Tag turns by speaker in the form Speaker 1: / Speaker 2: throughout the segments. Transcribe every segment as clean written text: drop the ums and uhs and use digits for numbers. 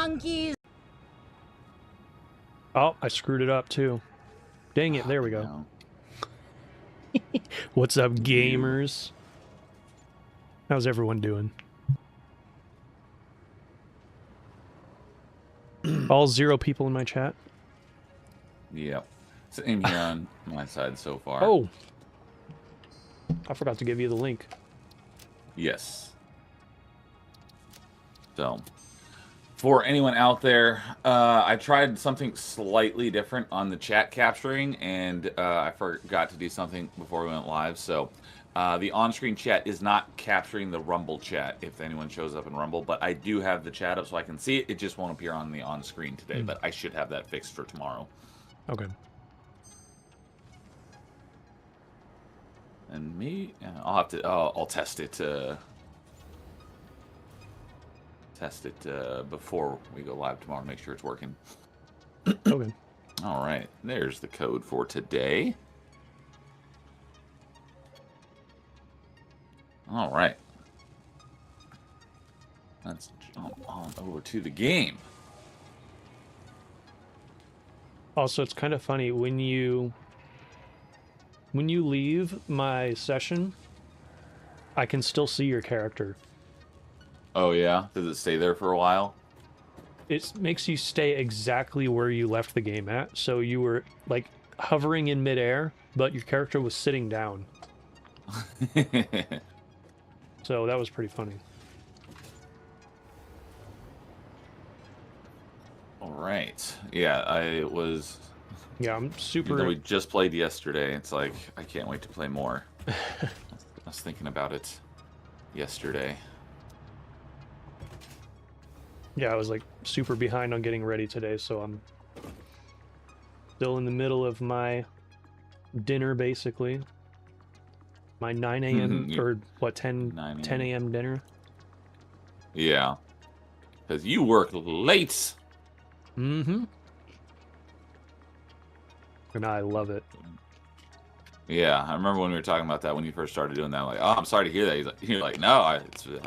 Speaker 1: monkeys.
Speaker 2: Oh, I screwed it up too. Dang it, there we go. What's up, gamers? How's everyone doing? All 0 people in my chat?
Speaker 3: Yep. Same here on my side so far.
Speaker 2: Oh! I forgot to give you the link.
Speaker 3: Yes. So, for anyone out there, I tried something slightly different on the chat capturing, and I forgot to do something before we went live. So, the on-screen chat is not capturing the Rumble chat if anyone shows up in Rumble, but I do have the chat up so I can see it. It just won't appear on the on-screen today, but I should have that fixed for tomorrow.
Speaker 2: Okay.
Speaker 3: And me, I'll have to. I'll test it. Test it before we go live tomorrow to make sure it's working.
Speaker 2: Okay.
Speaker 3: All right, there's the code for today. All right, let's jump on over to the game.
Speaker 2: Also, it's kind of funny when you leave my session, I can still see your character.
Speaker 3: Oh yeah, does it stay there for a while?
Speaker 2: It makes you stay exactly where you left the game at. So you were like hovering in midair, but your character was sitting down. So that was pretty funny.
Speaker 3: All right, yeah,
Speaker 2: Yeah, I'm super.
Speaker 3: Even though we just played yesterday, it's like I can't wait to play more. I was thinking about it yesterday.
Speaker 2: Yeah, I was like super behind on getting ready today, so I'm still in the middle of my dinner, basically. My 9 a.m. or what, 10 a.m. dinner?
Speaker 3: Yeah, because you work late.
Speaker 2: Mm-hmm. And I love it.
Speaker 3: Yeah, I remember when we were talking about that when you first started doing that. Like, oh, I'm sorry to hear that. You're like, no, I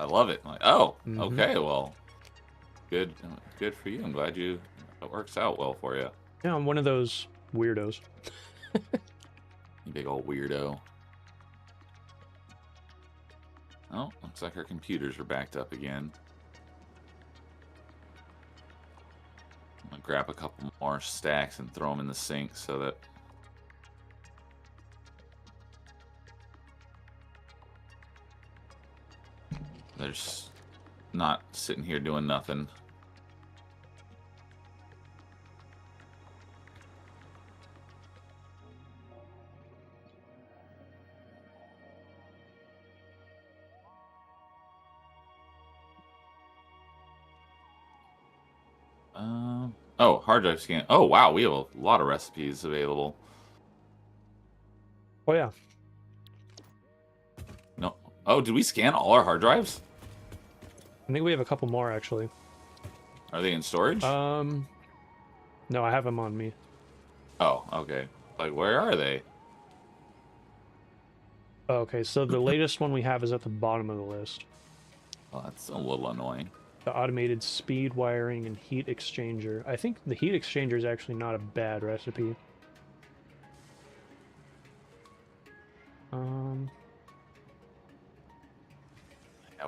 Speaker 3: love it. I'm like, oh, okay, well, good for you. I'm glad it works out well for you.
Speaker 2: Yeah, I'm one of those weirdos.
Speaker 3: You big old weirdo. Oh, looks like our computers are backed up again. I'm gonna grab a couple more stacks and throw them in the sink so that there's not sitting here doing nothing. Oh, hard drive scan. Oh, wow, we have a lot of recipes available.
Speaker 2: Oh, yeah.
Speaker 3: No. Oh, did we scan all our hard drives?
Speaker 2: I think we have a couple more, actually.
Speaker 3: Are they in storage?
Speaker 2: No, I have them on me.
Speaker 3: Oh, okay. Like, where are they?
Speaker 2: Okay, so the latest one we have is at the bottom of the list.
Speaker 3: Well, that's a little annoying.
Speaker 2: The automated speed wiring and heat exchanger. I think the heat exchanger is actually not a bad recipe.
Speaker 3: Yeah,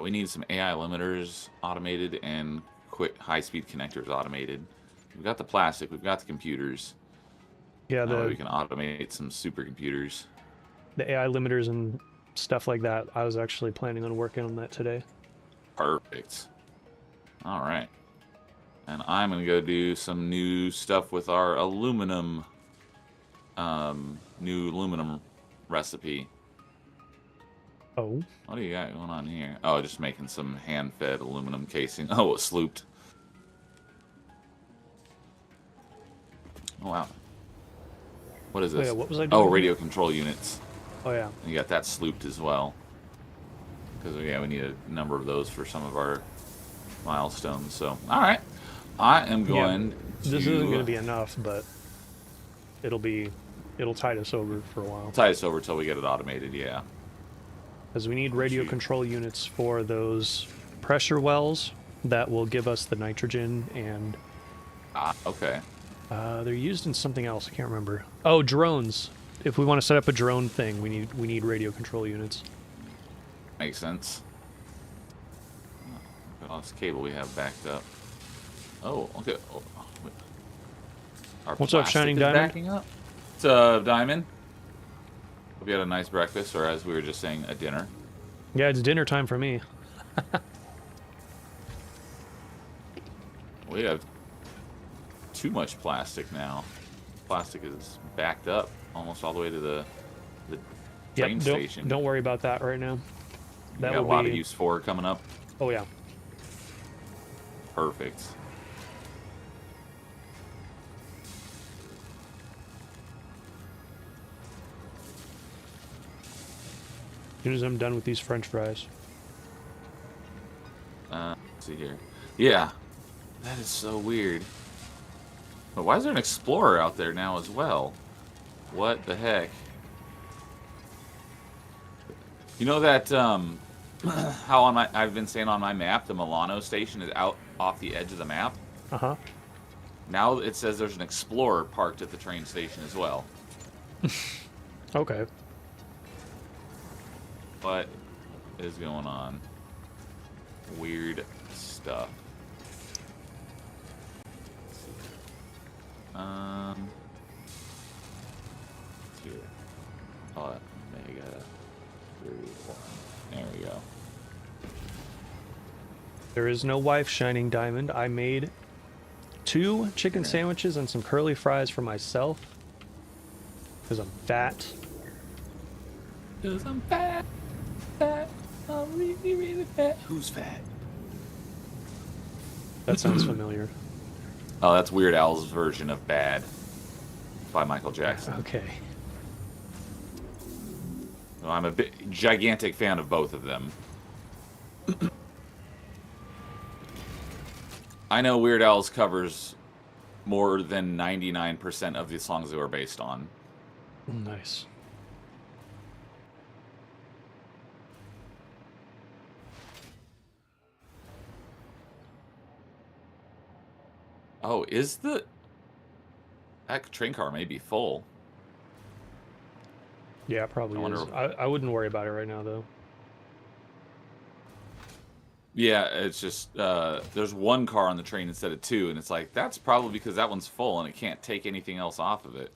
Speaker 3: we need some AI limiters automated and quick high-speed connectors automated. We've got the plastic, we've got the computers.
Speaker 2: Yeah,
Speaker 3: we can automate some supercomputers.
Speaker 2: The AI limiters and stuff like that. I was actually planning on working on that today.
Speaker 3: Perfect. All right. And I'm going to go do some new stuff with our aluminum, new aluminum recipe.
Speaker 2: Oh.
Speaker 3: What do you got going on here? Oh, just making some hand-fed aluminum casing. Oh, it's slooped. Oh, wow. What is this?
Speaker 2: Oh, yeah, what was I doing?
Speaker 3: Oh, radio control units.
Speaker 2: Oh, yeah.
Speaker 3: You got that slooped as well. Because, yeah, we need a number of those for some of our milestones. So, all right. I am going
Speaker 2: to... This isn't going to be enough, but it'll tide us over for a while.
Speaker 3: Tide us over until we get it automated, yeah.
Speaker 2: Because we need radio control units for those pressure wells that will give us the nitrogen, and
Speaker 3: Ah, okay.
Speaker 2: they're used in something else. I can't remember. Oh, drones. If we want to set up a drone thing, we need radio control units.
Speaker 3: Makes sense. Look at all this cable we have backed up. Oh, okay. Oh, our
Speaker 2: What's up,
Speaker 3: plastic
Speaker 2: Shining
Speaker 3: is
Speaker 2: Diamond?
Speaker 3: backing up. What's up, Diamond? Hope you had a nice breakfast, or as we were just saying, a dinner.
Speaker 2: Yeah, it's dinner time for me.
Speaker 3: We have too much plastic now. Plastic is backed up almost all the way to the train station.
Speaker 2: Don't worry about that right now.
Speaker 3: That got a lot of use for it coming up.
Speaker 2: Oh yeah.
Speaker 3: Perfect.
Speaker 2: As soon as I'm done with these French fries.
Speaker 3: Let's see here. Yeah, that is so weird. But why is there an Explorer out there now as well? What the heck? You know that how on I've been saying on my map the Milano station is out off the edge of the map.
Speaker 2: Uh-huh.
Speaker 3: Now it says there's an Explorer parked at the train station as well.
Speaker 2: Okay.
Speaker 3: What is going on? Weird stuff. Here. Oh, Mega 3, 1. There we go.
Speaker 2: There is no wife, Shining Diamond. I made 2 chicken sandwiches and some curly fries for myself. Because I'm fat.
Speaker 3: Because I'm fat. Fat. I'm really, really fat. Who's fat?
Speaker 2: That sounds familiar.
Speaker 3: Oh, that's Weird Al's version of Bad by Michael Jackson.
Speaker 2: Okay.
Speaker 3: Well, I'm a gigantic fan of both of them. I know Weird Al's covers more than 99% of the songs they were based on.
Speaker 2: Nice.
Speaker 3: Oh, that train car may be full.
Speaker 2: Yeah, it probably is. I wouldn't worry about it right now, though.
Speaker 3: Yeah, it's just, there's 1 car on the train instead of 2, and it's like, that's probably because that one's full and it can't take anything else off of it.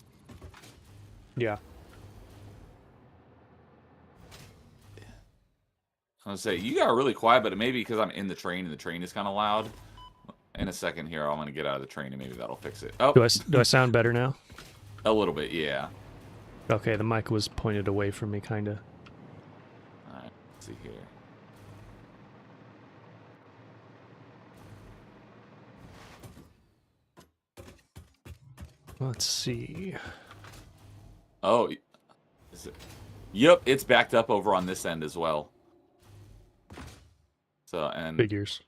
Speaker 2: Yeah.
Speaker 3: I was gonna say, you got really quiet, but it may be because I'm in the train and the train is kind of loud. In a second here, I'm going to get out of the train and maybe that'll fix it. Oh,
Speaker 2: Do I sound better now?
Speaker 3: A little bit, yeah.
Speaker 2: Okay, the mic was pointed away from me, kind of.
Speaker 3: Alright, let's see here.
Speaker 2: Let's see.
Speaker 3: Oh, is it? Yep, it's backed up over on this end as well. So, and
Speaker 2: Figures.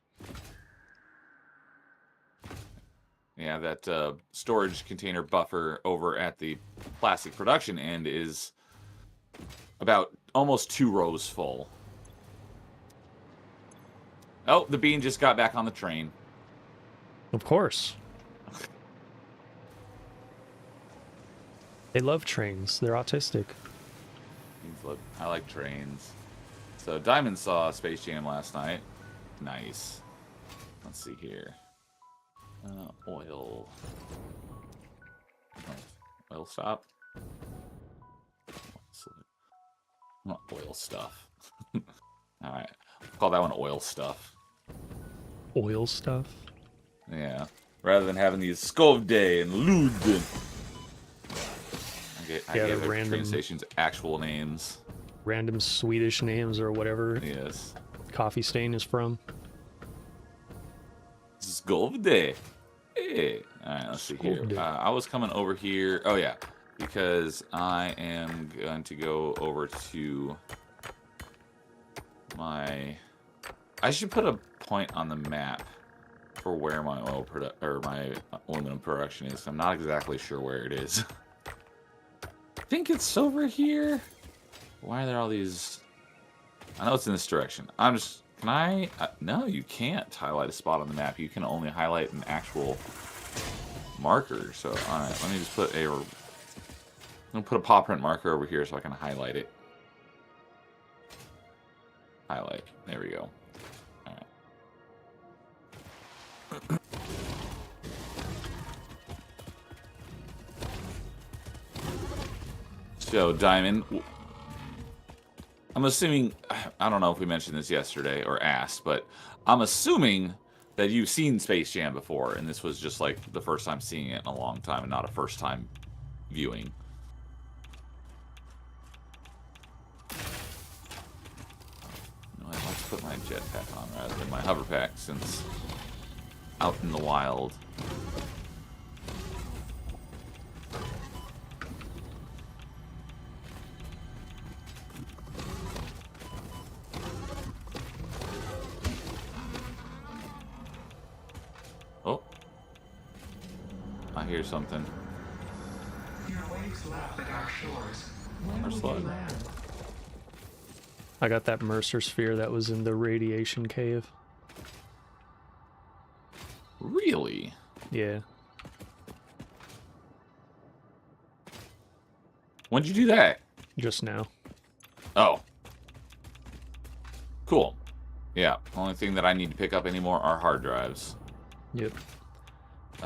Speaker 3: yeah, that storage container buffer over at the plastic production end is about almost 2 rows full. Oh, the bean just got back on the train.
Speaker 2: Of course. They love trains. They're autistic.
Speaker 3: I like trains. So Diamond saw Space Jam last night. Nice. Let's see here. Oil. Oil stop. Not oil stuff. Alright. Call that one oil stuff.
Speaker 2: Oil stuff?
Speaker 3: Yeah. Rather than having these Skovde and Luden. I gave the train station's actual names.
Speaker 2: Random Swedish names or whatever.
Speaker 3: Yes.
Speaker 2: Coffee Stain is from.
Speaker 3: Skovde. Hey. Alright, let's see here. I was coming over here. Oh, yeah. Because I am going to go over to my... I should put a point on the map for where my my aluminum production is. I'm not exactly sure where it is. I think it's over here. Why are there all these... I know it's in this direction. I'm just Can I? No, you can't highlight a spot on the map. You can only highlight an actual marker. So, all right, let me just put a... I'm going to put a paw print marker over here so I can highlight it. Highlight. There we go. All right. So, Diamond, I'm assuming, I don't know if we mentioned this yesterday or asked, but I'm assuming that you've seen Space Jam before, and this was just like the first time seeing it in a long time and not a first time viewing. No, I'd like to put my jetpack on rather than my hoverpack since out in the wild. Oh, I hear something.
Speaker 1: Your waves lap at our shores. When
Speaker 3: Our
Speaker 1: will
Speaker 3: slug.
Speaker 1: you land?
Speaker 2: I got that Mercer sphere that was in the radiation cave.
Speaker 3: Really?
Speaker 2: Yeah.
Speaker 3: When'd you do that?
Speaker 2: Just now.
Speaker 3: Oh. Cool. Yeah, only thing that I need to pick up anymore are hard drives.
Speaker 2: Yep.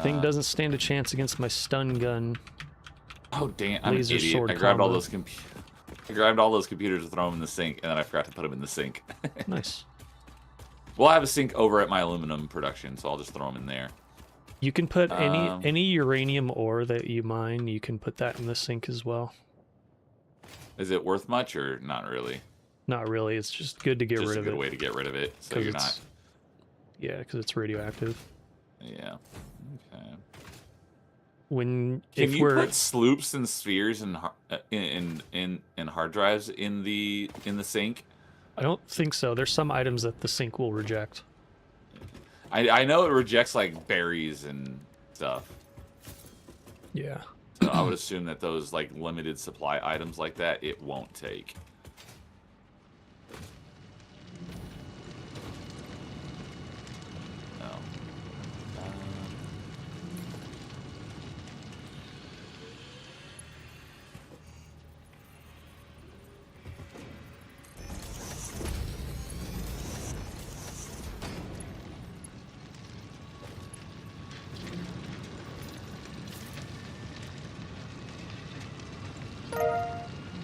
Speaker 2: Thing doesn't stand a chance against my stun gun.
Speaker 3: Oh damn! I'm an
Speaker 2: Laser
Speaker 3: idiot.
Speaker 2: sword
Speaker 3: I grabbed all
Speaker 2: combo.
Speaker 3: those I grabbed all those computers to throw them in the sink, and then I forgot to put them in the sink.
Speaker 2: Nice.
Speaker 3: Well, I have a sink over at my aluminum production, so I'll just throw them in there.
Speaker 2: You can put any uranium ore that you mine, you can put that in the sink as well.
Speaker 3: Is it worth much or not really?
Speaker 2: Not really, it's just good to get
Speaker 3: Just
Speaker 2: rid
Speaker 3: a
Speaker 2: of
Speaker 3: good
Speaker 2: it.
Speaker 3: way to get rid of it, so
Speaker 2: 'Cause
Speaker 3: you're
Speaker 2: it's-
Speaker 3: not.
Speaker 2: Yeah, because it's radioactive.
Speaker 3: Yeah. Okay.
Speaker 2: When
Speaker 3: Can
Speaker 2: if
Speaker 3: you
Speaker 2: we're
Speaker 3: put sloops and spheres and in hard drives in the sink?
Speaker 2: I don't think so. There's some items that the sink will reject.
Speaker 3: I know it rejects like berries and stuff.
Speaker 2: Yeah.
Speaker 3: So I would assume that those like limited supply items like that it won't take. No.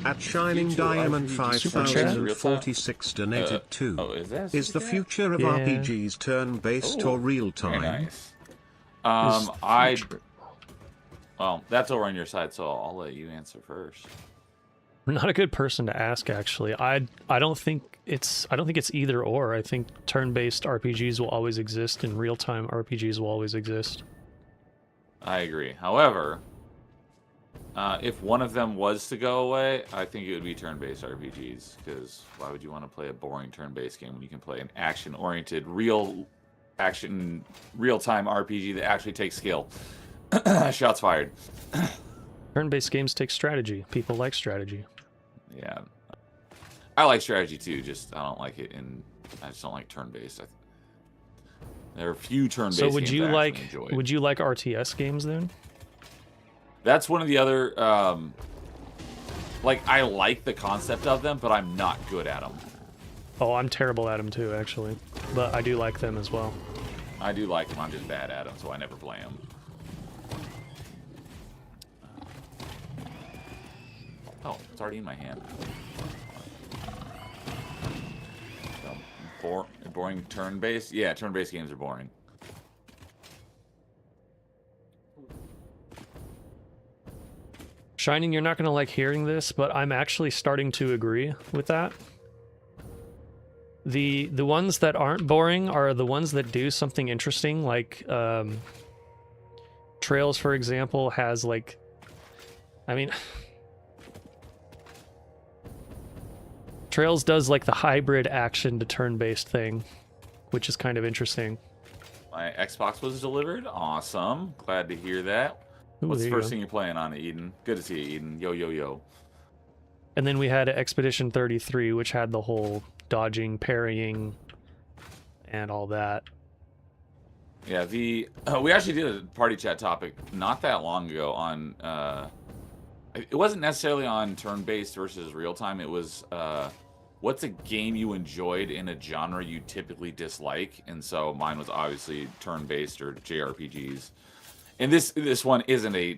Speaker 4: At Shining
Speaker 3: Future
Speaker 4: Diamond
Speaker 3: RPG
Speaker 2: Super chat?
Speaker 4: 5046 donated too.
Speaker 3: Oh, is that
Speaker 4: Is the
Speaker 3: super chat?
Speaker 4: future of
Speaker 2: Yeah.
Speaker 4: RPGs turn-based or
Speaker 3: Very
Speaker 4: real-time?
Speaker 3: nice.
Speaker 2: Is
Speaker 3: I
Speaker 2: future-
Speaker 3: well, that's over on your side, so I'll let you answer first.
Speaker 2: I'm not a good person to ask actually. I don't think it's either or. I think turn-based RPGs will always exist and real-time RPGs will always exist.
Speaker 3: I agree. However, if one of them was to go away, I think it would be turn-based RPGs. Because why would you want to play a boring turn-based game when you can play an action-oriented, real-time RPG that actually takes skill? Shots fired.
Speaker 2: Turn-based games take strategy. People like strategy.
Speaker 3: Yeah, I like strategy too. Just I don't like it I just don't like turn-based. There are few turn-based.
Speaker 2: So would
Speaker 3: games
Speaker 2: you
Speaker 3: I
Speaker 2: like
Speaker 3: actually enjoy.
Speaker 2: would you like RTS games then?
Speaker 3: That's one of the other. Like I like the concept of them, but I'm not good at them.
Speaker 2: Oh, I'm terrible at them too, actually. But I do like them as well.
Speaker 3: I do like them. I'm just bad at them, so I never play them. Oh, it's already in my hand. So, boring turn-based? Yeah, turn-based games are boring.
Speaker 2: Shining, you're not going to like hearing this, but I'm actually starting to agree with that. The ones that aren't boring are the ones that do something interesting, like Trails, for example, has like, I mean, Trails does like the hybrid action to turn-based thing, which is kind of interesting.
Speaker 3: My Xbox was delivered. Awesome. Glad to hear that.
Speaker 2: Ooh,
Speaker 3: What's the
Speaker 2: there you
Speaker 3: first
Speaker 2: go.
Speaker 3: thing you're playing on, Eden? Good to see you, Eden. Yo, yo, yo.
Speaker 2: And then we had Expedition 33, which had the whole dodging, parrying, and all that.
Speaker 3: Yeah, we actually did a party chat topic not that long ago on it wasn't necessarily on turn-based versus real-time. It was what's a game you enjoyed in a genre you typically dislike, and so mine was obviously turn-based or JRPGs. And this one isn't a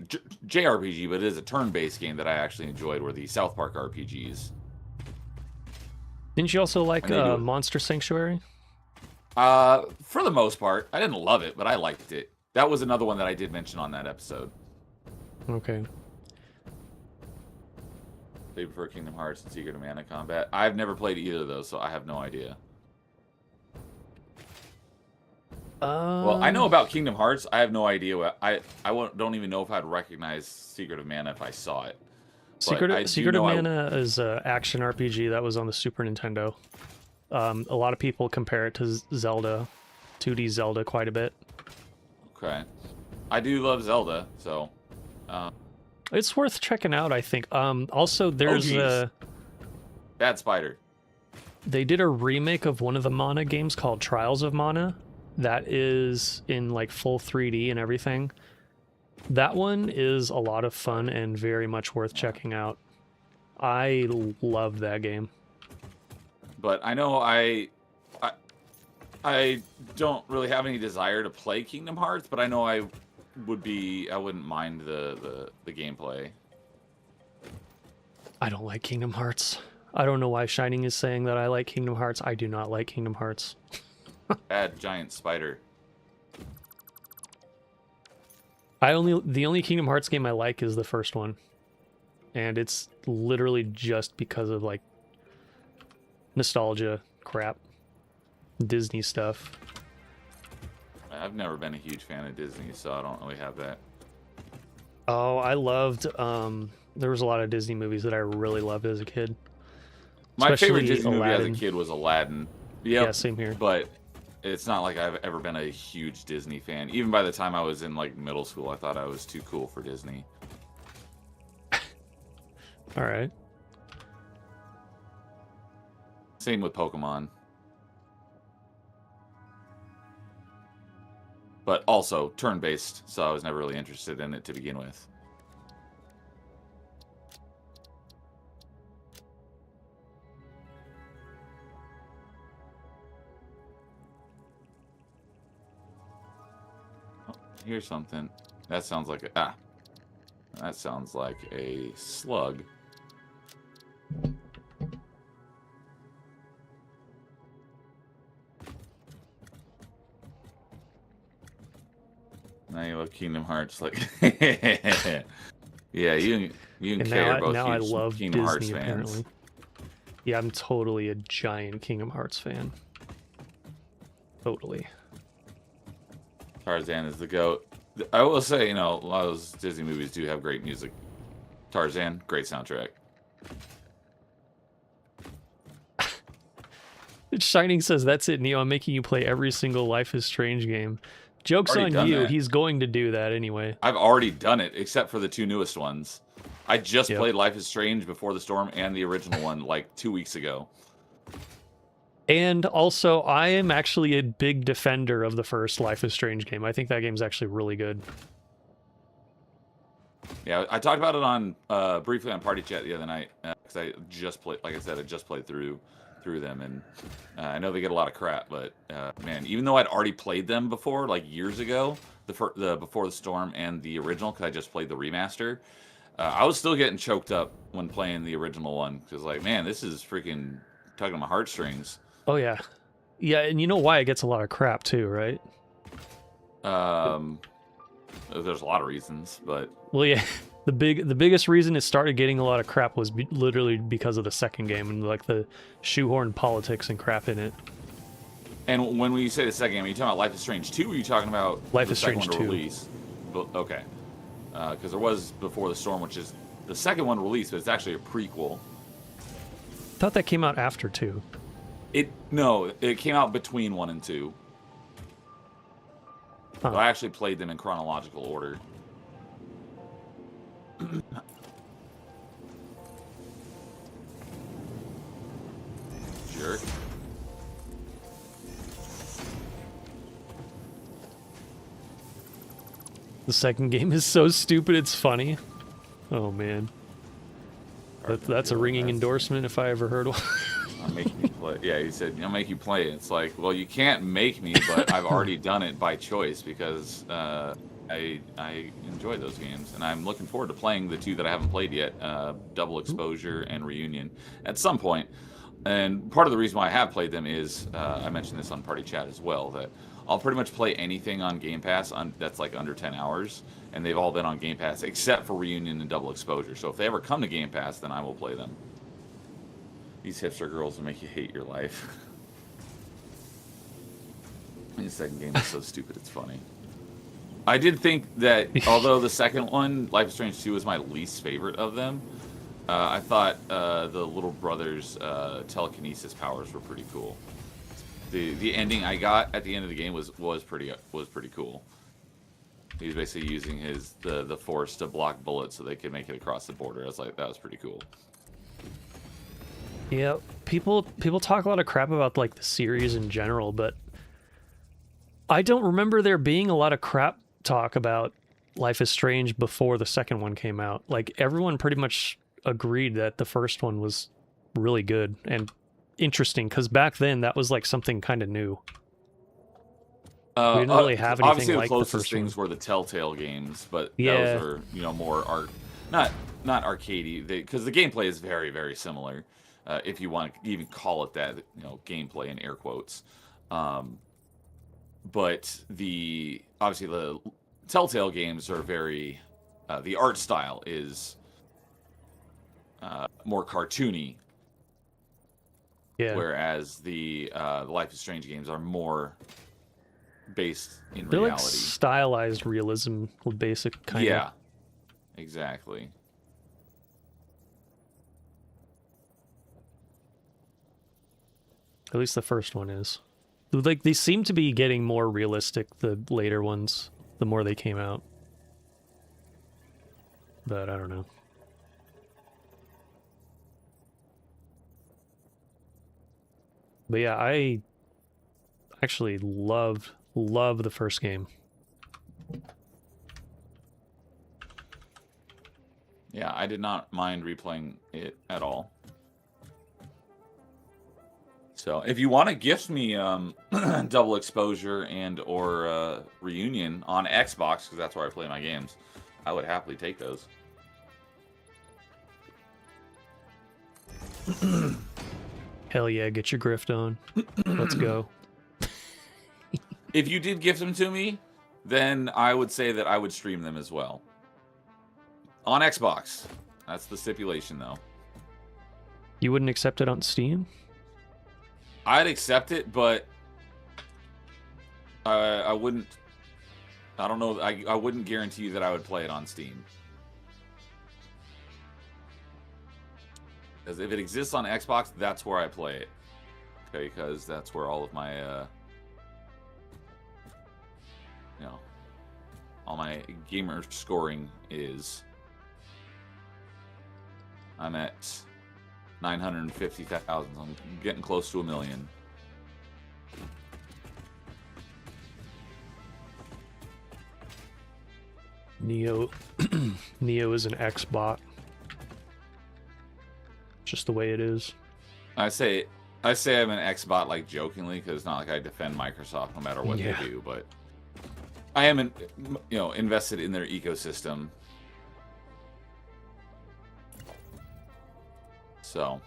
Speaker 3: JRPG, but it is a turn-based game that I actually enjoyed, were the South Park RPGs.
Speaker 2: Didn't you also like Monster Sanctuary?
Speaker 3: For the most part. I didn't love it, but I liked it. That was another one that I did mention on that episode.
Speaker 2: Okay.
Speaker 3: They prefer Kingdom Hearts and Secret of Mana Combat. I've never played either of those, so I have no idea. Well, I know about Kingdom Hearts. I have no idea what don't even know if I'd recognize Secret of Mana if I saw it.
Speaker 2: Secret of Mana is an action RPG that was on the Super Nintendo. A lot of people compare it to Zelda, 2D Zelda, quite a bit.
Speaker 3: Okay, I do love Zelda, so
Speaker 2: it's worth checking out, I think. Also, there's
Speaker 3: Bad Spider.
Speaker 2: They did a remake of one of the Mana games called Trials of Mana. That is in like full 3D and everything. That one is a lot of fun and very much worth checking out. I love that game.
Speaker 3: But I know I don't really have any desire to play Kingdom Hearts, but I know I wouldn't mind the gameplay.
Speaker 2: I don't like Kingdom Hearts. I don't know why Shining is saying that I like Kingdom Hearts. I do not like Kingdom Hearts.
Speaker 3: Bad giant spider.
Speaker 2: The only Kingdom Hearts game I like is the first one. And it's literally just because of like nostalgia crap. Disney stuff.
Speaker 3: I've never been a huge fan of Disney, so I don't really have that.
Speaker 2: Oh, I loved there was a lot of Disney movies that I really loved as a kid.
Speaker 3: My favorite
Speaker 2: Especially
Speaker 3: Disney movie
Speaker 2: Aladdin.
Speaker 3: as a kid was Aladdin.
Speaker 2: Yeah,
Speaker 3: Yep,
Speaker 2: same here.
Speaker 3: but it's not like I've ever been a huge Disney fan. Even by the time I was in like middle school, I thought I was too cool for Disney.
Speaker 2: All right.
Speaker 3: Same with Pokemon. But also turn-based, so I was never really interested in it to begin with. Oh, here's something. That sounds like that sounds like a slug. Now you love Kingdom Hearts, like yeah, you and
Speaker 2: And
Speaker 3: Kay are
Speaker 2: now,
Speaker 3: both
Speaker 2: now I
Speaker 3: huge
Speaker 2: love
Speaker 3: Kingdom Hearts
Speaker 2: Disney,
Speaker 3: fans.
Speaker 2: apparently. Yeah, I'm totally a giant Kingdom Hearts fan. Totally.
Speaker 3: Tarzan is the GOAT. I will say, you know, a lot of those Disney movies do have great music. Tarzan, great soundtrack.
Speaker 2: Shining says, that's it, Neo. I'm making you play every single Life is Strange game. Joke's
Speaker 3: Already
Speaker 2: on
Speaker 3: done
Speaker 2: you.
Speaker 3: that.
Speaker 2: He's going to do that anyway.
Speaker 3: I've already done it, except for the two newest ones. I just
Speaker 2: Yep.
Speaker 3: played Life is Strange Before the Storm and the original one like 2 weeks ago.
Speaker 2: And also, I am actually a big defender of the first Life is Strange game. I think that game's actually really good.
Speaker 3: Yeah, I talked about it on briefly on Party Chat the other night because I just played. Like I said, I just played through them, and I know they get a lot of crap, but man, even though I'd already played them before, like years ago, the Before the Storm and the original, because I just played the remaster, I was still getting choked up when playing the original one because, like, man, this is freaking tugging on my heartstrings.
Speaker 2: Oh, yeah. Yeah, and you know why it gets a lot of crap, too, right?
Speaker 3: There's a lot of reasons, but
Speaker 2: Well, yeah. The biggest reason it started getting a lot of crap was literally because of the second game and like the shoehorn politics and crap in it.
Speaker 3: And when we say the second game, are you talking about Life is Strange 2, or are you talking about
Speaker 2: Life
Speaker 3: the
Speaker 2: is
Speaker 3: second
Speaker 2: Strange
Speaker 3: one to
Speaker 2: 2.
Speaker 3: release? Okay. Because there was Before the Storm, which is the second one released, but it's actually a prequel.
Speaker 2: I thought that came out after 2.
Speaker 3: No, it came out between 1 and 2.
Speaker 2: Huh.
Speaker 3: So I actually played them in chronological order. Jerk.
Speaker 2: The second game is so stupid, it's funny. Oh man. That's a ringing endorsement if I ever heard one.
Speaker 3: I'm making you play. Yeah, he said, I'll make you play it. It's like, well, you can't make me, but I've already done it by choice because I enjoy those games, and I'm looking forward to playing the two that I haven't played yet, Double Exposure and Reunion, at some point. And part of the reason why I have played them is, I mentioned this on Party Chat as well, that I'll pretty much play anything on Game Pass that's like under 10 hours, and they've all been on Game Pass except for Reunion and Double Exposure. So if they ever come to Game Pass, then I will play them. These hipster girls will make you hate your life. The second game is so stupid, it's funny. I did think that, although the second one, Life is Strange 2, was my least favorite of them, I thought the little brother's telekinesis powers were pretty cool. The ending I got at the end of the game was pretty cool. He was basically using the force to block bullets so they could make it across the border. I was like, that was pretty cool.
Speaker 2: Yeah, people talk a lot of crap about like the series in general, but I don't remember there being a lot of crap talk about Life is Strange before the second one came out. Like everyone pretty much agreed that the first one was really good and interesting, because back then that was like something kind of new. We didn't really have anything
Speaker 3: obviously
Speaker 2: like
Speaker 3: the
Speaker 2: the
Speaker 3: closest
Speaker 2: first
Speaker 3: things
Speaker 2: one.
Speaker 3: were the Telltale games, but
Speaker 2: Yeah.
Speaker 3: those are more not arcadey, because the gameplay is very, very similar. If you want to even call it that, gameplay in air quotes. But obviously the Telltale games are very, the art style is more cartoony,
Speaker 2: Yeah,
Speaker 3: whereas the Life is Strange games are more based in
Speaker 2: they're like
Speaker 3: reality.
Speaker 2: stylized realism, basic kind of.
Speaker 3: Yeah, exactly.
Speaker 2: At least the first one is. Like, they seem to be getting more realistic, the later ones, the more they came out. But I don't know. But yeah, I actually love the first game.
Speaker 3: Yeah, I did not mind replaying it at all. So, if you want to gift me Double Exposure and or Reunion on Xbox, because that's where I play my games, I would happily take those.
Speaker 2: Hell yeah, get your grift on. Let's go.
Speaker 3: If you did gift them to me, then I would say that I would stream them as well. On Xbox. That's the stipulation, though.
Speaker 2: You wouldn't accept it on Steam?
Speaker 3: I'd accept it, but I wouldn't. I don't know. I wouldn't guarantee you that I would play it on Steam. Because if it exists on Xbox, that's where I play it. Okay, because that's where all of my, all my gamer scoring is. I'm at 950,000. I'm getting close to 1 million.
Speaker 2: Neo is an X-bot. Just the way it is.
Speaker 3: I say I'm an X-bot like jokingly, because it's not like I defend Microsoft no matter what they do, but I am invested in their ecosystem. So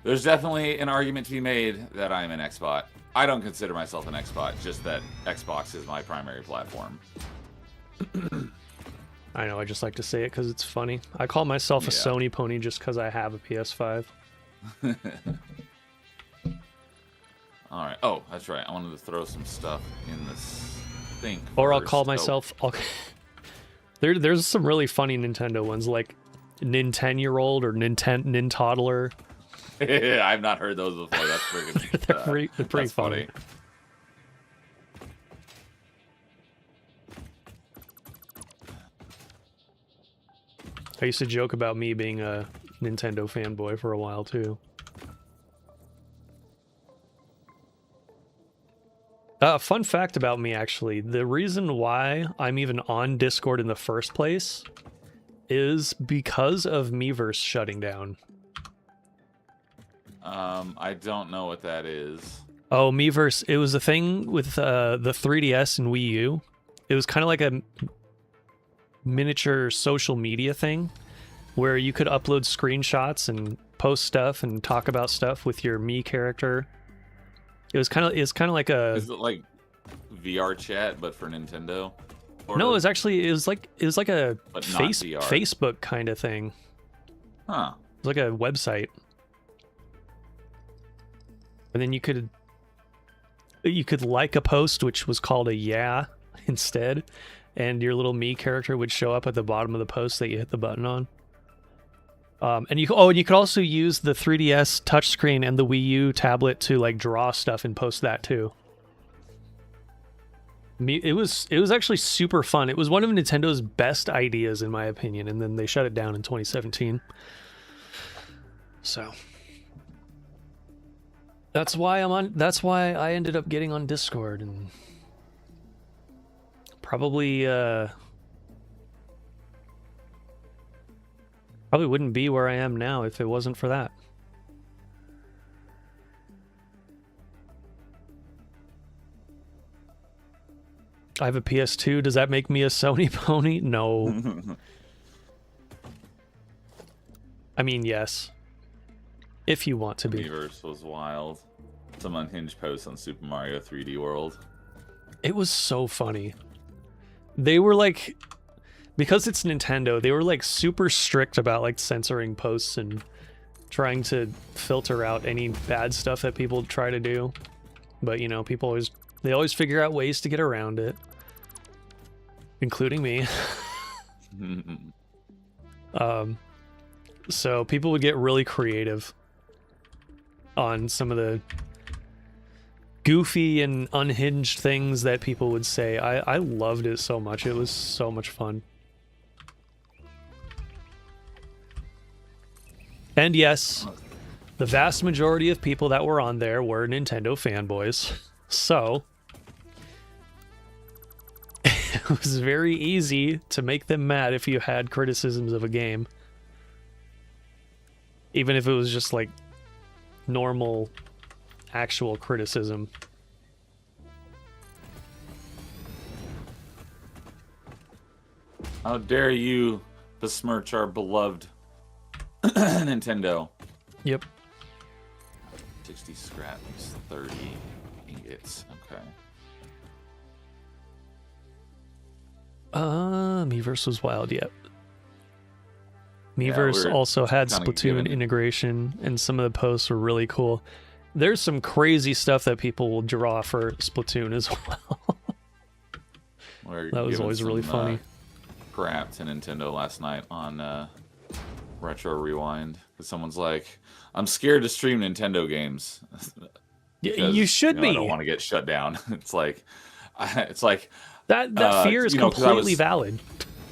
Speaker 3: there's definitely an argument to be made that I'm an Xbot. I don't consider myself an Xbot, just that Xbox is my primary platform.
Speaker 2: I know, I just like to say it because it's funny. I call myself a Sony pony just because I have a PS5.
Speaker 3: All right. Oh, that's right. I wanted to throw some stuff in this thing.
Speaker 2: Or I'll call myself... There's some really funny Nintendo ones, like Nintendo-year-old or Nintoddler.
Speaker 3: I've not heard those before. That's freaking...
Speaker 2: they're pretty funny. I used to joke about me being a Nintendo fanboy for a while, too. Fun fact about me, actually. The reason why I'm even on Discord in the first place is because of Miiverse shutting down.
Speaker 3: I don't know what that is.
Speaker 2: Oh, Miiverse. It was a thing with the 3DS and Wii U. It was kind of like a miniature social media thing where you could upload screenshots and post stuff and talk about stuff with your Mii character. It's kind of like a.
Speaker 3: Is it like VR chat but for Nintendo?
Speaker 2: No, it was like a
Speaker 3: But not VR.
Speaker 2: Facebook kind of thing.
Speaker 3: Huh.
Speaker 2: It was like a website. And then you could like a post, which was called a yeah instead, and your little Mii character would show up at the bottom of the post that you hit the button on. And you could also use the 3DS touchscreen and the Wii U tablet to like draw stuff and post that too. It was actually super fun. It was one of Nintendo's best ideas in my opinion, and then they shut it down in 2017. So that's why I ended up getting on Discord, and probably wouldn't be where I am now if it wasn't for that. I have a PS2. Does that make me a Sony pony? No. I mean, yes. If you want to be.
Speaker 3: Miiverse was wild. Some unhinged posts on Super Mario 3D World.
Speaker 2: It was so funny. They were like, because it's Nintendo, they were like super strict about like censoring posts and trying to filter out any bad stuff that people try to do. But you know, they always figure out ways to get around it, including me. So people would get really creative on some of the goofy and unhinged things that people would say. I loved it so much. It was so much fun. And yes, the vast majority of people that were on there were Nintendo fanboys. So it was very easy to make them mad if you had criticisms of a game. Even if it was just like normal, actual criticism.
Speaker 3: How dare you besmirch our beloved Nintendo?
Speaker 2: Yep.
Speaker 3: 60 scrap makes 30 ingots. Okay.
Speaker 2: Miiverse was wild, yep. Miiverse also had Splatoon integration, and some of the posts were really cool. There's some crazy stuff that people will draw for Splatoon as well. That was always really funny.
Speaker 3: Crap to Nintendo last night on Retro Rewind, because someone's like, "I'm scared to stream Nintendo games." Because,
Speaker 2: you should be.
Speaker 3: I don't want to get shut down. It's like
Speaker 2: that fear is completely valid.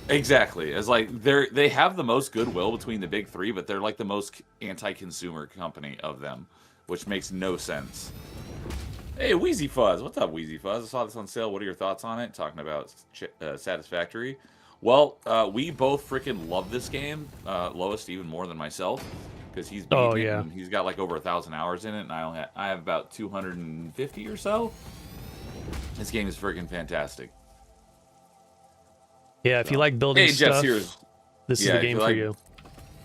Speaker 3: Exactly. It's like they have the most goodwill between the big three, but they're like the most anti-consumer company of them, which makes no sense. Hey, Wheezy Fuzz. What's up, Wheezy Fuzz? I saw this on sale. What are your thoughts on it? Talking about Satisfactory. Well, we both freaking love this game. Lowest even more than myself, because he's beaten it, and he's got like over 1,000 hours in it, and I have about 250 or so. This game is freaking fantastic.
Speaker 2: Yeah, if you like building stuff, this is the game for you.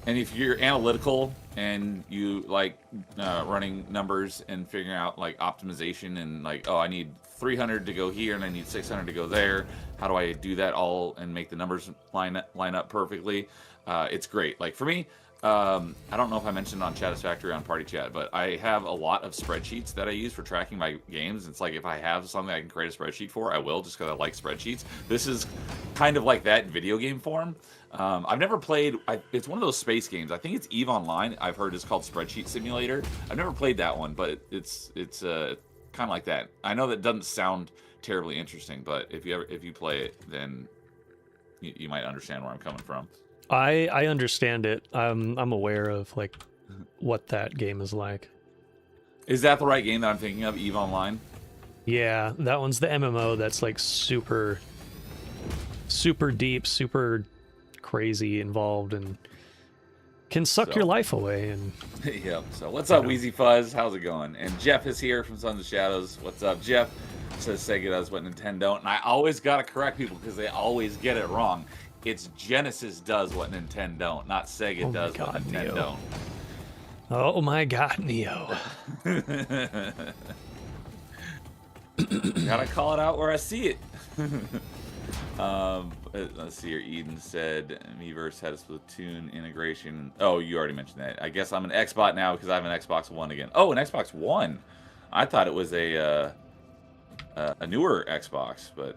Speaker 3: And if you're analytical and you like running numbers and figuring out like optimization and like, oh, I need 300 to go here and I need 600 to go there. How do I do that all and make the numbers line up perfectly? It's great. Like for me, I don't know if I mentioned on Chatisfactory on Party Chat, but I have a lot of spreadsheets that I use for tracking my games. It's like if I have something I can create a spreadsheet for, I will, just because I like spreadsheets. This is kind of like that in video game form. I've never played. It's one of those space games. I think it's EVE Online. I've heard it's called Spreadsheet Simulator. I've never played that one, but it's kind of like that. I know that doesn't sound terribly interesting, but if you play it, then you might understand where I'm coming from.
Speaker 2: I understand it. I'm aware of like what that game is like.
Speaker 3: Is that the right game that I'm thinking of? EVE Online?
Speaker 2: Yeah, that one's the MMO that's like super deep, super crazy involved, and can suck your life away. And
Speaker 3: Yep. So what's up, Wheezy Fuzz? How's it going? And Jeff is here from Sons of Shadows. What's up, Jeff? Says Sega does what Nintendo don't. And I always gotta correct people because they always get it wrong. It's Genesis does what Nintendo don't, not Sega does what Nintendo don't.
Speaker 2: Oh my God, Neo.
Speaker 3: Gotta call it out where I see it. Let's see here. Eden said Miiverse had a Splatoon integration. Oh, you already mentioned that. I guess I'm an Xbot now because I have an Xbox One again. Oh, an Xbox One. I thought it was a newer Xbox, but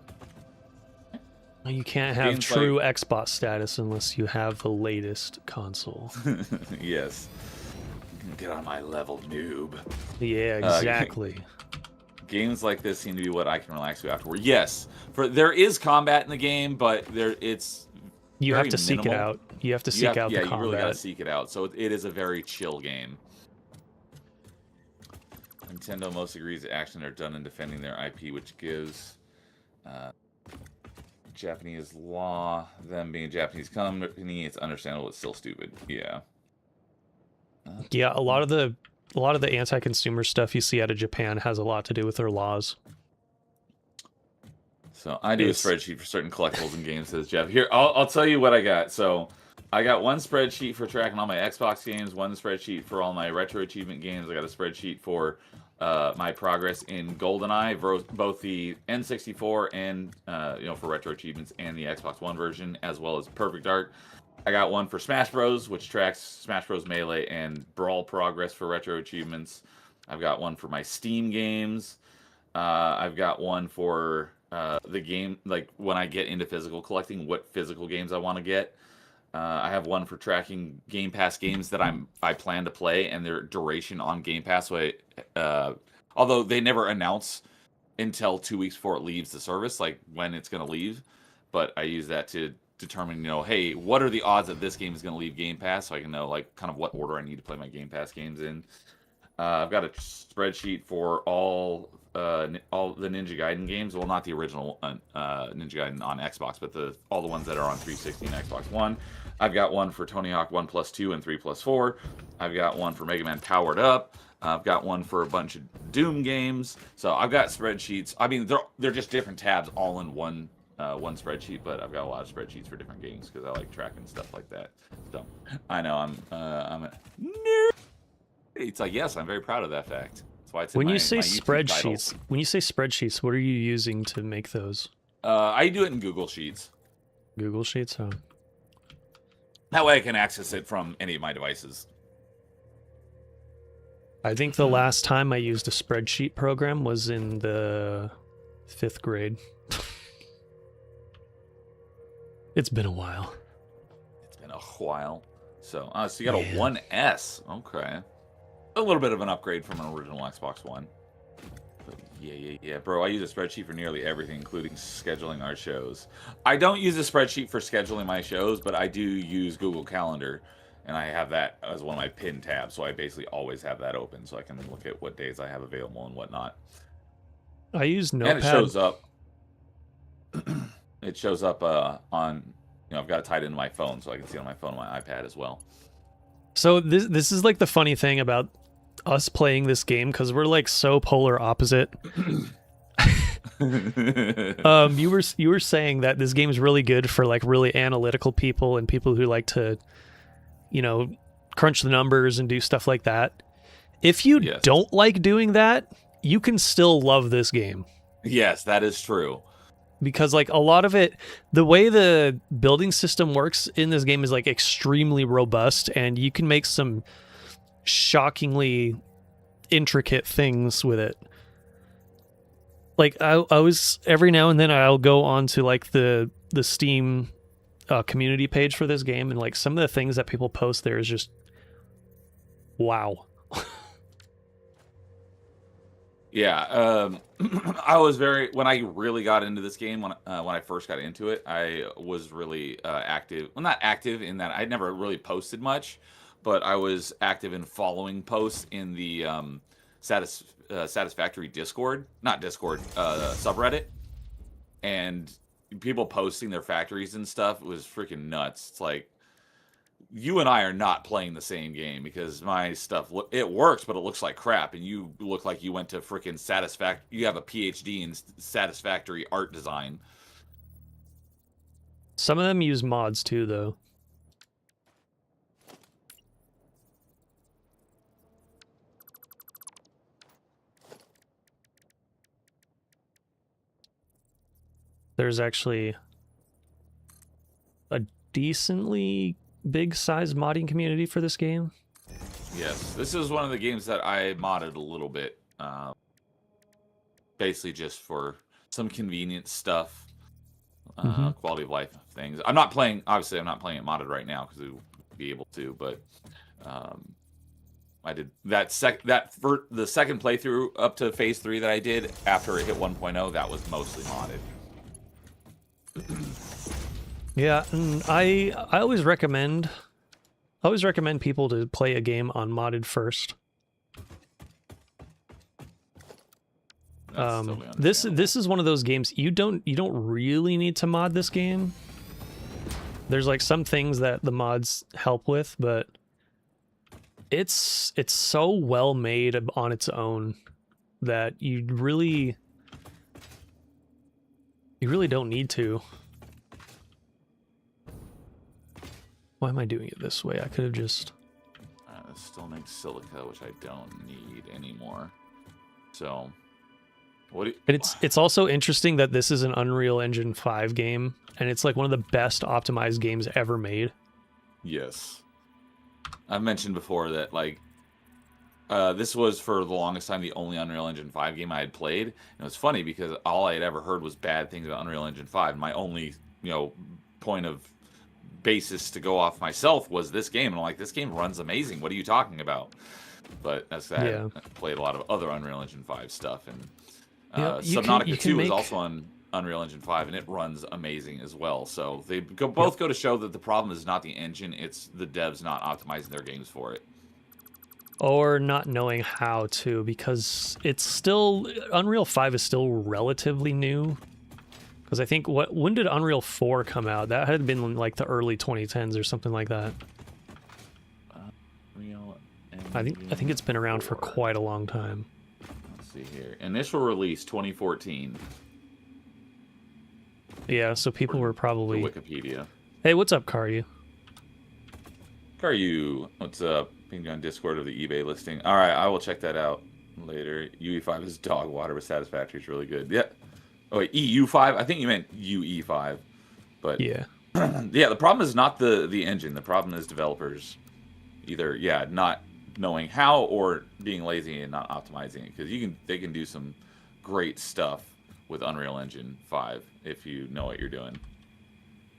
Speaker 2: you can't have true Xbox status unless you have the latest console.
Speaker 3: Yes. Get on my level, noob.
Speaker 2: Yeah, exactly.
Speaker 3: Games like this seem to be what I can relax to afterward. Yes, there is combat in the game, but it's
Speaker 2: you have to seek it out. You have to seek out the combat. Yeah, you really got to
Speaker 3: seek it out. So it is a very chill game. Nintendo most agrees that action are done in defending their IP, which gives Japanese law, them being a Japanese company, it's understandable. It's still stupid. Yeah.
Speaker 2: Yeah, a lot of the anti-consumer stuff you see out of Japan has a lot to do with their laws.
Speaker 3: So I do a spreadsheet for certain collectibles and games, says Jeff. Here, I'll tell you what I got. So I got one spreadsheet for tracking all my Xbox games, one spreadsheet for all my retro achievement games. I got a spreadsheet for my progress in GoldenEye, both the N64 and for retro achievements, and the Xbox One version, as well as Perfect Dark. I got one for Smash Bros, which tracks Smash Bros Melee and Brawl progress for retro achievements. I've got one for my Steam games. I've got one for the game, like when I get into physical collecting, what physical games I want to get. I have one for tracking Game Pass games that I plan to play and their duration on Game Pass. So although they never announce until 2 weeks before it leaves the service, like when it's going to leave, but I use that to determine, hey, what are the odds that this game is going to leave Game Pass, so I can know like kind of what order I need to play my Game Pass games in. I've got a spreadsheet for all the Ninja Gaiden games. Well, not the original Ninja Gaiden on Xbox, but all the ones that are on 360 and Xbox One. I've got one for Tony Hawk 1+2 and 3+4. I've got one for Mega Man Powered Up. I've got one for a bunch of Doom games. So I've got spreadsheets. I mean, they're just different tabs all in one spreadsheet, but I've got a lot of spreadsheets for different games because I like tracking stuff like that. So I know I'm a nerd. It's like, yes, I'm very proud of that fact. That's why it's
Speaker 2: when
Speaker 3: in
Speaker 2: you say
Speaker 3: my
Speaker 2: spreadsheets. When you say spreadsheets, what are you using to make those?
Speaker 3: I do it in Google Sheets.
Speaker 2: Google Sheets, huh?
Speaker 3: That way I can access it from any of my devices.
Speaker 2: I think the last time I used a spreadsheet program was in the 5th grade. It's been a while.
Speaker 3: It's been a while. So you got a 1S. Okay. A little bit of an upgrade from an original Xbox One. But yeah. Bro, I use a spreadsheet for nearly everything, including scheduling our shows. I don't use a spreadsheet for scheduling my shows, but I do use Google Calendar. And I have that as one of my pinned tabs. So I basically always have that open so I can look at what days I have available and whatnot.
Speaker 2: I use Notepad.
Speaker 3: And it shows up. It shows up on, I've got it tied into my phone so I can see it on my phone and my iPad as well. So
Speaker 2: this is like the funny thing about us playing this game, because we're like so polar opposite. You were saying that this game is really good for like really analytical people and people who like to, crunch the numbers and do stuff like that. If you don't like doing that, you can still love this game.
Speaker 3: Yes, that is true.
Speaker 2: Because like a lot of it, the way the building system works in this game is like extremely robust, and you can make some shockingly intricate things with it. Like I was every now and then I'll go on to like the Steam community page for this game, and like some of the things that people post there is just wow.
Speaker 3: Yeah, I was when I really got into this game, when I first got into it, I was really active. Well, not active in that I never really posted much, but I was active in following posts in the Satisfactory Discord, not Discord, subreddit, and people posting their factories and stuff was freaking nuts. It's like, you and I are not playing the same game because my stuff, it works, but it looks like crap, and you look like you went to freaking you have a PhD in satisfactory art design.
Speaker 2: Some of them use mods too, though. There's actually a decently big size modding community for this game.
Speaker 3: Yes, this is one of the games that I modded a little bit. Basically just for some convenience stuff, quality of life things. I'm not playing, obviously I'm not playing it modded right now because we would be able to, but I did that for the second playthrough up to phase 3 that I did after it hit 1.0, that was mostly modded.
Speaker 2: Yeah, and I always recommend people to play a game on modded first. This is one of those games you don't really need to mod this game. There's like some things that the mods help with, but it's so well made on its own that you really don't need to. Why am I doing it this way? I could have just...
Speaker 3: This still makes silica, which I don't need anymore. So, what do you...
Speaker 2: And it's also interesting that this is an Unreal Engine 5 game, and it's like one of the best optimized games ever made.
Speaker 3: Yes. I've mentioned before that, like, this was for the longest time the only Unreal Engine 5 game I had played. And it was funny because all I had ever heard was bad things about Unreal Engine 5. My only, point of basis to go off myself was this game. And I'm like, this game runs amazing. What are you talking about? But as I played a lot of other Unreal Engine 5 stuff. And Subnautica 2 is also on Unreal Engine 5, and it runs amazing as well. So they both go to show that the problem is not the engine, it's the devs not optimizing their games for it.
Speaker 2: Or not knowing how to, because it's still... Unreal 5 is still relatively new. Because I think... when did Unreal 4 come out? That had been like the early 2010s or something like that. I think it's been around for quite a long time.
Speaker 3: Let's see here. Initial release, 2014.
Speaker 2: Yeah, so people were probably...
Speaker 3: Wikipedia.
Speaker 2: Hey, what's up, Karyu?
Speaker 3: Karyu, what's up? Ping on Discord of the eBay listing. All right, I will check that out later. UE5 is dog water, but Satisfactory is really good. Yeah. Oh wait, EU5. I think you meant UE5, but
Speaker 2: yeah,
Speaker 3: yeah. The problem is not the engine. The problem is developers either not knowing how or being lazy and not optimizing it, because they can do some great stuff with Unreal Engine 5 if you know what you're doing.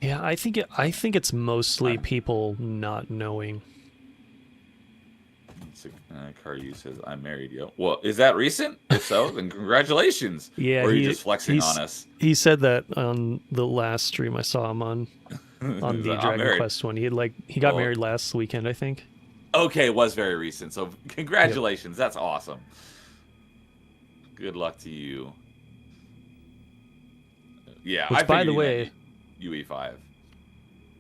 Speaker 2: Yeah, I think it's mostly people not knowing.
Speaker 3: Karyu says, I'm married, yo. Well, is that recent? If so, then congratulations.
Speaker 2: Yeah,
Speaker 3: or are you just flexing on us?
Speaker 2: He said that on the last stream I saw him on the Dragon Quest one. He got married last weekend, I think.
Speaker 3: Okay, it was very recent. So congratulations. Yep. That's awesome. Good luck to you. Yeah,
Speaker 2: which, by the way,
Speaker 3: UE5.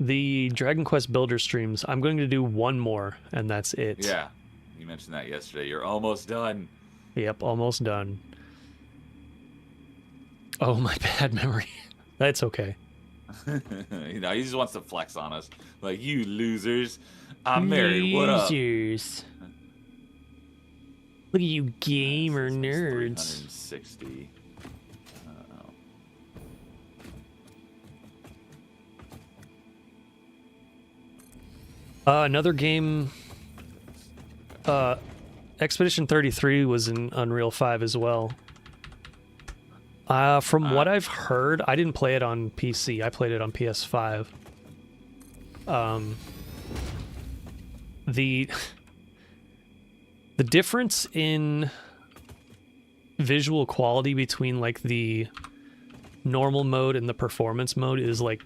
Speaker 2: The Dragon Quest Builder streams, I'm going to do one more, and that's it.
Speaker 3: Yeah, you mentioned that yesterday. You're almost done.
Speaker 2: Yep, almost done. Oh, my bad memory. That's okay.
Speaker 3: He just wants to flex on us. Like, you losers. I'm married. What up?
Speaker 2: Losers. Look at you gamer nerds.
Speaker 3: 360.
Speaker 2: Another game, Expedition 33 was in Unreal 5 as well. From what I've heard, I didn't play it on PC. I played it on PS5. The difference in visual quality between like the normal mode and the performance mode is like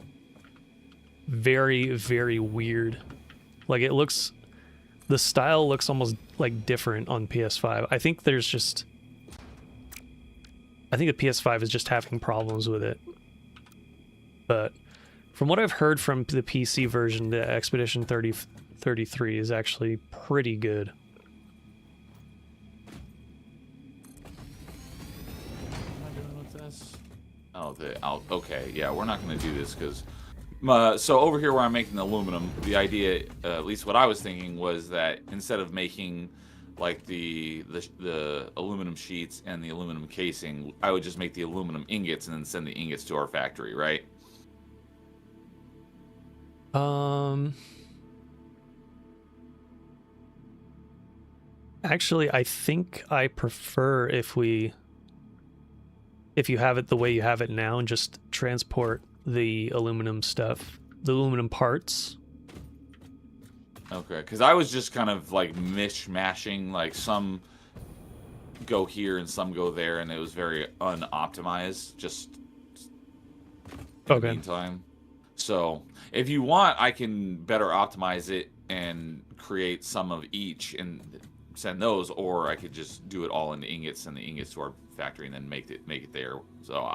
Speaker 2: very, very weird. Like, it looks the style looks almost like different on PS5. I think the PS5 is just having problems with it. But from what I've heard from the PC version, the Expedition 3033 is actually pretty good.
Speaker 3: Oh, okay, yeah, we're not going to do this because... so over here where I'm making the aluminum, the idea, at least what I was thinking, was that instead of making like the aluminum sheets and the aluminum casing, I would just make the aluminum ingots and then send the ingots to our factory, right?
Speaker 2: Actually, I think I prefer if you have it the way you have it now and just transport the aluminum stuff, the aluminum parts.
Speaker 3: Okay, because I was just kind of like mishmashing, like some go here and some go there, and it was very unoptimized, just in the meantime. So if you want, I can better optimize it and create some of each and send those, or I could just do it all into ingots and the ingots to our factory and then make it there. So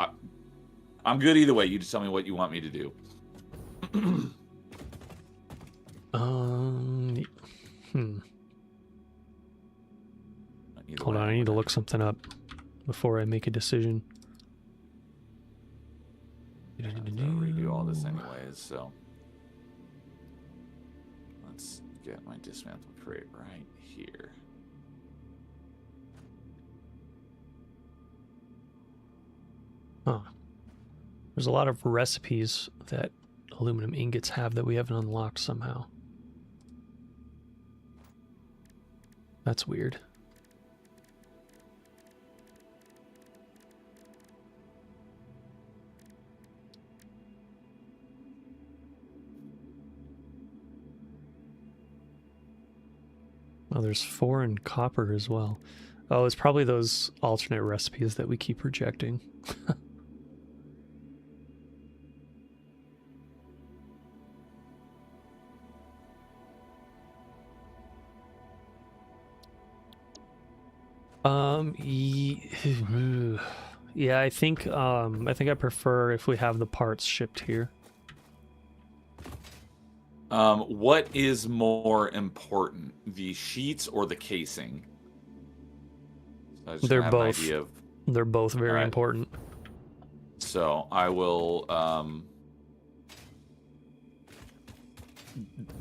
Speaker 3: I'm good either way. You just tell me what you want me to do.
Speaker 2: Hold on, I need to look something up before I make a decision.
Speaker 3: I'll redo all this anyways, so let's get my dismantle crate right here.
Speaker 2: Huh. There's a lot of recipes that aluminum ingots have that we haven't unlocked somehow. That's weird. Oh, there's 4 in copper as well. Oh, it's probably those alternate recipes that we keep rejecting. Yeah, I think I prefer if we have the parts shipped here.
Speaker 3: What is more important, the sheets or the casing? So
Speaker 2: They're both. They're both very important.
Speaker 3: So I will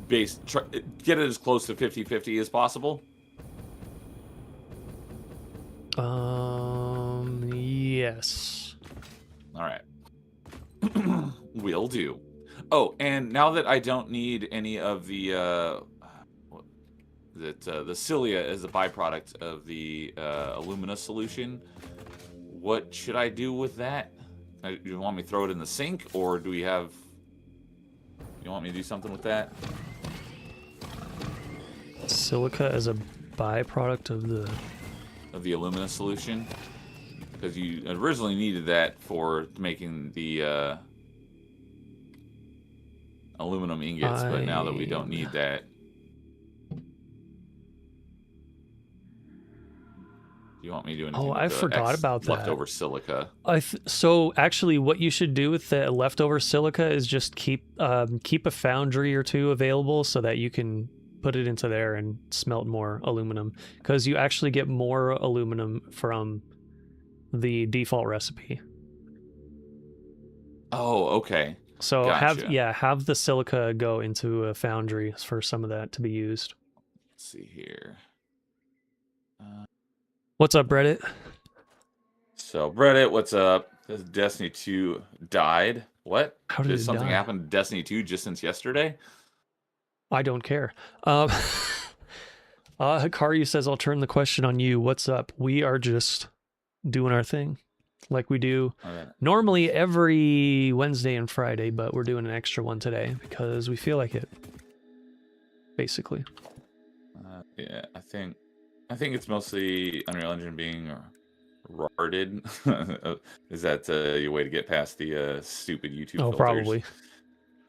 Speaker 3: get it as close to 50-50 as possible.
Speaker 2: Yes.
Speaker 3: All right. Will do. Oh, and now that I don't need any of the the cilia as a byproduct of the alumina solution, what should I do with that? Do you want me to throw it in the sink, or do we have... You want me to do something with that?
Speaker 2: Silica as a byproduct of the
Speaker 3: alumina solution, because you originally needed that for making the aluminum ingots, but now that we don't need that, you want me to do anything?
Speaker 2: Oh, I forgot about that.
Speaker 3: Leftover silica.
Speaker 2: So actually, what you should do with the leftover silica is just keep a foundry or two available so that you can put it into there and smelt more aluminum, because you actually get more aluminum from the default recipe.
Speaker 3: Oh, okay.
Speaker 2: So
Speaker 3: gotcha.
Speaker 2: have the silica go into a foundry for some of that to be used.
Speaker 3: Let's see here.
Speaker 2: What's up, Reddit?
Speaker 3: So Reddit, what's up? This Destiny 2 died. What?
Speaker 2: How did
Speaker 3: something
Speaker 2: die?
Speaker 3: happen to Destiny 2 just since yesterday?
Speaker 2: I don't care. Hikaru says, I'll turn the question on you. What's up? We are just doing our thing like we do normally every Wednesday and Friday, but we're doing an extra one today because we feel like it, basically.
Speaker 3: Yeah, I think it's mostly Unreal Engine being rarded. Is that your way to get past the stupid YouTube filters?
Speaker 2: Probably.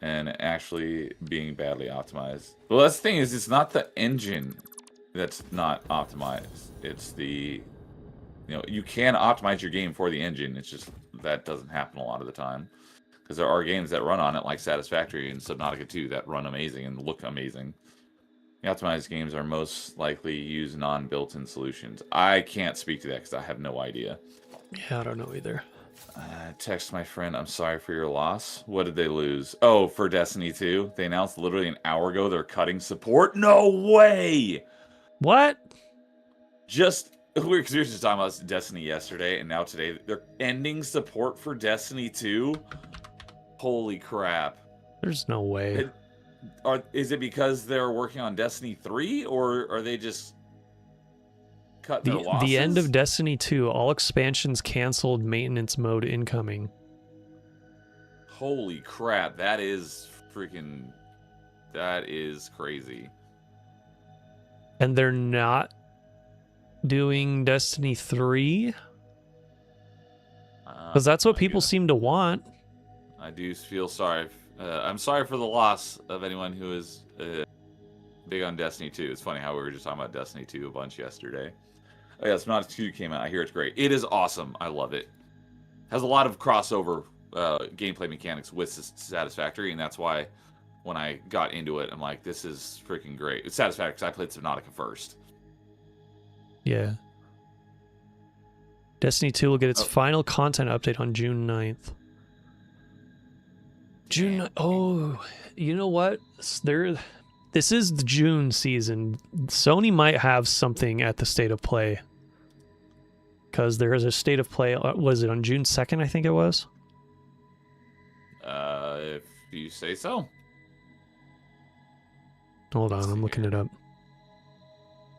Speaker 3: and actually being badly optimized. Well, that's the thing is, it's not the engine that's not optimized. It's the, you can optimize your game for the engine. It's just that doesn't happen a lot of the time. Because there are games that run on it, like Satisfactory and Subnautica 2, that run amazing and look amazing. The optimized games are most likely use non-built-in solutions. I can't speak to that because I have no idea.
Speaker 2: Yeah, I don't know either.
Speaker 3: Text my friend, I'm sorry for your loss. What did they lose? Oh, for Destiny 2? They announced literally an hour ago they're cutting support? No way!
Speaker 2: What?
Speaker 3: We were just talking about Destiny yesterday, and now today they're ending support for Destiny 2? Holy crap.
Speaker 2: There's no way.
Speaker 3: Is it because they're working on Destiny 3, or are they just cutting their losses?
Speaker 2: The end of Destiny 2, all expansions canceled, maintenance mode incoming.
Speaker 3: Holy crap, that is crazy.
Speaker 2: And they're not doing Destiny 3? Because that's what people seem to want.
Speaker 3: I do feel sorry. I'm sorry for the loss of anyone who is big on Destiny 2. It's funny how we were just talking about Destiny 2 a bunch yesterday. Oh yeah, Subnautica 2 came out. I hear it's great. It is awesome. I love it. Has a lot of crossover gameplay mechanics with Satisfactory, and that's why when I got into it, I'm like, this is freaking great. It's Satisfactory because I played Subnautica first.
Speaker 2: Yeah. Destiny 2 will get its final content update on June 9th. Oh, you know what? This is the June season. Sony might have something at the State of Play. Because there is a State of Play, was it on June 2nd, I think it was?
Speaker 3: If you say so.
Speaker 2: Hold on, I'm looking it up.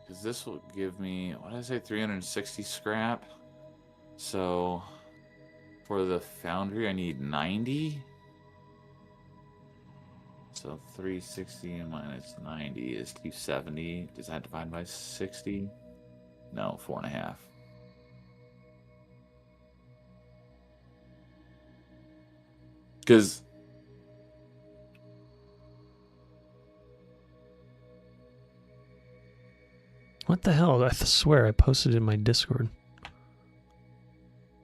Speaker 3: Because this will give me, what did I say, 360 scrap? So, for the Foundry, I need 90? So 360 minus 90 is 270. Does that divide by 60? No, 4.5. Because
Speaker 2: What the hell? I swear I posted it in my Discord.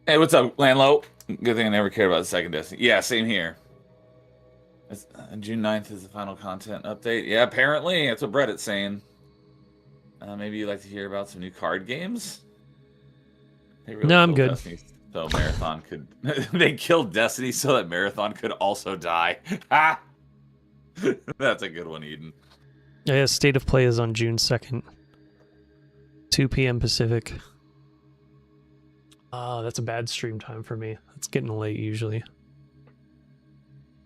Speaker 3: hey, what's up, Landlow? Good thing I never cared about the second Destiny. Yeah, same here. June 9th is the final content update. Yeah, apparently. That's what Reddit's saying. Maybe you'd like to hear about some new card games?
Speaker 2: No, I'm good.
Speaker 3: Destiny so Marathon could... they killed Destiny so that Marathon could also die. Ha! That's a good one, Eden.
Speaker 2: Yeah, State of Play is on June 2nd. 2 p.m. Pacific. Oh, that's a bad stream time for me. It's getting late usually.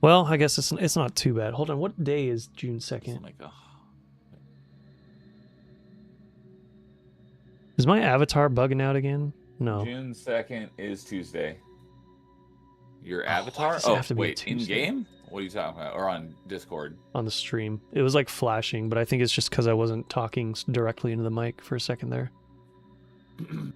Speaker 2: Well, I guess it's not too bad. Hold on, what day is June 2nd? Is my avatar bugging out again? No.
Speaker 3: June 2nd is Tuesday. Your avatar? Wait, in-game? What are you talking about? Or on Discord?
Speaker 2: On the stream. It was like flashing, but I think it's just because I wasn't talking directly into the mic for a second there.
Speaker 3: Give me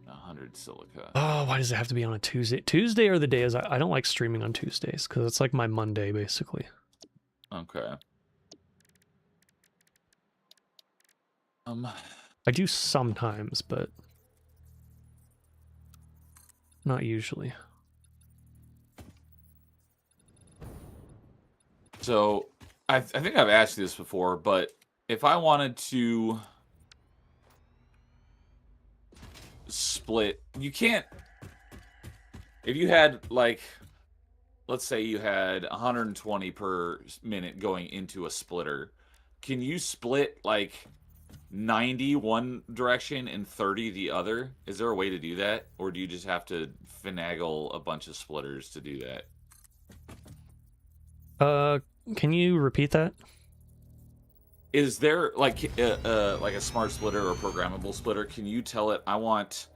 Speaker 3: 100 silica.
Speaker 2: Oh, why does it have to be on a Tuesday? Tuesday are the days I don't like streaming on Tuesdays because it's like my Monday basically.
Speaker 3: Okay.
Speaker 2: I do sometimes, but not usually.
Speaker 3: So, I think I've asked you this before, but if I wanted to split, you can't. If you had, like, let's say you had 120 per minute going into a splitter, can you split, like, 90 one direction and 30 the other? Is there a way to do that? Or do you just have to finagle a bunch of splitters to do that?
Speaker 2: Can you repeat that?
Speaker 3: Is there like a smart splitter or programmable splitter? Can you tell it, I want,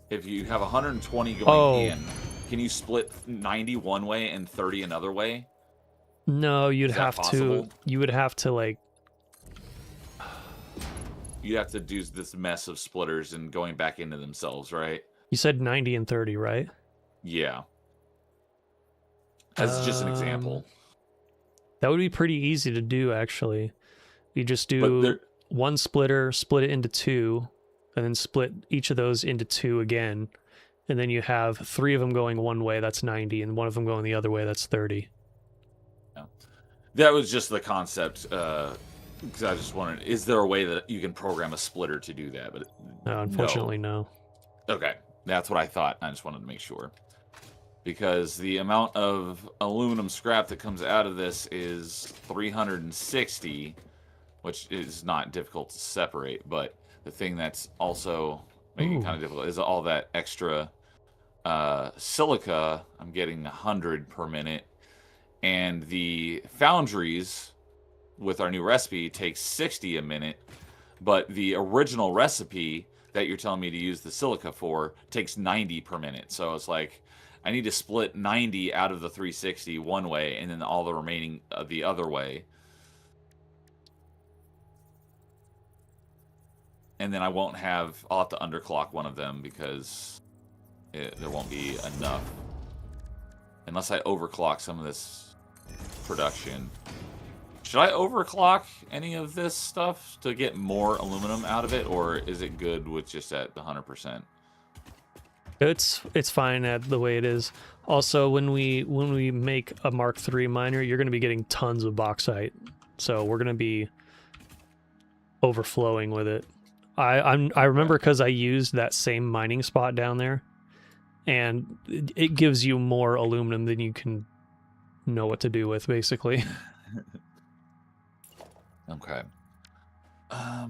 Speaker 3: if you have 120 going in, can you split 90 one way and 30 another way?
Speaker 2: No, you'd have to. You would have to like.
Speaker 3: You'd have to do this mess of splitters and going back into themselves, right?
Speaker 2: You said 90 and 30, right?
Speaker 3: Yeah. As just an example.
Speaker 2: That would be pretty easy to do, actually. You just
Speaker 3: But
Speaker 2: do
Speaker 3: there-
Speaker 2: one splitter, split it into two, and then split each of those into two again. And then you have 3 of them going one way, that's 90, and one of them going the other way, that's 30.
Speaker 3: That was just the concept, because I just wondered, is there a way that you can program a splitter to do that? But
Speaker 2: No, unfortunately, no.
Speaker 3: Okay, that's what I thought. I just wanted to make sure. Because the amount of aluminum scrap that comes out of this is 360, which is not difficult to separate, but the thing that's also making it kind of difficult is all that extra silica. I'm getting 100 per minute. And the foundries with our new recipe takes 60 a minute, but the original recipe that you're telling me to use the silica for takes 90 per minute. So it's like I need to split 90 out of the 360 one way and then all the remaining the other way. And then I'll have to underclock one of them because there won't be enough. Unless I overclock some of this production. Should I overclock any of this stuff to get more aluminum out of it, or is it good with just at the 100%?
Speaker 2: It's fine at the way it is. Also, when we make a Mark III miner, you're going to be getting tons of bauxite, so we're going to be overflowing with it. I remember because I used that same mining spot down there, and it gives you more aluminum than you can know what to do with, basically.
Speaker 3: Okay. All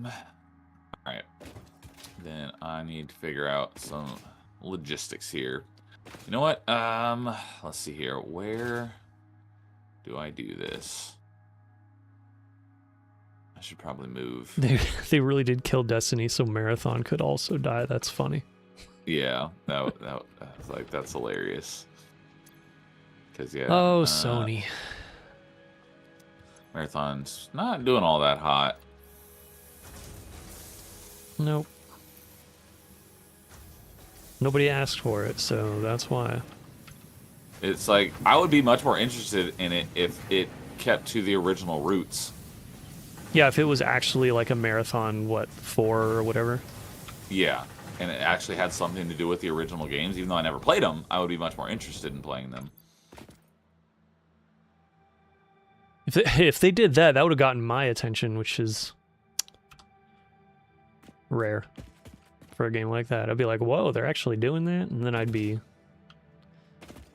Speaker 3: right. Then I need to figure out some logistics here. You know what? Let's see here. Where do I do this? I should probably move.
Speaker 2: They really did kill Destiny, so Marathon could also die. That's funny.
Speaker 3: Yeah, that like that's hilarious. Cause yeah.
Speaker 2: Oh, Sony.
Speaker 3: Marathon's not doing all that hot.
Speaker 2: Nope. Nobody asked for it, so that's why.
Speaker 3: It's like I would be much more interested in it if it kept to the original roots.
Speaker 2: Yeah, if it was actually like a Marathon, 4 or whatever.
Speaker 3: Yeah, and it actually had something to do with the original games. Even though I never played them, I would be much more interested in playing them.
Speaker 2: If they did that, that would have gotten my attention, which is rare for a game like that. I'd be like, whoa, they're actually doing that? And then I'd be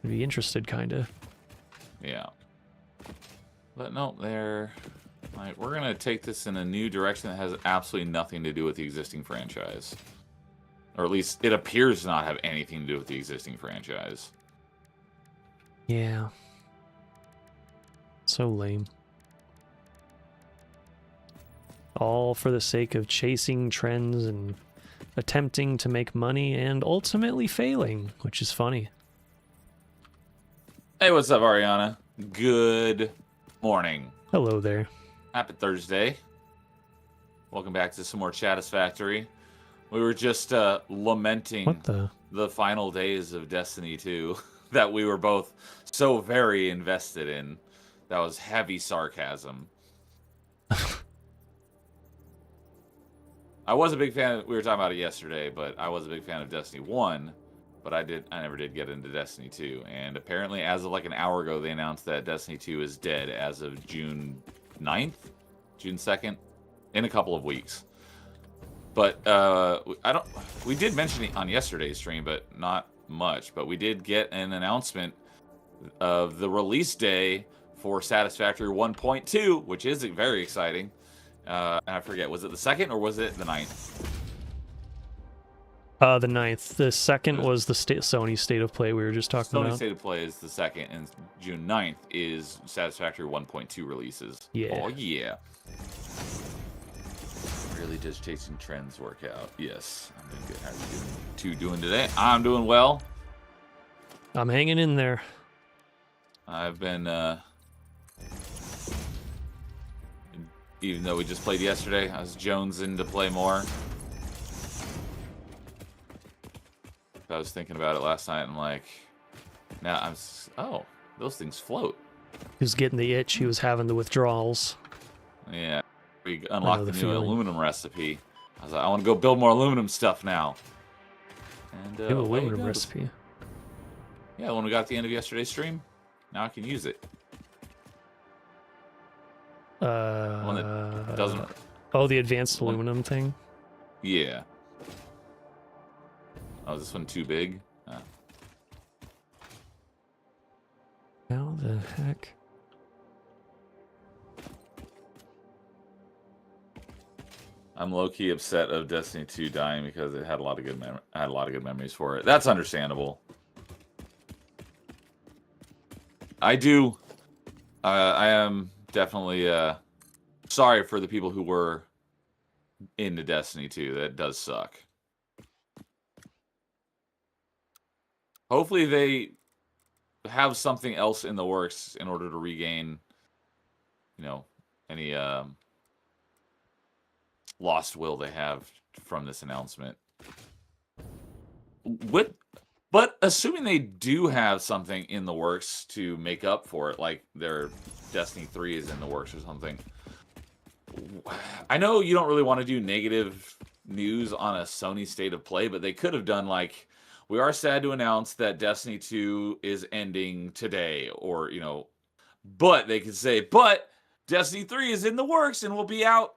Speaker 2: interested, kind of.
Speaker 3: Yeah. But no, they're... Like, we're going to take this in a new direction that has absolutely nothing to do with the existing franchise. Or at least it appears to not have anything to do with the existing franchise.
Speaker 2: Yeah. So lame. All for the sake of chasing trends and attempting to make money and ultimately failing, which is funny.
Speaker 3: Hey, what's up, Ariana? Good morning.
Speaker 2: Hello there.
Speaker 3: Happy Thursday. Welcome back to some more Chatisfactory. We were just lamenting
Speaker 2: What the?
Speaker 3: final days of Destiny 2 that we were both so very invested in. That was heavy sarcasm. I was a big fan. We were talking about it yesterday, but I was a big fan of Destiny 1. But I never did get into Destiny 2. And apparently, as of like an hour ago, they announced that Destiny 2 is dead as of June 9th, June 2nd, in a couple of weeks. But we did mention it on yesterday's stream, but not much. But we did get an announcement of the release day for Satisfactory 1.2, which is very exciting. And I forget, was it the 2nd or was it the 9th?
Speaker 2: The 9th. The 2nd was the Sony State of Play we were just talking about.
Speaker 3: Sony State of Play is the 2nd, and June 9th is Satisfactory 1.2 releases.
Speaker 2: Yeah.
Speaker 3: Oh, yeah. Really does chasing trends work out? Yes. I'm doing good. How are you doing today? I'm doing well.
Speaker 2: I'm hanging in there.
Speaker 3: I've been, even though we just played yesterday, I was jonesing to play more. I was thinking about it last night, and I'm like, Now oh, those things float.
Speaker 2: He was getting the itch. He was having the withdrawals.
Speaker 3: Yeah. We unlocked
Speaker 2: the
Speaker 3: the new
Speaker 2: feeling.
Speaker 3: aluminum recipe. I was like, I want to go build more aluminum stuff now. And
Speaker 2: New
Speaker 3: away it
Speaker 2: aluminum
Speaker 3: goes.
Speaker 2: recipe.
Speaker 3: Yeah, when we got at the end of yesterday's stream, now I can use it. One that doesn't.
Speaker 2: Oh, the advanced
Speaker 3: One-
Speaker 2: aluminum thing.
Speaker 3: Yeah. Oh, is this one too big?
Speaker 2: How the heck?
Speaker 3: I'm low-key upset of Destiny 2 dying because it had a lot of good I had a lot of good memories for it. That's understandable. I do. I am definitely sorry for the people who were into Destiny 2. That does suck. Hopefully they have something else in the works in order to regain, any lost will they have from this announcement. But assuming they do have something in the works to make up for it, like their Destiny 3 is in the works or something. I know you don't really want to do negative news on a Sony State of Play, but they could have done like, we are sad to announce that Destiny 2 is ending today, or, but they could say, but Destiny 3 is in the works and will be out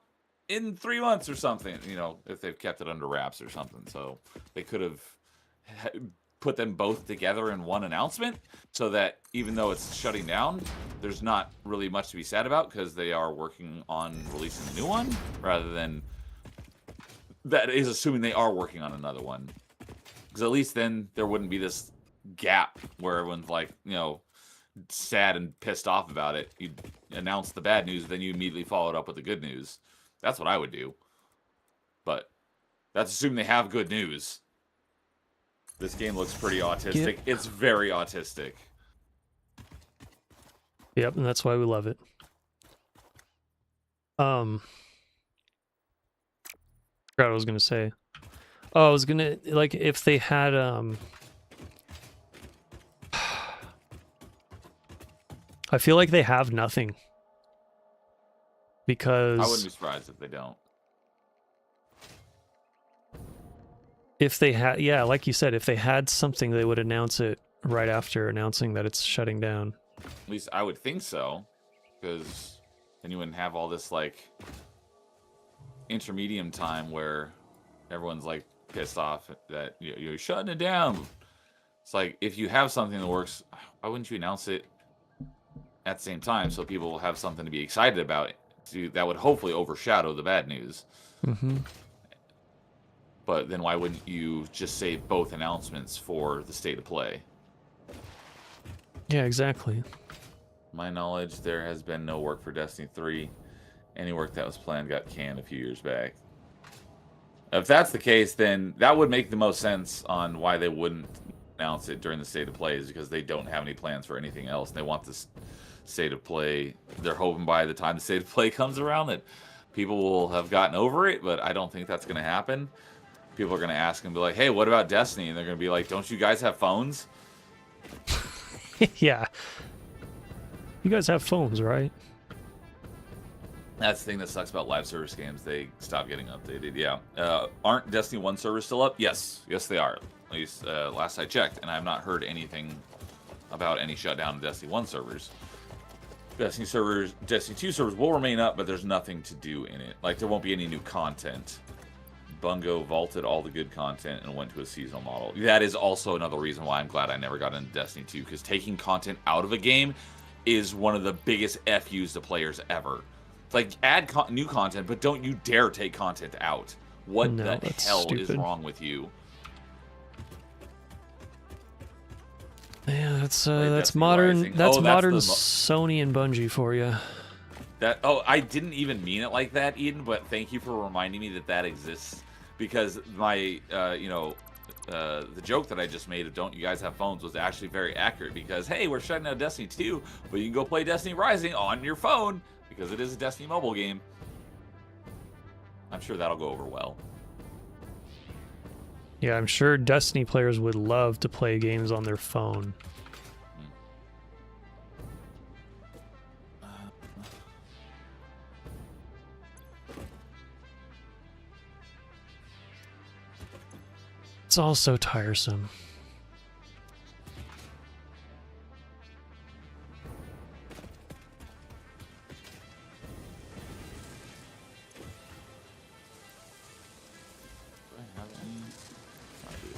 Speaker 3: in 3 months or something, if they've kept it under wraps or something. So they could have put them both together in one announcement so that even though it's shutting down, there's not really much to be sad about because they are working on releasing a new one, rather than that is assuming they are working on another one. Because at least then there wouldn't be this gap where everyone's like, sad and pissed off about it. You'd announce the bad news, then you immediately follow it up with the good news. That's what I would do. But that's assuming they have good news. This game looks pretty autistic.
Speaker 2: Yep.
Speaker 3: It's very autistic.
Speaker 2: Yep, and that's why we love it. Forgot what I was gonna say. Oh, I was gonna like if they had I feel like they have nothing. Because
Speaker 3: I wouldn't be surprised if they don't.
Speaker 2: if they had, yeah, like you said, if they had something, they would announce it right after announcing that it's shutting down.
Speaker 3: At least I would think so, because then you wouldn't have all this like intermediate time where everyone's like pissed off that you're shutting it down. It's like, if you have something in the works, why wouldn't you announce it at the same time so people will have something to be excited about? That would hopefully overshadow the bad news.
Speaker 2: Mm-hmm.
Speaker 3: But then why wouldn't you just say both announcements for the State of Play?
Speaker 2: Yeah, exactly.
Speaker 3: My knowledge, there has been no work for Destiny 3. Any work that was planned got canned a few years back. If that's the case, then that would make the most sense on why they wouldn't announce it during the State of Play, is because they don't have any plans for anything else. They want this State of Play. They're hoping by the time the State of Play comes around that people will have gotten over it, but I don't think that's going to happen. People are going to ask and be like, hey, what about Destiny? And they're going to be like, don't you guys have phones?
Speaker 2: Yeah. You guys have phones, right?
Speaker 3: That's the thing that sucks about live service games. They stop getting updated. Yeah. Aren't Destiny 1 servers still up? Yes. Yes, they are. At least last I checked. And I've not heard anything about any shutdown of Destiny 1 servers. Destiny 2 servers will remain up, but there's nothing to do in it. Like, there won't be any new content. Bungo vaulted all the good content and went to a seasonal model. That is also another reason why I'm glad I never got into Destiny 2, because taking content out of a game is one of the biggest FUs to players ever. It's like, add new content, but don't you dare take content out. What
Speaker 2: No,
Speaker 3: the
Speaker 2: that's
Speaker 3: hell
Speaker 2: stupid.
Speaker 3: is wrong with you?
Speaker 2: Yeah, that's
Speaker 3: Destiny
Speaker 2: modern.
Speaker 3: Rising.
Speaker 2: That's
Speaker 3: Oh, that's
Speaker 2: modern
Speaker 3: the
Speaker 2: Sony and Bungie for you.
Speaker 3: I didn't even mean it like that, Eden, but thank you for reminding me that that exists. Because my, the joke that I just made of "Don't you guys have phones" was actually very accurate. Because hey, we're shutting down Destiny 2, but you can go play Destiny Rising on your phone because it is a Destiny mobile game. I'm sure that'll go over well.
Speaker 2: Yeah, I'm sure Destiny players would love to play games on their phone. It's all so tiresome.
Speaker 3: Do I have any? I do.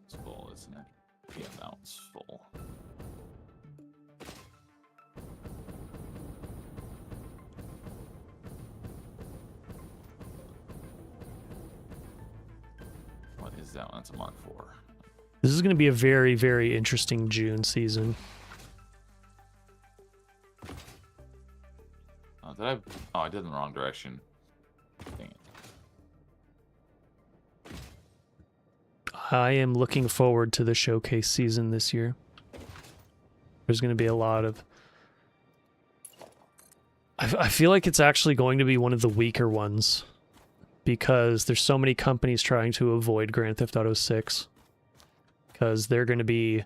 Speaker 3: It's full, isn't it? Yeah, that one's full. What is that one? It's a Mark IV.
Speaker 2: This is going to be a very, very interesting June season.
Speaker 3: Oh, did I? Oh, I did in the wrong direction. Dang it.
Speaker 2: I am looking forward to the showcase season this year. There's going to be a lot of... I feel like it's actually going to be one of the weaker ones because there's so many companies trying to avoid Grand Theft Auto 6 because they're going to be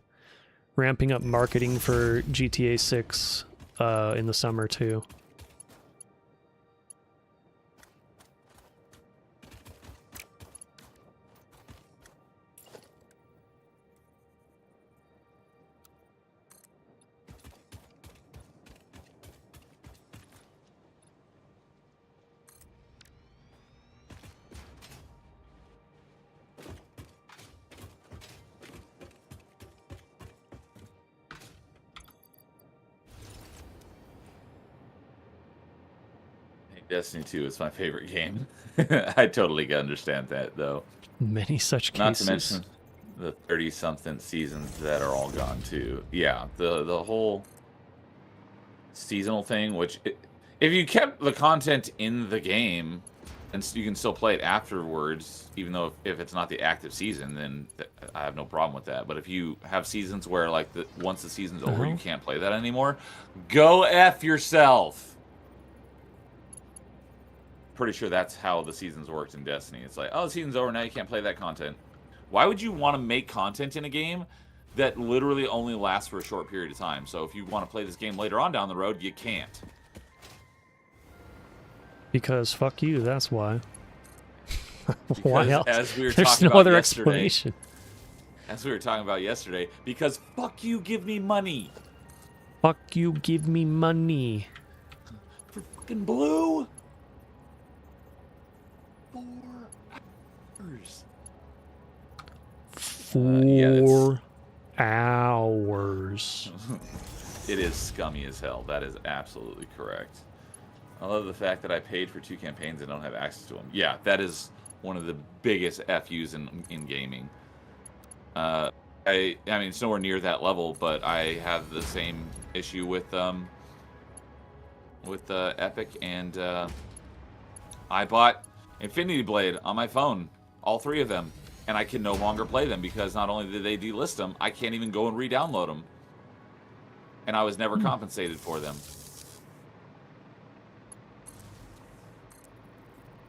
Speaker 2: ramping up marketing for GTA 6 in the summer too.
Speaker 3: Destiny 2 is my favorite game. I totally understand that, though.
Speaker 2: Many such cases.
Speaker 3: Not to mention the 30-something seasons that are all gone, too. Yeah, the whole seasonal thing, which... if you kept the content in the game, and you can still play it afterwards, even though if it's not the active season, then I have no problem with that. But if you have seasons where, like, once the season's over, you can't play that anymore, go F yourself! Pretty sure that's how the seasons worked in Destiny. It's like, oh, the season's over, now you can't play that content. Why would you want to make content in a game that literally only lasts for a short period of time? So if you want to play this game later on down the road, you can't.
Speaker 2: Because fuck you, that's why.
Speaker 3: Why
Speaker 2: else?
Speaker 3: As we were
Speaker 2: There's
Speaker 3: talking
Speaker 2: no
Speaker 3: about
Speaker 2: other
Speaker 3: yesterday,
Speaker 2: explanation.
Speaker 3: As we were talking about yesterday, because fuck you, give me money.
Speaker 2: Fuck you, give me money.
Speaker 3: For fucking blue? 4 hours.
Speaker 2: 4 hours.
Speaker 3: It is scummy as hell. That is absolutely correct. I love the fact that I paid for 2 campaigns and don't have access to them. Yeah, that is one of the biggest FUs in gaming. I mean, it's nowhere near that level, but I have the same issue with Epic, and I bought Infinity Blade on my phone, all 3 of them, and I can no longer play them because not only did they delist them, I can't even go and re-download them, and I was never compensated for them.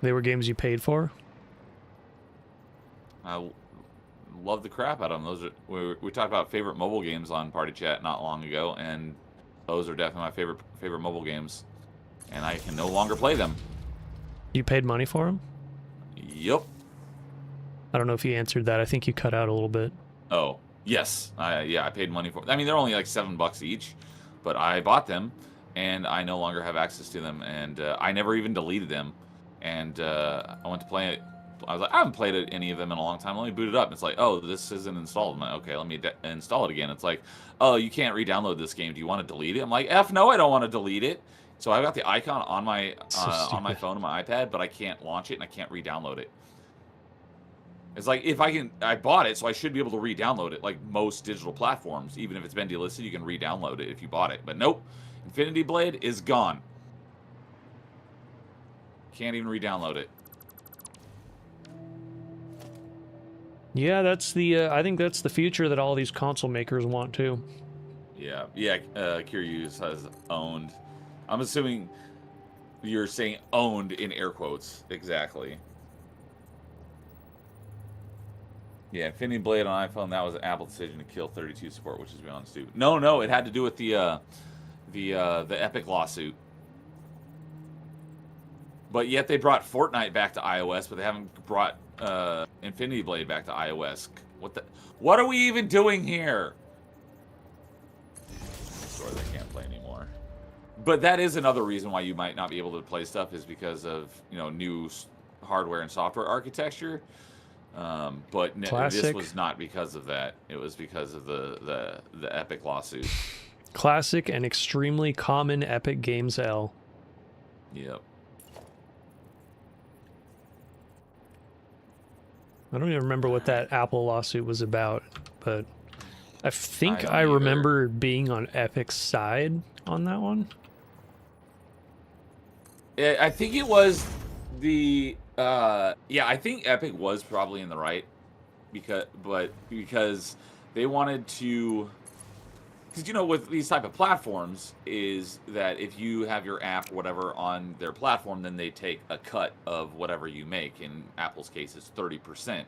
Speaker 2: They were games you paid for?
Speaker 3: I love the crap out of them. Those are we talked about favorite mobile games on Party Chat not long ago, and those are definitely my favorite mobile games, and I can no longer play them.
Speaker 2: You paid money for them?
Speaker 3: Yep.
Speaker 2: I don't know if you answered that. I think you cut out a little bit.
Speaker 3: Oh, yes. Yeah, I paid money for them. I mean, they're only like $7 each, but I bought them, and I no longer have access to them, and I never even deleted them. And I went to play it. I was like, I haven't played any of them in a long time. Let me boot it up. And it's like, oh, this isn't installed. I'm like, okay, let me install it again. It's like, oh, you can't re-download this game. Do you want to delete it? I'm like, F no, I don't want to delete it. So I've got the icon on my phone and my iPad, but I can't launch it and I can't re-download it. It's like, I bought it, so I should be able to re-download it, like most digital platforms. Even if it's been delisted, you can re-download it if you bought it. But nope, Infinity Blade is gone. Can't even re-download it.
Speaker 2: Yeah, that's the. I think that's the future that all these console makers want too.
Speaker 3: Yeah, Kiryu says owned. I'm assuming you're saying owned in air quotes. Exactly. Yeah, Infinity Blade on iPhone, that was an Apple decision to kill 32 support, which is beyond stupid. No, it had to do with the Epic lawsuit. But yet they brought Fortnite back to iOS, but they haven't brought Infinity Blade back to iOS. What are we even doing here? Sorry, they can't play anymore. But that is another reason why you might not be able to play stuff, is because of, you know, new hardware and software architecture. But this was not because of that. It was because of the Epic lawsuit.
Speaker 2: Classic and extremely common Epic Games L.
Speaker 3: Yep.
Speaker 2: I don't even remember what that Apple lawsuit was about, but I think
Speaker 3: don't
Speaker 2: I
Speaker 3: either.
Speaker 2: remember being on Epic's side on that one.
Speaker 3: I think it was the I think Epic was probably in the right because they wanted to, because, you know, with these type of platforms is that if you have your app or whatever on their platform, then they take a cut of whatever you make. In Apple's case, it's 30%.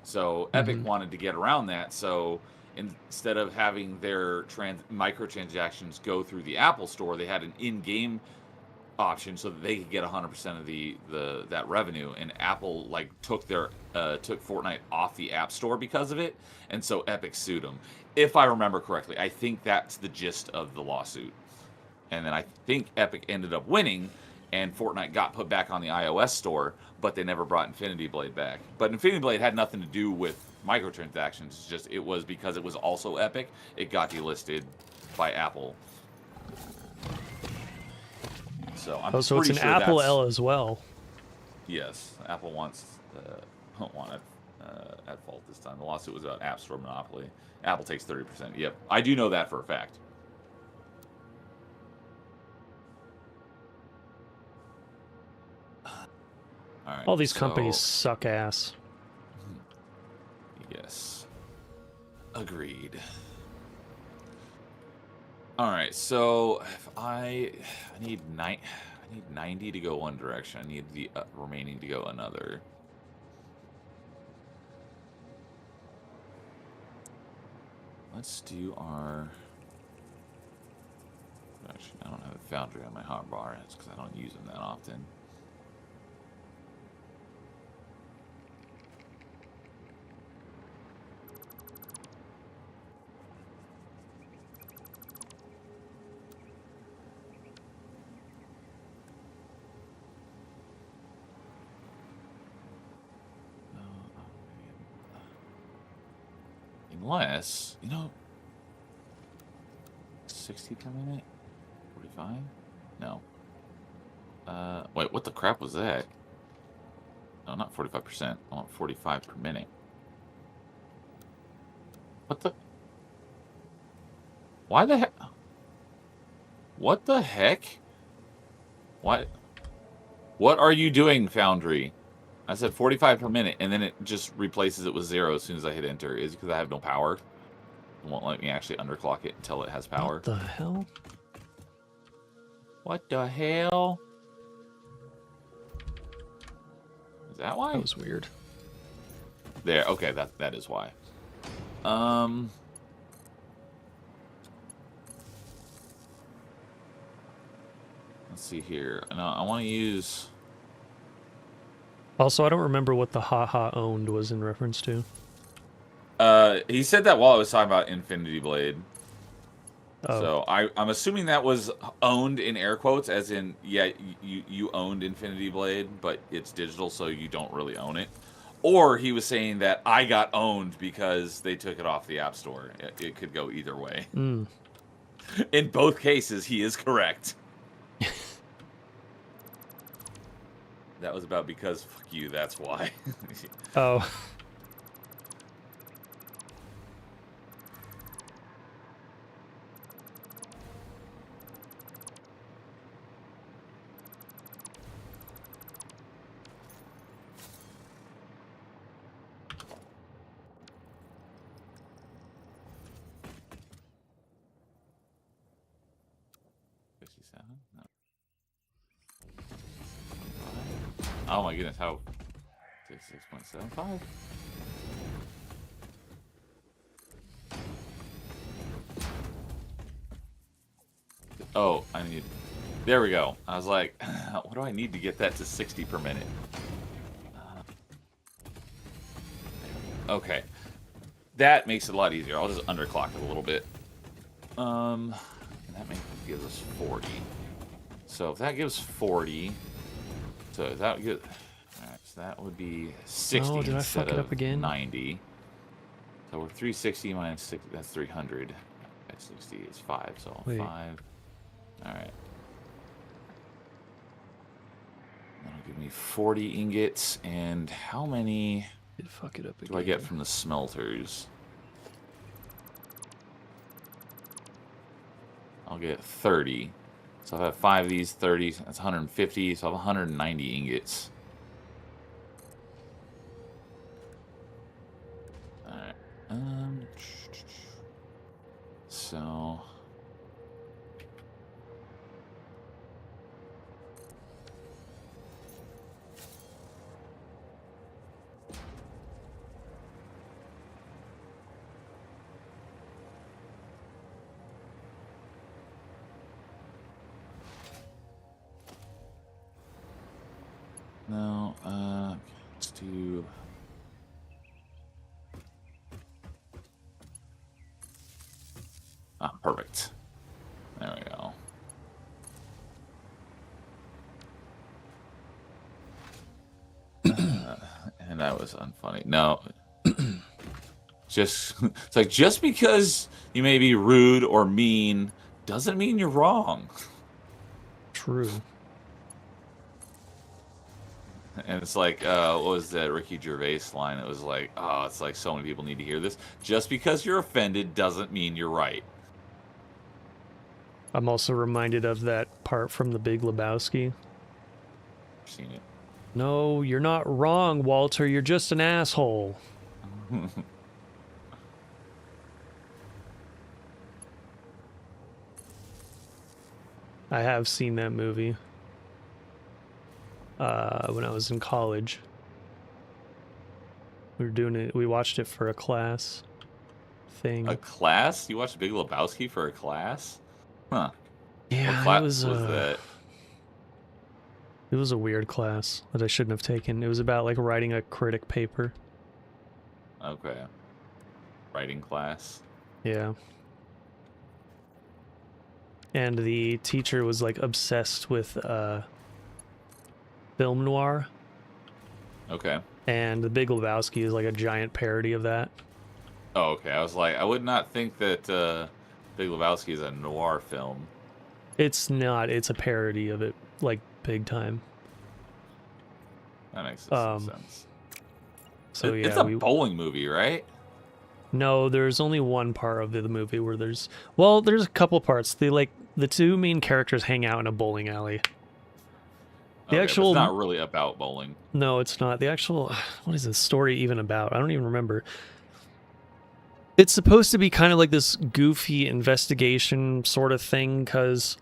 Speaker 3: So Epic wanted to get around that. So instead of having their microtransactions go through the Apple Store, they had an in-game option so that they could get 100% of that revenue. And Apple took Fortnite off the App Store because of it, and so Epic sued them. If I remember correctly, I think that's the gist of the lawsuit. And then I think Epic ended up winning, and Fortnite got put back on the iOS store, but they never brought Infinity Blade back. But Infinity Blade had nothing to do with microtransactions. It's just, it was because it was also Epic, it got delisted by Apple. So I'm
Speaker 2: so it's
Speaker 3: pretty
Speaker 2: an
Speaker 3: sure
Speaker 2: Apple
Speaker 3: that's,
Speaker 2: L as well.
Speaker 3: Yes, Apple wants don't want it at fault this time. The lawsuit was about App Store monopoly. Apple takes 30%. Yep, I do know that for a fact. All right,
Speaker 2: All these companies suck ass.
Speaker 3: Yes, agreed. All right, so if I need 90 to go one direction. I need the remaining to go another. Let's do our. Actually, I don't have a foundry on my hotbar. It's because I don't use them that often. Unless, 60 per minute? 45? No. Wait, what the crap was that? No, not 45%. I want 45 per minute. What the? Why the heck? What the heck? What are you doing, Foundry? I said 45 per minute, and then it just replaces it with 0 as soon as I hit enter. Is it because I have no power? It won't let me actually underclock it until it has power.
Speaker 2: What the hell?
Speaker 3: What the hell? Is that why?
Speaker 2: That was weird.
Speaker 3: There, okay, that is why. Let's see here. No, I want to use...
Speaker 2: Also, I don't remember what the haha owned was in reference to.
Speaker 3: He said that while I was talking about Infinity Blade.
Speaker 2: Oh.
Speaker 3: So I'm assuming that was owned in air quotes, as in, yeah, you owned Infinity Blade, but it's digital, so you don't really own it. Or he was saying that I got owned because they took it off the App Store. It could go either way.
Speaker 2: Mm.
Speaker 3: In both cases, he is correct. That was about because fuck you, that's why.
Speaker 2: Oh.
Speaker 3: Oh my goodness, how? 6.75. Oh, I need. There we go. I was like, what do I need to get that to 60 per minute? Okay, that makes it a lot easier. I'll just underclock it a little bit. And that gives us 40. So if that gives 40, so that gives. Alright, so that would be 60
Speaker 2: Oh, did I
Speaker 3: instead
Speaker 2: fuck it up
Speaker 3: of
Speaker 2: again?
Speaker 3: 90. So we're 360 minus 60, that's 300. That's 60 is 5, so
Speaker 2: Wait.
Speaker 3: 5. Alright. That'll give me 40 ingots, and how many
Speaker 2: Did fuck it up again.
Speaker 3: do I get from the smelters? I'll get 30. So if I have 5 of these, 30, that's 150, so I have 190 ingots. Alright. So no, let's do. Ah, perfect. There we go. And that was unfunny. No. Just it's like just because you may be rude or mean doesn't mean you're wrong.
Speaker 2: True.
Speaker 3: And it's like, what was that Ricky Gervais line? It was like, oh, it's like so many people need to hear this. Just because you're offended doesn't mean you're right.
Speaker 2: I'm also reminded of that part from The Big Lebowski.
Speaker 3: Seen it.
Speaker 2: No, you're not wrong, Walter. You're just an asshole. I have seen that movie when I was in college. We were doing it. We watched it for a class thing.
Speaker 3: A class? You watched Big Lebowski for a class? Huh.
Speaker 2: Yeah,
Speaker 3: What class
Speaker 2: it was
Speaker 3: that?
Speaker 2: It was a weird class that I shouldn't have taken. It was about like writing a critic paper.
Speaker 3: Okay. Writing class.
Speaker 2: Yeah. And the teacher was like obsessed with film noir.
Speaker 3: Okay.
Speaker 2: And The Big Lebowski is like a giant parody of that.
Speaker 3: Oh, okay. I was like, I would not think that Big Lebowski is a noir film.
Speaker 2: It's not. It's a parody of it, like big time.
Speaker 3: That makes some sense.
Speaker 2: So yeah,
Speaker 3: it's a bowling movie, right?
Speaker 2: No, there's only one part of the movie where there's a couple parts. The two main characters hang out in a bowling alley. The
Speaker 3: Okay,
Speaker 2: actual
Speaker 3: but it's not really about bowling.
Speaker 2: No, it's not. The actual what is the story even about? I don't even remember. It's supposed to be kind of like this goofy investigation sort of thing because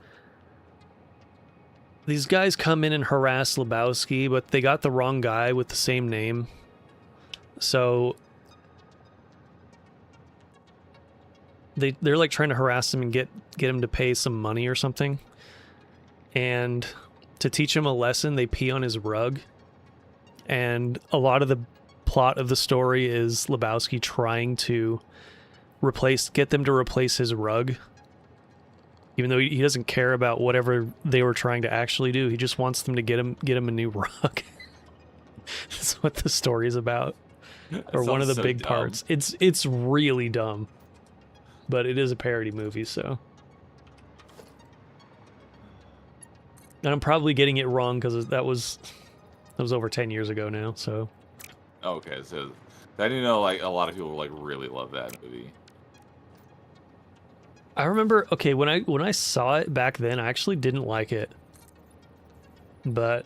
Speaker 2: these guys come in and harass Lebowski, but they got the wrong guy with the same name. So they're like trying to harass him and get him to pay some money or something. And to teach him a lesson, they pee on his rug. And a lot of the plot of the story is Lebowski trying to get them to replace his rug. Even though he doesn't care about whatever they were trying to actually do, he just wants them to get him a new rug. That's what the story is about. Or one of the big parts. It's really dumb. But it is a parody movie, so. And I'm probably getting it wrong because that was over 10 years ago now, so.
Speaker 3: Okay, so I didn't know like a lot of people like really love that movie.
Speaker 2: I remember, okay, when I saw it back then, I actually didn't like it. But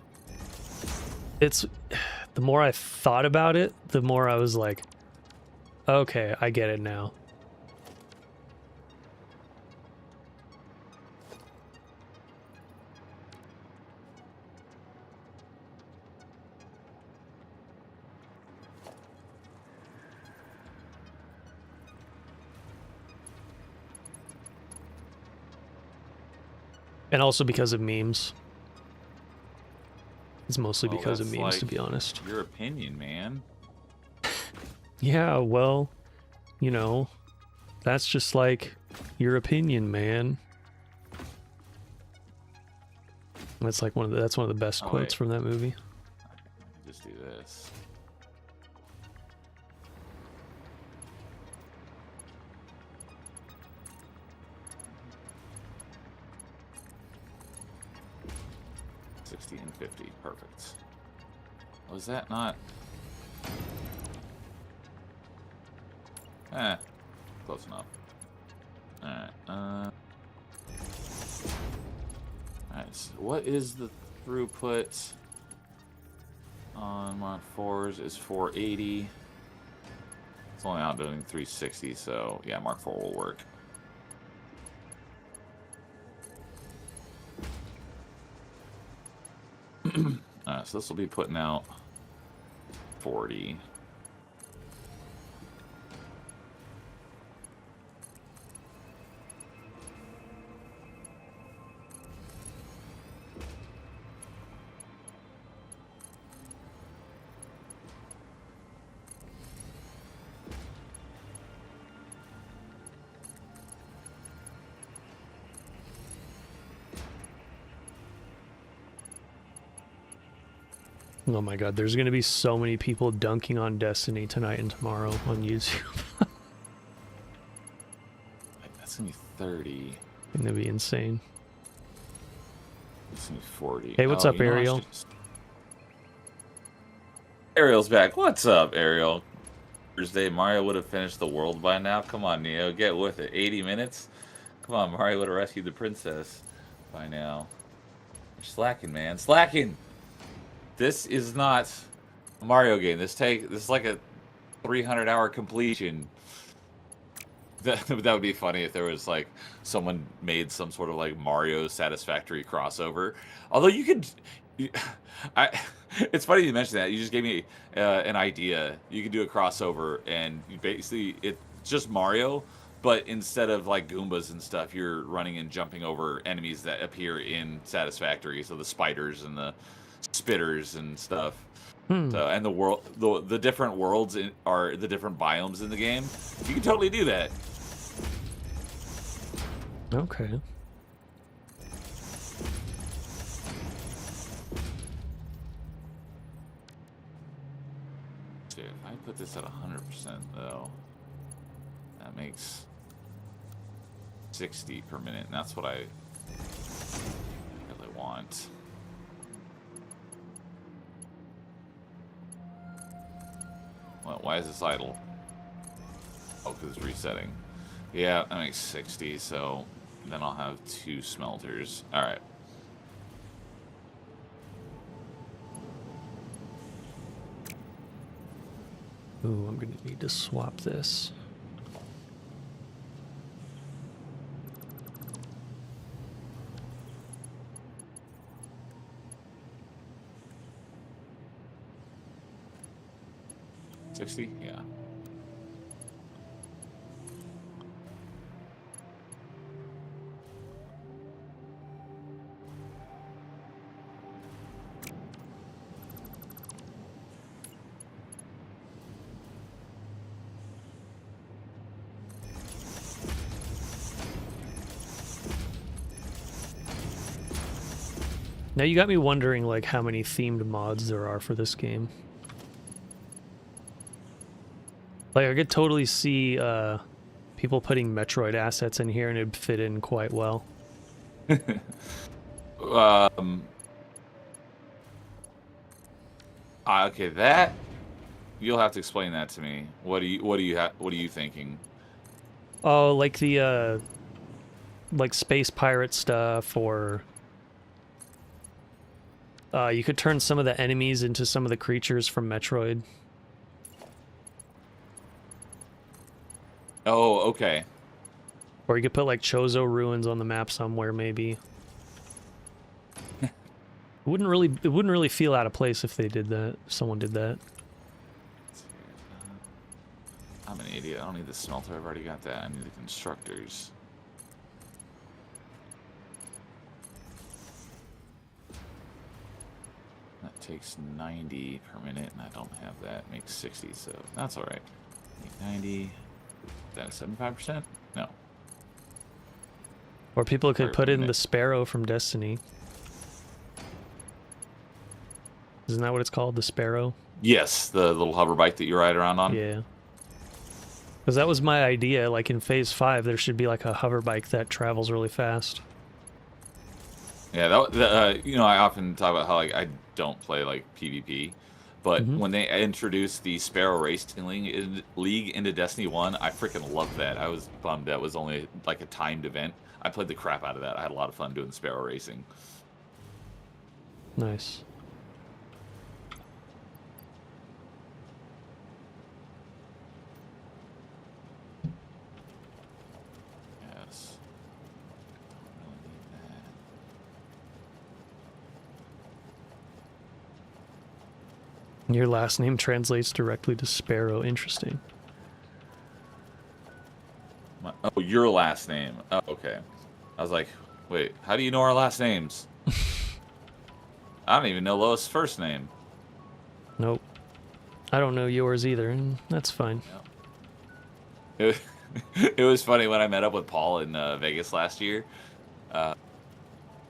Speaker 2: the more I thought about it, the more I was like, okay, I get it now. And also because of memes. It's mostly because of
Speaker 3: that's
Speaker 2: memes,
Speaker 3: like
Speaker 2: to be honest.
Speaker 3: your opinion, man.
Speaker 2: Yeah, well, you know, that's just like your opinion, man. That's like that's one of the best quotes
Speaker 3: Wait.
Speaker 2: from that movie.
Speaker 3: Just do this. $60 and $50, perfect. Was that not? Close enough. Alright, alright, so what is the throughput on Mark 4s is 480. It's only outdoing 360, so yeah, Mark 4 will work. So this will be putting out 40.
Speaker 2: Oh my god, there's gonna be so many people dunking on Destiny tonight and tomorrow on YouTube.
Speaker 3: That's gonna be 30.
Speaker 2: It's gonna be insane.
Speaker 3: It's gonna be 40.
Speaker 2: Hey, what's up, Ariel?
Speaker 3: Ariel's back. What's up, Ariel? Thursday, Mario would have finished the world by now. Come on, Neo, get with it. 80 minutes? Come on, Mario would have rescued the princess by now. You're slacking, man. Slacking! This is not a Mario game. This is like a 300-hour completion. That would be funny if there was like someone made some sort of like Mario Satisfactory crossover. Although you could, it's funny you mentioned that. You just gave me an idea. You could do a crossover, and you basically it's just Mario, but instead of like Goombas and stuff, you're running and jumping over enemies that appear in Satisfactory. So the spiders and the spitters and stuff. So, and the different worlds are the different biomes in the game. You can totally do that.
Speaker 2: Okay.
Speaker 3: Dude, if I put this at 100% though, that makes 60 per minute, and that's what I really want. Why is this idle? Oh, because it's resetting. Yeah, that makes 60, so then I'll have 2 smelters. Alright.
Speaker 2: Ooh, I'm gonna need to swap this.
Speaker 3: $60? Yeah.
Speaker 2: Now you got me wondering like how many themed mods there are for this game. Like I could totally see people putting Metroid assets in here and it'd fit in quite well.
Speaker 3: Okay, that you'll have to explain that to me. What are you thinking?
Speaker 2: Oh, like the like space pirate stuff, or you could turn some of the enemies into some of the creatures from Metroid.
Speaker 3: Oh, okay.
Speaker 2: Or you could put like Chozo ruins on the map somewhere, maybe. It wouldn't really feel out of place if they did that. If someone did that.
Speaker 3: I'm an idiot. I don't need the smelter. I've already got that. I need the constructors. takes 90 per minute, and I don't have that. It makes 60, so that's all right. Make 90. Is that 75%? No.
Speaker 2: Or people could
Speaker 3: Per
Speaker 2: put in
Speaker 3: minute.
Speaker 2: the Sparrow from Destiny. Isn't that what it's called? The Sparrow?
Speaker 3: Yes, the little hover bike that you ride around on.
Speaker 2: Yeah. Because that was my idea. Like in Phase 5, there should be like a hover bike that travels really fast.
Speaker 3: Yeah, you know, I often talk about how like I don't play like PvP, but when they introduced the Sparrow Racing League into Destiny 1, I freaking loved that. I was bummed that was only like a timed event. I played the crap out of that. I had a lot of fun doing Sparrow Racing.
Speaker 2: Nice.
Speaker 3: Yes. Don't really need that.
Speaker 2: Your last name translates directly to Sparrow. Interesting.
Speaker 3: Oh, your last name. Oh, okay. I was like, wait, how do you know our last names? I don't even know Lois' first name.
Speaker 2: Nope. I don't know yours either, and that's fine.
Speaker 3: It was funny when I met up with Paul in Vegas last year.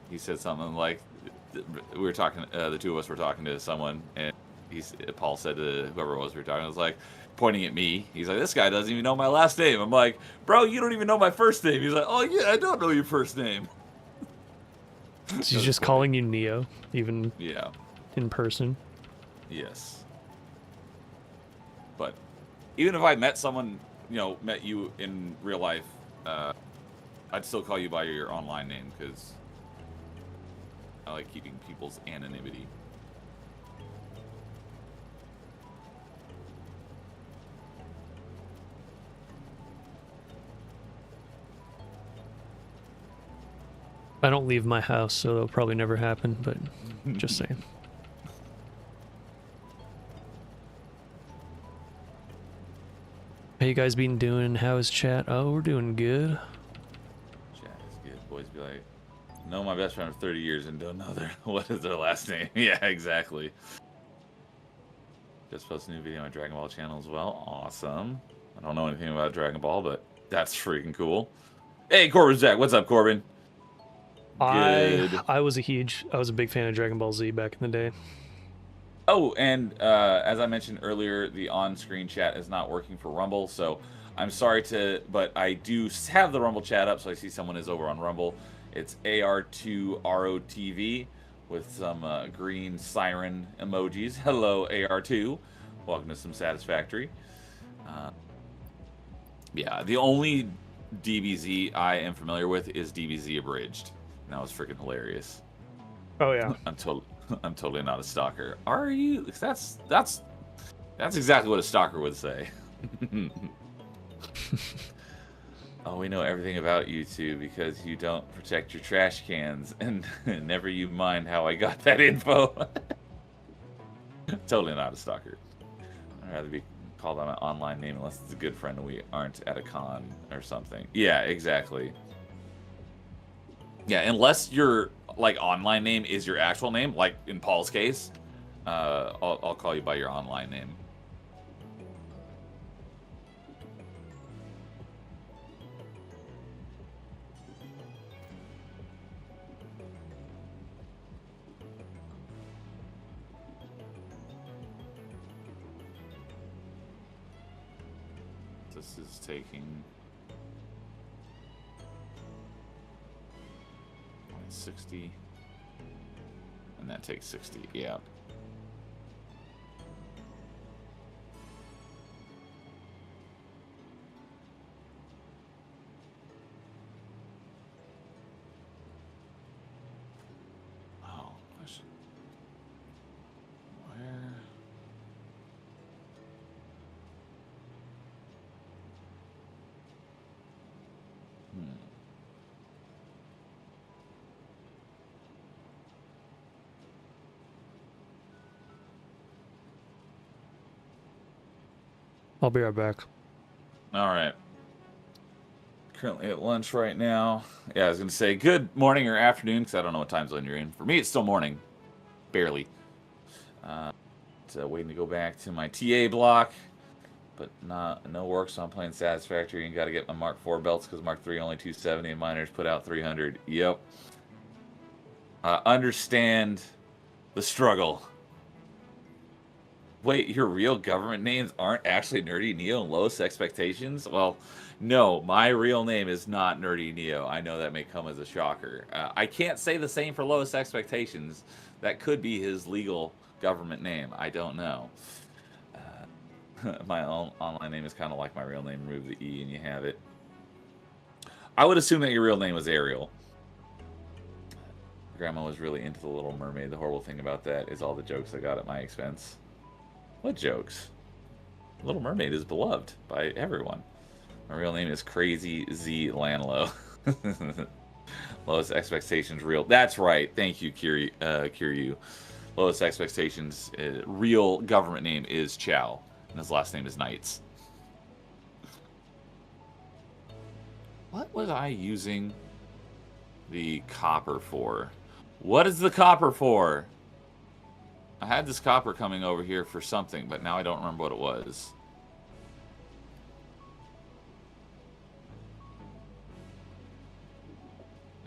Speaker 3: He said something like, we were talking, the two of us were talking to someone, and Paul said to whoever it was we were talking, I was like, pointing at me. He's like, this guy doesn't even know my last name. I'm like, bro, you don't even know my first name. He's like, oh yeah, I don't know your first name.
Speaker 2: So he's just calling you Neo, even in person.
Speaker 3: Yes. But even if I met someone, you know, met you in real life, I'd still call you by your online name because I like keeping people's anonymity.
Speaker 2: I don't leave my house, so that'll probably never happen, but just saying. How you guys been doing? How is chat? Oh, we're doing good.
Speaker 3: Chat is good. Boys be like, know my best friend for 30 years and don't know what is their last name. Yeah, exactly. Just posted a new video on my Dragon Ball channel as well. Awesome. I don't know anything about Dragon Ball, but that's freaking cool. Hey, Corbin Jack. What's up, Corbin? Good.
Speaker 2: I was a big fan of Dragon Ball Z back in the day.
Speaker 3: Oh, and as I mentioned earlier, the on-screen chat is not working for Rumble, so I'm sorry but I do have the Rumble chat up, so I see someone is over on Rumble. It's AR2ROTV with some green siren emojis. Hello, AR2. Welcome to some Chatisfactory. Yeah, the only DBZ I am familiar with is DBZ Abridged. And that was freaking hilarious.
Speaker 2: Oh yeah.
Speaker 3: I'm totally not a stalker. Are you? That's exactly what a stalker would say. Oh, we know everything about you two because you don't protect your trash cans, and never you mind how I got that info. Totally not a stalker. I'd rather be called by my online name unless it's a good friend and we aren't at a con or something. Yeah, exactly. Yeah, unless your like online name is your actual name, like in Paul's case, I'll call you by your online name. This is taking 60, and that takes 60. Yeah. Oh, question. Where?
Speaker 2: I'll be right back.
Speaker 3: All right. Currently at lunch right now. Yeah, I was going to say good morning or afternoon because I don't know what time zone you're in. For me, it's still morning. Barely. Waiting to go back to my TA block, but no work, so I'm playing Satisfactory and got to get my Mark IV belts because Mark III only 270 and miners put out 300. Yep. Understand the struggle. Wait, your real government names aren't actually Nerdy Neo and Lowest Expectations? Well, no, my real name is not Nerdy Neo. I know that may come as a shocker. I can't say the same for Lowest Expectations. That could be his legal government name. I don't know. My own online name is kind of like my real name. Remove the E and you have it. I would assume that your real name was Ariel. Grandma was really into The Little Mermaid. The horrible thing about that is all the jokes I got at my expense. What jokes? Little Mermaid is beloved by everyone. My real name is Crazy Z Lanlow. Lowest Expectations real. That's right. Thank you, Kiryu. Lowest Expectations real government name is Chow, and his last name is Knights. What was I using the copper for? What is the copper for? I had this copper coming over here for something, but now I don't remember what it was.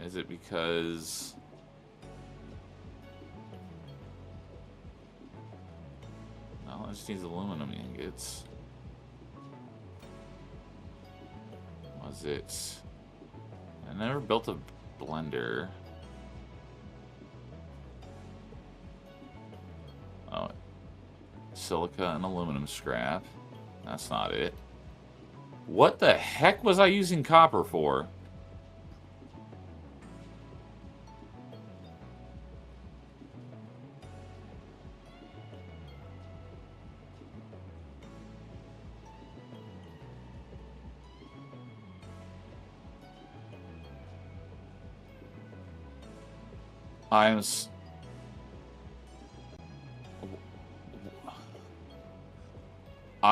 Speaker 3: Is it because... No, it just needs aluminum ingots. Was it... I never built a blender. Oh, silica and aluminum scrap. That's not it. What the heck was I using copper for? I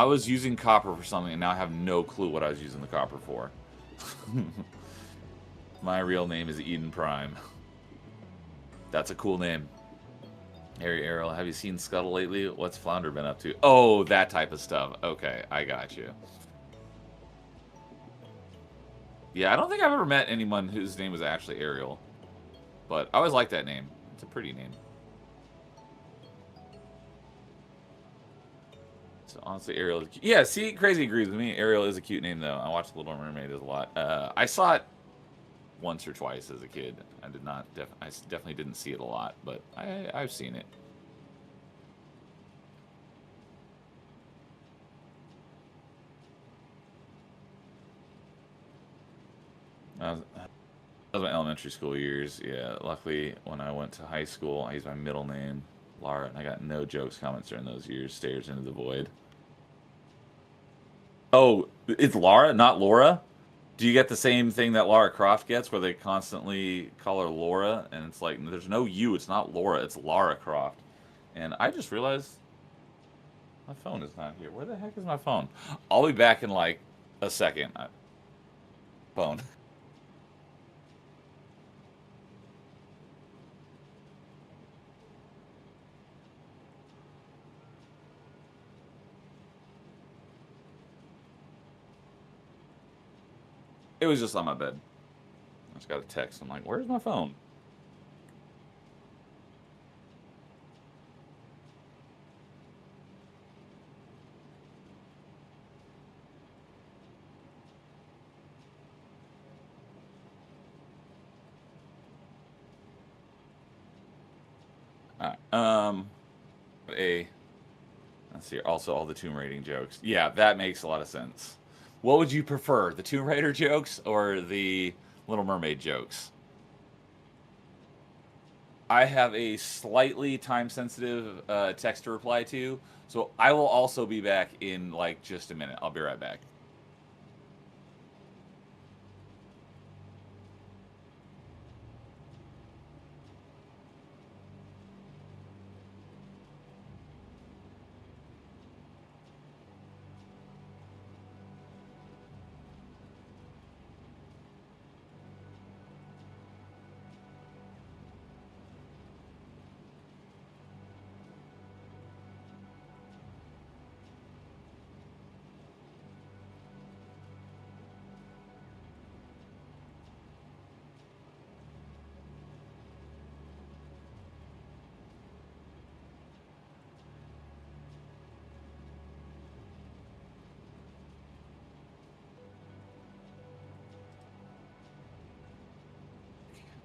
Speaker 3: was using copper for something, and now I have no clue what I was using the copper for. My real name is Eden Prime. That's a cool name. Harry Ariel, have you seen Scuttle lately? What's Flounder been up to? Oh, that type of stuff. Okay, I got you. Yeah, I don't think I've ever met anyone whose name was actually Ariel. But I always liked that name. It's a pretty name. So honestly, Ariel is cute. Yeah, see, Crazy agrees with me. Ariel is a cute name, though. I watched Little Mermaid a lot. I saw it once or twice as a kid. I did not. I definitely didn't see it a lot, but I've seen it. That was my elementary school years. Yeah, luckily when I went to high school, I used my middle name, Lara, and I got no jokes, comments during those years. Stares into the void. Oh, it's Lara, not Laura? Do you get the same thing that Lara Croft gets, where they constantly call her Laura, and it's like, there's no you, it's not Laura, it's Lara Croft. And I just realized my phone is not here. Where the heck is my phone? I'll be back in like a second. Phone. It was just on my bed. I just got a text. I'm like, where's my phone? All right. Let's see. Also, all the Tomb Raiding jokes. Yeah, that makes a lot of sense. What would you prefer, the Tomb Raider jokes or the Little Mermaid jokes? I have a slightly time-sensitive text to reply to, so I will also be back in like just a minute. I'll be right back.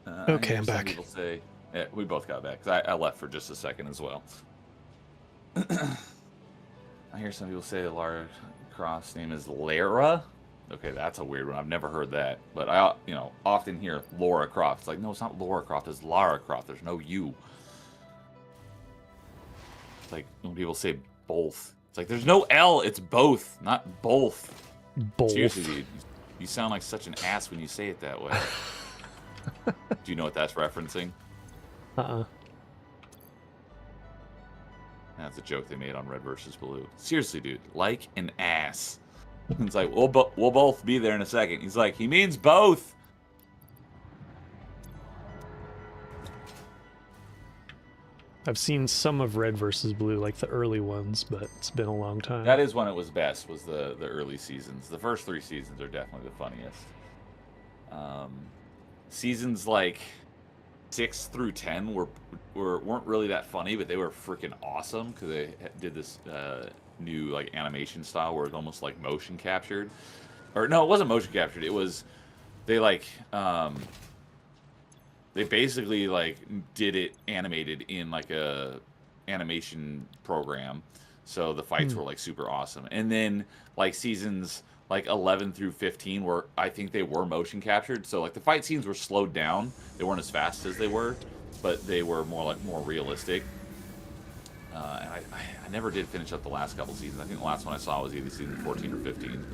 Speaker 2: Okay,
Speaker 3: I hear
Speaker 2: I'm
Speaker 3: some
Speaker 2: back.
Speaker 3: people say, yeah, we both got back, 'cause I left for just a second as well. I hear some people say Lara Croft's name is Lara. Okay, that's a weird one. I've never heard that. But I, often hear Laura Croft. It's like, no, it's not Laura Croft. It's Lara Croft. There's no U. It's like when people say both. It's like, there's no L. It's both, not both.
Speaker 2: Both.
Speaker 3: Seriously, dude. You sound like such an ass when you say it that way. Do you know what that's referencing? That's a joke they made on Red versus Blue. Seriously, dude. Like an ass. It's like, we'll both be there in a second. He's like, he means both.
Speaker 2: I've seen some of Red versus Blue, like the early ones, but it's been a long time.
Speaker 3: That is when it was best, was the early seasons. The first 3 seasons are definitely the funniest. Seasons like 6 through 10 weren't really that funny, but they were freaking awesome because they did this new like animation style where it's almost like motion captured. Or no, it wasn't motion captured. It was they basically like did it animated in like a animation program. So the fights were like super awesome. And then like seasons like 11 through 15 were, I think they were motion captured. So like the fight scenes were slowed down. They weren't as fast as they were, but they were more realistic. And I never did finish up the last couple seasons. I think the last one I saw was either season 14 or 15.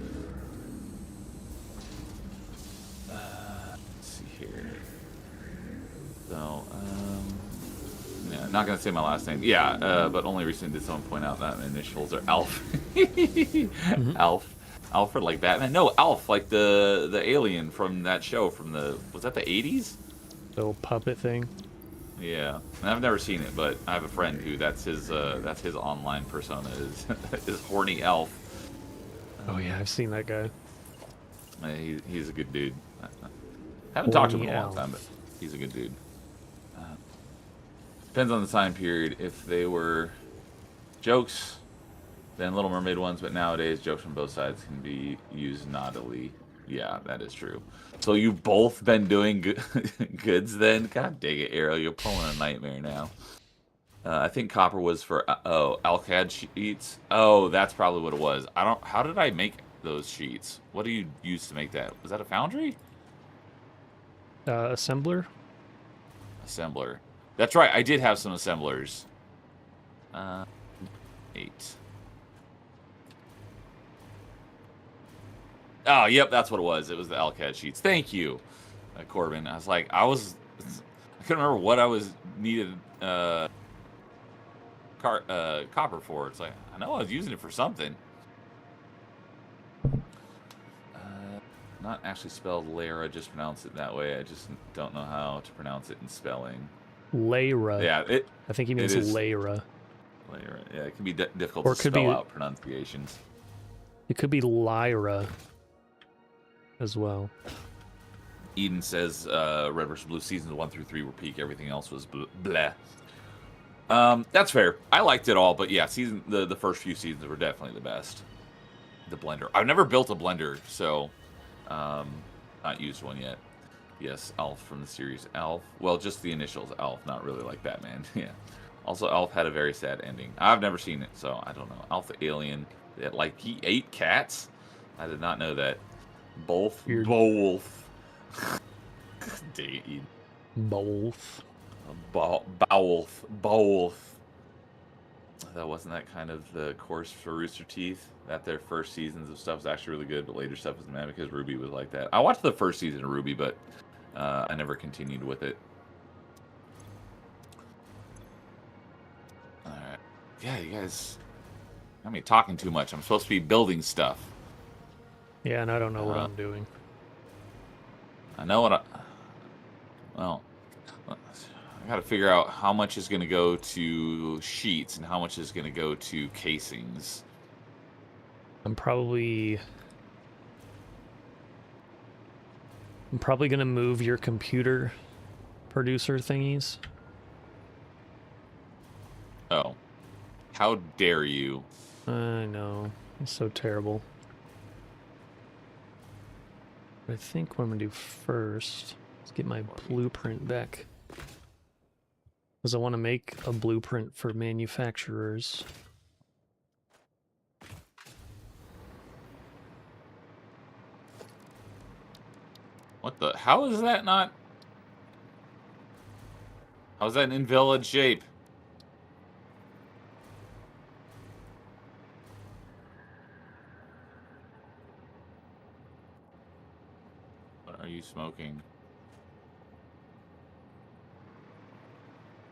Speaker 3: Let's see here. So, yeah, not gonna say my last name. Yeah, but only recently did someone point out that my initials are Alf. Alf. Alfred, like Batman? No, Alf, like the alien from that show from was that the 80s?
Speaker 2: The little puppet thing.
Speaker 3: Yeah, and I've never seen it, but I have a friend who that's his online persona is horny Alf.
Speaker 2: Oh yeah, I've seen that guy.
Speaker 3: He's a good dude. I haven't talked to him in a long
Speaker 2: Alf.
Speaker 3: time, but he's a good dude. Depends on the time period. If they were jokes, then Little Mermaid ones, but nowadays jokes from both sides can be used naughtily. Yeah, that is true. So you both been doing goods then? God dang it, Arrow, you're pulling a nightmare now. I think copper was for Alcad sheets. Oh, that's probably what it was. How did I make those sheets? What do you use to make that? Was that a foundry?
Speaker 2: Assembler.
Speaker 3: Assembler. That's right. I did have some assemblers. 8. Oh, yep, that's what it was. It was the Alcad sheets. Thank you, Corbin. I was like, I couldn't remember what I was needed copper for. It's like, I know I was using it for something. Not actually spelled Lara, just pronounce it that way. I just don't know how to pronounce it in spelling.
Speaker 2: Lara.
Speaker 3: Yeah,
Speaker 2: I think he means Lara.
Speaker 3: Lara. Yeah, it can be difficult
Speaker 2: Or it
Speaker 3: to
Speaker 2: could
Speaker 3: spell
Speaker 2: be-
Speaker 3: out pronunciations.
Speaker 2: It could be Lyra as well.
Speaker 3: Eden says Red vs. Blue seasons 1 through 3 were peak. Everything else was bleh. That's fair. I liked it all, but yeah, the first few seasons were definitely the best. The blender. I've never built a blender, so not used one yet. Yes, Alf from the series Alf. Well, just the initials Alf, not really like Batman. Yeah. Also, Alf had a very sad ending. I've never seen it, so I don't know. Alf the alien, like he ate cats. I did not know that. Both.
Speaker 2: Weird.
Speaker 3: Both. Dang.
Speaker 2: Both.
Speaker 3: Both. That wasn't that kind of the course for Rooster Teeth. That their first seasons of stuff was actually really good, but later stuff was mad because Ruby was like that. I watched the first season of Ruby, but I never continued with it. All right. Yeah, you guys got me talking too much. I'm supposed to be building stuff.
Speaker 2: Yeah, and I don't know what I'm doing.
Speaker 3: I know what well, I got to figure out how much is going to go to sheets and how much is going to go to casings.
Speaker 2: I'm probably gonna move your computer producer thingies.
Speaker 3: Oh. How dare you?
Speaker 2: I know. It's so terrible. I think what I'm gonna do first Let's get my blueprint back. Because I want to make a blueprint for manufacturers.
Speaker 3: What the? How is that not? How is that an invalid shape? What are you smoking?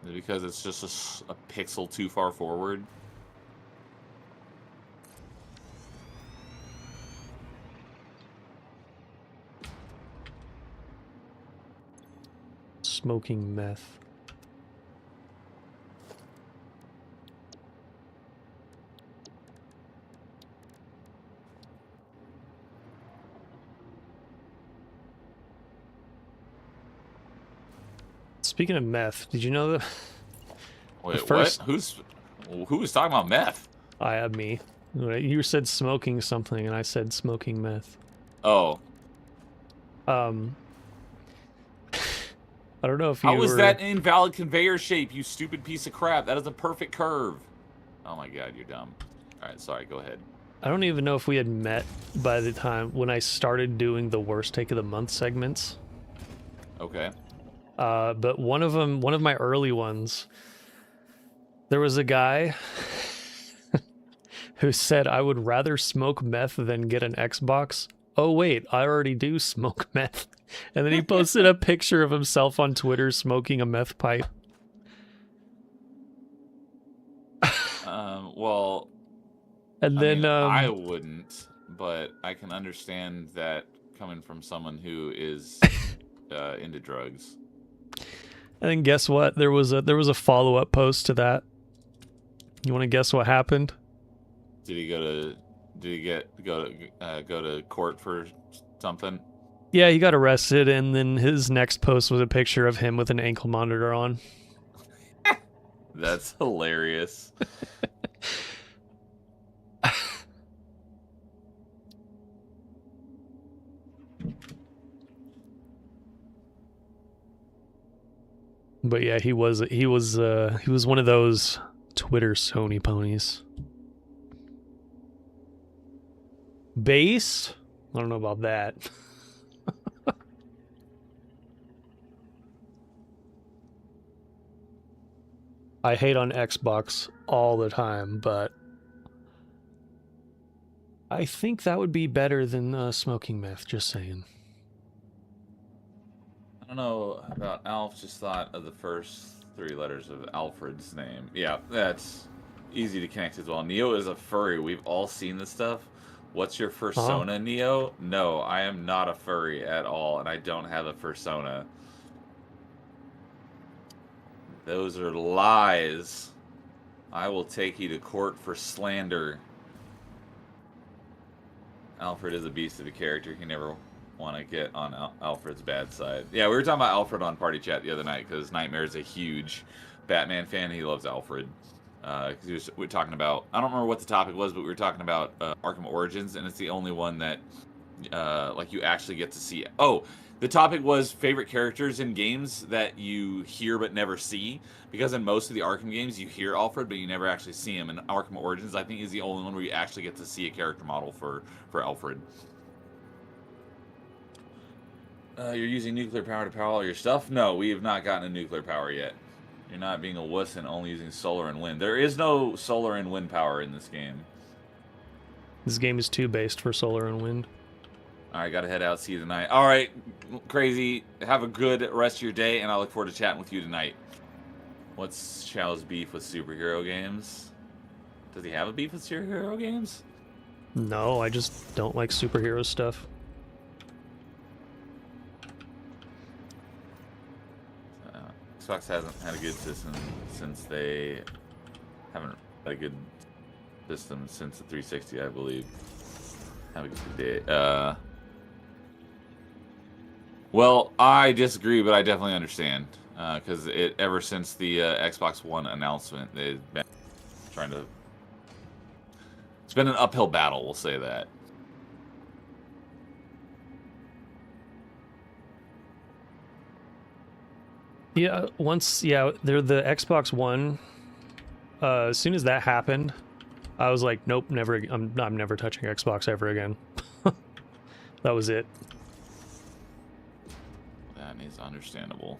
Speaker 3: Is it because it's just a pixel too far forward?
Speaker 2: Smoking meth. Speaking of meth, did you know that?
Speaker 3: Wait,
Speaker 2: first...
Speaker 3: what? Who was talking about meth?
Speaker 2: I have me. You said smoking something, and I said smoking meth.
Speaker 3: Oh.
Speaker 2: I don't know if you
Speaker 3: How was
Speaker 2: were...
Speaker 3: that invalid conveyor shape, you stupid piece of crap? That is a perfect curve. Oh my god, you're dumb. Alright, sorry, go ahead.
Speaker 2: I don't even know if we had met by the time when I started doing the worst take of the month segments.
Speaker 3: Okay.
Speaker 2: But one of my early ones, there was a guy who said, I would rather smoke meth than get an Xbox. Oh wait, I already do smoke meth. And then he posted a picture of himself on Twitter smoking a meth pipe.
Speaker 3: Well,
Speaker 2: And
Speaker 3: I
Speaker 2: then
Speaker 3: mean, I wouldn't, but I can understand that coming from someone who is into drugs.
Speaker 2: and then guess what? There was a follow-up post to that. You want to guess what happened?
Speaker 3: Did he go to court for something?
Speaker 2: Yeah, he got arrested, and then his next post was a picture of him with an ankle monitor on.
Speaker 3: That's hilarious.
Speaker 2: But yeah, he was one of those Twitter Sony ponies. Base? I don't know about that. I hate on Xbox all the time, but I think that would be better than smoking meth, just saying.
Speaker 3: I don't know about Alf, just thought of the first 3 letters of Alfred's name. Yeah, that's easy to connect as well. Neo is a furry. We've all seen this stuff. What's your fursona, Neo? No, I am not a furry at all, and I don't have a fursona. Those are lies. I will take you to court for slander. Alfred is a beast of a character. You never want to get on Alfred's bad side. Yeah, we were talking about Alfred on Party Chat the other night because Nightmare is a huge Batman fan. He loves Alfred. We were talking about, I don't remember what the topic was, but we were talking about Arkham Origins, and it's the only one that like you actually get to see. Oh, the topic was favorite characters in games that you hear but never see, because in most of the Arkham games you hear Alfred but you never actually see him. And Arkham Origins, I think, is the only one where you actually get to see a character model for Alfred. You're using nuclear power to power all your stuff? No, we have not gotten a nuclear power yet. You're not being a wuss and only using solar and wind. There is no solar and wind power in this game.
Speaker 2: This game is too based for solar and wind.
Speaker 3: Alright, gotta head out. See you tonight. Alright, Crazy. Have a good rest of your day, and I look forward to chatting with you tonight. What's Chow's beef with superhero games? Does he have a beef with superhero games?
Speaker 2: No, I just don't like superhero stuff.
Speaker 3: Xbox hasn't had a good system since they haven't had a good system since the 360, I believe. Have a good day. Well, I disagree, but I definitely understand. Because ever since the Xbox One announcement, they've been trying to... It's been an uphill battle, we'll say that.
Speaker 2: Yeah, they're the Xbox One. As soon as that happened, I was like, nope, never. I'm never touching Xbox ever again. That was it.
Speaker 3: That is understandable.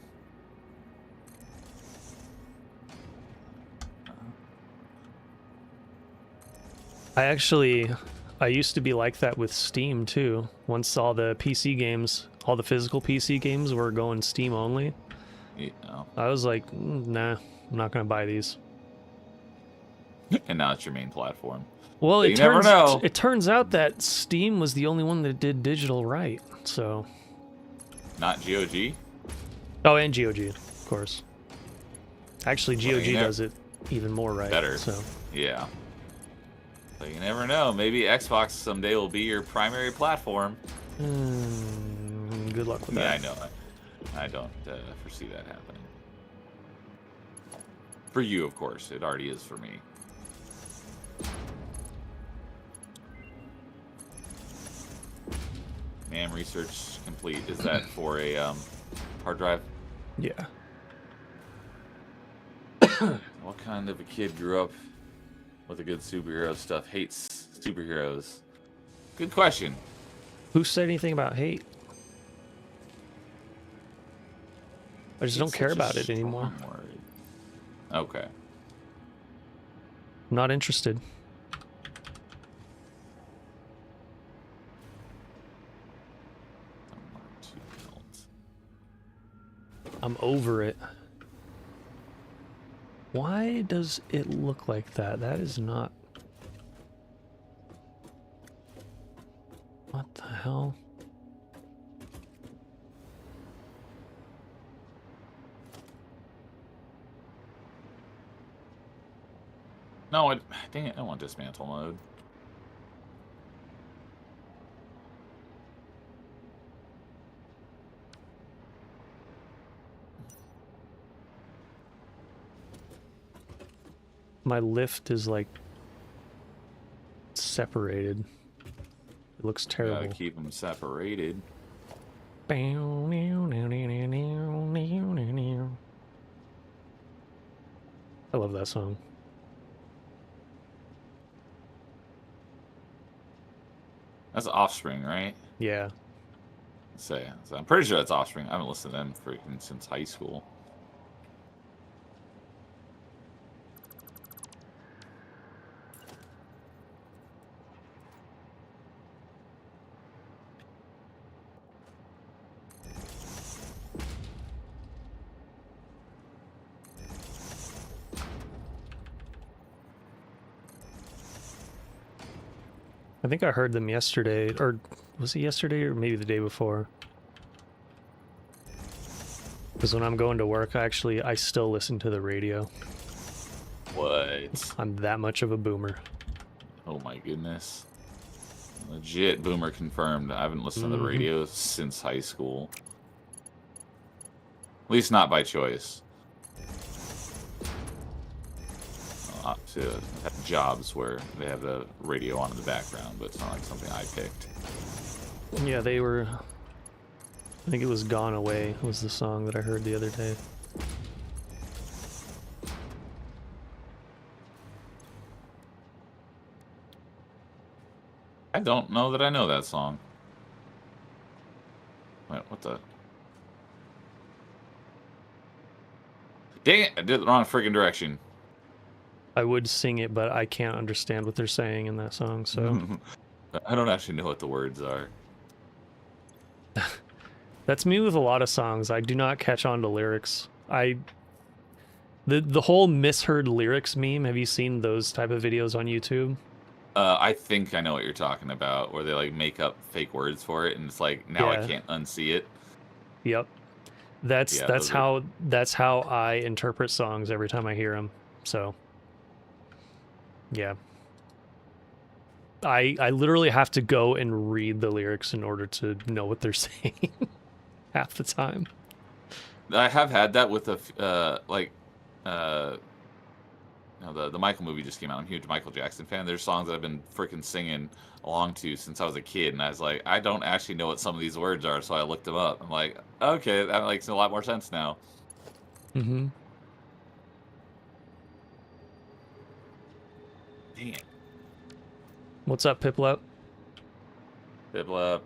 Speaker 2: I used to be like that with Steam too. Once all the PC games, all the physical PC games were going Steam only,
Speaker 3: Yeah.
Speaker 2: I was like, nah, I'm not gonna buy these.
Speaker 3: And now it's your main platform.
Speaker 2: Well,
Speaker 3: You never know.
Speaker 2: it turns out that Steam was the only one that did digital right, so...
Speaker 3: Not GOG?
Speaker 2: Oh, and GOG, of course. Actually,
Speaker 3: Well,
Speaker 2: GOG does it even more right.
Speaker 3: Better.
Speaker 2: So.
Speaker 3: Yeah. So you never know. Maybe Xbox someday will be your primary platform.
Speaker 2: Good luck with
Speaker 3: Yeah,
Speaker 2: that.
Speaker 3: I know. I don't foresee that happening. For you, of course. It already is for me. NAM research complete. Is that for a hard drive?
Speaker 2: Yeah.
Speaker 3: What kind of a kid grew up with the good superhero stuff, hates superheroes? Good question.
Speaker 2: Who said anything about hate? I just don't care about it anymore.
Speaker 3: Okay.
Speaker 2: I'm not interested. I'm over it. Why does it look like that? That is not... What the hell?
Speaker 3: No, dang it, I don't want dismantle mode.
Speaker 2: My lift is like separated. It looks terrible.
Speaker 3: Gotta keep them separated.
Speaker 2: I love that song.
Speaker 3: That's Offspring, right?
Speaker 2: Yeah.
Speaker 3: So I'm pretty sure that's Offspring. I haven't listened to them freaking since high school.
Speaker 2: I think I heard them yesterday, or was it yesterday or maybe the day before? Because when I'm going to work, I still listen to the radio.
Speaker 3: What?
Speaker 2: I'm that much of a boomer.
Speaker 3: Oh my goodness. Legit boomer confirmed. I haven't listened to the radio since high school. At least not by choice. To have jobs where they have the radio on in the background, but it's not like something I picked.
Speaker 2: Yeah, they were... I think it was Gone Away was the song that I heard the other day.
Speaker 3: I don't know that I know that song. Wait, what the... Dang it, I did it the wrong freaking direction.
Speaker 2: I would sing it, but I can't understand what they're saying in that song, so...
Speaker 3: I don't actually know what the words are.
Speaker 2: That's me with a lot of songs. I do not catch on to lyrics. The whole misheard lyrics meme, have you seen those type of videos on YouTube?
Speaker 3: I think I know what you're talking about, where they like make up fake words for it, and it's like now
Speaker 2: Yeah.
Speaker 3: I can't unsee it.
Speaker 2: Yep. That's
Speaker 3: those
Speaker 2: how I interpret songs every time I hear them. So, yeah. I literally have to go and read the lyrics in order to know what they're saying half the time.
Speaker 3: I have had that with the Michael movie just came out. I'm a huge Michael Jackson fan. There's songs that I've been freaking singing along to since I was a kid, and I was like, I don't actually know what some of these words are, so I looked them up. I'm like, okay, that makes a lot more sense now.
Speaker 2: Mm-hmm.
Speaker 3: Dang it.
Speaker 2: What's up, Piplup?
Speaker 3: Bibla.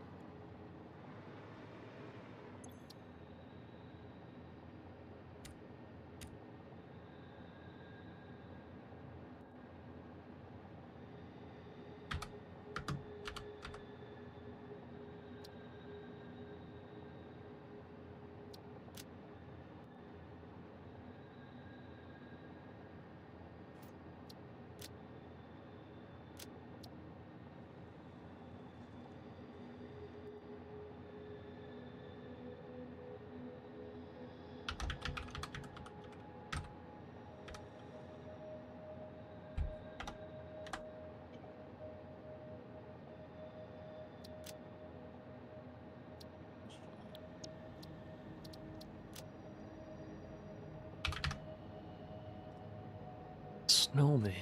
Speaker 2: Snowman.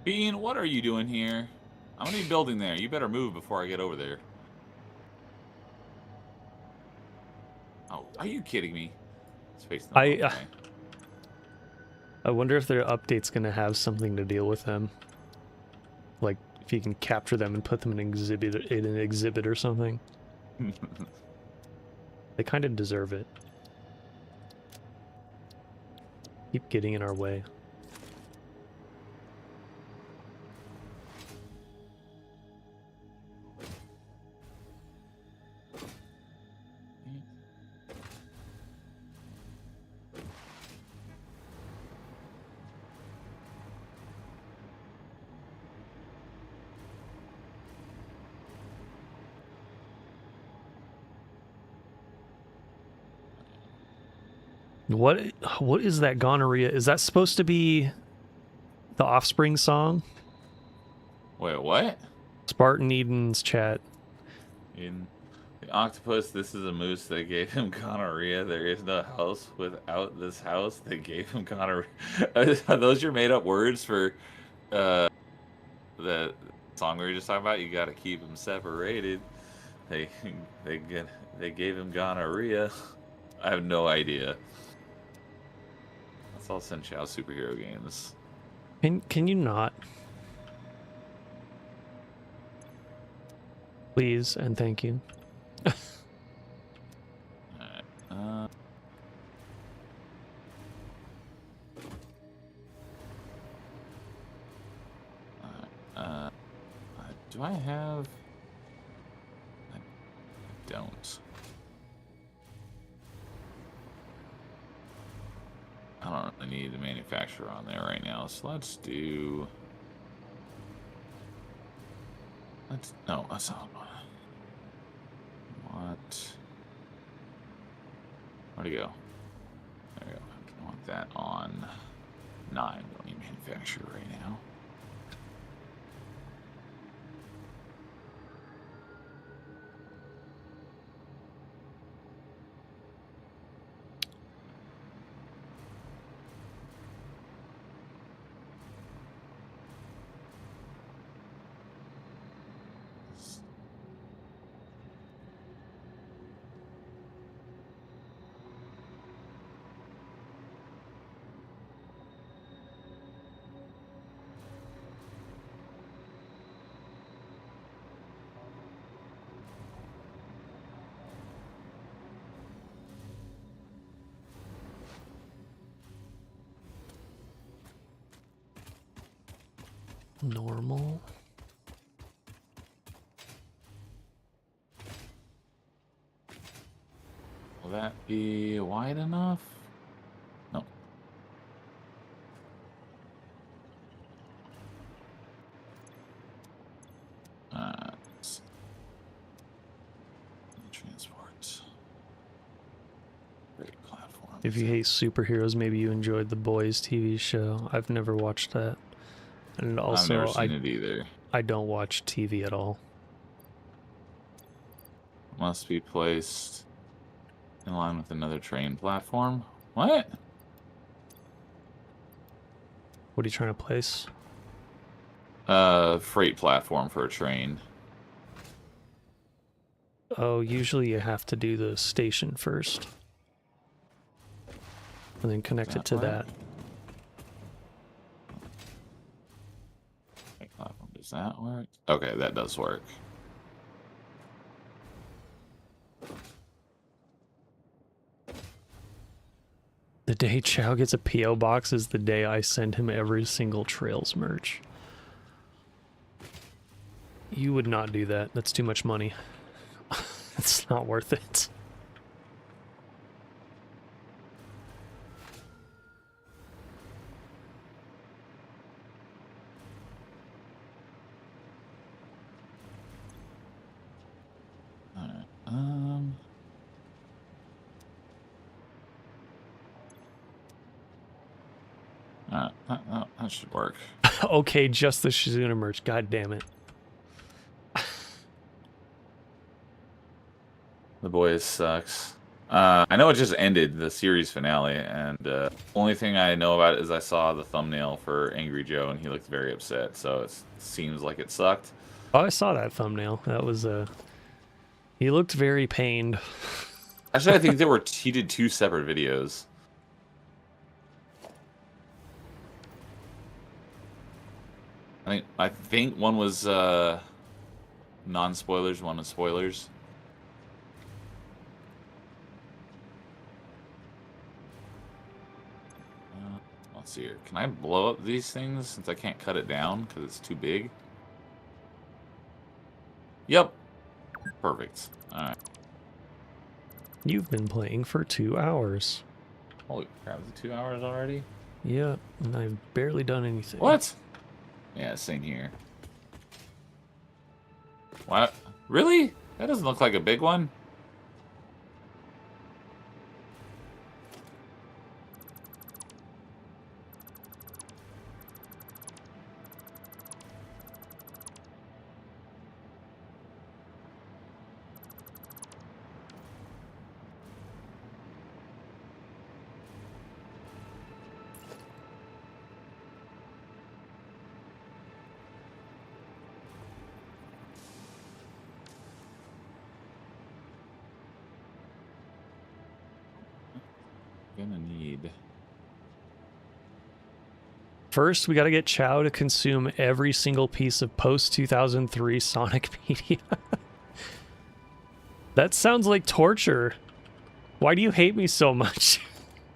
Speaker 3: Bean, what are you doing here? I'm gonna be building there. You better move before I get over there. Oh, are you kidding me? It's facing the wrong way.
Speaker 2: I wonder if their update's gonna have something to deal with them. Like if you can capture them and put them in an exhibit or something. They kind of deserve it. Keep getting in our way. What is that gonorrhea? Is that supposed to be the Offspring song?
Speaker 3: Wait, what?
Speaker 2: Spartan Eden's chat.
Speaker 3: In the octopus, this is a moose that gave him gonorrhea. There is no house without this house that gave him gonorrhea. Are those your made-up words for the song we were just talking about? You got to keep them separated. They gave him gonorrhea. I have no idea. Let's all send Chow superhero games.
Speaker 2: Can you not? Please and thank you.
Speaker 3: Alright. Do I have? I don't. I don't really need the manufacturer on there right now, so let's do. No, that's not one. Where'd it go? There we go. I want that on 9. Don't need manufacturer right now.
Speaker 2: Normal.
Speaker 3: Will that be wide enough? No. Transport. Great platform.
Speaker 2: If you hate superheroes, maybe you enjoyed the Boys TV show. I've never watched that. And also,
Speaker 3: I've never seen it either.
Speaker 2: I don't watch TV at all.
Speaker 3: Must be placed in line with another train platform. What?
Speaker 2: What are you trying to place?
Speaker 3: Freight platform for a train.
Speaker 2: Oh, usually you have to do the station first. and then connect it to that.
Speaker 3: Does that work? Okay, that does work.
Speaker 2: The day Chow gets a P.O. box is the day I send him every single Trails merch. You would not do that. That's too much money. It's not worth it.
Speaker 3: That should work.
Speaker 2: Okay, just the Shizuna merch. God damn it.
Speaker 3: The Boys sucks. I know it just ended, the series finale, and only thing I know about it is I saw the thumbnail for Angry Joe, and he looked very upset, so it seems like it sucked.
Speaker 2: Oh, I saw that thumbnail. That was he looked very pained.
Speaker 3: Actually, I think he did 2 separate videos. I think one was non-spoilers, one was spoilers. Let's see here. Can I blow up these things since I can't cut it down because it's too big? Yep. Perfect. Alright.
Speaker 2: You've been playing for 2 hours.
Speaker 3: Holy crap, is it 2 hours already?
Speaker 2: Yeah, and I've barely done anything.
Speaker 3: What? Yeah, same here. What? Really? That doesn't look like a big one. Gonna need.
Speaker 2: First, we got to get Chow to consume every single piece of post-2003 Sonic media. That sounds like torture. Why do you hate me so much?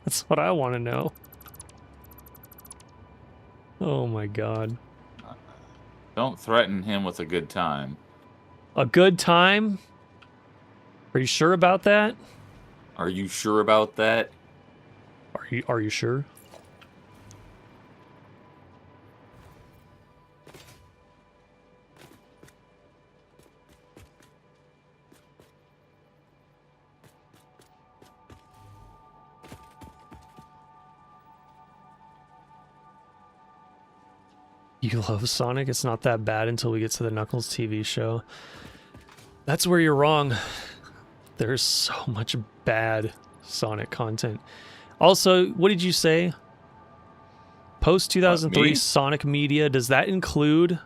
Speaker 2: That's what I want to know. Oh my god.
Speaker 3: Don't threaten him with a good time.
Speaker 2: A good time? Are you sure about that?
Speaker 3: Are you sure about that?
Speaker 2: Are you sure? You love Sonic? It's not that bad until we get to the Knuckles TV show. That's where you're wrong. There's so much bad Sonic content. Also, what did you say? Post 2003 Sonic media, does that include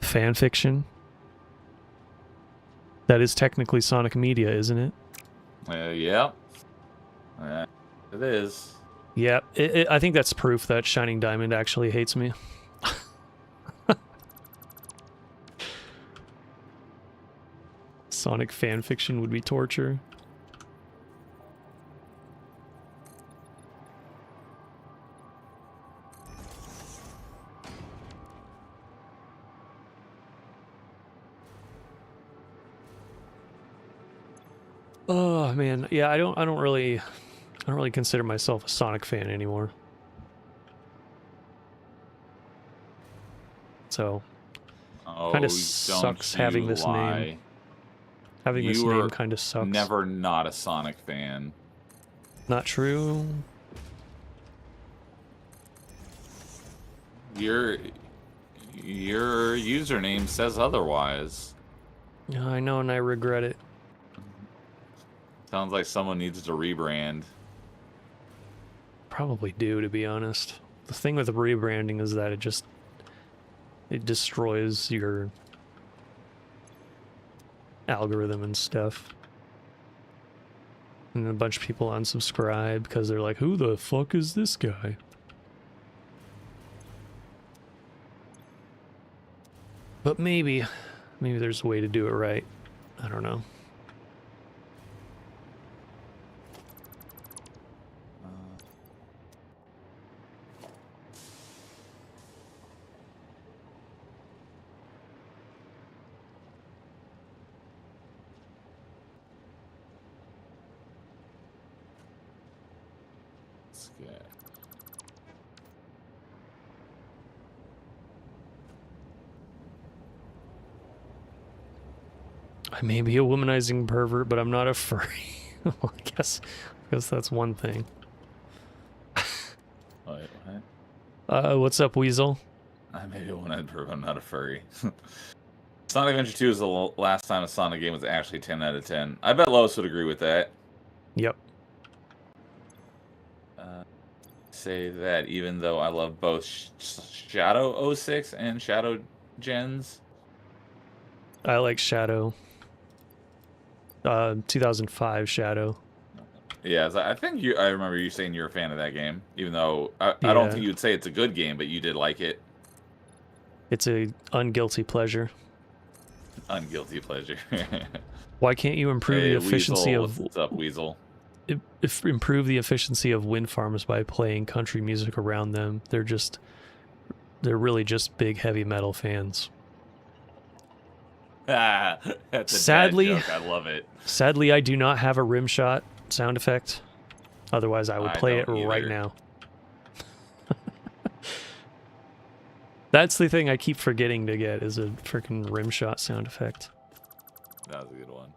Speaker 2: fan fiction? That is technically Sonic media, isn't it?
Speaker 3: Yeah. It is.
Speaker 2: Yeah, I think that's proof that Shining Diamond actually hates me. Sonic fan fiction would be torture. Oh man, yeah, I don't really consider myself a Sonic fan anymore. So, kind of sucks having this name. Having this name kind of sucks.
Speaker 3: Never not a Sonic fan.
Speaker 2: Not true.
Speaker 3: Your username says otherwise.
Speaker 2: Yeah, I know, and I regret it.
Speaker 3: Sounds like someone needs to rebrand.
Speaker 2: Probably do, to be honest. The thing with rebranding is that it destroys your algorithm and stuff. And a bunch of people unsubscribe because they're like, who the fuck is this guy? But maybe there's a way to do it right. I don't know.
Speaker 3: Let's get...
Speaker 2: I may be a womanizing pervert, but I'm not a furry. Well, I guess that's one thing.
Speaker 3: Wait, what?
Speaker 2: What's up, Weasel?
Speaker 3: I may be a one-eyed pervert, I'm not a furry. Sonic Adventure 2 is the last time a Sonic game was actually 10 out of 10. I bet Lois would agree with that.
Speaker 2: Yep.
Speaker 3: Say that even though I love both Shadow 06 and Shadow Gens.
Speaker 2: I like Shadow. 2005 Shadow.
Speaker 3: Yeah, I think I remember you saying you're a fan of that game, even though I don't think you would say it's a good game, but you did like it.
Speaker 2: It's a unguilty pleasure.
Speaker 3: Unguilty pleasure.
Speaker 2: Why can't you improve the efficiency
Speaker 3: Weasel,
Speaker 2: of
Speaker 3: what's up, Weasel?
Speaker 2: Improve the efficiency of wind farms by playing country music around them? They're really just big heavy metal fans.
Speaker 3: That's a
Speaker 2: Sadly,
Speaker 3: dad joke. I love it.
Speaker 2: Sadly, I do not have a rim shot sound effect. Otherwise, I would play it right now. That's the thing I keep forgetting to get, is a freaking rim shot sound effect.
Speaker 3: That was a good one.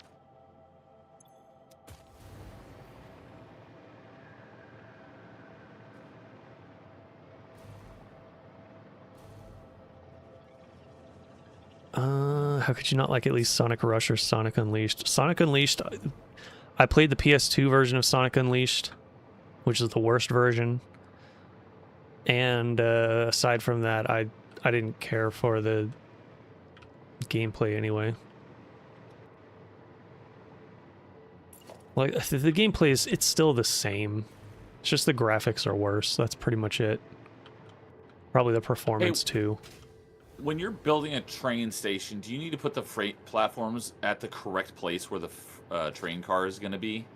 Speaker 2: How could you not like at least Sonic Rush or Sonic Unleashed? Sonic Unleashed, I played the PS2 version of Sonic Unleashed, which is the worst version. And aside from that, I didn't care for the gameplay anyway. Like, the gameplay it's still the same. It's just the graphics are worse. That's pretty much it. Probably the performance too.
Speaker 3: When you're building a train station, do you need to put the freight platforms at the correct place where the train car is going to be?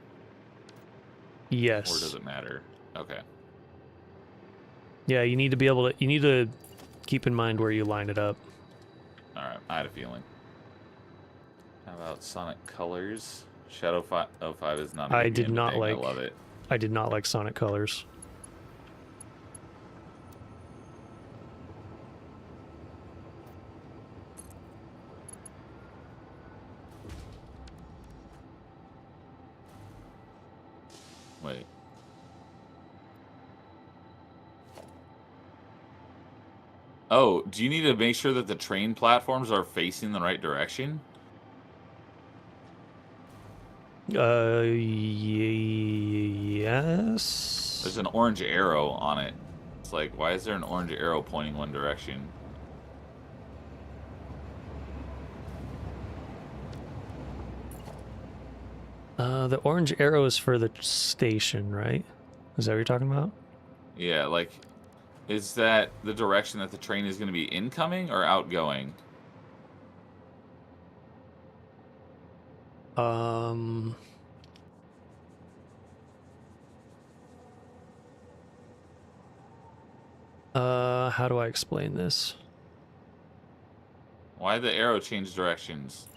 Speaker 2: Yes.
Speaker 3: Or does it matter? Okay.
Speaker 2: Yeah, you need to be able to. You need to keep in mind where you line it up.
Speaker 3: All right, I had a feeling. How about Sonic Colors? Shadow 05 is not.
Speaker 2: I did not like.
Speaker 3: I love it.
Speaker 2: I did not like Sonic Colors.
Speaker 3: Wait. Oh, do you need to make sure that the train platforms are facing the right direction?
Speaker 2: Yes.
Speaker 3: There's an orange arrow on it. It's like, why is there an orange arrow pointing one direction?
Speaker 2: The orange arrow is for the station, right? Is that what you're talking about?
Speaker 3: Yeah, like, is that the direction that the train is going to be incoming or outgoing?
Speaker 2: How do I explain this?
Speaker 3: Why did the arrow change directions?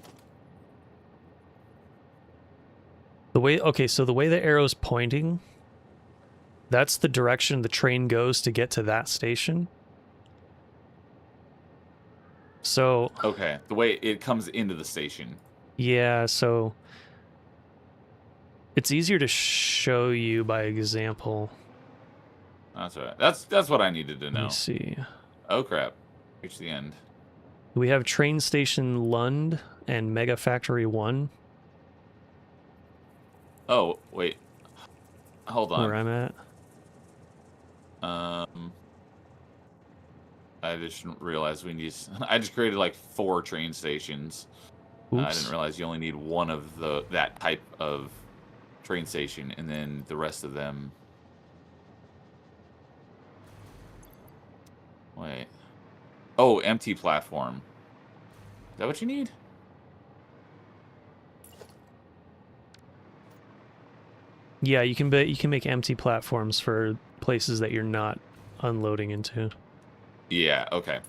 Speaker 2: Okay, so the way the arrow's pointing, that's the direction the train goes to get to that station. So...
Speaker 3: Okay, the way it comes into the station.
Speaker 2: Yeah, so... It's easier to show you by example.
Speaker 3: That's all right. That's what I needed to know.
Speaker 2: Let me see.
Speaker 3: Oh, crap. Reach the end.
Speaker 2: We have Train Station Lund and Mega Factory 1.
Speaker 3: Oh, wait. Hold on.
Speaker 2: Where I'm at.
Speaker 3: I just realized we need... I just created like 4 train stations. I
Speaker 2: Oops.
Speaker 3: didn't realize you only need one of that type of train station, and then the rest of them. Wait. Oh, empty platform. Is that what you need?
Speaker 2: Yeah, you can make empty platforms for places that you're not unloading into.
Speaker 3: Yeah, okay.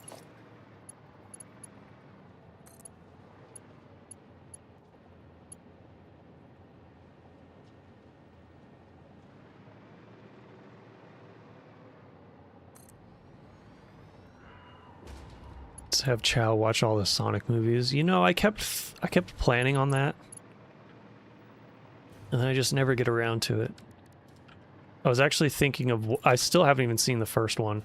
Speaker 2: Let's have Chow watch all the Sonic movies. You know, I kept planning on that, and then I just never get around to it. I was actually thinking of. I still haven't even seen the first one.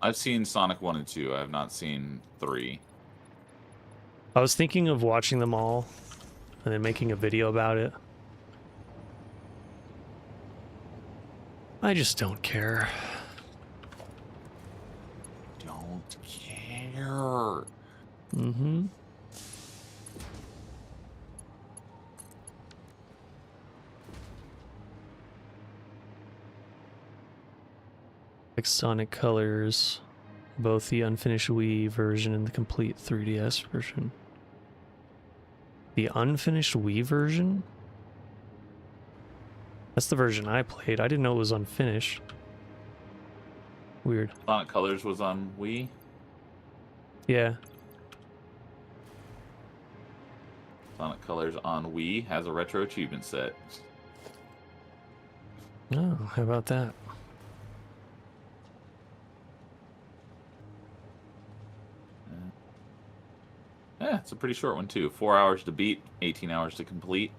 Speaker 3: I've seen Sonic 1 and 2. I have not seen 3.
Speaker 2: I was thinking of watching them all, and then making a video about it. I just don't care.
Speaker 3: Don't care.
Speaker 2: Mm-hmm. Like Sonic Colors, both the unfinished Wii version and the complete 3DS version. The unfinished Wii version? That's the version I played. I didn't know it was unfinished. Weird.
Speaker 3: Sonic Colors was on Wii.
Speaker 2: Yeah.
Speaker 3: Sonic Colors on Wii has a retro achievement set.
Speaker 2: Oh, how about that?
Speaker 3: Yeah, it's a pretty short one too. 4 hours to beat, 18 hours to complete.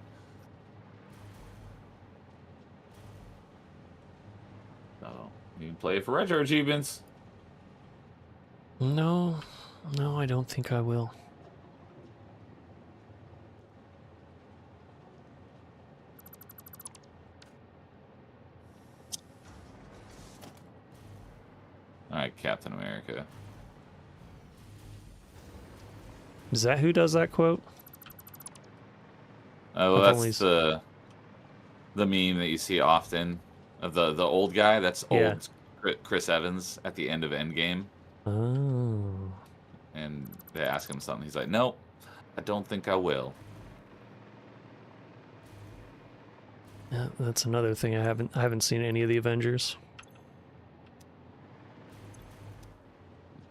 Speaker 3: So you can play it for retro achievements.
Speaker 2: No, I don't think I will.
Speaker 3: All right, Captain America.
Speaker 2: Is that who does that quote?
Speaker 3: Oh,
Speaker 2: I've
Speaker 3: that's the meme that you see often of the old guy. That's
Speaker 2: Yeah.
Speaker 3: old Chris Evans at the end of Endgame,
Speaker 2: Oh.
Speaker 3: and they ask him something. He's like, "Nope, I don't think I will."
Speaker 2: Yeah, that's another thing I haven't seen any of the Avengers.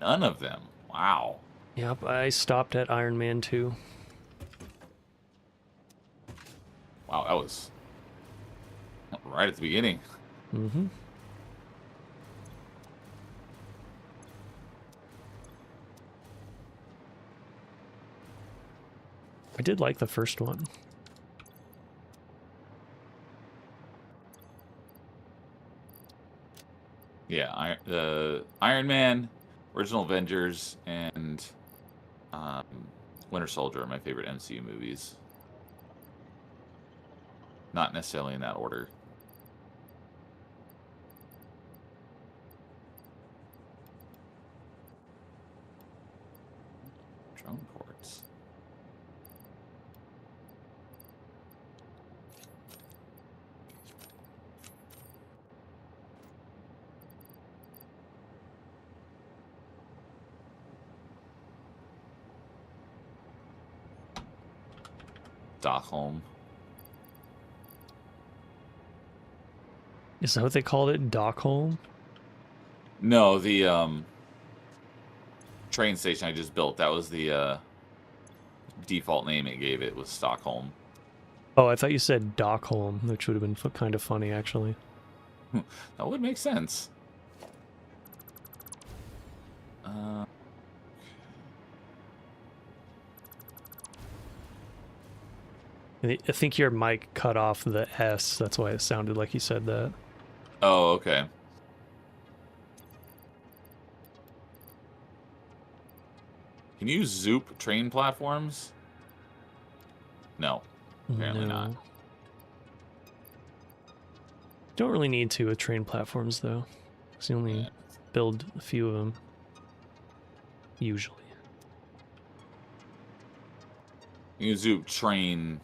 Speaker 3: None of them. Wow.
Speaker 2: Yep, I stopped at Iron Man 2.
Speaker 3: Wow, that was right at the beginning.
Speaker 2: Mm-hmm. I did like the first one.
Speaker 3: Yeah, the Iron Man, original Avengers, and Winter Soldier are my favorite MCU movies. Not necessarily in that order. Drone ports. Stockholm.
Speaker 2: Is that what they called it? Dockholm?
Speaker 3: No, the train station I just built, that was the default name it gave it, was Stockholm.
Speaker 2: Oh, I thought you said Dockholm, which would have been kind of funny, actually.
Speaker 3: That would make sense.
Speaker 2: I think your mic cut off the S. That's why it sounded like you said that.
Speaker 3: Oh, okay. Can you zoop train platforms? No, apparently not.
Speaker 2: Don't really need to with train platforms, though. Because you only build a few of them. Usually.
Speaker 3: You can zoop train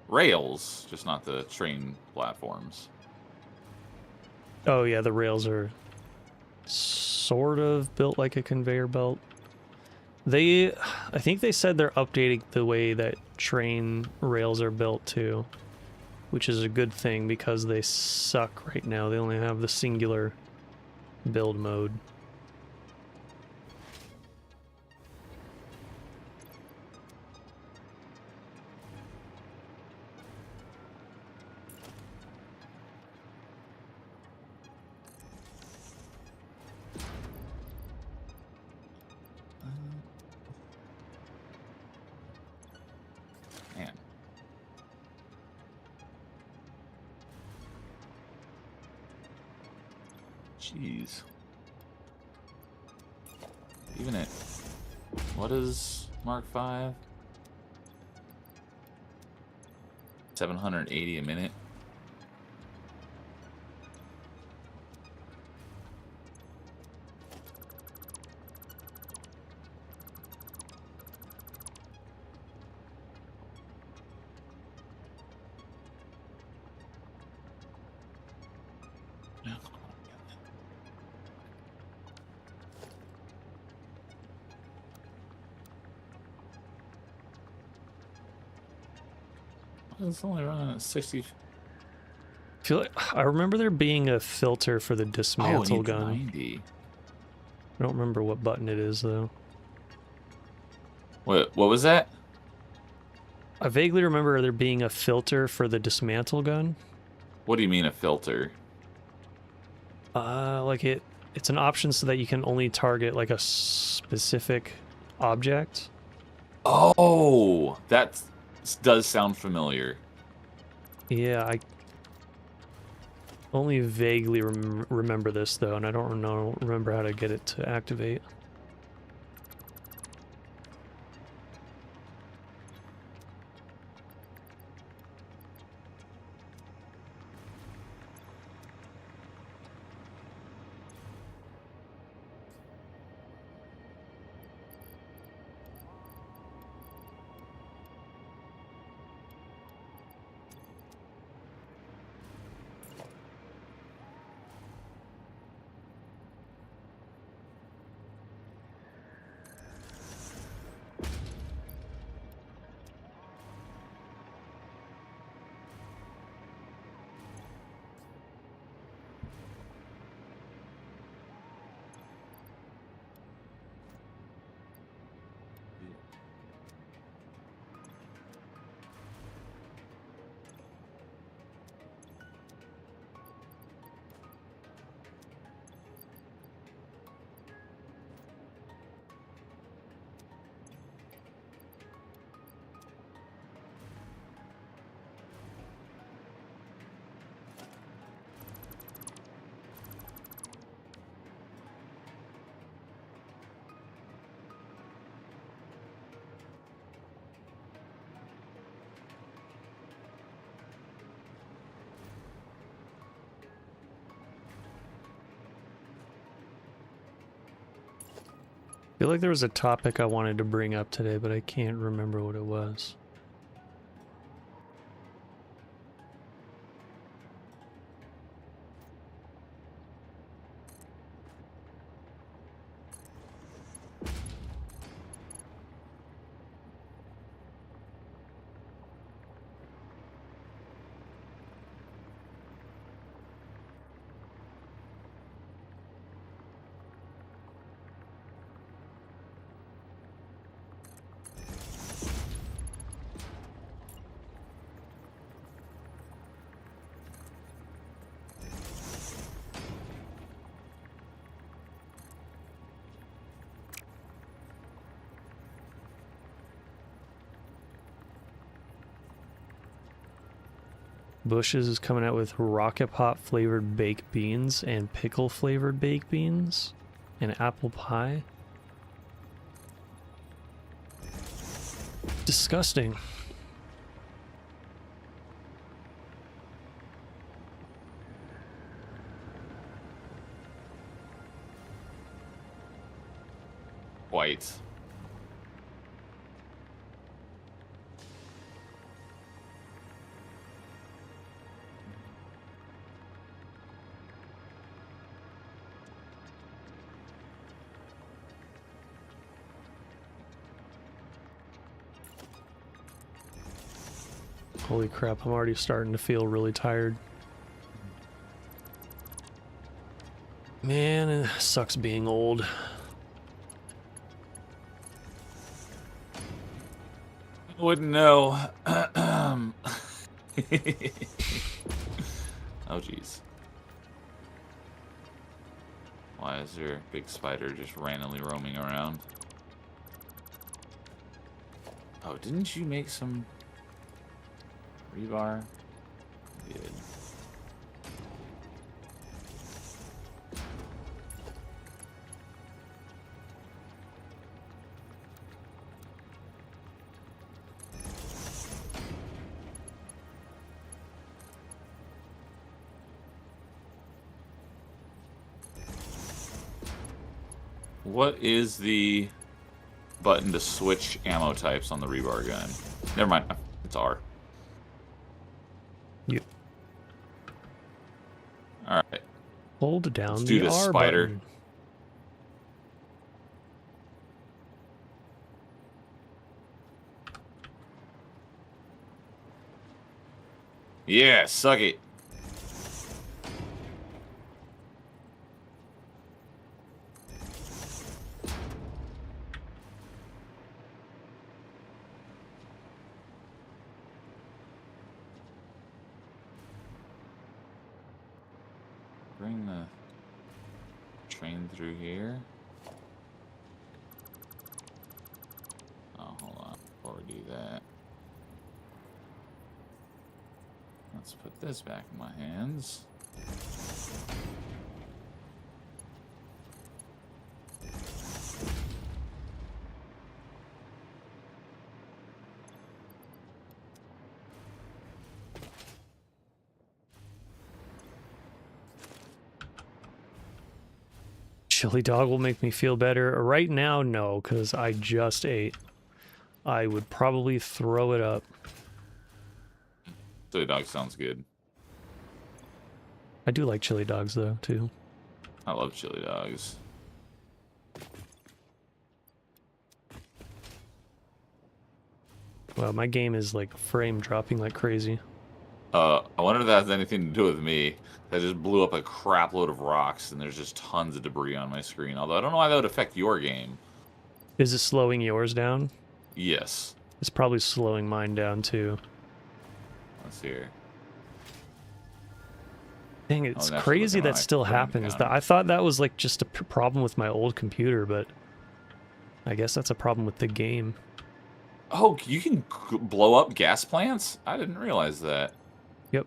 Speaker 3: rails, just not the train platforms.
Speaker 2: Oh yeah, the rails are sort of built like a conveyor belt. I think they said they're updating the way that train rails are built too, which is a good thing because they suck right now. They only have the singular build mode.
Speaker 3: Man. Jeez. Even at what is Mark 5? 780 a minute. It's only running at 60.
Speaker 2: I remember there being a filter for the dismantle gun.
Speaker 3: 90.
Speaker 2: I don't remember what button it is though.
Speaker 3: What was that?
Speaker 2: I vaguely remember there being a filter for the dismantle gun.
Speaker 3: What do you mean a filter?
Speaker 2: Like it's an option so that you can only target like a specific object.
Speaker 3: Oh, that does sound familiar.
Speaker 2: Yeah, I only vaguely remember this though, and I don't remember how to get it to activate. I feel like there was a topic I wanted to bring up today, but I can't remember what it was. Bush's is coming out with rocket pop flavored baked beans and pickle flavored baked beans and apple pie. Disgusting.
Speaker 3: White.
Speaker 2: Holy crap, I'm already starting to feel really tired. Man, it sucks being old.
Speaker 3: Wouldn't know. Oh, jeez. Why is there a big spider just randomly roaming around? Oh, didn't you make some rebar? You did. What is the button to switch ammo types on the rebar gun? Never mind. It's R.
Speaker 2: Yep.
Speaker 3: Alright.
Speaker 2: Hold down
Speaker 3: Let's
Speaker 2: the
Speaker 3: do this,
Speaker 2: R
Speaker 3: spider.
Speaker 2: button.
Speaker 3: Yeah, suck it. Bring the train through here. Oh, hold on. Before we do that, let's put this back in my hands.
Speaker 2: Chili dog will make me feel better. Right now, no, because I just ate. I would probably throw it up.
Speaker 3: Chili dog sounds good.
Speaker 2: I do like chili dogs, though, too.
Speaker 3: I love chili dogs.
Speaker 2: Well, my game is like frame dropping like crazy.
Speaker 3: I wonder if that has anything to do with me. That just blew up a crap load of rocks, and there's just tons of debris on my screen. Although I don't know why that would affect your game.
Speaker 2: Is it slowing yours down?
Speaker 3: Yes.
Speaker 2: It's probably slowing mine down, too.
Speaker 3: Let's hear.
Speaker 2: Dang, it's
Speaker 3: that's
Speaker 2: crazy
Speaker 3: looking
Speaker 2: that
Speaker 3: like
Speaker 2: still
Speaker 3: frame
Speaker 2: happens.
Speaker 3: counter.
Speaker 2: I thought that was like just a problem with my old computer, but I guess that's a problem with the game.
Speaker 3: Oh, you can blow up gas plants? I didn't realize that.
Speaker 2: Yep.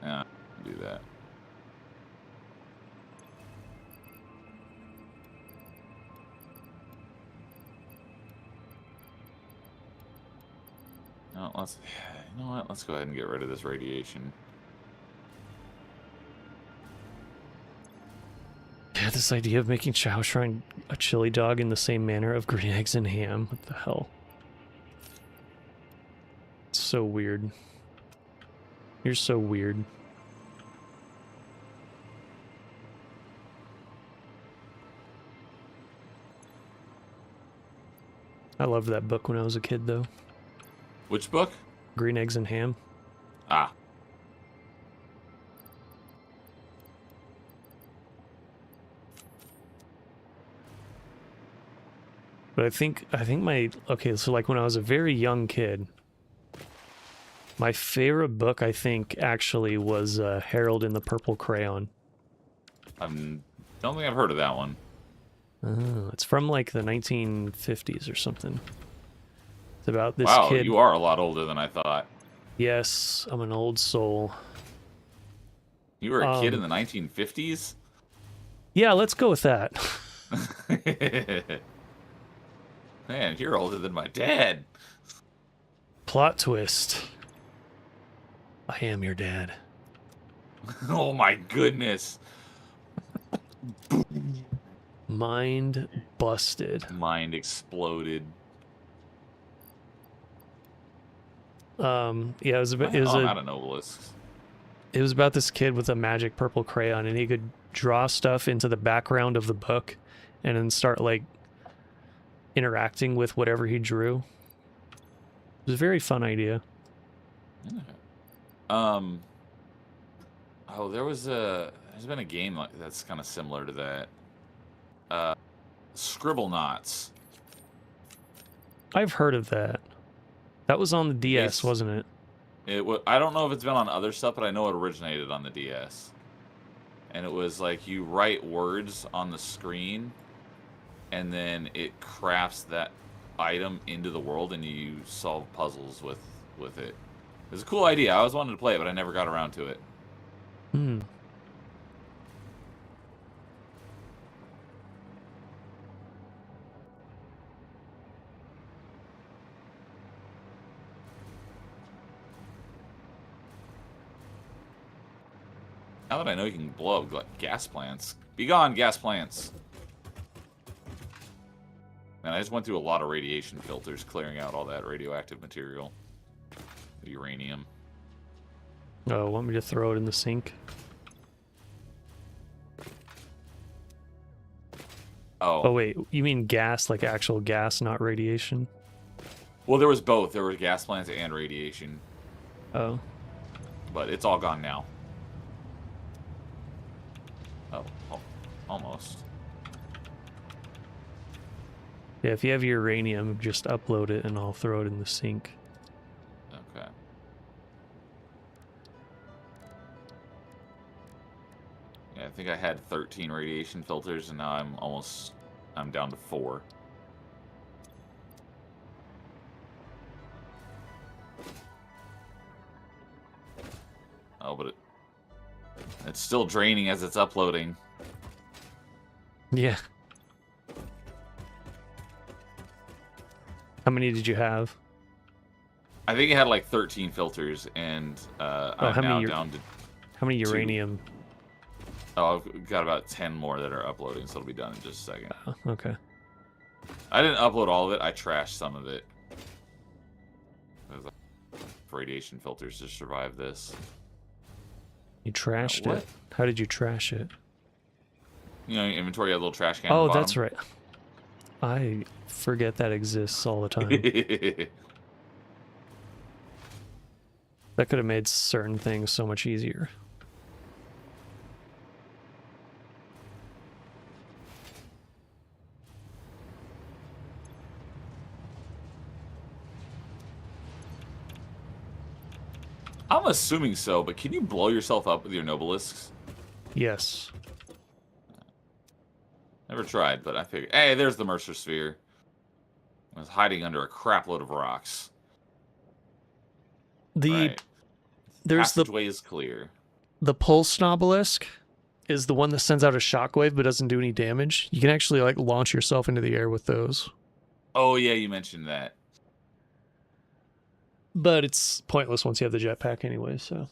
Speaker 3: Yeah, do that. No, you know what? Let's go ahead and get rid of this radiation.
Speaker 2: Yeah, this idea of making Chow Shrine a chili dog in the same manner of green eggs and ham. What the hell? It's so weird. You're so weird. I loved that book when I was a kid, though.
Speaker 3: Which book?
Speaker 2: Green Eggs and Ham.
Speaker 3: Ah.
Speaker 2: But I think my okay, so like when I was a very young kid, my favorite book I think actually was Harold and the Purple Crayon.
Speaker 3: I don't think I've heard of that one.
Speaker 2: Oh, it's from like the 1950s or something. It's about this
Speaker 3: Wow,
Speaker 2: kid.
Speaker 3: you are a lot older than I thought.
Speaker 2: Yes, I'm an old soul.
Speaker 3: You were a kid in the 1950s?
Speaker 2: Yeah, let's go with that.
Speaker 3: Man, you're older than my dad.
Speaker 2: Plot twist. I am your dad.
Speaker 3: Oh my goodness.
Speaker 2: Mind busted.
Speaker 3: Mind exploded.
Speaker 2: Yeah, it was about,
Speaker 3: Not an obelisk.
Speaker 2: it was about this kid with a magic purple crayon, and he could draw stuff into the background of the book and then start like interacting with whatever he drew. It was a very fun idea.
Speaker 3: Yeah. Oh, there's been a game that's kind of similar to that. Scribble Knots.
Speaker 2: I've heard of that. That was on the DS, wasn't it?
Speaker 3: I don't know if it's been on other stuff, but I know it originated on the DS. And it was like you write words on the screen, and then it crafts that item into the world, and you solve puzzles with it. It's a cool idea. I always wanted to play it, but I never got around to it.
Speaker 2: Hmm.
Speaker 3: Now that I know you can blow up like gas plants. Be gone, gas plants. Man, I just went through a lot of radiation filters, clearing out all that radioactive material. Uranium.
Speaker 2: Oh, want me to throw it in the sink? Oh, wait. You mean gas, like actual gas, not radiation?
Speaker 3: Well, there was both. There were gas plants and radiation.
Speaker 2: Oh.
Speaker 3: But it's all gone now. Oh, almost.
Speaker 2: Yeah, if you have uranium, just upload it and I'll throw it in the sink.
Speaker 3: Okay. Yeah, I think I had 13 radiation filters, and now I'm down to 4. Oh, but it's still draining as it's uploading.
Speaker 2: Yeah. How many did you have?
Speaker 3: I think it had like 13 filters, and I'm now down to...
Speaker 2: How many uranium?
Speaker 3: Oh, I've got about 10 more that are uploading, so it'll be done in just a second.
Speaker 2: Oh, okay.
Speaker 3: I didn't upload all of it. I trashed some of it. There's radiation filters to survive this.
Speaker 2: You trashed it? How did you trash it?
Speaker 3: You know, inventory had a little trash can.
Speaker 2: Oh, that's right. I forget that exists all the time. That could have made certain things so much easier.
Speaker 3: I'm assuming so, but can you blow yourself up with your Nobelisks?
Speaker 2: Yes.
Speaker 3: Never tried, but I figured, hey, there's the Mercer Sphere. I was hiding under a crap load of rocks.
Speaker 2: There's
Speaker 3: Passageway is clear.
Speaker 2: The pulse obelisk is the one that sends out a shockwave but doesn't do any damage. You can actually like launch yourself into the air with those.
Speaker 3: Oh yeah, you mentioned that.
Speaker 2: But it's pointless once you have the jetpack anyway, so.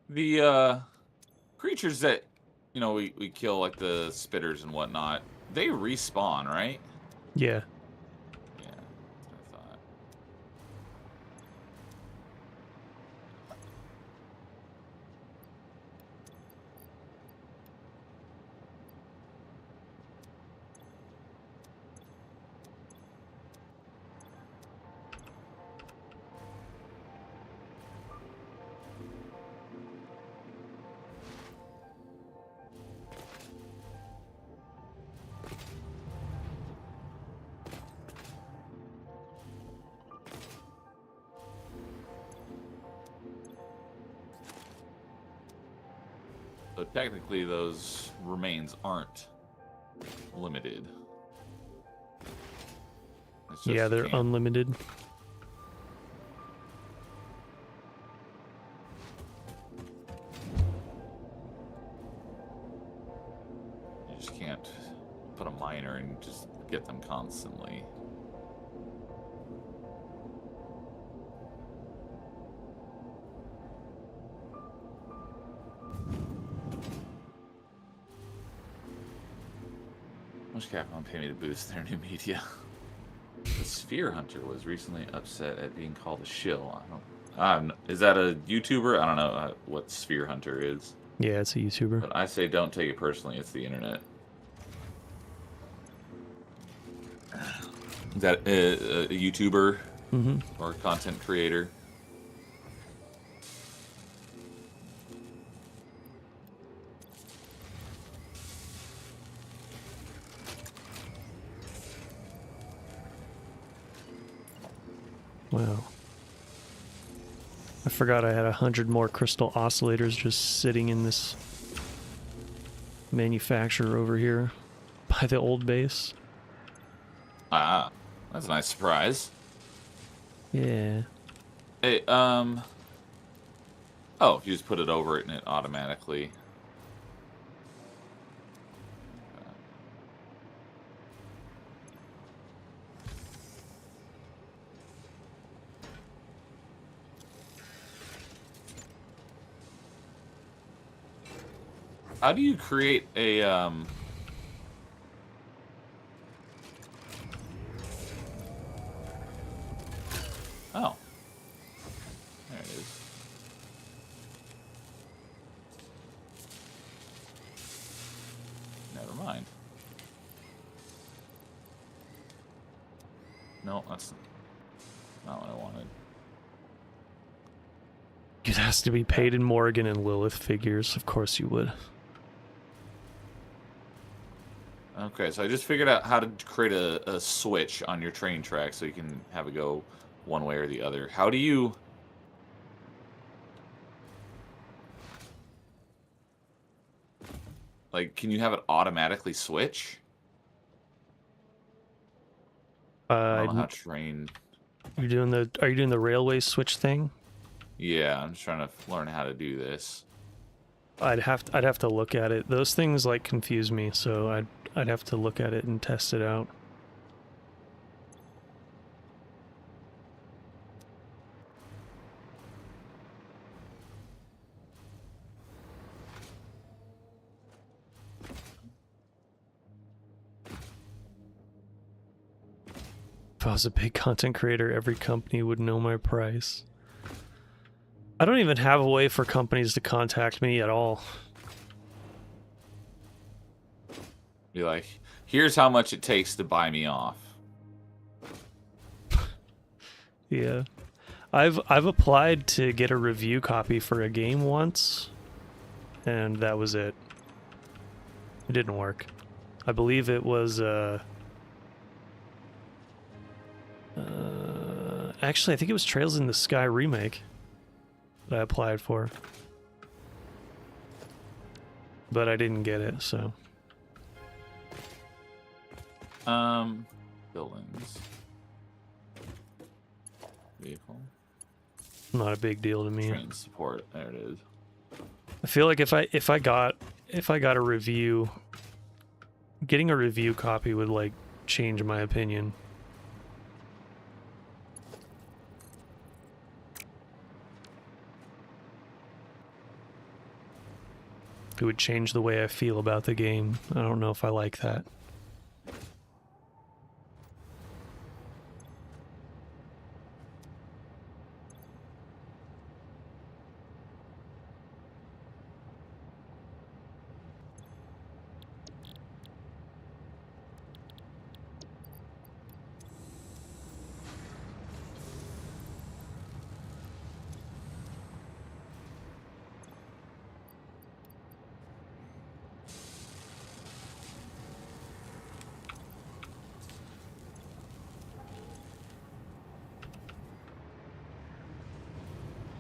Speaker 3: The creatures that, you know, we kill, like the spitters and whatnot, they respawn, right?
Speaker 2: Yeah.
Speaker 3: Yeah, that's what I thought. So technically those remains aren't limited. It's just
Speaker 2: Yeah, they're
Speaker 3: you can't-
Speaker 2: unlimited.
Speaker 3: You just can't put a miner and just get them constantly. much Capcom pay me to boost their new media? The Sphere Hunter was recently upset at being called a shill. Is that a YouTuber? I don't know what Sphere Hunter is.
Speaker 2: Yeah, it's a YouTuber.
Speaker 3: But I say don't take it personally. It's the internet. Is that a YouTuber or content creator?
Speaker 2: Wow. I forgot I had 100 more crystal oscillators just sitting in this manufacturer over here by the old base.
Speaker 3: Ah, that's a nice surprise.
Speaker 2: Yeah.
Speaker 3: Hey, oh, you just put it over it and it automatically. How do you create a, Oh. There it is. Never mind. No, that's not what I wanted.
Speaker 2: You'd have to be paid in Morrigan and Lilith figures. Of course you would.
Speaker 3: Okay, so I just figured out how to create a switch on your train track so you can have it go one way or the other. How do you... Like, can you have it automatically switch? I don't know how train...
Speaker 2: Are you doing the railway switch thing?
Speaker 3: Yeah, I'm just trying to learn how to do this.
Speaker 2: I'd have to look at it. Those things like confuse me, so I'd have to look at it and test it out. If I was a big content creator, every company would know my price. I don't even have a way for companies to contact me at all.
Speaker 3: Be like, here's how much it takes to buy me off.
Speaker 2: Yeah. I've applied to get a review copy for a game once, and that was it. It didn't work. I believe it was actually I think it was Trails in the Sky remake that I applied for. But I didn't get it, so.
Speaker 3: Buildings. Vehicle.
Speaker 2: Not a big deal to me.
Speaker 3: Train support. There it is.
Speaker 2: I feel like if I got a review, getting a review copy would like change my opinion. It would change the way I feel about the game. I don't know if I like that.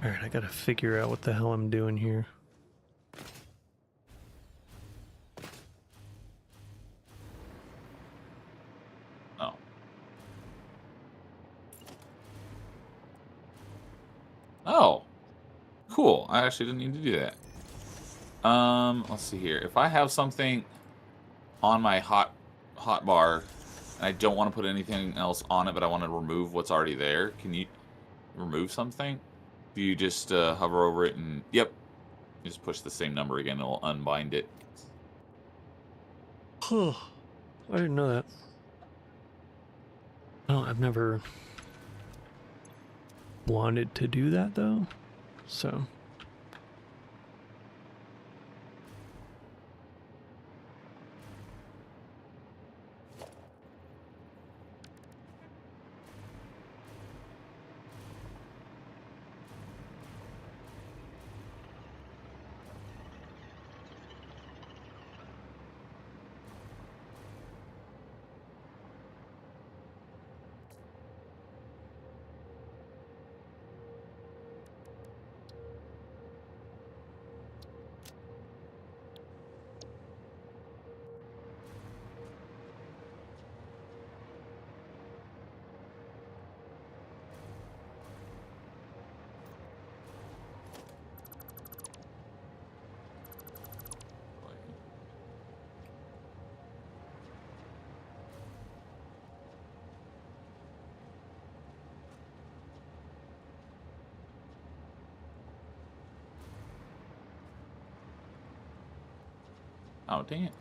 Speaker 2: Alright, I gotta figure out what the hell I'm doing here.
Speaker 3: Oh. Oh. Cool. I actually didn't need to do that. Let's see here. If I have something on my hot bar and I don't want to put anything else on it, but I want to remove what's already there, can you remove something? Do you just hover over it and, yep, you just push the same number again, it'll unbind it.
Speaker 2: I didn't know that. Oh, I've never wanted to do that though, so.
Speaker 3: Oh, dang it.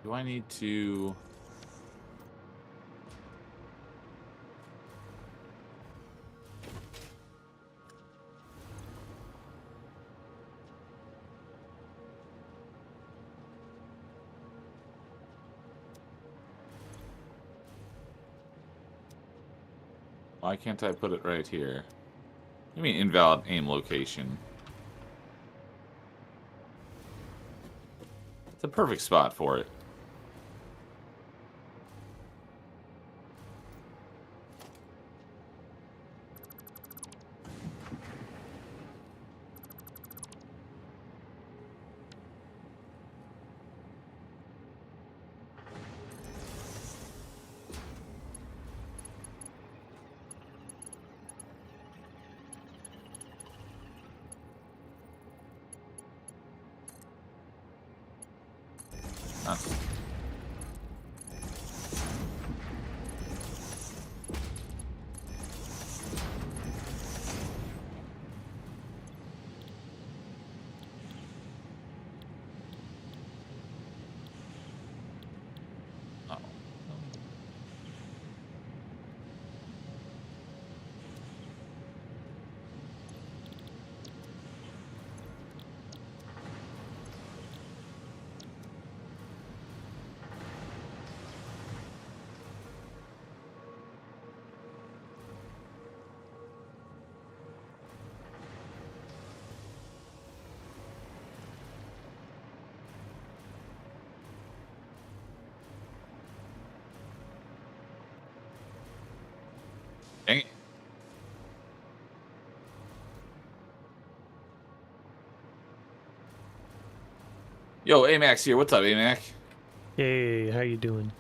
Speaker 3: Do I need to... Why can't I put it right here? I mean, invalid aim location. It's a perfect spot for it. honest. Oh. Dang it. Yo, AMAX here. What's up, AMAC?
Speaker 2: Hey, how you doing?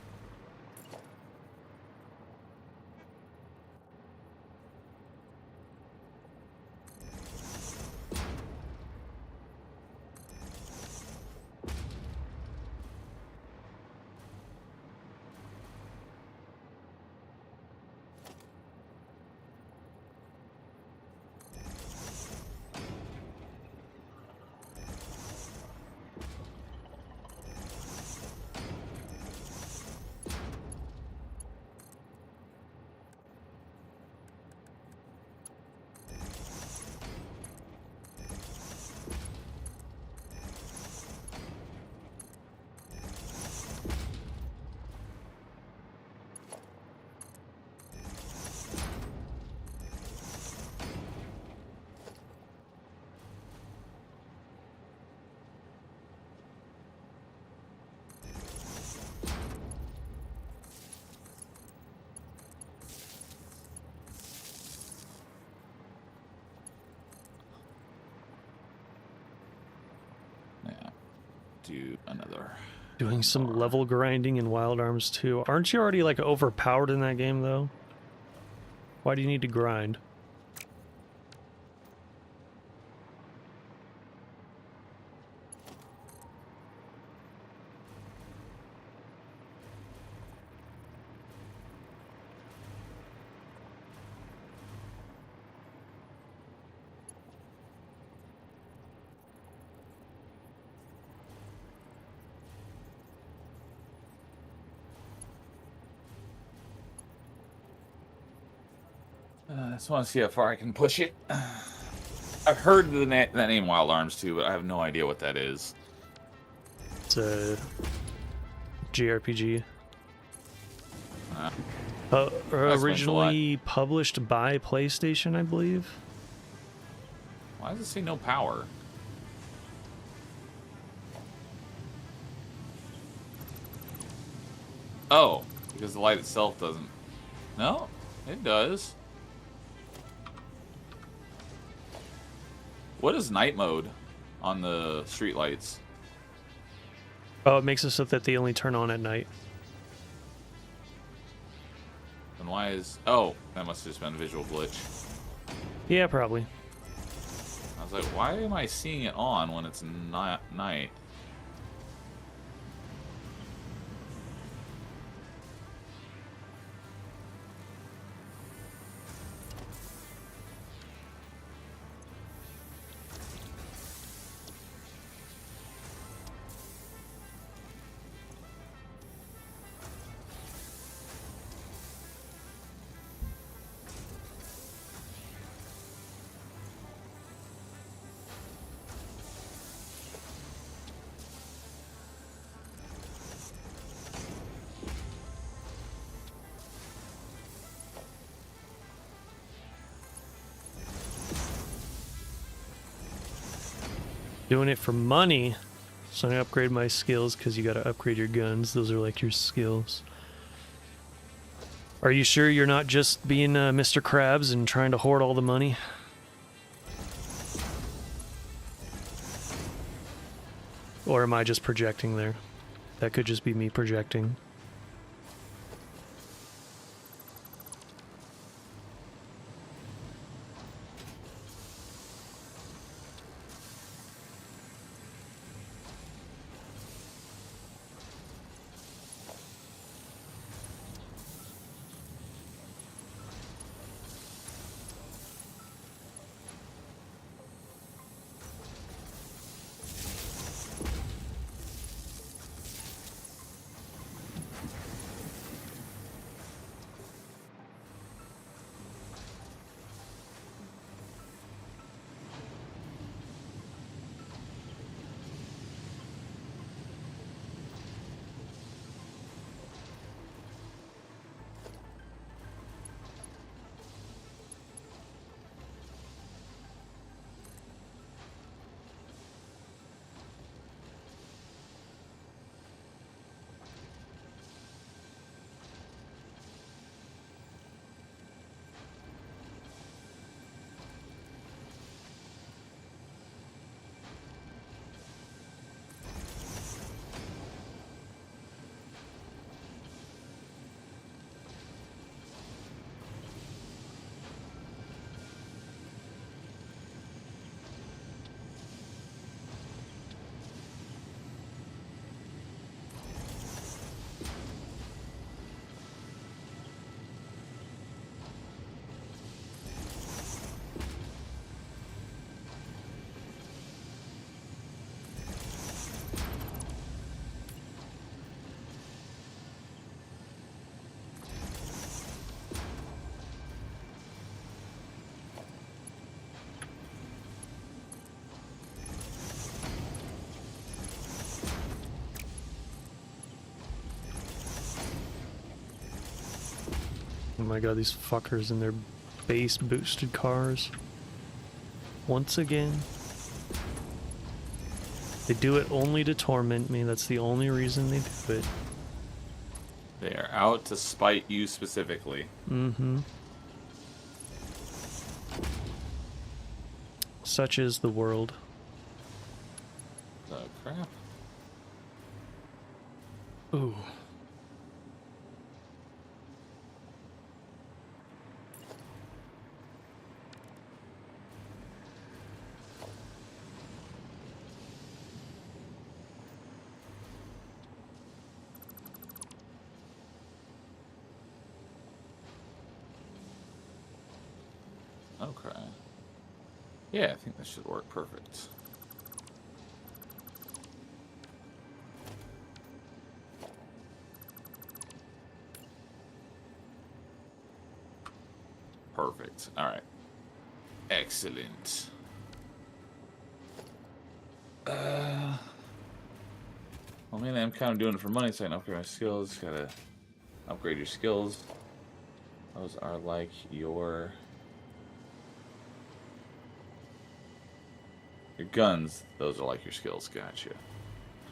Speaker 3: Yeah. Do another.
Speaker 2: Doing some level grinding in Wild Arms 2. Aren't you already like overpowered in that game though? Why do you need to grind?
Speaker 3: I just want to see how far I can push it. I've heard that name Wild Arms too, but I have no idea what that is.
Speaker 2: It's a JRPG.
Speaker 3: explains a lot.
Speaker 2: Originally published by PlayStation, I believe.
Speaker 3: Why does it say no power? Oh, because the light itself doesn't. No, it does. What is night mode on the street lights?
Speaker 2: Oh, it makes it so that they only turn on at night.
Speaker 3: And why is... Oh, that must have just been a visual glitch.
Speaker 2: Yeah, probably.
Speaker 3: I was like, why am I seeing it on when it's not night?
Speaker 2: Doing it for money. So I upgrade my skills because you got to upgrade your guns. Those are like your skills. Are you sure you're not just being Mr. Krabs and trying to hoard all the money? Or am I just projecting there? That could just be me projecting. Oh my god, these fuckers in their base boosted cars. Once again. They do it only to torment me. That's the only reason they do it.
Speaker 3: They are out to spite you specifically.
Speaker 2: Mm-hmm. Such is the world.
Speaker 3: Oh, crap.
Speaker 2: Ooh.
Speaker 3: Okay. Yeah, I think that should work perfect. Perfect. All right. Excellent. Well, I mean, I'm kind of doing it for money, so I can upgrade my skills. Gotta upgrade your skills. Those are like your guns. Those are like your skills. Gotcha.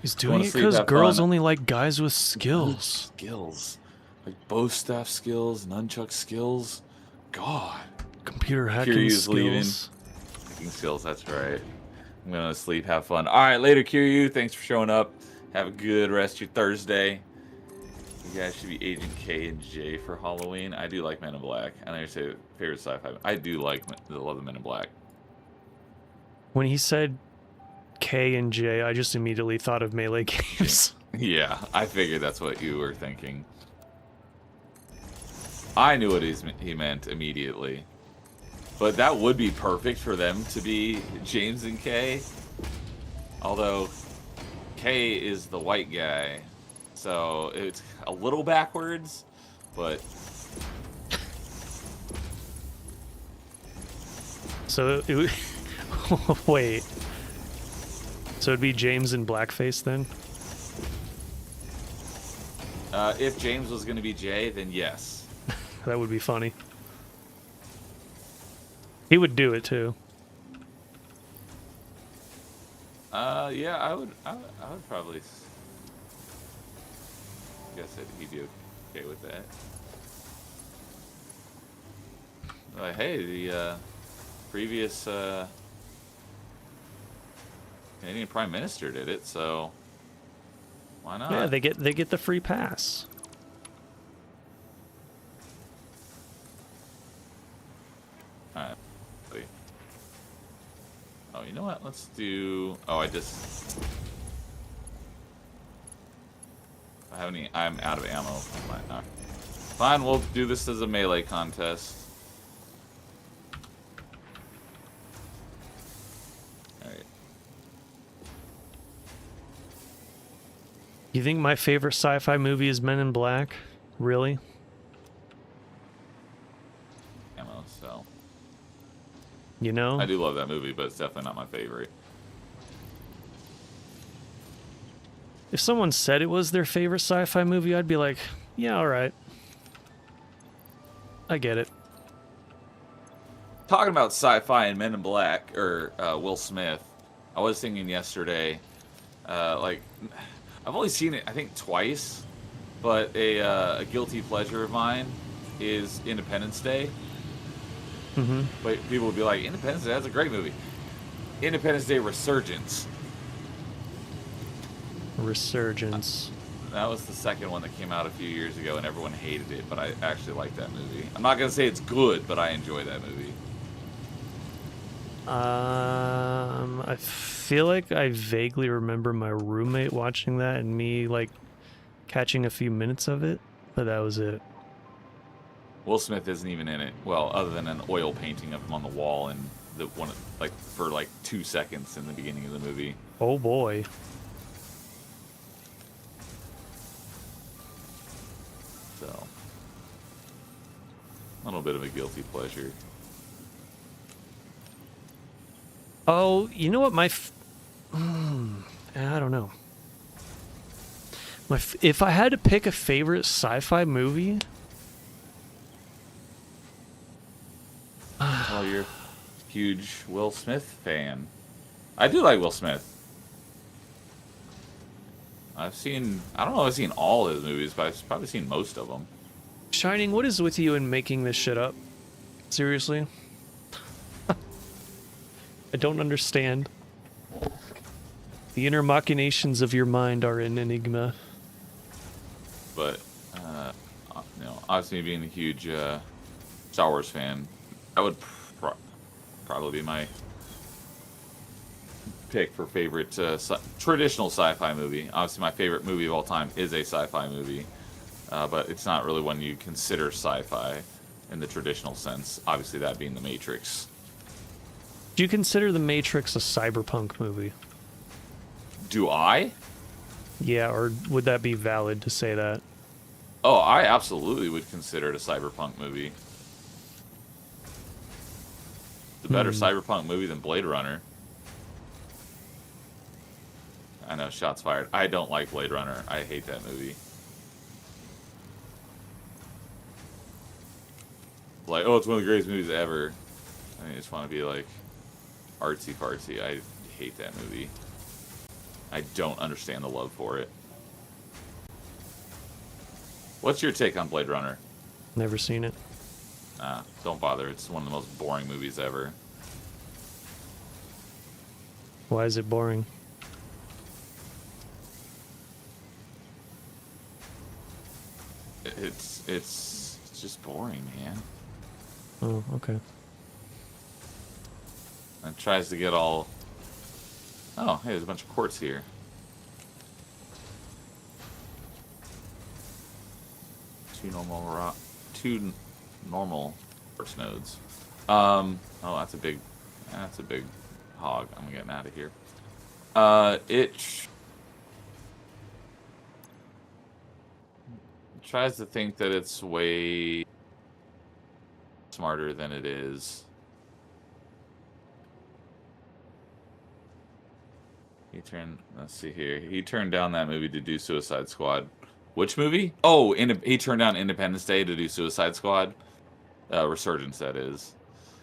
Speaker 2: He's
Speaker 3: You wanna
Speaker 2: doing it
Speaker 3: sleep,
Speaker 2: because
Speaker 3: have
Speaker 2: girls
Speaker 3: fun.
Speaker 2: only like guys with skills.
Speaker 3: Skills. Like bow staff skills, nunchuck skills. God.
Speaker 2: Computer hacking
Speaker 3: Kiryu's leaving.
Speaker 2: skills.
Speaker 3: Hacking skills, that's right. I'm gonna sleep, have fun. Alright, later, Kiryu. Thanks for showing up. Have a good rest of your Thursday. You guys should be Agent K and J for Halloween. I do like Men in Black. I know you say favorite sci-fi. I do love the Men in Black.
Speaker 2: When he said K and J, I just immediately thought of Melee games.
Speaker 3: Yeah, I figured that's what you were thinking. I knew what he meant immediately. But that would be perfect for them to be James and K. Although K is the white guy. So it's a little backwards, but
Speaker 2: So it would... Wait. So it'd be James in blackface then?
Speaker 3: if James was going to be J, then yes.
Speaker 2: That would be funny. He would do it too.
Speaker 3: Yeah, I would probably guess that he'd be okay with that. Like, hey, the previous Canadian Prime Minister did it, so why not?
Speaker 2: Yeah, they get the free pass.
Speaker 3: Alright. Oh, you know what? Let's do... Oh, I just... I have any... I'm out of ammo. Fine, fine, we'll do this as a melee contest. Alright.
Speaker 2: You think my favorite sci-fi movie is Men in Black? Really?
Speaker 3: Ammo, so...
Speaker 2: You know?
Speaker 3: I do love that movie, but it's definitely not my favorite.
Speaker 2: If someone said it was their favorite sci-fi movie, I'd be like, yeah, alright. I get it.
Speaker 3: Talking about sci-fi and Men in Black, or Will Smith, I was thinking yesterday, like, I've only seen it, I think, twice, but a guilty pleasure of mine is Independence Day.
Speaker 2: Mm-hmm.
Speaker 3: But people would be like, Independence Day, that's a great movie. Independence Day Resurgence.
Speaker 2: Resurgence.
Speaker 3: That was the second one that came out a few years ago, and everyone hated it, but I actually like that movie. I'm not going to say it's good, but I enjoy that movie.
Speaker 2: I feel like I vaguely remember my roommate watching that and me, like, catching a few minutes of it, but that was it.
Speaker 3: Will Smith isn't even in it. Well, other than an oil painting of him on the wall and the one, like, for like 2 seconds in the beginning of the movie.
Speaker 2: Oh boy.
Speaker 3: So, a little bit of a guilty pleasure.
Speaker 2: Oh, you know what? I don't know. If I had to pick a favorite sci-fi movie,
Speaker 3: Oh, you're a huge Will Smith fan. I do like Will Smith. I don't know if I've seen all his movies, but I've probably seen most of them.
Speaker 2: Shining, what is with you in making this shit up? Seriously? I don't understand. The inner machinations of your mind are an enigma.
Speaker 3: But, obviously being a huge Star Wars fan, that would probably be my pick for favorite traditional sci-fi movie. Obviously, my favorite movie of all time is a sci-fi movie, but it's not really one you consider sci-fi in the traditional sense. Obviously, that being The Matrix.
Speaker 2: Do you consider The Matrix a cyberpunk movie?
Speaker 3: Do I?
Speaker 2: Yeah, or would that be valid to say that?
Speaker 3: Oh, I absolutely would consider it a cyberpunk movie. It's a better cyberpunk movie than Blade Runner. I know, shots fired. I don't like Blade Runner. I hate that movie. Like, oh, it's one of the greatest movies ever. I just want to be like artsy fartsy. I hate that movie. I don't understand the love for it. What's your take on Blade Runner?
Speaker 2: Never seen it.
Speaker 3: Nah, don't bother. It's one of the most boring movies ever.
Speaker 2: Why is it boring?
Speaker 3: It's just boring, man.
Speaker 2: Oh, okay.
Speaker 3: And tries to get all... Oh, hey, there's a bunch of quartz here. Two normal quartz nodes. Oh, that's a big hog. I'm getting out of here. It tries to think that it's way smarter than it is. Let's see here. He turned down that movie to do Suicide Squad. Which movie? Oh, he turned down Independence Day to do Suicide Squad. Resurgence, that is.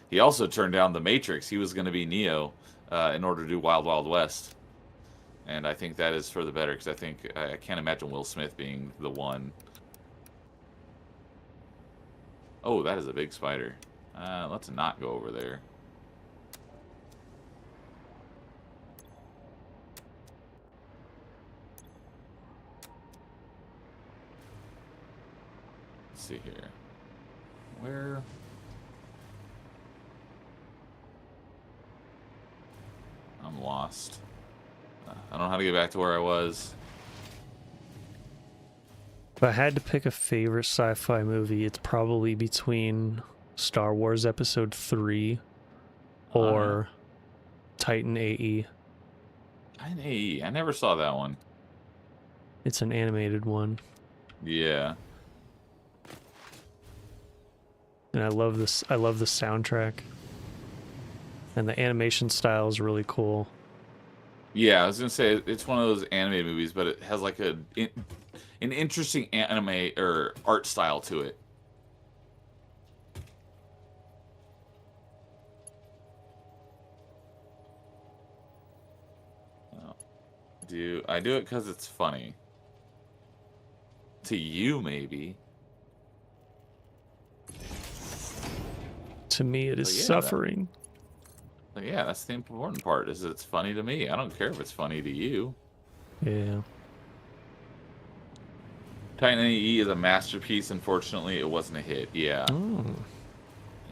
Speaker 3: He also turned down The Matrix. He was going to be Neo in order to do Wild Wild West. And I think that is for the better, because I can't imagine Will Smith being the one. Oh, that is a big spider. Let's not go over there. Let's see here. Where? I'm lost. I don't know how to get back to where I was.
Speaker 2: If I had to pick a favorite sci-fi movie, it's probably between Star Wars Episode 3 or Titan AE.
Speaker 3: Titan AE. I never saw that one.
Speaker 2: It's an animated one.
Speaker 3: Yeah.
Speaker 2: And I love this. I love the soundtrack. And the animation style is really cool.
Speaker 3: Yeah, I was gonna say it's one of those animated movies, but it has like an interesting anime or art style to it. I do it because it's funny. To you, maybe.
Speaker 2: To me, it is
Speaker 3: yeah,
Speaker 2: suffering.
Speaker 3: Yeah, that's the important part, is it's funny to me. I don't care if it's funny to you.
Speaker 2: Yeah.
Speaker 3: Titan AE is a masterpiece. Unfortunately, it wasn't a hit. Yeah.
Speaker 2: Oh.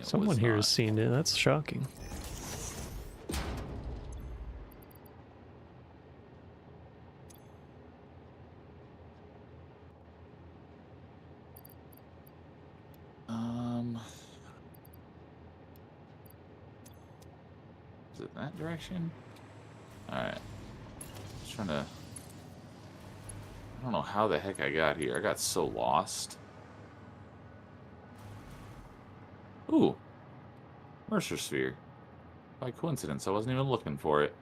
Speaker 2: Someone here has seen it. That's shocking.
Speaker 3: Is it that direction? Alright. Just trying to... I don't know how the heck I got here. I got so lost. Ooh. Mercer Sphere. By coincidence, I wasn't even looking for it.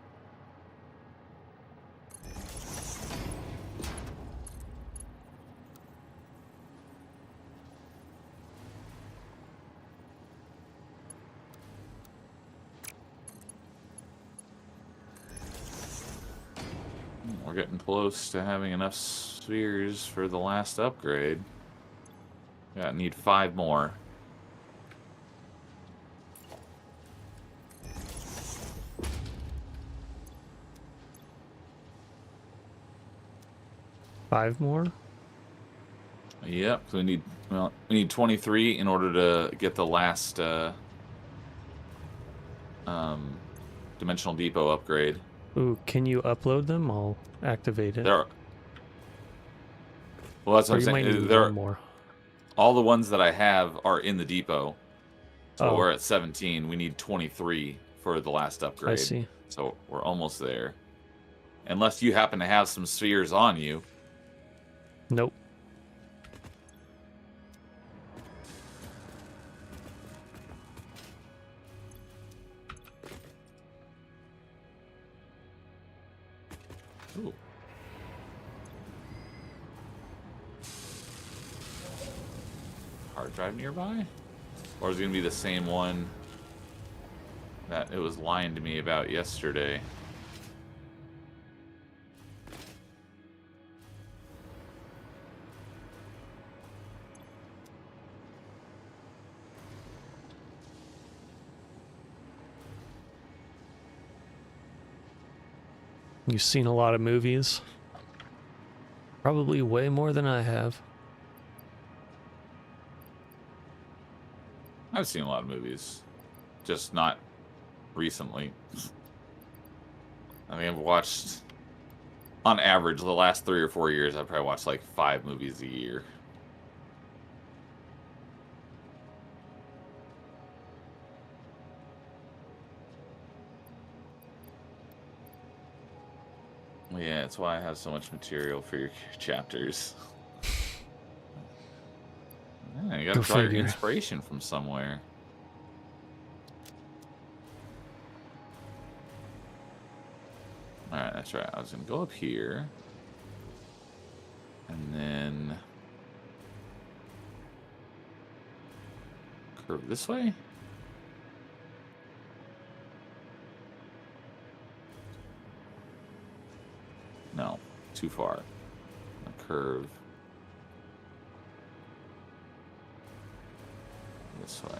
Speaker 3: getting close to having enough spheres for the last upgrade. Yeah, need 5 more.
Speaker 2: Five more?
Speaker 3: Yep, so we need 23 in order to get the last dimensional depot upgrade.
Speaker 2: Ooh, can you upload them? I'll activate it.
Speaker 3: Well, that's what
Speaker 2: Or
Speaker 3: I'm
Speaker 2: you might
Speaker 3: saying.
Speaker 2: need
Speaker 3: There,
Speaker 2: one more.
Speaker 3: all the ones that I have are in the depot. So
Speaker 2: Oh.
Speaker 3: we're at 17. We need 23 for the last upgrade.
Speaker 2: I see.
Speaker 3: So we're almost there. Unless you happen to have some spheres on you.
Speaker 2: Nope.
Speaker 3: Ooh. Hard drive nearby? Or is it going to be the same one that it was lying to me about yesterday?
Speaker 2: You've seen a lot of movies. Probably way more than I have.
Speaker 3: I've seen a lot of movies. Just not recently. I mean, I've watched, on average, the last 3 or 4 years, I've probably watched like 5 movies a year. Yeah, that's why I have so much material for your chapters. Yeah, you gotta
Speaker 2: Go
Speaker 3: draw your
Speaker 2: figure.
Speaker 3: inspiration from somewhere. Alright, that's right. I was gonna go up here. And then curve this way? No, too far. A curve this way.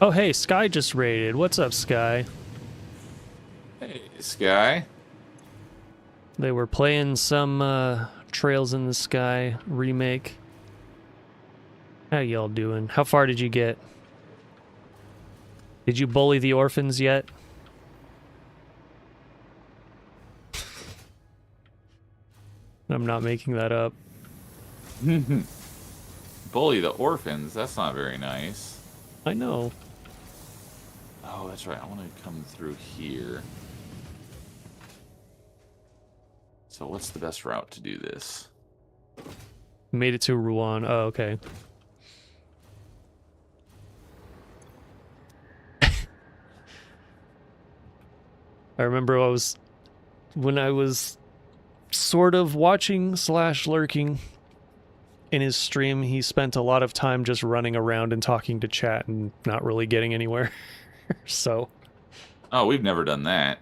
Speaker 2: Oh, hey, Sky just raided. What's up, Sky?
Speaker 3: Hey, Sky.
Speaker 2: They were playing some Trails in the Sky remake. How y'all doing? How far did you get? Did you bully the orphans yet? I'm not making that up.
Speaker 3: Bully the orphans? That's not very nice.
Speaker 2: I know.
Speaker 3: Oh, that's right. I want to come through here. So what's the best route to do this?
Speaker 2: Made it to Rouen. Oh, okay. I remember when I was sort of watching / lurking in his stream, he spent a lot of time just running around and talking to chat and not really getting anywhere. So.
Speaker 3: Oh, we've never done that.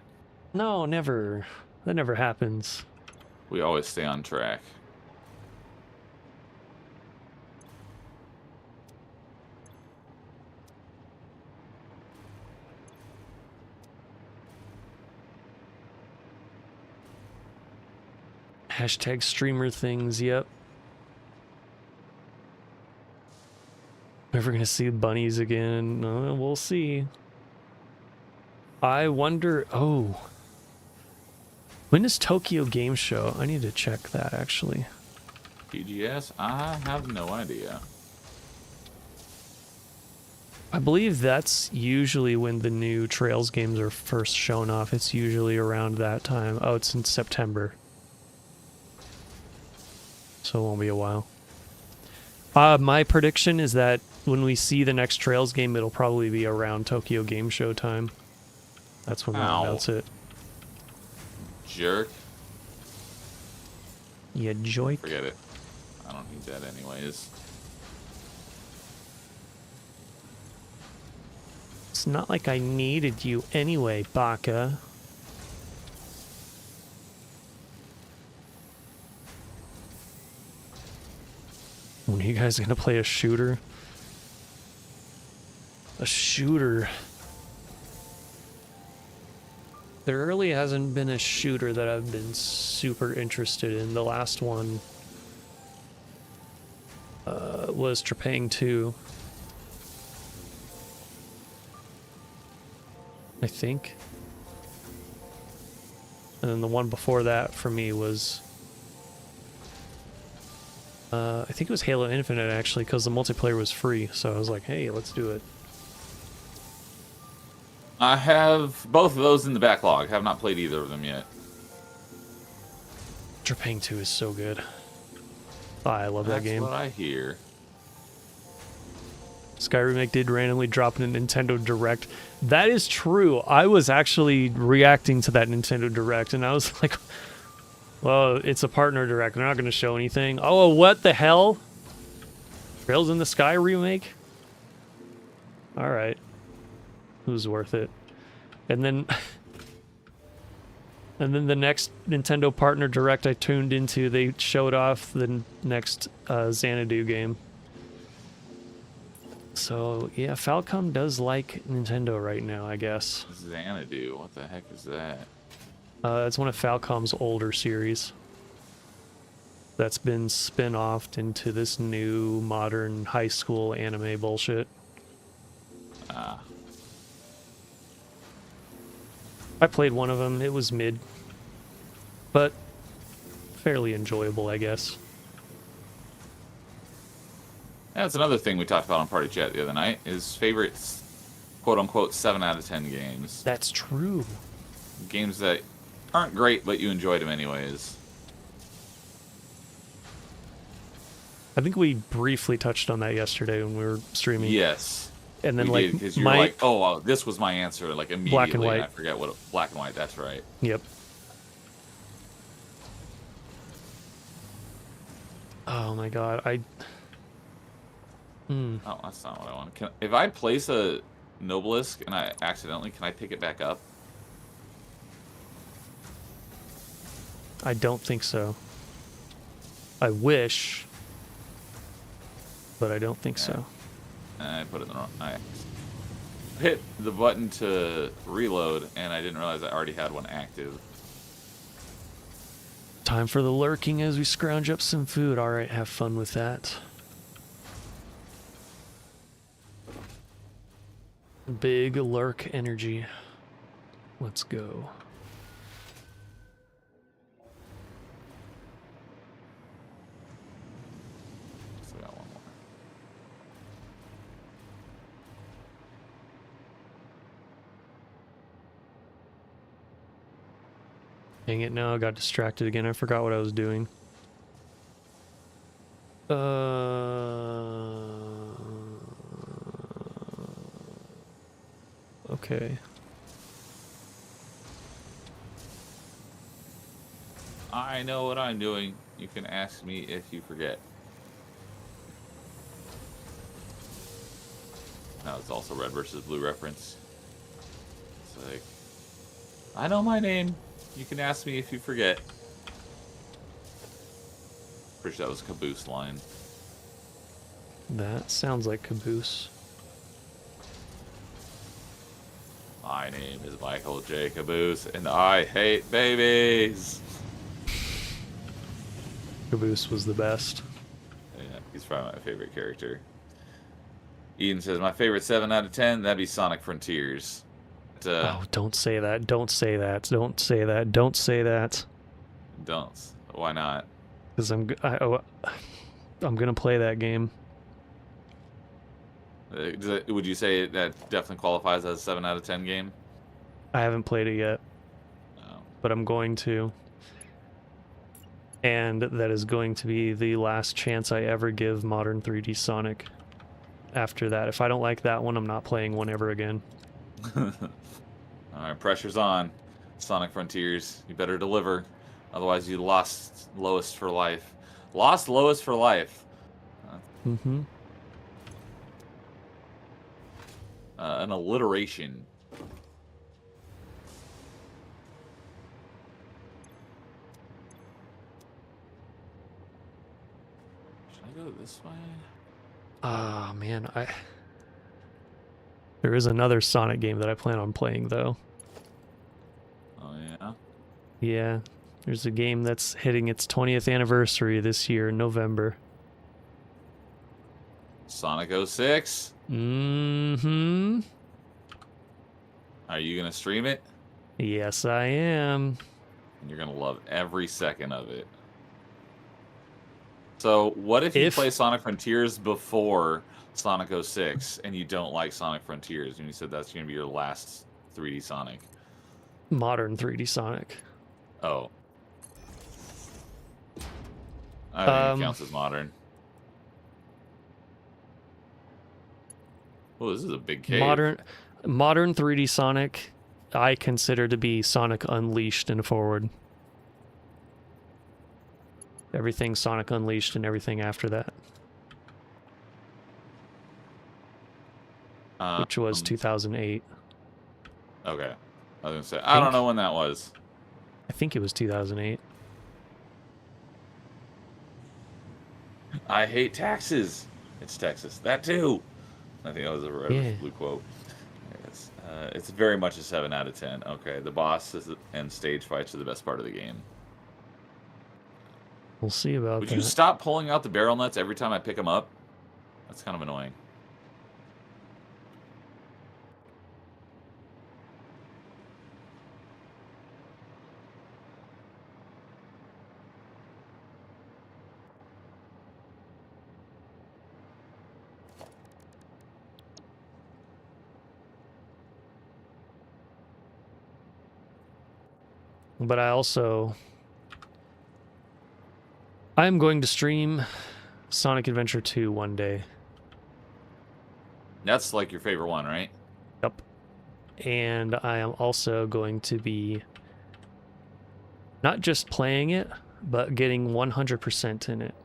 Speaker 2: No, never. That never happens.
Speaker 3: We always stay on track.
Speaker 2: Hashtag streamer things, yep. Ever gonna see bunnies again? We'll see. I wonder... Oh. When is Tokyo Game Show? I need to check that, actually.
Speaker 3: TGS? I have no idea.
Speaker 2: I believe that's usually when the new Trails games are first shown off. It's usually around that time. Oh, it's in September. So it won't be a while. My prediction is that when we see the next Trails game, it'll probably be around Tokyo Game Show time. That's when they'll announce it.
Speaker 3: Jerk.
Speaker 2: You joik.
Speaker 3: Forget it. I don't need that anyways.
Speaker 2: It's not like I needed you anyway, Baka. When are you guys gonna play a shooter? A shooter. There really hasn't been a shooter that I've been super interested in. The last one was Trepang 2. I think. And then the one before that for me was... I think it was Halo Infinite, actually, because the multiplayer was free. So I was like, hey, let's do it.
Speaker 3: I have both of those in the backlog. Have not played either of them yet.
Speaker 2: Trepang 2 is so good. Oh, I love that game.
Speaker 3: That's what I hear.
Speaker 2: Sky Remake did randomly drop in a Nintendo Direct. That is true. I was actually reacting to that Nintendo Direct, and I was like, well, it's a partner Direct. They're not going to show anything. Oh, what the hell? Trails in the Sky Remake? Alright. Who's worth it? And then... and then the next Nintendo partner Direct I tuned into, they showed off the next Xanadu game. So, yeah, Falcom does like Nintendo right now, I guess.
Speaker 3: Xanadu, what the heck is that?
Speaker 2: It's one of Falcom's older series that's been spin-offed into this new modern high school anime bullshit.
Speaker 3: Ah.
Speaker 2: I played one of them. It was mid, but fairly enjoyable, I guess.
Speaker 3: That's another thing we talked about on Party Chat the other night, is favorite quote-unquote 7 out of 10 games.
Speaker 2: That's true.
Speaker 3: Games that aren't great, but you enjoyed them anyways.
Speaker 2: I think we briefly touched on that yesterday when we were streaming.
Speaker 3: Yes.
Speaker 2: And then,
Speaker 3: we
Speaker 2: like,
Speaker 3: did, because you were like, oh, well, this was my answer, like, immediately.
Speaker 2: Black and white.
Speaker 3: I forget what... Black and white, that's right.
Speaker 2: Yep. Oh my god,
Speaker 3: Oh, that's not what I want. If I place a Nobelisk and I accidentally, can I pick it back up?
Speaker 2: I don't think so. I wish, but I don't think so.
Speaker 3: I put it in the wrong... I hit the button to reload, and I didn't realize I already had one active.
Speaker 2: Time for the lurking as we scrounge up some food. Alright, have fun with that. Big lurk energy. Let's go.
Speaker 3: Still got one more.
Speaker 2: Dang it, now I got distracted again. I forgot what I was doing. Okay.
Speaker 3: I know what I'm doing. You can ask me if you forget. Now it's also red versus blue reference. It's like, I know my name. You can ask me if you forget. Pretty sure that was a Caboose line.
Speaker 2: That sounds like Caboose.
Speaker 3: My name is Michael J. Caboose, and I hate babies.
Speaker 2: Caboose was the best.
Speaker 3: Yeah, he's probably my favorite character. Eden says, my favorite 7 out of 10, that'd be Sonic Frontiers.
Speaker 2: Oh, don't say that. Don't say that. Don't say that. Don't say that.
Speaker 3: Don't. Why not?
Speaker 2: Because I'm gonna play that game.
Speaker 3: Would you say that definitely qualifies as a 7 out of 10 game?
Speaker 2: I haven't played it yet,
Speaker 3: No.
Speaker 2: but I'm going to. And that is going to be the last chance I ever give modern 3D Sonic. After that, if I don't like that one, I'm not playing one ever again.
Speaker 3: Alright, pressure's on. Sonic Frontiers, you better deliver. Otherwise, you lost lowest for life. Lost lowest for life.
Speaker 2: Mm-hmm.
Speaker 3: An alliteration. Should I go this way?
Speaker 2: Ah, man, there is another Sonic game that I plan on playing, though.
Speaker 3: Oh, yeah?
Speaker 2: Yeah, there's a game that's hitting its 20th anniversary this year in November.
Speaker 3: Sonic 06?
Speaker 2: Mm-hmm.
Speaker 3: Are you going to stream it?
Speaker 2: Yes, I am.
Speaker 3: And you're going to love every second of it. So, what if you play Sonic Frontiers before Sonic 06 and you don't like Sonic Frontiers and you said that's going to be your last 3D Sonic?
Speaker 2: Modern 3D Sonic.
Speaker 3: Oh. I think it counts as modern. Oh, this is a big cave.
Speaker 2: Modern 3D Sonic, I consider to be Sonic Unleashed and forward. Everything Sonic Unleashed and everything after that. Which was 2008.
Speaker 3: Okay. I was going to say, I don't know when that was.
Speaker 2: I think it was 2008.
Speaker 3: I hate taxes. It's Texas. That too. I think that was a red blue quote. It's very much a 7 out of 10. Okay, the bosses and stage fights are the best part of the game.
Speaker 2: We'll see about that.
Speaker 3: Would you stop pulling out the barrel nuts every time I pick them up? That's kind of annoying.
Speaker 2: But I'm going to stream Sonic Adventure 2 one day.
Speaker 3: That's like your favorite one, right?
Speaker 2: Yep. And I am also going to be not just playing it, but getting 100% in it.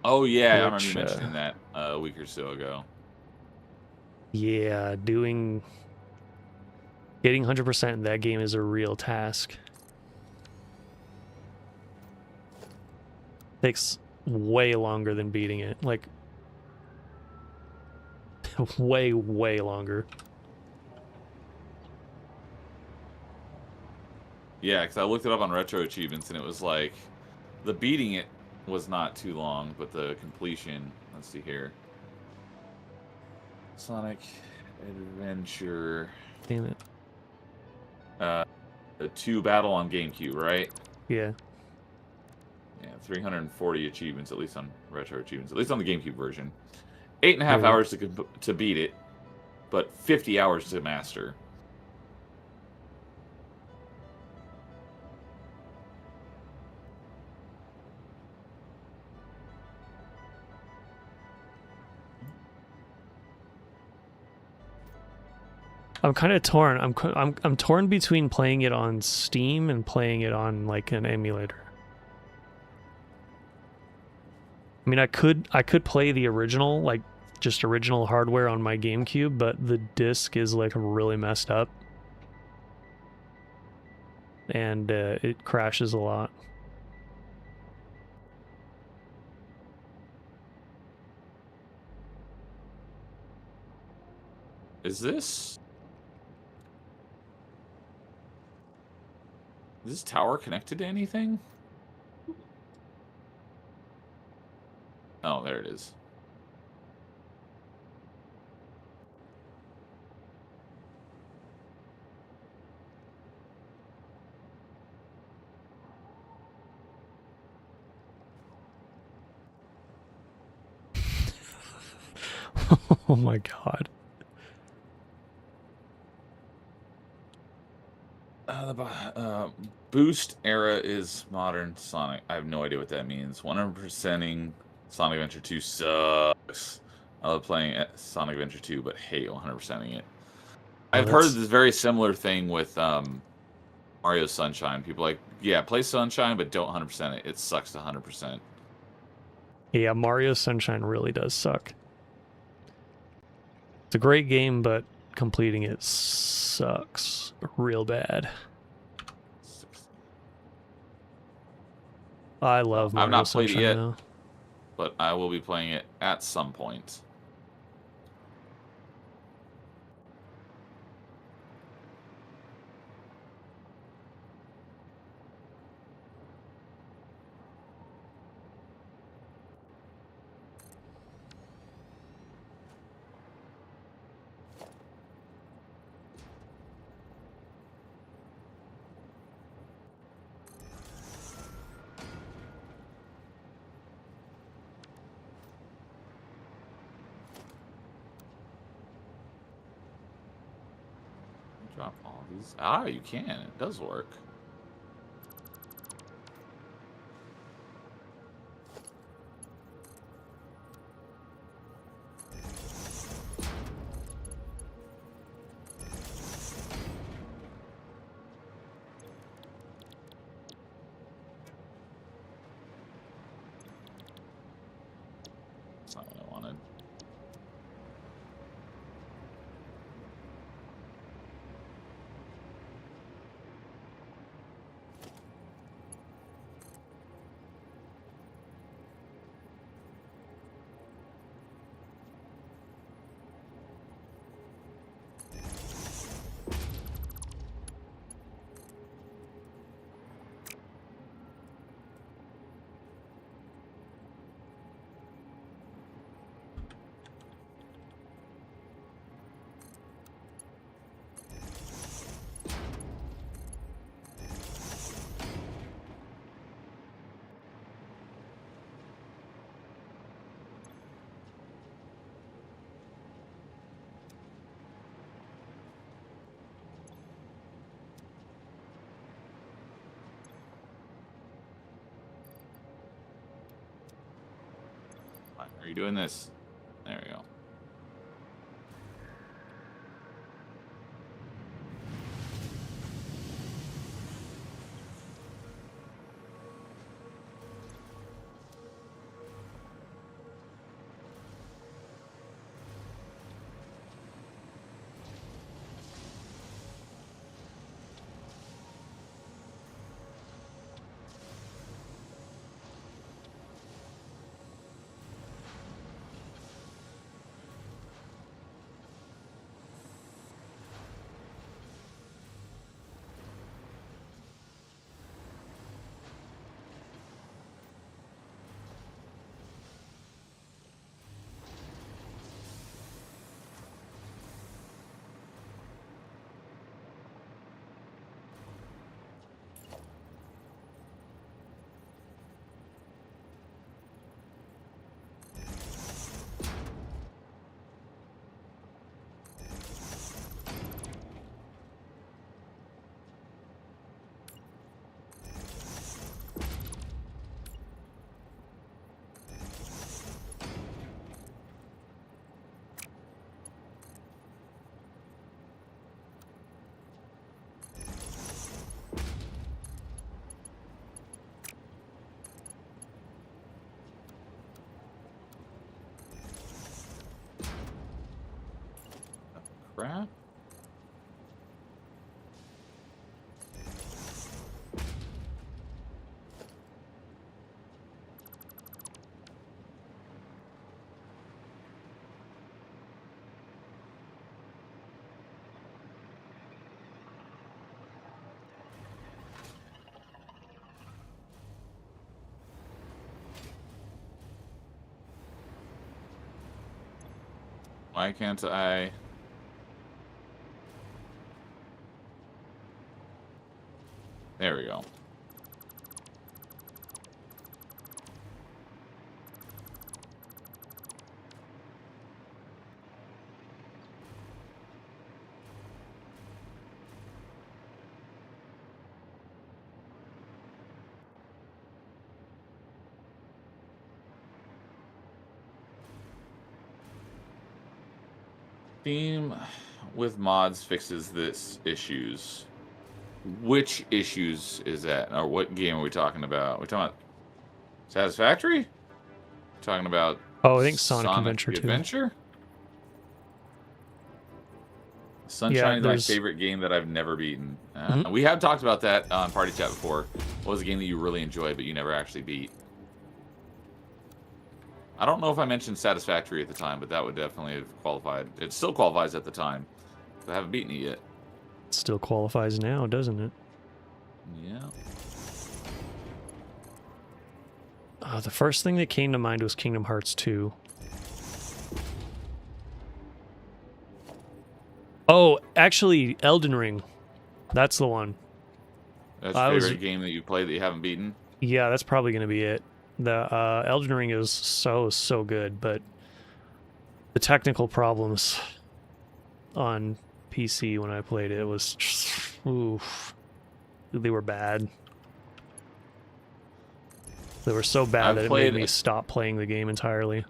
Speaker 3: Oh, yeah, I remember you mentioning that a week or so ago.
Speaker 2: Yeah, getting 100% in that game is a real task. Takes way longer than beating it. Like, way, way longer.
Speaker 3: Yeah, because I looked it up on Retro Achievements, and it was like, the beating it was not too long, but the completion, let's see here. Sonic Adventure.
Speaker 2: Damn it.
Speaker 3: The 2 battle on GameCube, right?
Speaker 2: Yeah.
Speaker 3: Yeah, 340 achievements, at least on Retro Achievements, at least on the GameCube version. 8.5 hours to beat it, but 50 hours to master.
Speaker 2: I'm kind of torn. I'm torn between playing it on Steam and playing it on like an emulator. I mean, I could play the original, like just original hardware on my GameCube, but the disc is like really messed up. And it crashes a lot.
Speaker 3: Is this tower connected to anything? Oh, there it is.
Speaker 2: Oh my god.
Speaker 3: The boost era is modern Sonic. I have no idea what that means. 100%ing Sonic Adventure 2 sucks. I love playing Sonic Adventure 2, but hate 100%ing it. I've heard this very similar thing with Mario Sunshine. People are like, yeah, play Sunshine, but don't 100% it. It sucks to 100%.
Speaker 2: Yeah, Mario Sunshine really does suck. It's a great game, but completing it sucks real bad. I love Mario
Speaker 3: I've not
Speaker 2: Sunshine
Speaker 3: played it yet,
Speaker 2: though.
Speaker 3: but I will be playing it at some point. Drop all these. Ah, you can. It does work. That's not what I wanted. Why are you doing this? There we go. Crap. Why can't I? There we go. Theme with mods fixes this issues. Which issues is that? Or what game are we talking about? We're talking about Satisfactory? Talking about
Speaker 2: Oh, I think Sonic Adventure 2.
Speaker 3: Adventure?
Speaker 2: Yeah,
Speaker 3: Sunshine is my favorite game that I've never beaten. We have talked about that on Party Chat before. What was a game that you really enjoyed but you never actually beat? I don't know if I mentioned Satisfactory at the time, but that would definitely have qualified. It still qualifies at the time. I haven't beaten it yet.
Speaker 2: It still qualifies now, doesn't it?
Speaker 3: Yeah.
Speaker 2: The first thing that came to mind was Kingdom Hearts 2. Oh, actually, Elden Ring. That's the one.
Speaker 3: That's your favorite game that you played that you haven't beaten?
Speaker 2: Yeah, that's probably going to be it. The Elden Ring is so good, but the technical problems on PC when I played it was just, oof, they were bad. They were so bad that it made me stop playing the game entirely.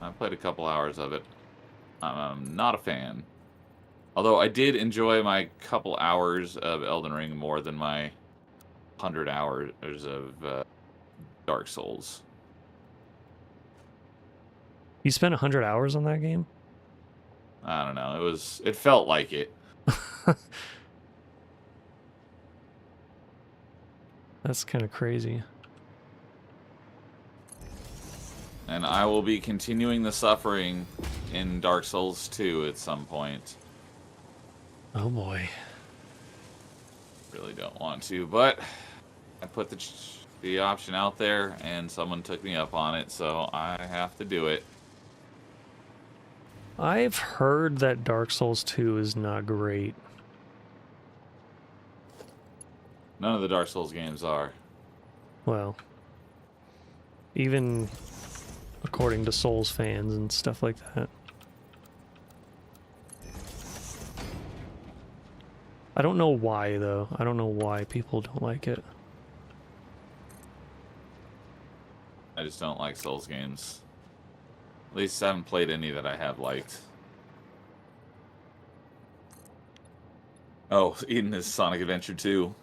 Speaker 3: I played a couple hours of it. I'm not a fan. Although I did enjoy my couple hours of Elden Ring more than my 100 hours of Dark Souls.
Speaker 2: You spent 100 hours on that game?
Speaker 3: I don't know. It felt like it.
Speaker 2: That's kind of crazy.
Speaker 3: And I will be continuing the suffering in Dark Souls 2 at some point.
Speaker 2: Oh boy.
Speaker 3: Really don't want to, but I put the option out there and someone took me up on it, so I have to do it.
Speaker 2: I've heard that Dark Souls 2 is not great.
Speaker 3: None of the Dark Souls games are.
Speaker 2: Well, even according to Souls fans and stuff like that. I don't know why, though. I don't know why people don't like it.
Speaker 3: I just don't like Souls games. At least I haven't played any that I have liked. Oh, Eden is Sonic Adventure 2.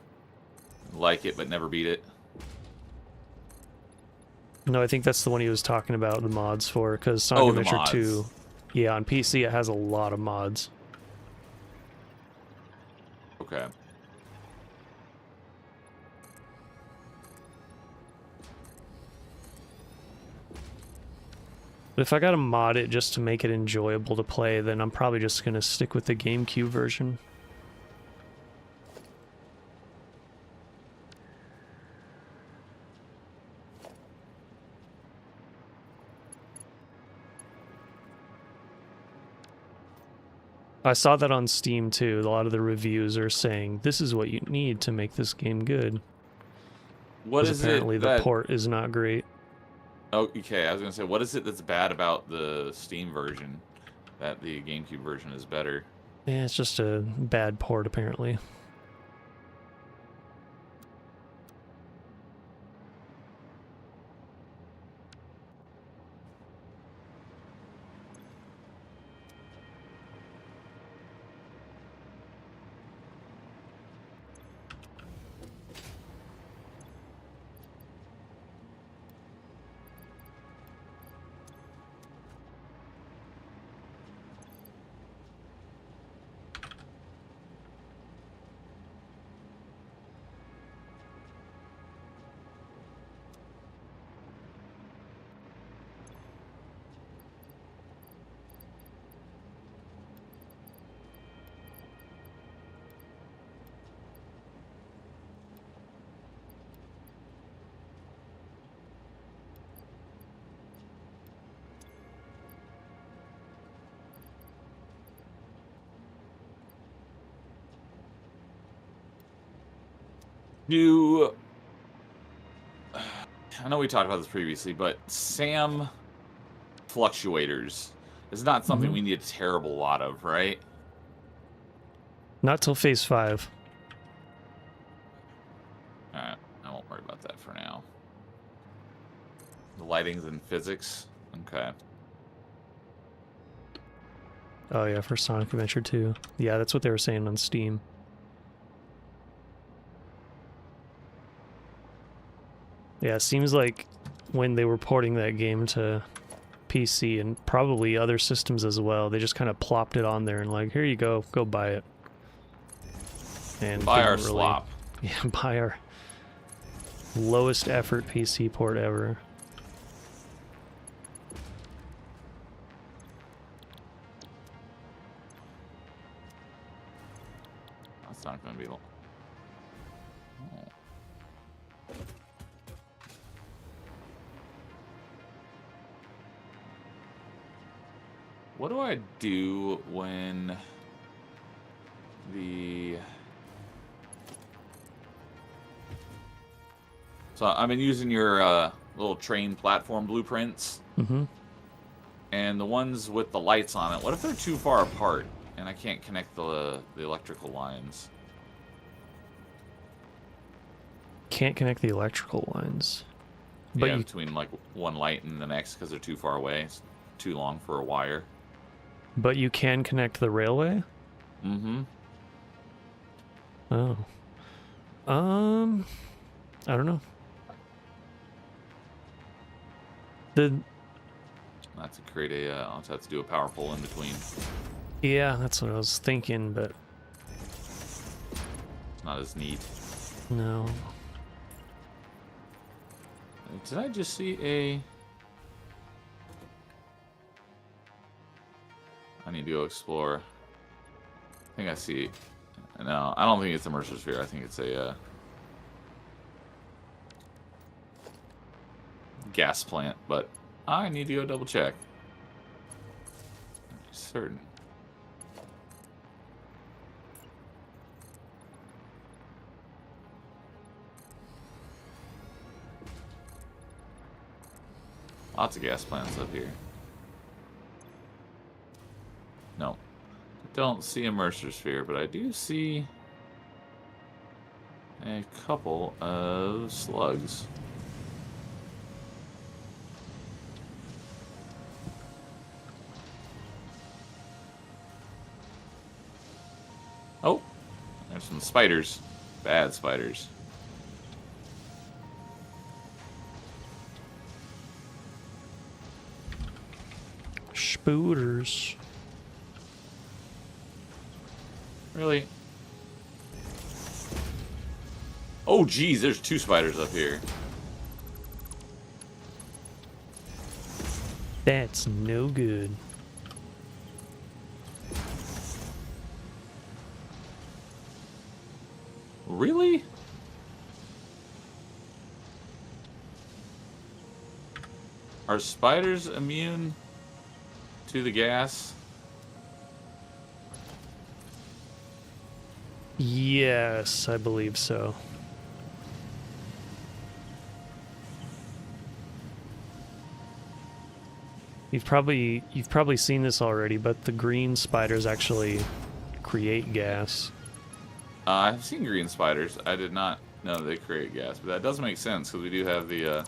Speaker 3: Like it, but never beat it.
Speaker 2: No, I think that's the one he was talking about, the mods for, because Sonic Adventure 2... Yeah, on PC it has a lot of mods.
Speaker 3: Okay.
Speaker 2: But if I gotta mod it just to make it enjoyable to play, then I'm probably just gonna stick with the GameCube version. I saw that on Steam too. A lot of the reviews are saying this is what you need to make this game good.
Speaker 3: What is
Speaker 2: apparently
Speaker 3: it
Speaker 2: the
Speaker 3: that...
Speaker 2: port is not great.
Speaker 3: Oh, okay. I was gonna say, what is it that's bad about the Steam version that the GameCube version is better?
Speaker 2: Yeah, it's just a bad port apparently.
Speaker 3: I know we talked about this previously, but SAM fluctuators is not something we need a terrible lot of, right?
Speaker 2: Not till Phase 5.
Speaker 3: Alright, I won't worry about that for now. The lighting's in physics? Okay.
Speaker 2: Oh yeah, for Sonic Adventure 2. Yeah, that's what they were saying on Steam. Yeah, it seems like when they were porting that game to PC and probably other systems as well, they just kind of plopped it on there and like, here you go buy it. And
Speaker 3: Buy our
Speaker 2: didn't really,
Speaker 3: slop.
Speaker 2: yeah, buy our lowest effort PC port ever.
Speaker 3: That's not going to be. Oh. What do I do when the... So I've been using your little train platform blueprints.
Speaker 2: Mm-hmm.
Speaker 3: And the ones with the lights on it, what if they're too far apart and I can't connect the electrical lines?
Speaker 2: Can't connect the electrical lines. But
Speaker 3: Yeah,
Speaker 2: you,
Speaker 3: between like one light and the next because they're too far away. It's too long for a wire.
Speaker 2: but you can connect the railway?
Speaker 3: Mm-hmm.
Speaker 2: Oh. I don't know.
Speaker 3: Not to create a, I'll just have to do a power pole in between.
Speaker 2: Yeah, that's what I was thinking, but
Speaker 3: It's not as neat.
Speaker 2: no.
Speaker 3: Did I just see a... I need to go explore. I think I see... No, I don't think it's a Mercer Sphere. I think it's a gas plant, but I need to go double check. I'm certain. Lots of gas plants up here. No. I don't see a Mercer Sphere, but I do see a couple of slugs. Oh, there's some spiders. Bad spiders.
Speaker 2: Spooters.
Speaker 3: Really? Oh, geez, there's 2 spiders up here.
Speaker 2: That's no good.
Speaker 3: Really? Are spiders immune to the gas?
Speaker 2: Yes, I believe so. You've probably seen this already, but the green spiders actually create gas.
Speaker 3: I've seen green spiders. I did not know they create gas, but that does make sense because we do have the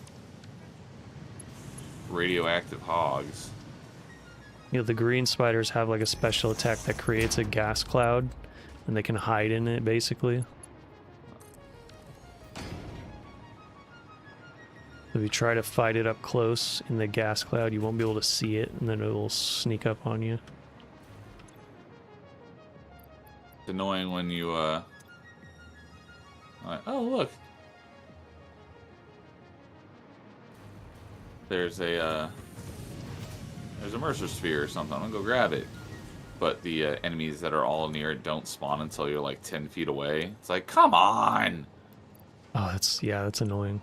Speaker 3: radioactive hogs.
Speaker 2: You know, the green spiders have like a special attack that creates a gas cloud, and they can hide in it, basically. If you try to fight it up close in the gas cloud, you won't be able to see it, and then it will sneak up on you.
Speaker 3: It's annoying when you, like, oh, look. There's a Mercer Sphere or something. I'm gonna go grab it. But the enemies that are all near it don't spawn until you're like 10 feet away. It's like, come on!
Speaker 2: Oh, that's annoying.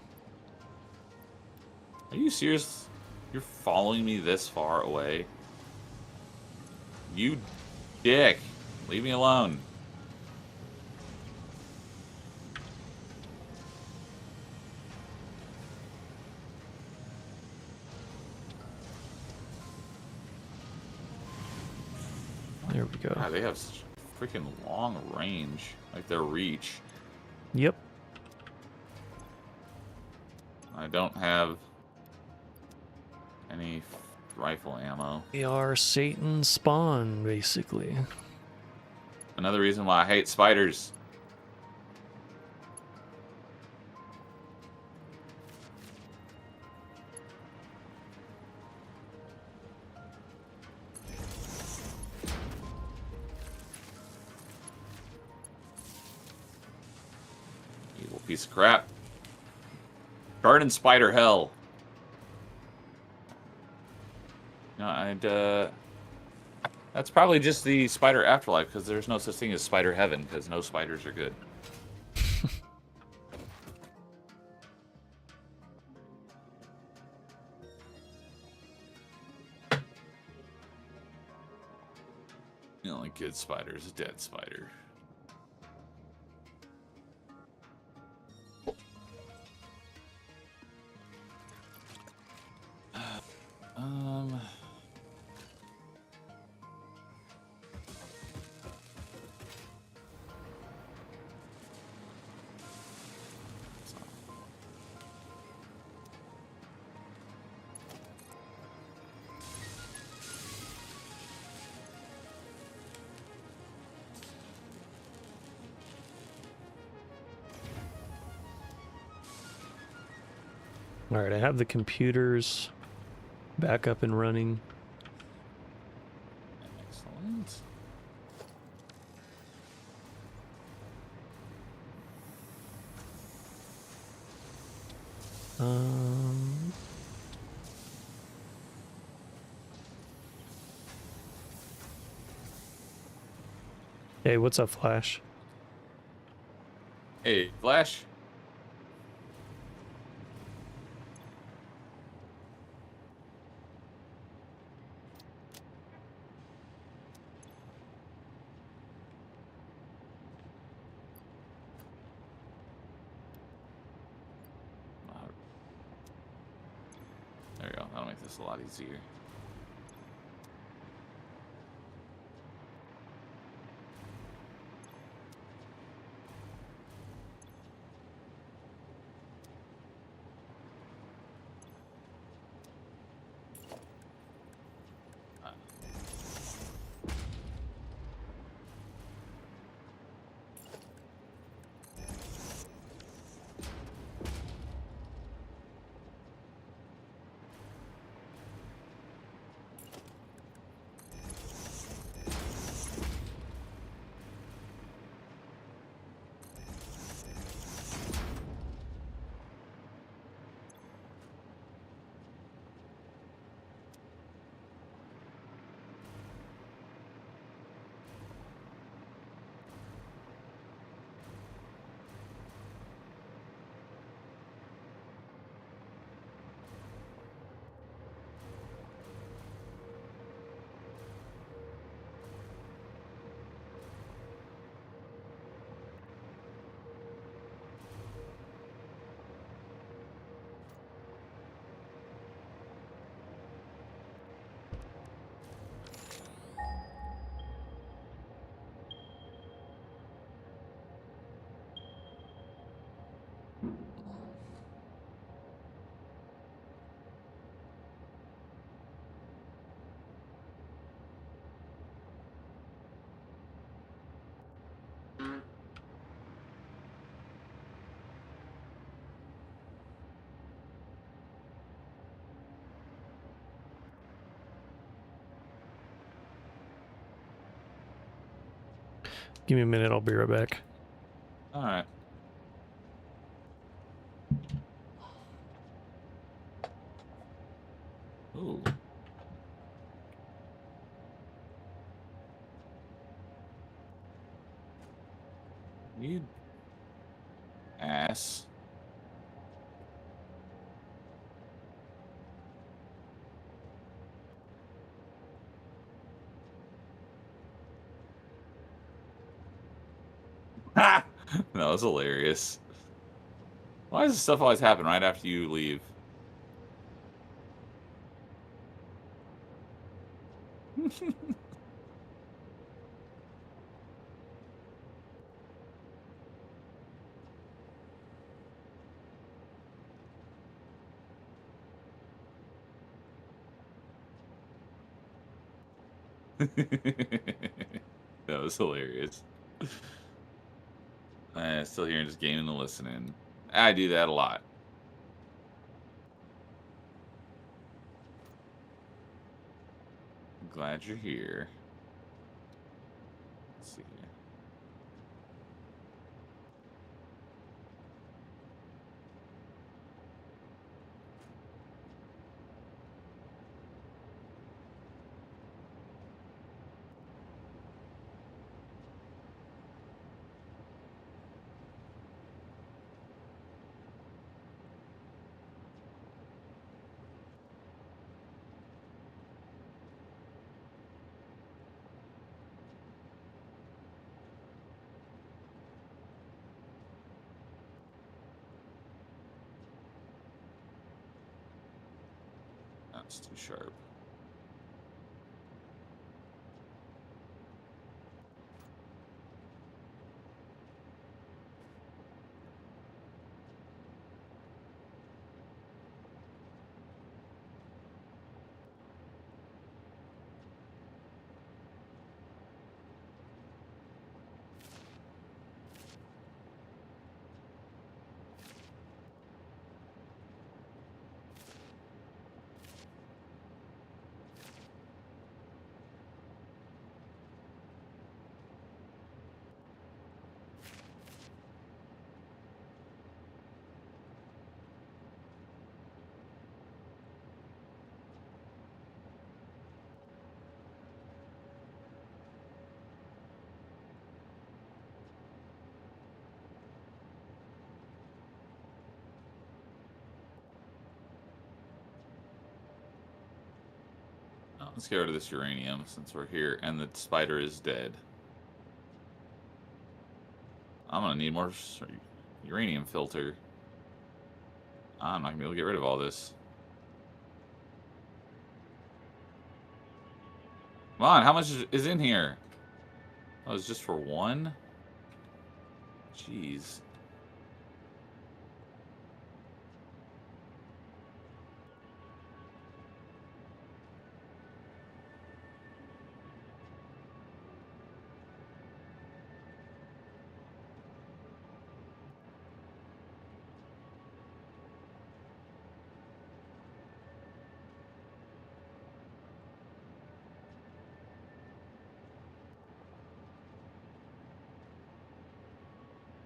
Speaker 3: Are you serious? You're following me this far away? You dick! Leave me alone.
Speaker 2: There we go.
Speaker 3: God, they have such freaking long range. Like their reach.
Speaker 2: Yep.
Speaker 3: I don't have any rifle ammo.
Speaker 2: We are Satan's spawn, basically.
Speaker 3: Another reason why I hate spiders. piece of crap. Garden spider hell. No, that's probably just the spider afterlife, because there's no such thing as spider heaven, because no spiders are good. The only good spider is a dead spider. Um...
Speaker 2: All right, I have the computers back up and running.
Speaker 3: Excellent.
Speaker 2: Hey, what's up, Flash?
Speaker 3: Hey, Flash. There we go. That'll make this a lot easier.
Speaker 2: Give me a minute, I'll be right back.
Speaker 3: All right. Ooh. You ass. Ha! That was hilarious. Why does this stuff always happen right after you leave? That was hilarious. Still here and just gaming and listening. I do that a lot. Glad you're here. Let's see here. That's too sharp. Let's get rid of this uranium since we're here, and the spider is dead. I'm gonna need more uranium filter. I'm not gonna be able to get rid of all this. Come on, how much is in here? Oh, it's just for one? Jeez.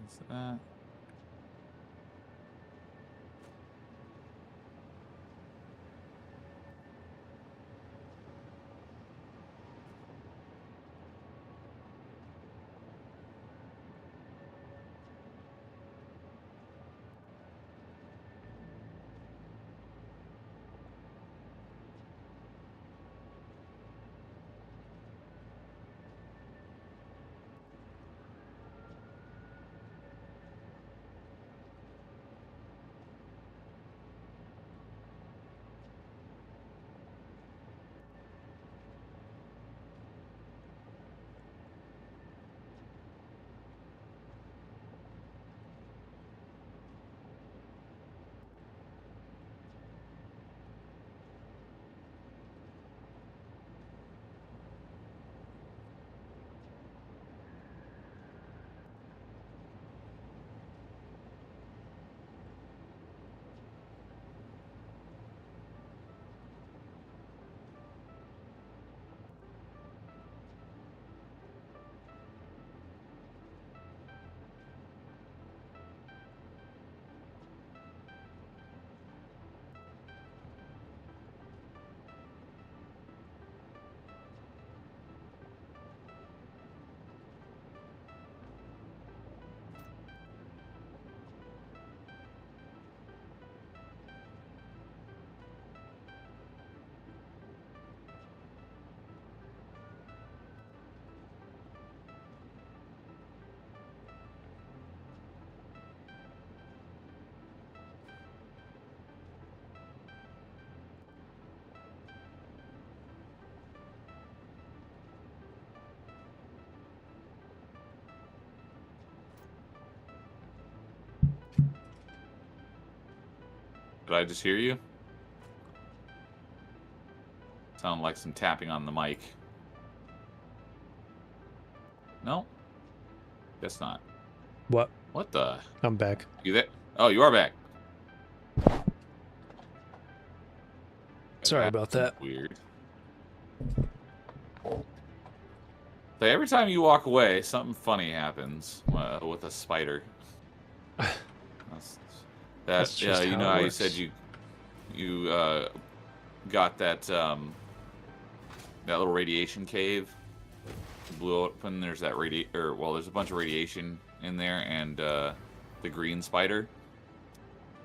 Speaker 3: What's that? Did I just hear you? Sound like some tapping on the mic. No? Guess not.
Speaker 2: What?
Speaker 3: What the?
Speaker 2: I'm back.
Speaker 3: You there? Oh, you are back.
Speaker 2: Sorry
Speaker 3: That's
Speaker 2: about that.
Speaker 3: Weird. So every time you walk away, something funny happens with a spider.
Speaker 2: That's
Speaker 3: Yeah,
Speaker 2: just
Speaker 3: you
Speaker 2: how
Speaker 3: know
Speaker 2: it
Speaker 3: how you
Speaker 2: works.
Speaker 3: said you got that that little radiation cave blew open. There's that there's a bunch of radiation in there, and the green spider.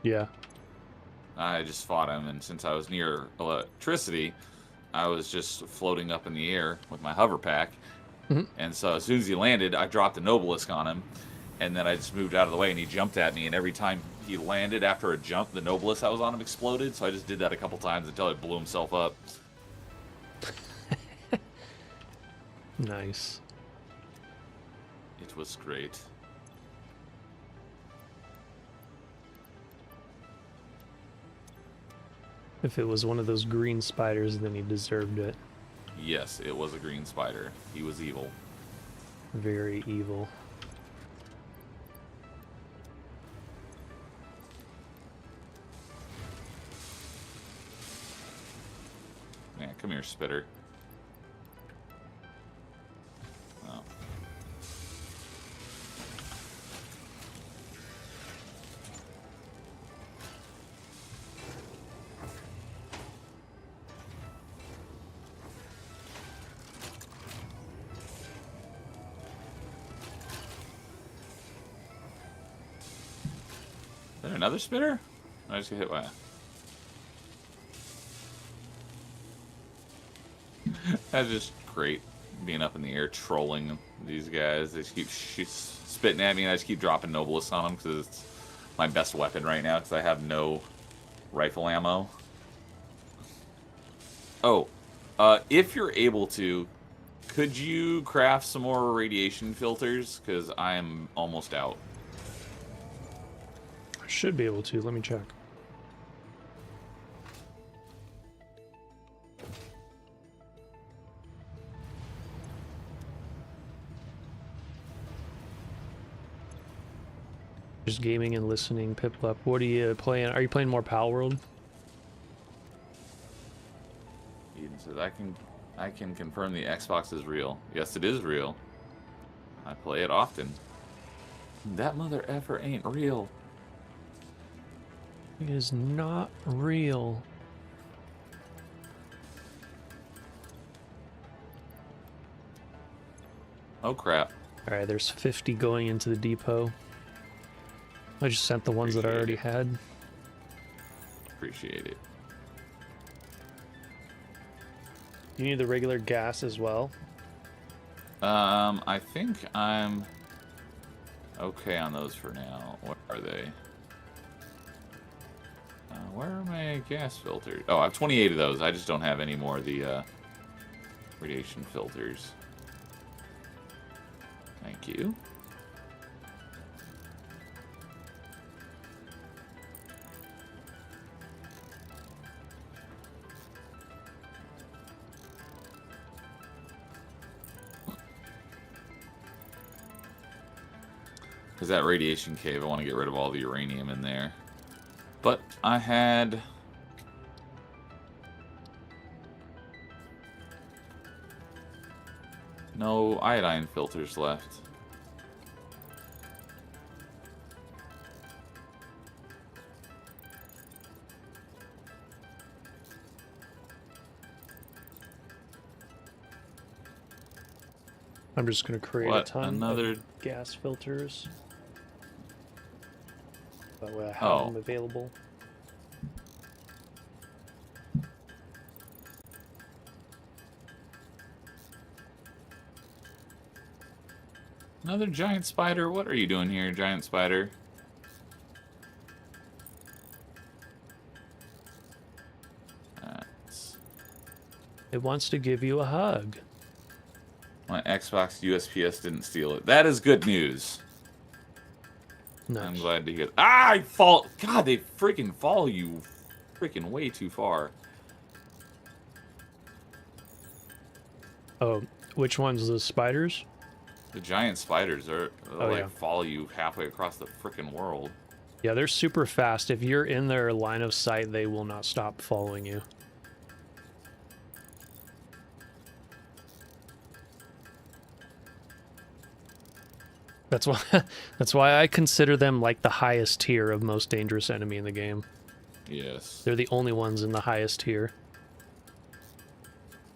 Speaker 2: Yeah.
Speaker 3: I just fought him, and since I was near electricity, I was just floating up in the air with my hover pack.
Speaker 2: Mhm.
Speaker 3: And so as soon as he landed, I dropped an obelisk on him, and then I just moved out of the way, and he jumped at me. And every time he landed after a jump. The Nobilis that was on him exploded, so I just did that a couple times until it blew himself up.
Speaker 2: Nice.
Speaker 3: It was great.
Speaker 2: If it was one of those green spiders, then he deserved it.
Speaker 3: Yes, it was a green spider. He was evil.
Speaker 2: Very evil.
Speaker 3: Man, come here, Spitter. Oh. Is there another Spitter? I just get hit by it. That's just great, being up in the air trolling these guys. They just keep spitting at me, and I just keep dropping Nobilis on them because it's my best weapon right now because I have no rifle ammo. Oh, if you're able to, could you craft some more radiation filters? Because I am almost out.
Speaker 2: I should be able to. Let me check. Just gaming and listening, Piplup. What are you playing? Are you playing more Pal World?
Speaker 3: Eden says, I can confirm the Xbox is real. Yes, it is real. I play it often. That mother effer ain't real.
Speaker 2: It is not real.
Speaker 3: Oh crap.
Speaker 2: Alright, there's 50 going into the depot. I just sent the ones that I already had.
Speaker 3: Appreciate it.
Speaker 2: You need the regular gas as well?
Speaker 3: I think I'm okay on those for now. What are they? Where are my gas filters? Oh, I have 28 of those. I just don't have any more of the radiation filters. Thank you. Because that radiation cave, I want to get rid of all the uranium in there. But I had... no iodine filters left.
Speaker 2: I'm just going to create
Speaker 3: What?
Speaker 2: a ton
Speaker 3: Another...
Speaker 2: of gas filters. That way I have them available.
Speaker 3: Another giant spider? What are you doing here, giant spider?
Speaker 2: It wants to give you a hug.
Speaker 3: My Xbox USPS didn't steal it. That is good news.
Speaker 2: Nice.
Speaker 3: I'm glad to hear. Ah, I fall. God, they freaking follow you freaking way too far.
Speaker 2: Oh, which ones? The spiders?
Speaker 3: The giant spiders are like
Speaker 2: yeah.
Speaker 3: follow you halfway across the freaking world.
Speaker 2: Yeah, they're super fast. If you're in their line of sight, they will not stop following you. That's why I consider them like the highest tier of most dangerous enemy in the game.
Speaker 3: Yes.
Speaker 2: They're the only ones in the highest tier.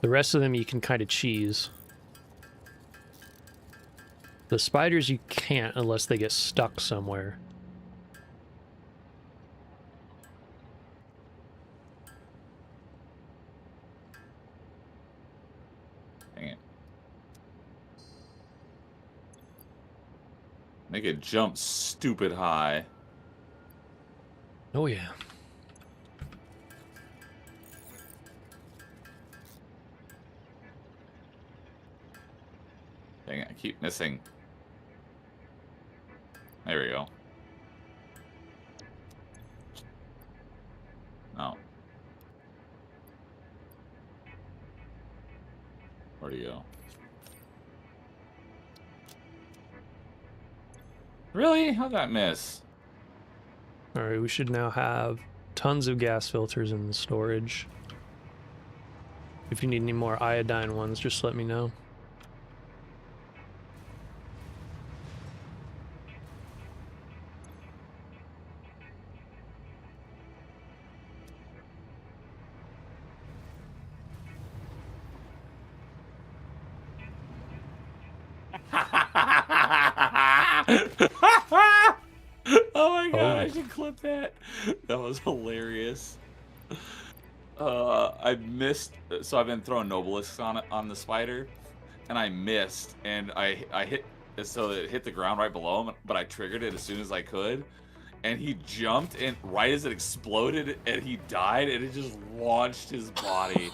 Speaker 2: The rest of them you can kind of cheese. The spiders you can't unless they get stuck somewhere.
Speaker 3: Dang it. Make it jump stupid high.
Speaker 2: Oh yeah.
Speaker 3: Dang it, I keep missing. There we go. Oh. Where'd he go? Really? How'd that miss?
Speaker 2: All right, we should now have tons of gas filters in the storage. If you need any more iodine ones, just let me know.
Speaker 3: Oh my god,
Speaker 2: Oh.
Speaker 3: I should clip that. That was hilarious. I missed, so I've been throwing Nobelisks on the spider, and I missed, and I hit, so it hit the ground right below him, but I triggered it as soon as I could, and he jumped, and right as it exploded, and he died, and it just launched his body.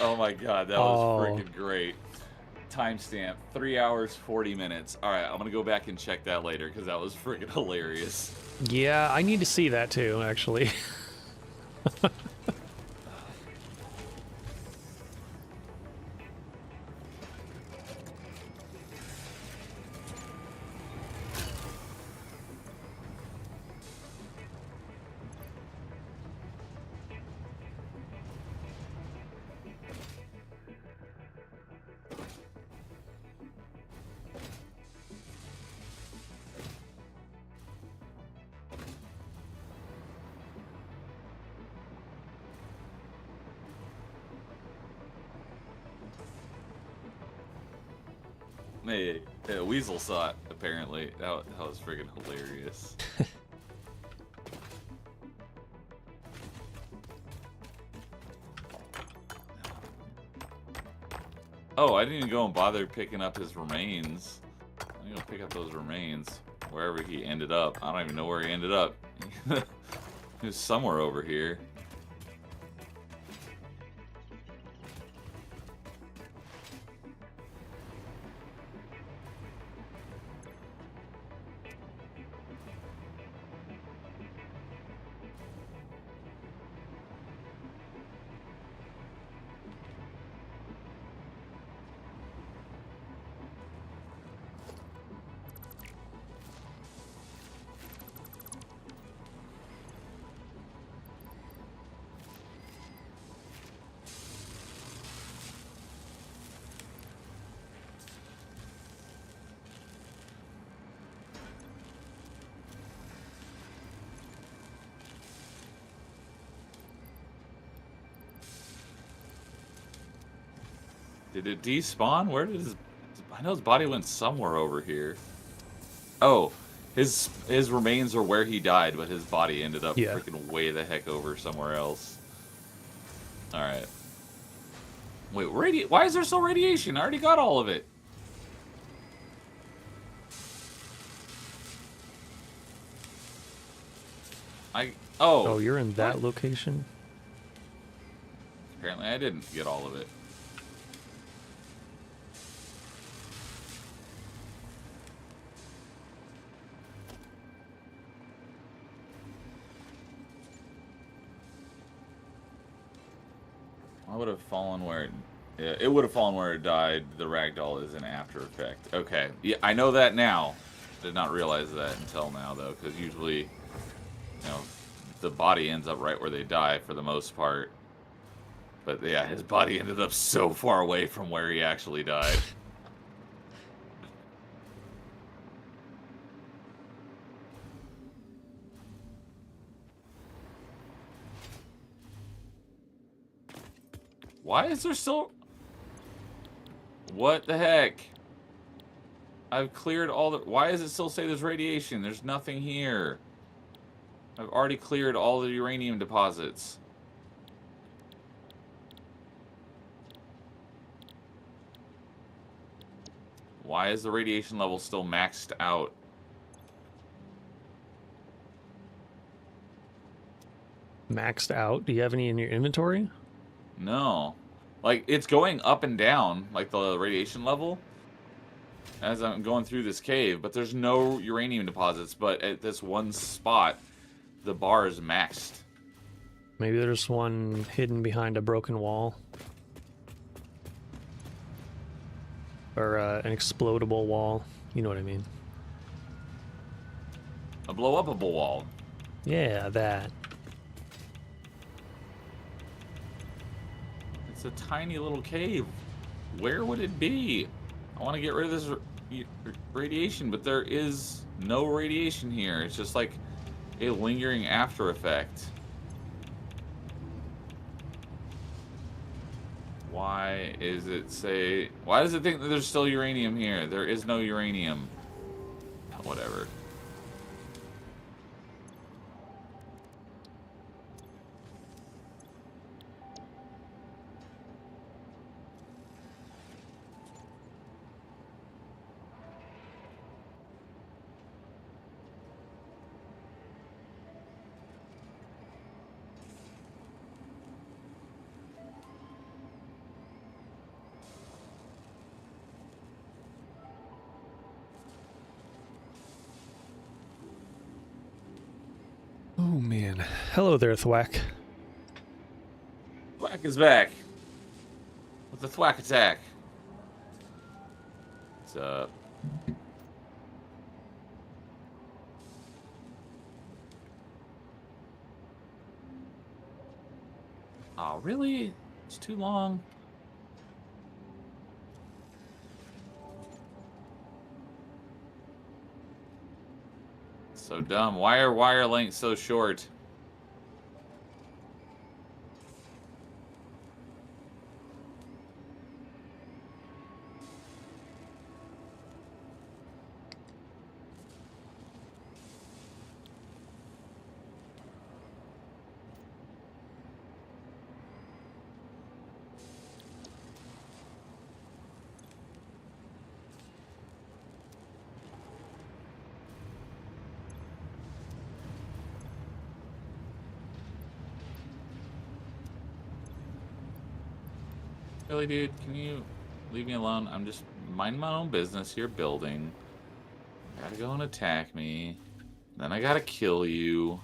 Speaker 3: Oh my god, that was freaking great. Timestamp 3 hours 40 minutes. All right, I'm gonna go back and check that later because that was freaking hilarious.
Speaker 2: Yeah, I need to see that too, actually.
Speaker 3: Hey, Weasel saw it, apparently. That was freaking hilarious. Oh, I didn't even go and bother picking up his remains. I'm gonna pick up those remains wherever he ended up. I don't even know where he ended up. He was somewhere over here. Did it despawn? Where did his... I know his body went somewhere over here. Oh, his remains are where he died, but his body ended up freaking way the heck over somewhere else. Alright. Wait, why is there still radiation? I already got all of it. Oh,
Speaker 2: you're in that location?
Speaker 3: Apparently I didn't get all of it. I would have fallen where it would have fallen where it died. The ragdoll is an after effect. Okay, yeah, I know that now. Did not realize that until now, though, because usually, you know, the body ends up right where they die for the most part. But yeah, his body ended up so far away from where he actually died. Why is there still... What the heck? I've cleared all the... Why does it still say there's radiation? There's nothing here. I've already cleared all the uranium deposits. Why is the radiation level still maxed out?
Speaker 2: maxed out? Do you have any in your inventory?
Speaker 3: No. Like, it's going up and down, like the radiation level, as I'm going through this cave, but there's no uranium deposits. But at this one spot, the bar is maxed.
Speaker 2: Maybe there's one hidden behind a broken wall. Or an explodable wall. You know what I mean.
Speaker 3: A blow-upable wall.
Speaker 2: Yeah, that.
Speaker 3: It's a tiny little cave. Where would it be? I want to get rid of this radiation, but there is no radiation here. It's just like a lingering after effect. Why is it say... Why does it think that there's still uranium here? There is no uranium. Whatever.
Speaker 2: Oh man. Hello there, Thwack.
Speaker 3: Thwack is back. With the thwack attack. What's up? Oh, really? It's too long. So dumb. Why are wire lengths so short? Really, dude? Can you leave me alone? I'm just minding my own business here building. Gotta go and attack me. Then I gotta kill you.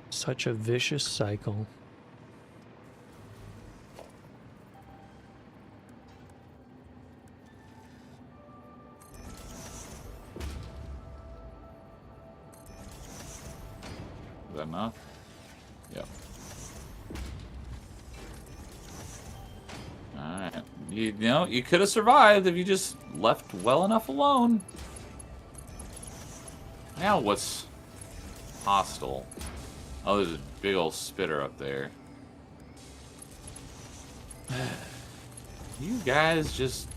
Speaker 2: Such a vicious cycle.
Speaker 3: Is that enough? Yep. Alright. You know, you could have survived if you just left well enough alone. Now what's hostile? Oh, there's a big old spitter up there. You guys just...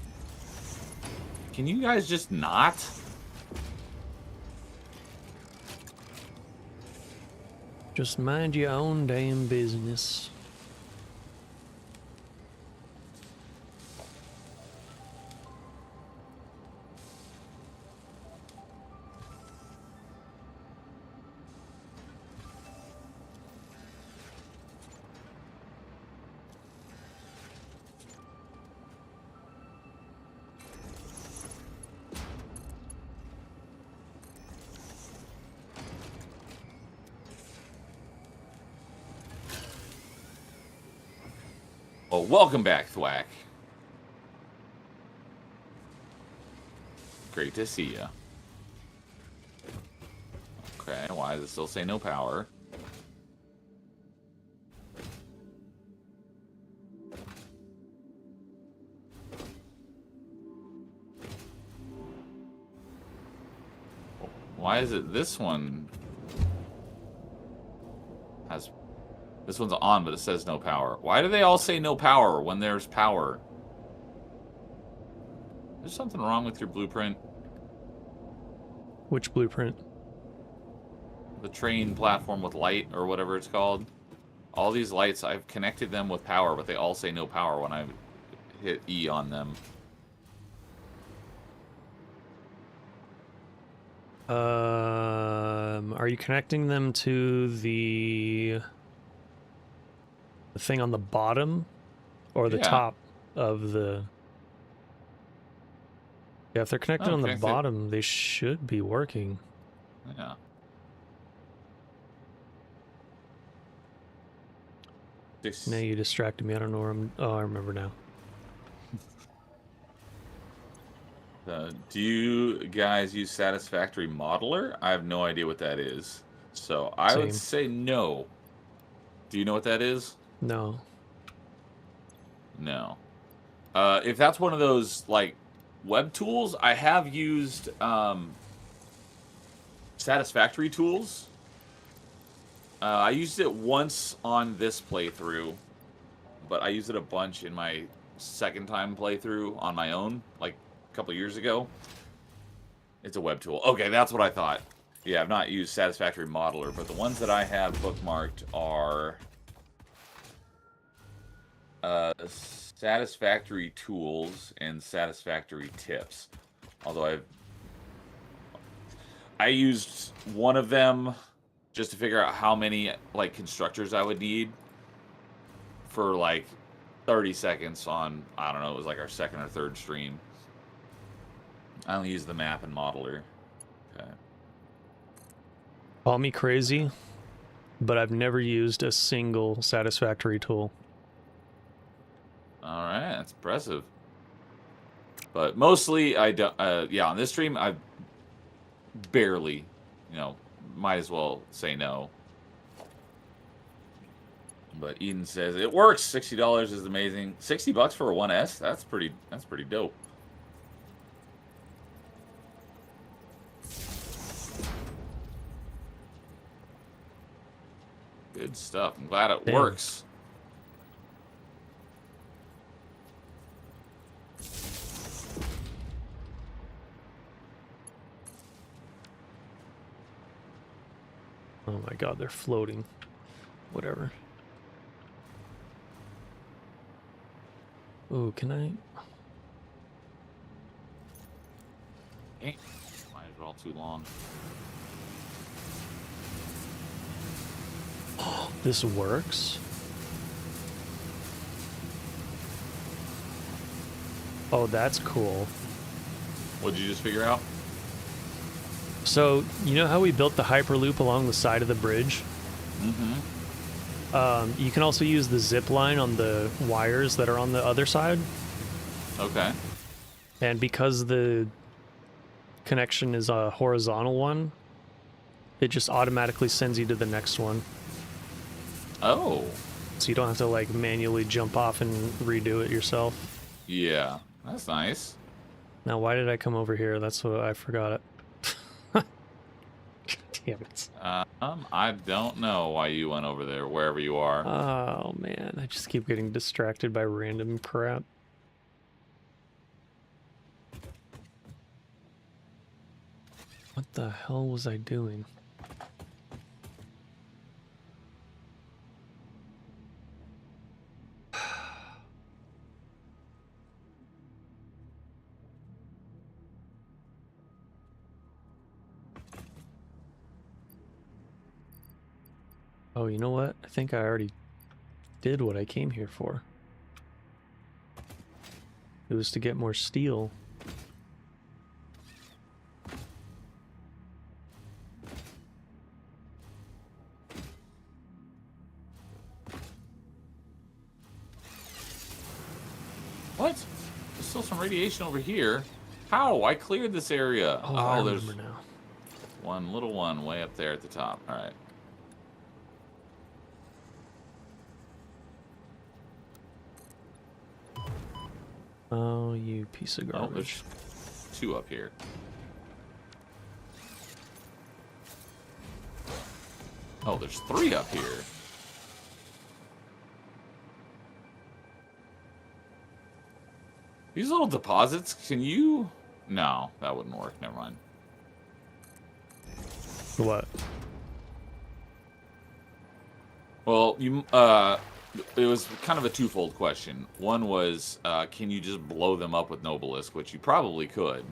Speaker 3: Can you guys just not?
Speaker 2: Just mind your own damn business.
Speaker 3: Well, welcome back, Thwack. Great to see you. Okay, why does it still say no power? Why is it this one has... This one's on, but it says no power. Why do they all say no power when there's power? There's something wrong with your blueprint.
Speaker 2: Which blueprint?
Speaker 3: The train platform with light, or whatever it's called. All these lights, I've connected them with power, but they all say no power when I hit E on them.
Speaker 2: Are you connecting them to the thing on the bottom or the
Speaker 3: Yeah.
Speaker 2: top of the... Yeah, if they're connected
Speaker 3: Oh,
Speaker 2: on the
Speaker 3: connected.
Speaker 2: bottom, they should be working.
Speaker 3: Yeah.
Speaker 2: Now you distracted me. I don't know where I'm... Oh, I remember now.
Speaker 3: Do you guys use Satisfactory Modeler? I have no idea what that is. So I would
Speaker 2: Same.
Speaker 3: say no. Do you know what that is?
Speaker 2: No.
Speaker 3: No. If that's one of those, like, web tools, I have used Satisfactory tools. I used it once on this playthrough, but I used it a bunch in my second time playthrough on my own, like a couple years ago. It's a web tool. Okay, that's what I thought. Yeah, I've not used Satisfactory Modeler, but the ones that I have bookmarked are Satisfactory Tools and Satisfactory Tips. Although I used one of them just to figure out how many like constructors I would need for like 30 seconds on, I don't know, it was like our second or third stream. I only use the map and modeler. Okay.
Speaker 2: Call me crazy, but I've never used a single Satisfactory tool.
Speaker 3: All right, that's impressive. But mostly, I don't. Yeah, on this stream, I barely, might as well say no. But Eden says it works. $60 is amazing. $60 for a 1S. That's pretty dope. Good stuff. I'm glad it works.
Speaker 2: Oh my god, they're floating. Whatever. Ooh, can I...
Speaker 3: Might as well too long.
Speaker 2: This works? Oh, that's cool.
Speaker 3: What'd you just figure out?
Speaker 2: So, you know how we built the Hyperloop along the side of the bridge?
Speaker 3: Mm-hmm.
Speaker 2: You can also use the zip line on the wires that are on the other side.
Speaker 3: Okay.
Speaker 2: And because the connection is a horizontal one, it just automatically sends you to the next one.
Speaker 3: Oh.
Speaker 2: So you don't have to like manually jump off and redo it yourself.
Speaker 3: Yeah, that's nice.
Speaker 2: Now, why did I come over here? That's what I forgot it. God damn it.
Speaker 3: I don't know why you went over there, wherever you are.
Speaker 2: Oh man, I just keep getting distracted by random crap. What the hell was I doing? Oh, you know what? I think I already did what I came here for. It was to get more steel.
Speaker 3: What? There's still some radiation over here. How? I cleared this area.
Speaker 2: Oh, I
Speaker 3: there's
Speaker 2: remember now.
Speaker 3: one little one way up there at the top. All right.
Speaker 2: Oh, you piece of
Speaker 3: Oh,
Speaker 2: garbage.
Speaker 3: there's two up here. Oh, there's three up here. These little deposits, can you... No, that wouldn't work. Never mind.
Speaker 2: What?
Speaker 3: Well, it was kind of a twofold question. One was, can you just blow them up with Nobelisk, which you probably could.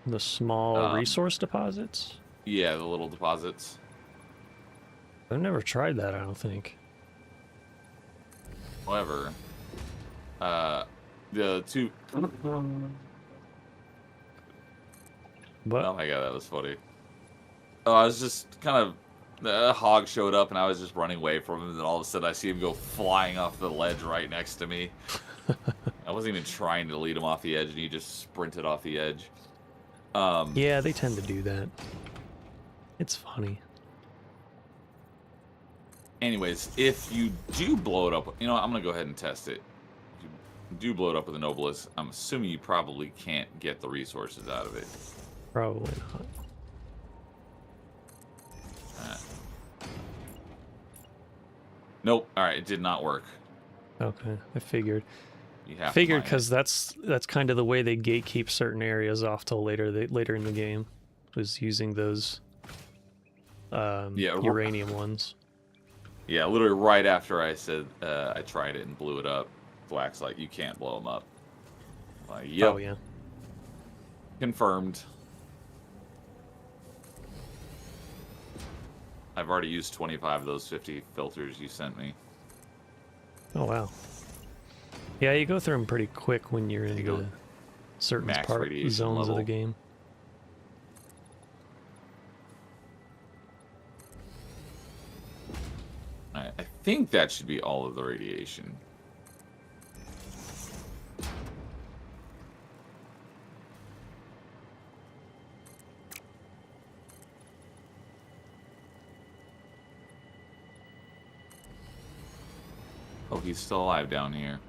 Speaker 2: The small resource deposits?
Speaker 3: Yeah, the little deposits.
Speaker 2: I've never tried that, I don't think.
Speaker 3: However, the two...
Speaker 2: But
Speaker 3: Oh my god, that was funny. Oh, I was just kind of... The hog showed up and I was just running away from him, and then all of a sudden I see him go flying off the ledge right next to me. I wasn't even trying to lead him off the edge, and he just sprinted off the edge.
Speaker 2: yeah, they tend to do that. It's funny.
Speaker 3: Anyways, if you do blow it up... You know what, I'm going to go ahead and test it. If you do blow it up with an obelisk, I'm assuming you probably can't get the resources out of it.
Speaker 2: Probably not.
Speaker 3: Nope. Alright, it did not work.
Speaker 2: Okay, I figured.
Speaker 3: You have
Speaker 2: Figured
Speaker 3: to mine
Speaker 2: because that's kind of the way they gatekeep certain areas off till later in the game, was using those uranium ones.
Speaker 3: Yeah, literally right after I said I tried it and blew it up, Black's like, you can't blow them up. I'm like, yep.
Speaker 2: Oh yeah.
Speaker 3: Confirmed. I've already used 25 of those 50 filters you sent me.
Speaker 2: Oh wow. Yeah, you go through them pretty quick when you're in
Speaker 3: go
Speaker 2: the certain
Speaker 3: max
Speaker 2: part
Speaker 3: radiation
Speaker 2: zones of
Speaker 3: level.
Speaker 2: the game.
Speaker 3: I think that should be all of the radiation. Oh, he's still alive down here.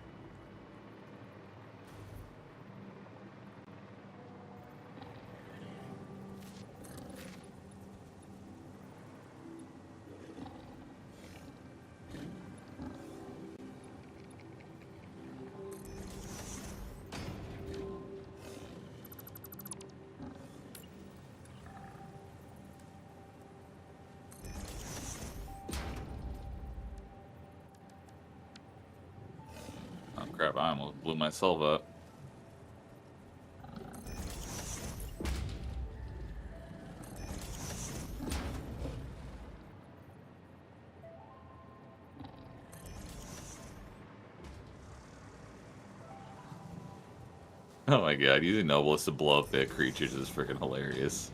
Speaker 3: Oh crap, I almost blew myself up. Oh my god, using Nobles to blow up their creatures is freaking hilarious.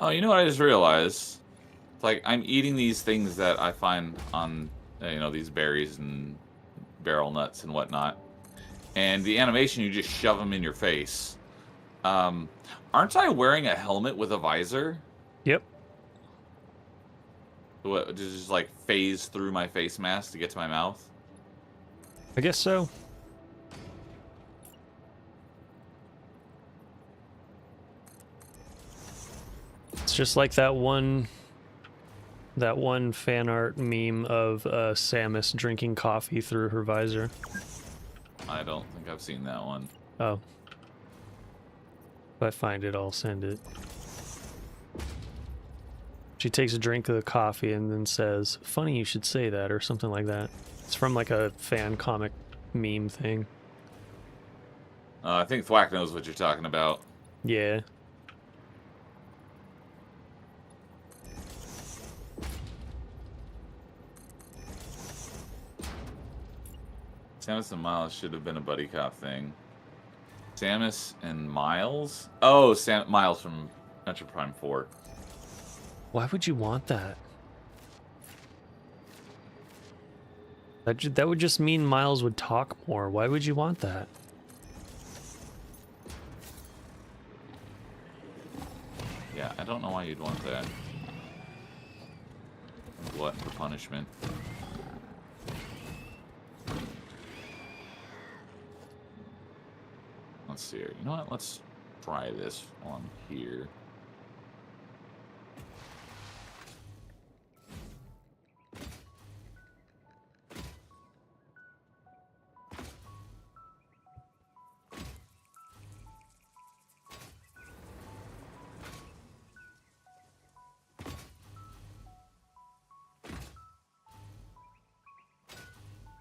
Speaker 3: Oh, you know what I just realized? It's like I'm eating these things that I find on, these berries and barrel nuts and whatnot. And the animation, you just shove them in your face. Aren't I wearing a helmet with a visor?
Speaker 2: Yep.
Speaker 3: What, just like phase through my face mask to get to my mouth?
Speaker 2: I guess so. It's just like that one fan art meme of Samus drinking coffee through her visor.
Speaker 3: I don't think I've seen that one.
Speaker 2: Oh. If I find it, I'll send it. She takes a drink of the coffee and then says, "Funny you should say that," or something like that. It's from like a fan comic meme thing.
Speaker 3: I think Thwack knows what you're talking about.
Speaker 2: Yeah.
Speaker 3: Samus and Miles should have been a buddy cop thing. Samus and Miles? Oh, Miles from Metroid Prime 4.
Speaker 2: Why would you want that? That would just mean Miles would talk more. Why would you want that?
Speaker 3: Yeah, I don't know why you'd want that. Glutton for punishment. Let's see here. You know what? Let's try this while I'm here.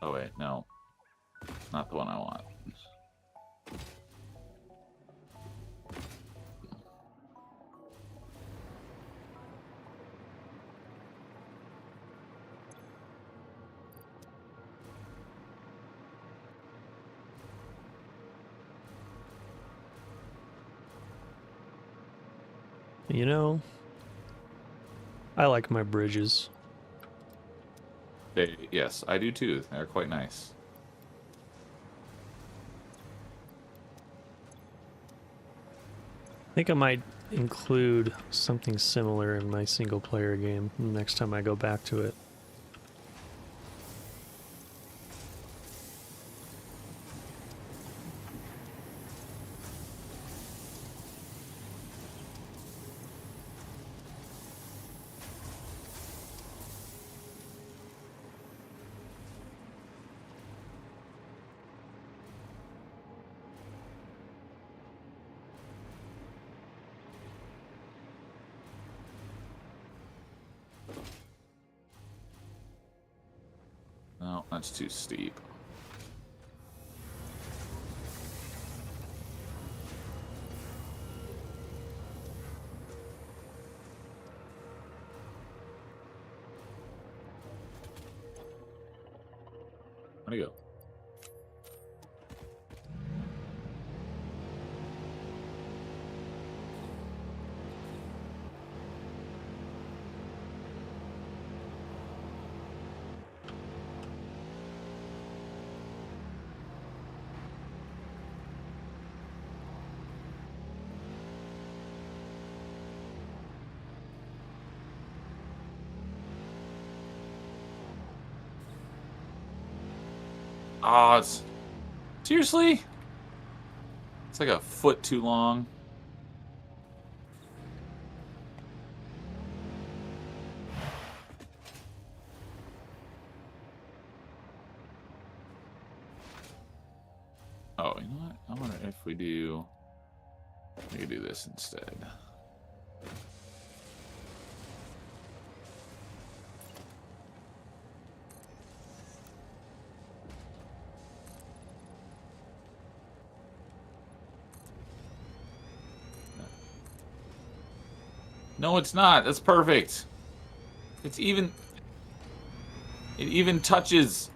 Speaker 3: Oh wait, no. Not the one I want.
Speaker 2: You know, I like my bridges.
Speaker 3: Yes, I do too. They're quite nice.
Speaker 2: I think I might include something similar in my single player game next time I go back to it.
Speaker 3: No, that's too steep. Where'd he go? Oh, it's... Seriously? It's like a foot too long. Oh, you know what? I wonder if we could do this instead. No, it's not. That's perfect. It's even... It even touches...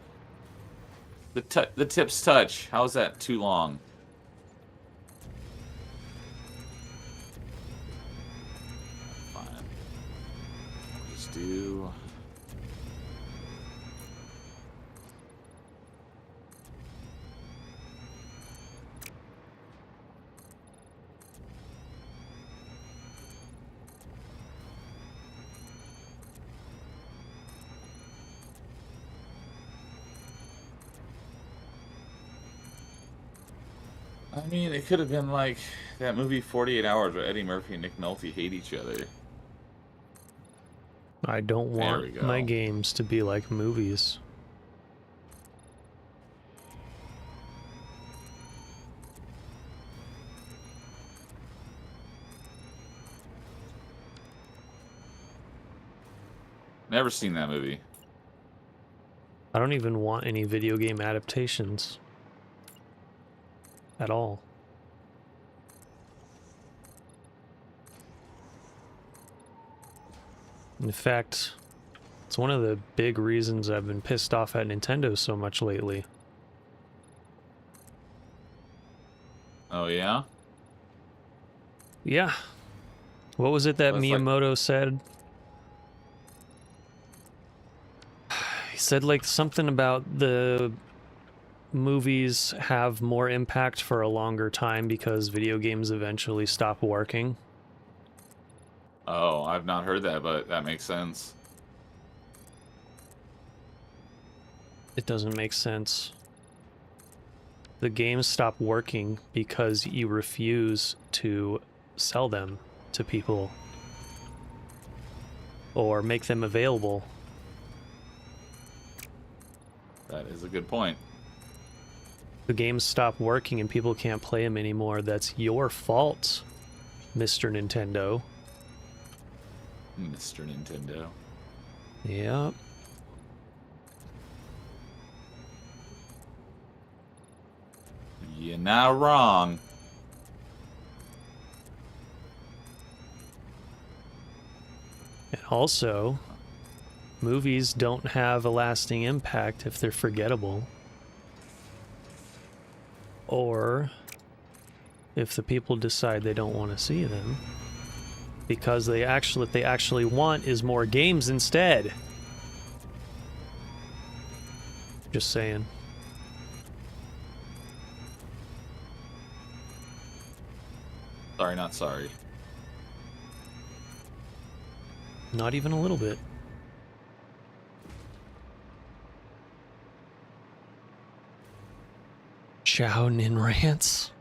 Speaker 3: The tips touch. How is that too long? Fine. Just do... I mean, it could have been like that movie 48 Hours where Eddie Murphy and Nick Nolte hate each other.
Speaker 2: I don't
Speaker 3: There we
Speaker 2: want
Speaker 3: go.
Speaker 2: my games to be like movies.
Speaker 3: Never seen that movie.
Speaker 2: I don't even want any video game adaptations. At all. In fact, it's one of the big reasons I've been pissed off at Nintendo so much lately.
Speaker 3: Oh, yeah?
Speaker 2: Yeah. What was it that
Speaker 3: That's like-
Speaker 2: Miyamoto said? He said like something about the movies have more impact for a longer time because video games eventually stop working.
Speaker 3: Oh, I've not heard that, but that makes sense.
Speaker 2: It doesn't make sense. The games stop working because you refuse to sell them to people or make them available.
Speaker 3: That is a good point.
Speaker 2: The games stop working and people can't play them anymore. That's your fault, Mr. Nintendo.
Speaker 3: Mr. Nintendo.
Speaker 2: Yep.
Speaker 3: You're not wrong.
Speaker 2: And also, movies don't have a lasting impact if they're forgettable. Or if the people decide they don't want to see them. Because what they actually want is more games instead. Just saying.
Speaker 3: Sorry, not sorry.
Speaker 2: Not even a little bit. Nin rants.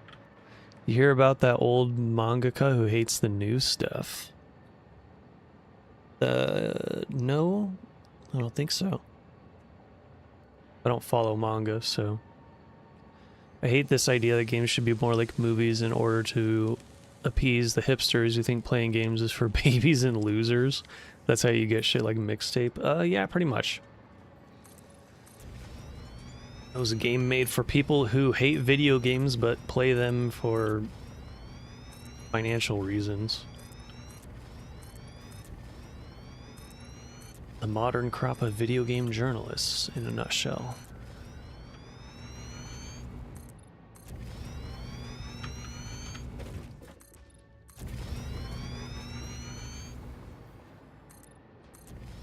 Speaker 2: You hear about that old mangaka who hates the new stuff? No, I don't think so. I don't follow manga, so I hate this idea that games should be more like movies in order to appease the hipsters who think playing games is for babies and losers. That's how you get shit like mixtape. Yeah, pretty much. It was a game made for people who hate video games but play them for financial reasons. The modern crop of video game journalists, in a nutshell.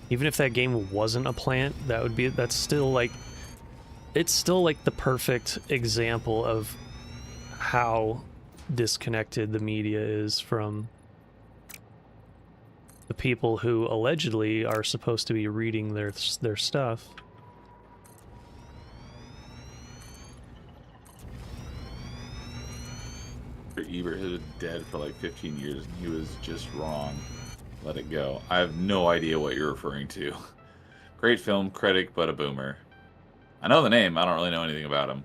Speaker 2: Even if that game wasn't a plant, that's still like, it's still like the perfect example of how disconnected the media is from the people who allegedly are supposed to be reading their stuff.
Speaker 3: Ebert has been dead for like 15 years and he was just wrong. Let it go. I have no idea what you're referring to. Great film, critic, but a boomer. I know the name, I don't really know anything about him.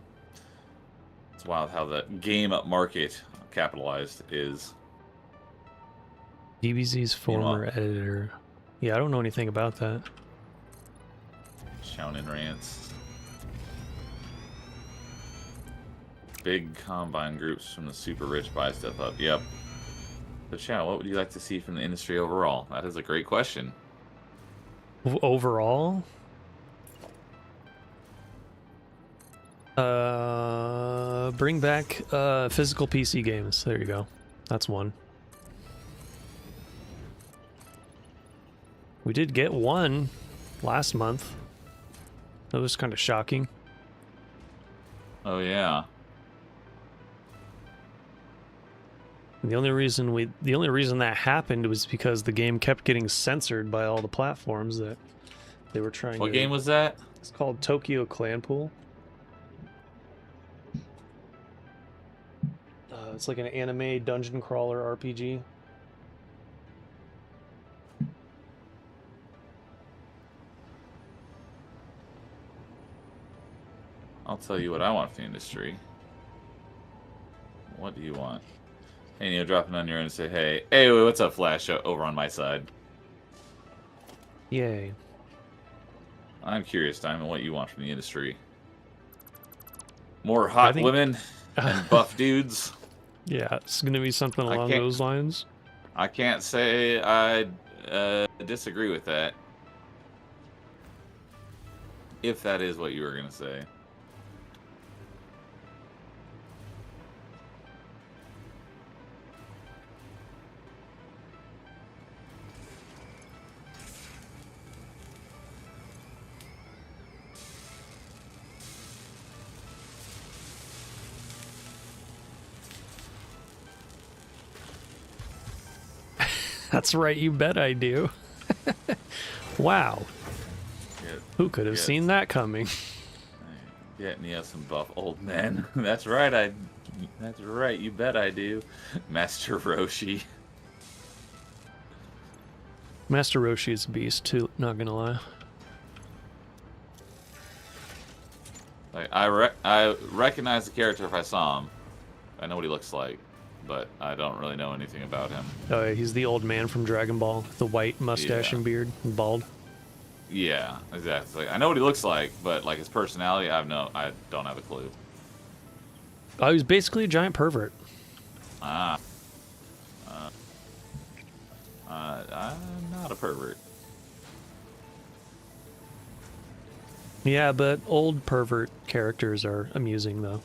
Speaker 3: It's wild how the game market capitalized is.
Speaker 2: DBZ's former editor. Yeah, I don't know anything about that.
Speaker 3: Shounin' rants. Big combine groups from the super rich buy stuff up. Yep. So, Chow, what would you like to see from the industry overall? That is a great question.
Speaker 2: Overall? Bring back physical PC games. There you go. That's one. We did get one last month. That was kind of shocking.
Speaker 3: Oh yeah.
Speaker 2: The only reason that happened was because the game kept getting censored by all the platforms that they were trying to...
Speaker 3: What game was that?
Speaker 2: It's called Tokyo Clanpool. It's like an anime dungeon crawler RPG.
Speaker 3: I'll tell you what I want from the industry. What do you want? Hey, Neil, dropping on your end and say, hey, what's up, Flash? Over on my side.
Speaker 2: Yay.
Speaker 3: I'm curious, Diamond, what you want from the industry. More hot women and buff dudes.
Speaker 2: Yeah, it's going to be something along those lines.
Speaker 3: I can't say I disagree with that. If that is what you were going to say.
Speaker 2: That's right, you bet I do. Wow. Who could have seen that coming?
Speaker 3: Getting you some buff old men. That's right, that's right, you bet I do. Master Roshi.
Speaker 2: Master Roshi is a beast too, not gonna lie.
Speaker 3: Like I recognize the character if I saw him. I know what he looks like, but I don't really know anything about him.
Speaker 2: Oh, yeah, he's the old man from Dragon Ball, the white mustache and beard, and bald.
Speaker 3: Yeah, exactly. I know what he looks like, but like his personality, I don't have a clue.
Speaker 2: Oh, he was basically a giant pervert.
Speaker 3: Ah. I'm not a pervert.
Speaker 2: Yeah, but old pervert characters are amusing, though.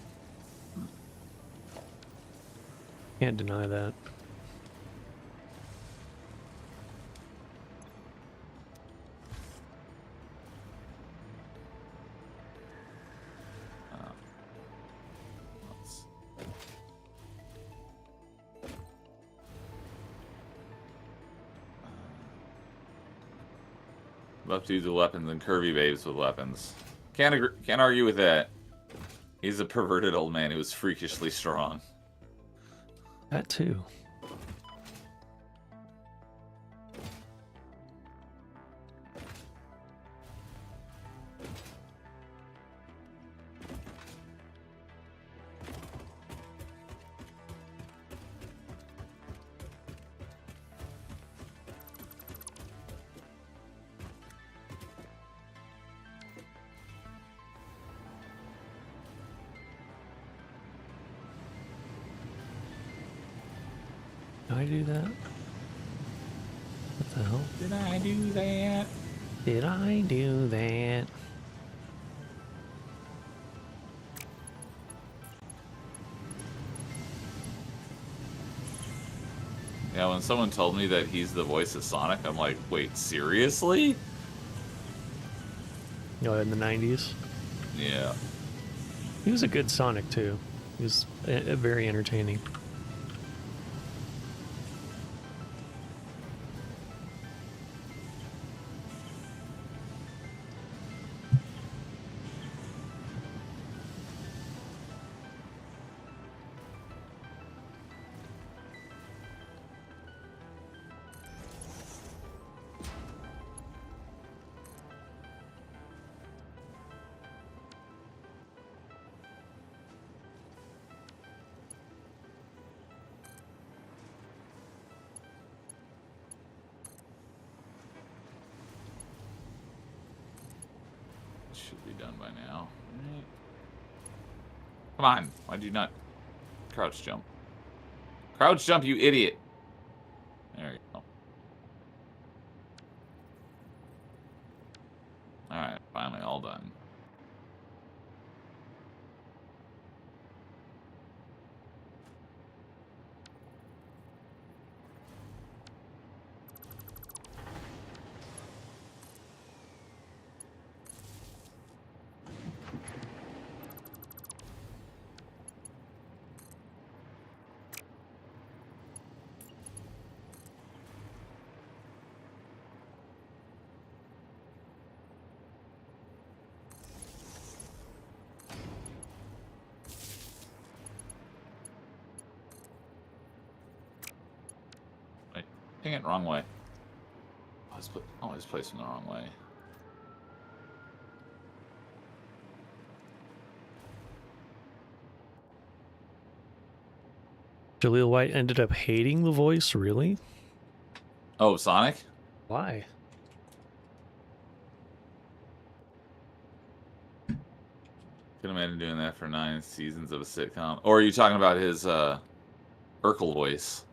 Speaker 2: Can't deny that.
Speaker 3: Let's- Buff dudes with weapons and curvy babes with weapons. Can't argue with that. He's a perverted old man who was freakishly strong.
Speaker 2: That too. Did I do that? What the hell?
Speaker 3: Did I do that?
Speaker 2: Did I do that?
Speaker 3: Yeah, when someone told me that he's the voice of Sonic, I'm like, wait, seriously?
Speaker 2: You know, in the 90s.
Speaker 3: Yeah.
Speaker 2: He was a good Sonic, too. He was very entertaining.
Speaker 3: Should be done by now. Right. Come on. Why'd you not crouch jump? Crouch jump, you idiot. There you go. Alright, finally all done. Wait, dang it, wrong way. I was placing the wrong way.
Speaker 2: Jaleel White ended up hating the voice, really?
Speaker 3: Oh, Sonic?
Speaker 2: Why?
Speaker 3: Could imagine doing that for 9 seasons of a sitcom. Or are you talking about his Urkel voice?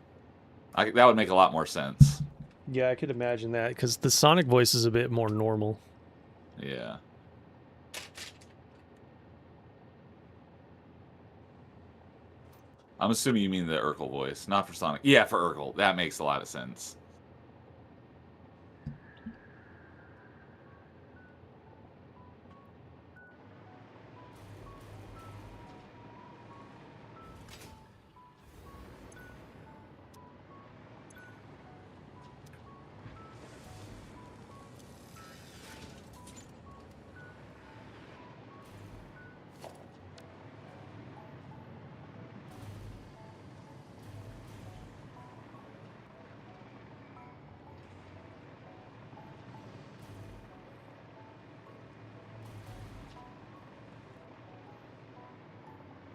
Speaker 3: That would make a lot more sense.
Speaker 2: Yeah, I could imagine that, because the Sonic voice is a bit more normal.
Speaker 3: Yeah. I'm assuming you mean the Urkel voice, not for Sonic. Yeah, for Urkel. That makes a lot of sense.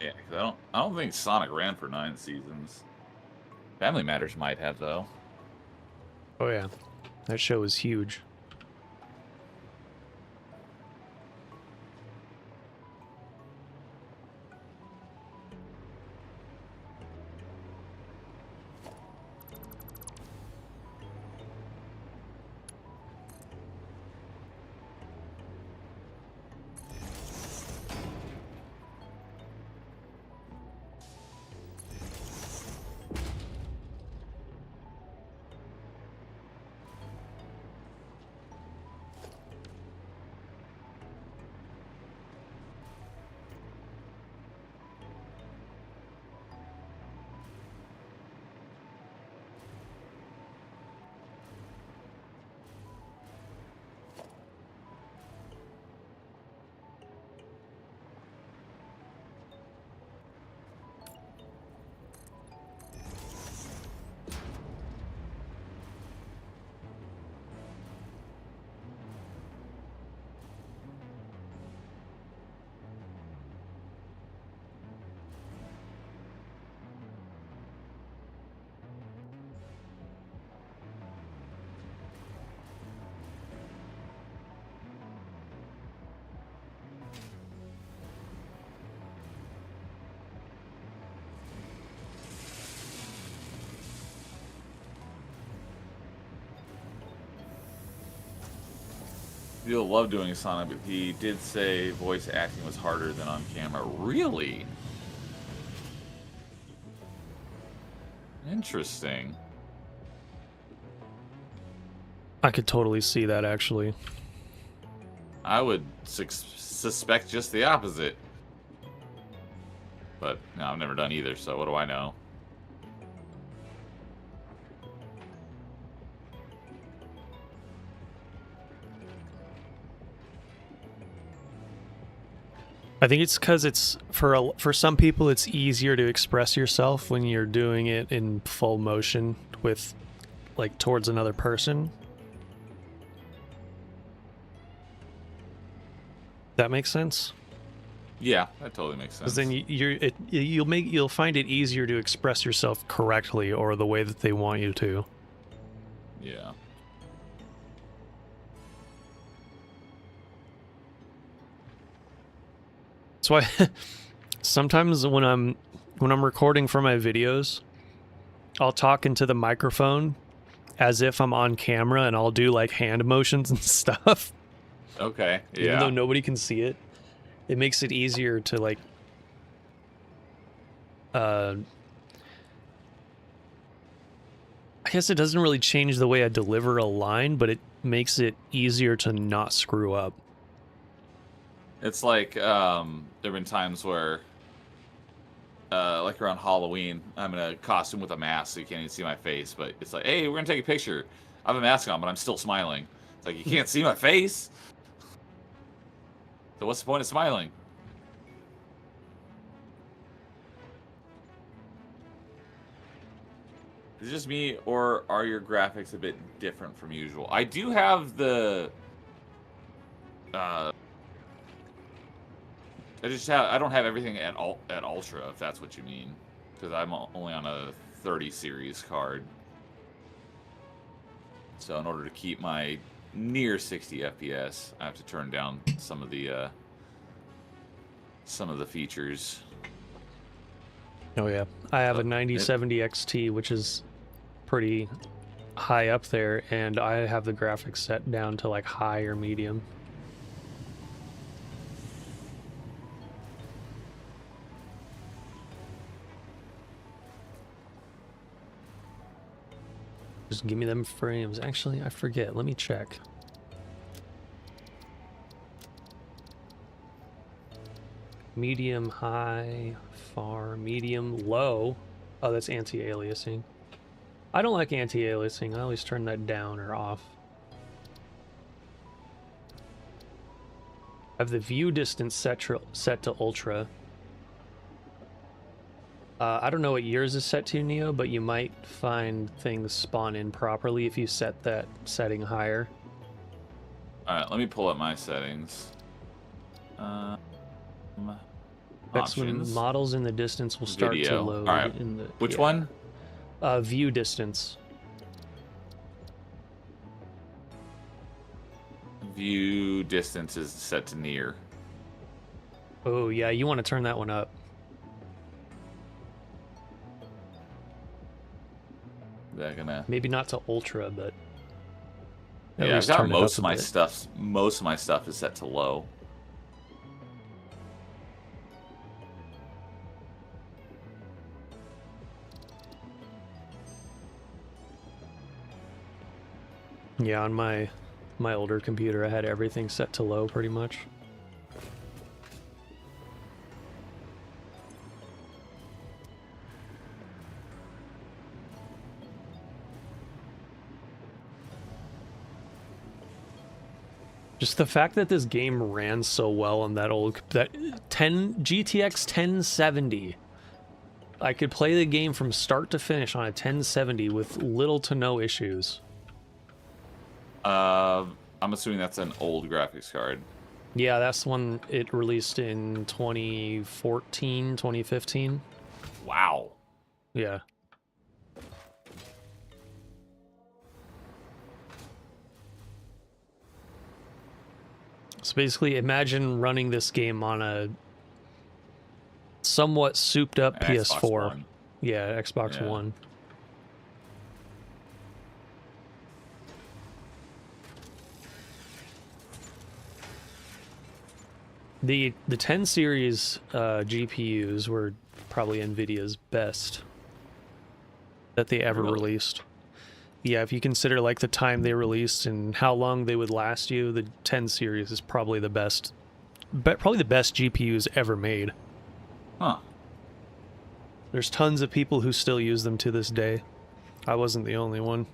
Speaker 3: Yeah, 'cause I don't think Sonic ran for 9 seasons. Family Matters might have though.
Speaker 2: Oh yeah, that show is huge.
Speaker 3: You'll love doing Sonic, but he did say voice acting was harder than on camera. Really? Interesting.
Speaker 2: I could totally see that, actually.
Speaker 3: I would suspect just the opposite. But, no, I've never done either, so what do I know?
Speaker 2: I think it's because it's for some people it's easier to express yourself when you're doing it in full motion with like towards another person. That makes sense?
Speaker 3: Yeah, that totally makes sense.
Speaker 2: Because then you'll find it easier to express yourself correctly or the way that they want you to.
Speaker 3: Yeah.
Speaker 2: That's why sometimes when I'm recording for my videos, I'll talk into the microphone as if I'm on camera, and I'll do like hand motions and stuff.
Speaker 3: Okay, yeah.
Speaker 2: Even though nobody can see it, it makes it easier to like I guess it doesn't really change the way I deliver a line, but it makes it easier to not screw up.
Speaker 3: It's like, there've been times where, like around Halloween, I'm in a costume with a mask, so you can't even see my face, but it's like, hey, we're gonna take a picture. I have a mask on, but I'm still smiling. It's like, you can't see my face? So what's the point of smiling? Is it just me, or are your graphics a bit different from usual? I do have the, I don't have everything at ultra, if that's what you mean, because I'm only on a 30 series card. So in order to keep my near 60 FPS, I have to turn down some of the features.
Speaker 2: Oh yeah, I have a 9070 XT, which is pretty high up there, and I have the graphics set down to like high or medium. Just give me them frames. Actually, I forget. Let me check. Medium, high, far, medium, low. Oh, that's anti-aliasing. I don't like anti-aliasing. I always turn that down or off. I have the view distance set to ultra. I don't know what yours is set to, Neo, but you might find things spawn in properly if you set that setting higher.
Speaker 3: Alright, let me pull up my settings.
Speaker 2: That's when models in the distance will start to load.
Speaker 3: Alright, which one?
Speaker 2: View distance.
Speaker 3: View distance is set to near.
Speaker 2: Oh yeah, you want to turn that one up.
Speaker 3: They're gonna
Speaker 2: maybe not to ultra, but
Speaker 3: yeah, I've got most of my stuff. Most of my stuff is set to low.
Speaker 2: Yeah, on my older computer, I had everything set to low pretty much. Just the fact that this game ran so well on that GTX 1070. I could play the game from start to finish on a 1070 with little to no issues.
Speaker 3: I'm assuming that's an old graphics card.
Speaker 2: Yeah, that's the one it released in 2014, 2015.
Speaker 3: Wow.
Speaker 2: Yeah. So basically, imagine running this game on a somewhat souped up PS4. Yeah, Xbox One. The 10 series GPUs were probably NVIDIA's best that they ever
Speaker 3: Really?
Speaker 2: released. Yeah, if you consider like the time they released and how long they would last you, the 10 series is probably the best, probably the best GPUs ever made.
Speaker 3: Huh.
Speaker 2: There's tons of people who still use them to this day. I wasn't the only one.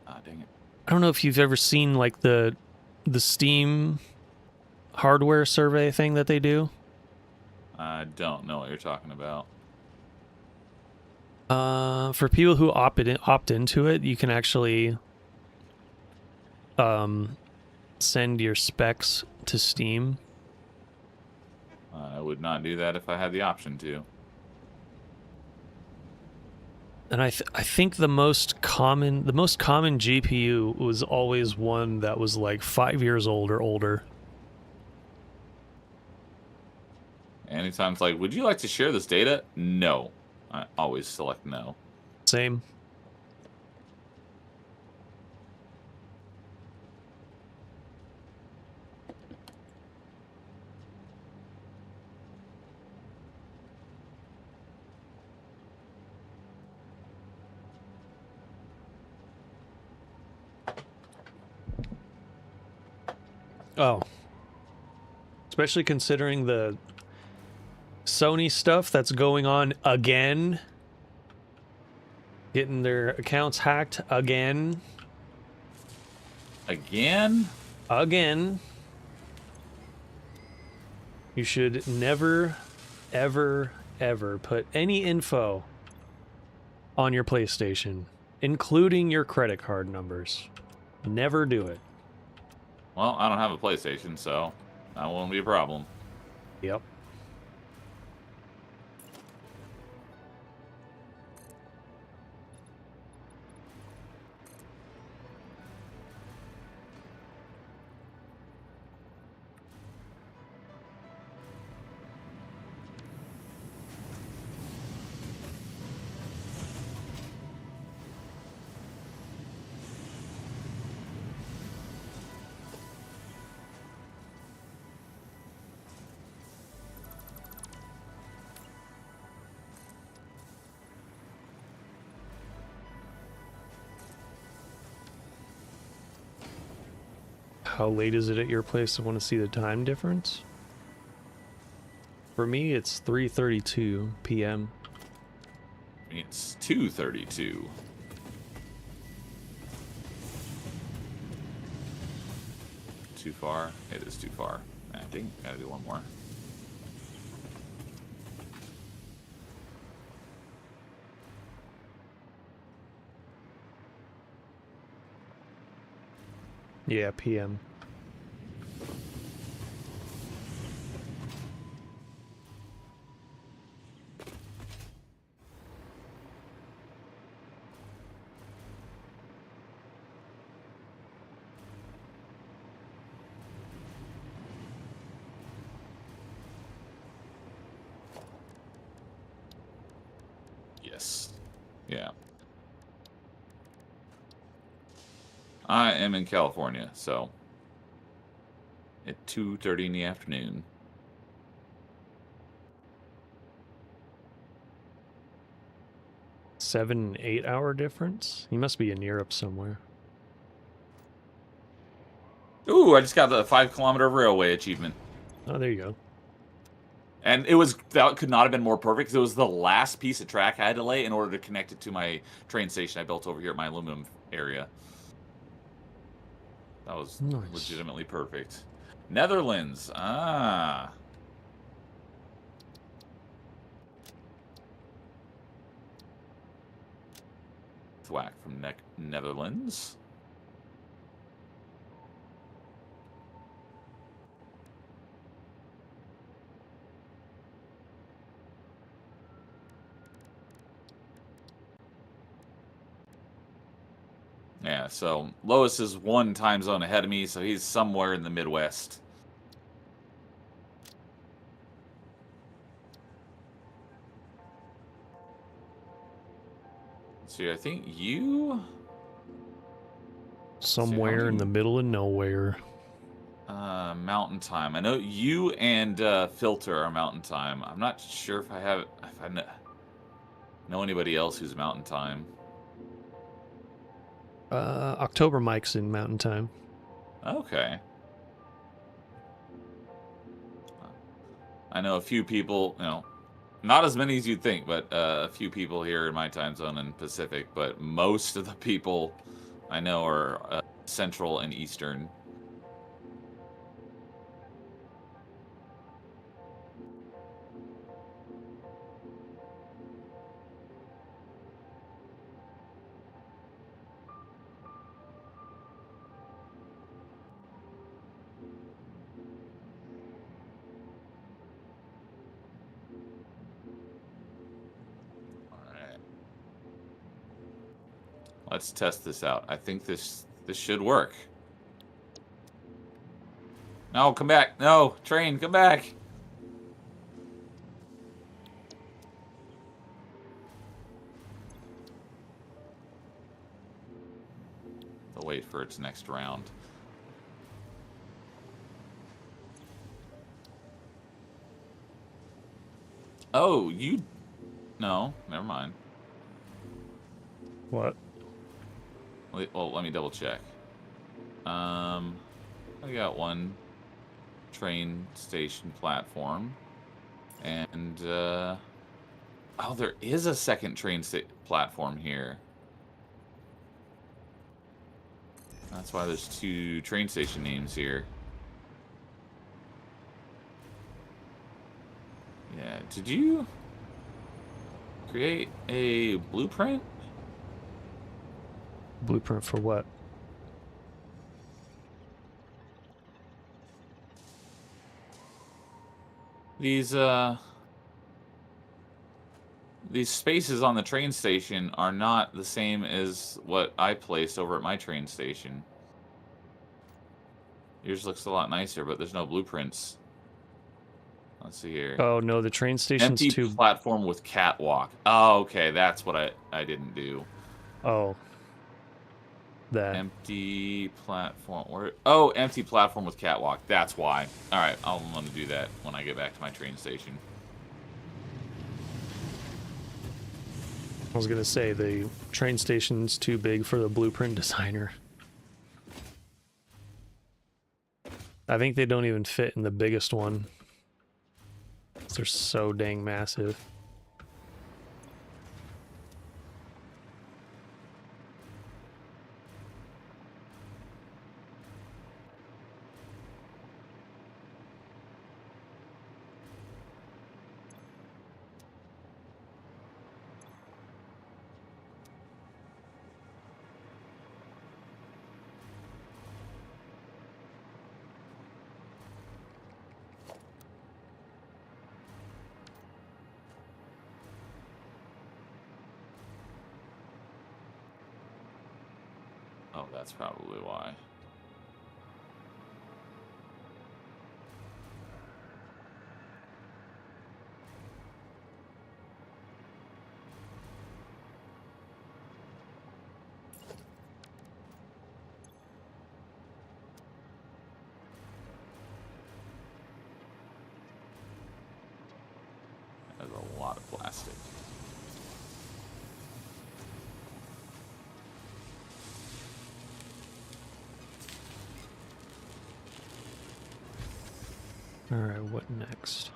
Speaker 3: Ah, dang it.
Speaker 2: I don't know if you've ever seen like the Steam hardware survey thing that they do.
Speaker 3: I don't know what you're talking about.
Speaker 2: For people who opt into it, you can actually send your specs to Steam.
Speaker 3: I would not do that if I had the option to.
Speaker 2: And I think the most common GPU was always one that was like 5 years old or older.
Speaker 3: Anytime it's like, would you like to share this data? No. I always select no.
Speaker 2: Same. Oh. Especially considering the Sony stuff that's going on again. Getting their accounts hacked again.
Speaker 3: Again?
Speaker 2: Again. You should never, ever, ever put any info on your PlayStation, including your credit card numbers. Never do it.
Speaker 3: Well, I don't have a PlayStation, so that won't be a problem.
Speaker 2: Yep. How late is it at your place? I want to see the time difference. For me, it's 3:32 p.m.
Speaker 3: It's 2:32. Too far? It is too far. I think gotta do one more.
Speaker 2: Yeah, p.m.
Speaker 3: Yes. Yeah. I am in California, so at 2:30 in the afternoon.
Speaker 2: 7-8 hour difference. You must be in Europe somewhere.
Speaker 3: Ooh, I just got the 5-kilometer railway achievement.
Speaker 2: Oh, there you go.
Speaker 3: And that could not have been more perfect because it was the last piece of track I had to lay in order to connect it to my train station I built over here at my aluminum area. That was
Speaker 2: Nice.
Speaker 3: legitimately perfect. Netherlands. Ah. Thwack from Netherlands. Yeah, so Lois is one time zone ahead of me, so he's somewhere in the Midwest. See, I think you
Speaker 2: Somewhere in the middle of nowhere.
Speaker 3: Mountain Time. I know you and Filter are Mountain Time. I'm not sure if I know anybody else who's Mountain Time.
Speaker 2: October Mike's in Mountain Time.
Speaker 3: Okay. I know a few people, not as many as you'd think, but a few people here in my time zone in Pacific, but most of the people I know are Central and Eastern. Let's test this out. I think this should work. No, come back. No, train, come back. I'll wait for its next round. Oh, you... No, never mind.
Speaker 2: What?
Speaker 3: Well, let me double check. I got one train station platform. And, oh, there is a second train platform here. That's why there's 2 train station names here. Yeah, did you create a blueprint?
Speaker 2: Blueprint for what?
Speaker 3: These spaces on the train station are not the same as what I placed over at my train station. Yours looks a lot nicer, but there's no blueprints. Let's see here.
Speaker 2: Oh no, the train station's
Speaker 3: Empty
Speaker 2: too...
Speaker 3: platform with catwalk. Oh, okay, that's what I didn't do.
Speaker 2: Oh. That.
Speaker 3: Empty platform. Oh, empty platform with catwalk. That's why. All right, I'm going to do that when I get back to my train station.
Speaker 2: I was gonna say, the train station's too big for the blueprint designer. I think they don't even fit in the biggest one. They're so dang massive.
Speaker 3: Oh, that's probably why. There's a lot of plastic.
Speaker 2: Alright, what next?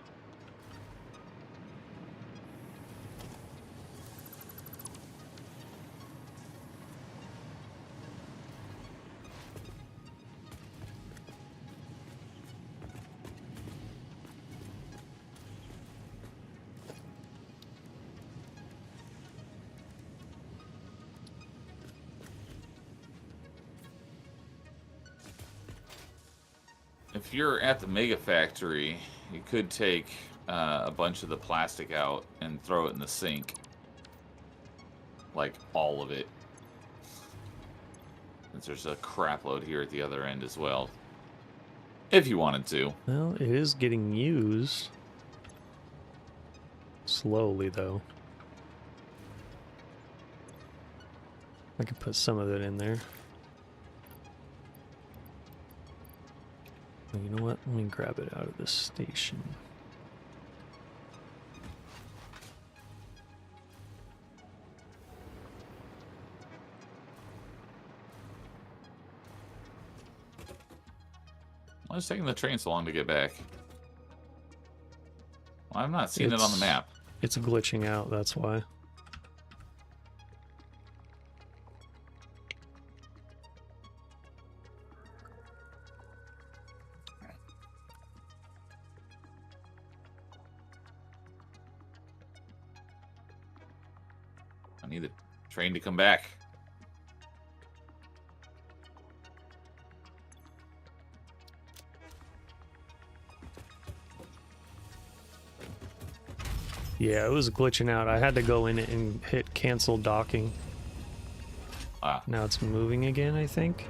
Speaker 3: If you're at the Mega Factory, you could take a bunch of the plastic out and throw it in the sink. Like, all of it. Since there's a crap load here at the other end as well. If you wanted to.
Speaker 2: Well, it is getting used. Slowly, though. I could put some of it in there. You know what? Let me grab it out of this station.
Speaker 3: Why is taking the train so long to get back? Well, I'm not seeing it on the map.
Speaker 2: It's glitching out, that's why.
Speaker 3: I need the train to come back.
Speaker 2: Yeah, it was glitching out. I had to go in it and hit cancel docking.
Speaker 3: Ah.
Speaker 2: Now it's moving again, I think.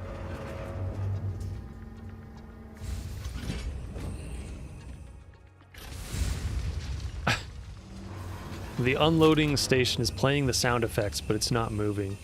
Speaker 2: The unloading station is playing the sound effects, but it's not moving.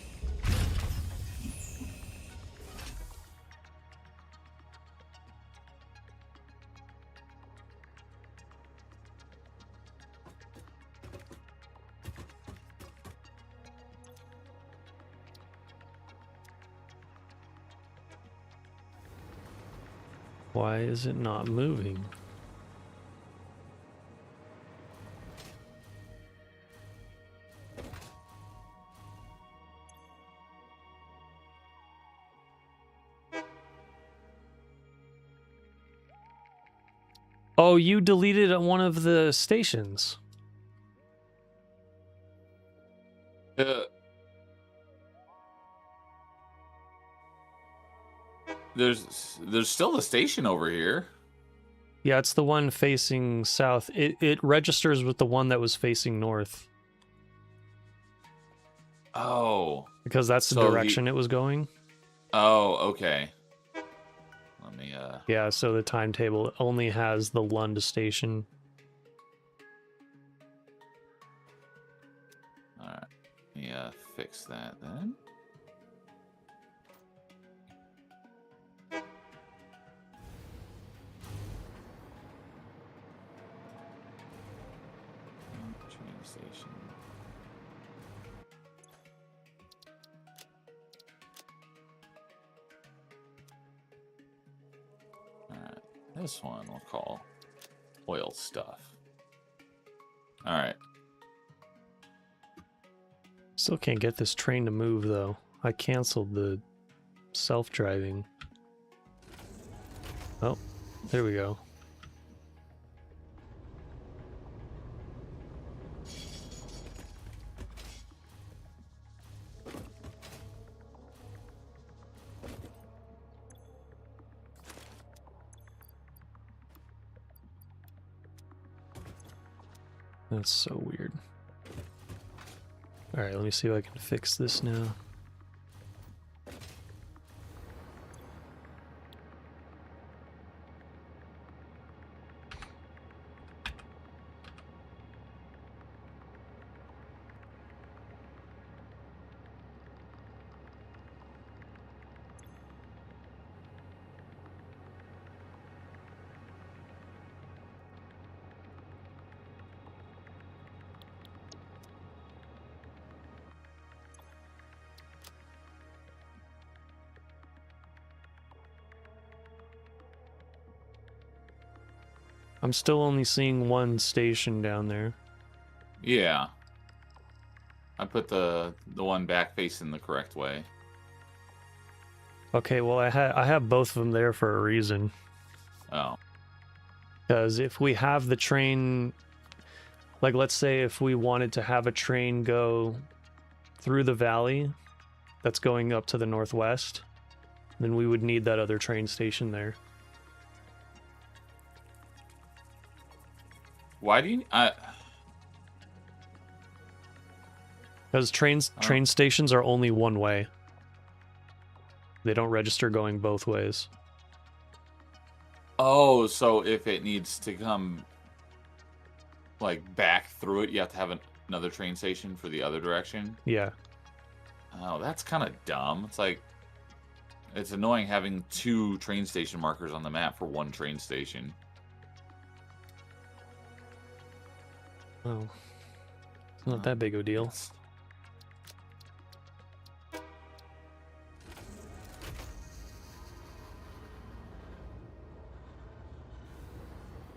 Speaker 2: Why is it not moving? Oh, you deleted one of the stations.
Speaker 3: There's still the station over here.
Speaker 2: Yeah, it's the one facing south. It registers with the one that was facing north.
Speaker 3: Oh.
Speaker 2: Because that's the direction it was going.
Speaker 3: Oh, okay. Let me
Speaker 2: Yeah, so the timetable only has the Lund station.
Speaker 3: Alright. Let me fix that then. Train station. Alright. This one we'll call oil stuff. Alright.
Speaker 2: Still can't get this train to move, though. I canceled the self-driving. Oh, there we go. That's so weird. Alright, let me see if I can fix this now. I'm still only seeing one station down there.
Speaker 3: Yeah. I put the one back facing the correct way.
Speaker 2: Okay, well I have both of them there for a reason.
Speaker 3: Oh.
Speaker 2: Because if we have the train, like let's say if we wanted to have a train go through the valley that's going up to the northwest, then we would need that other train station there.
Speaker 3: Why do you...
Speaker 2: Because train stations are only one way. They don't register going both ways.
Speaker 3: Oh, so if it needs to come like back through it, you have to have another train station for the other direction?
Speaker 2: Yeah.
Speaker 3: Oh, that's kind of dumb. It's like, It's annoying having 2 train station markers on the map for 1 train station.
Speaker 2: Oh, it's not that big of a deal.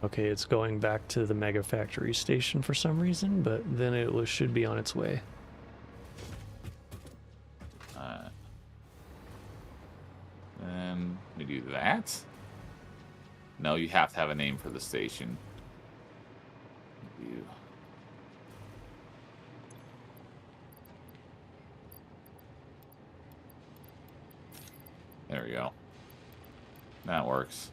Speaker 2: Okay, it's going back to the Mega Factory station for some reason, but then it should be on its way.
Speaker 3: Then we do that. No, you have to have a name for the station. You. There we go. That works.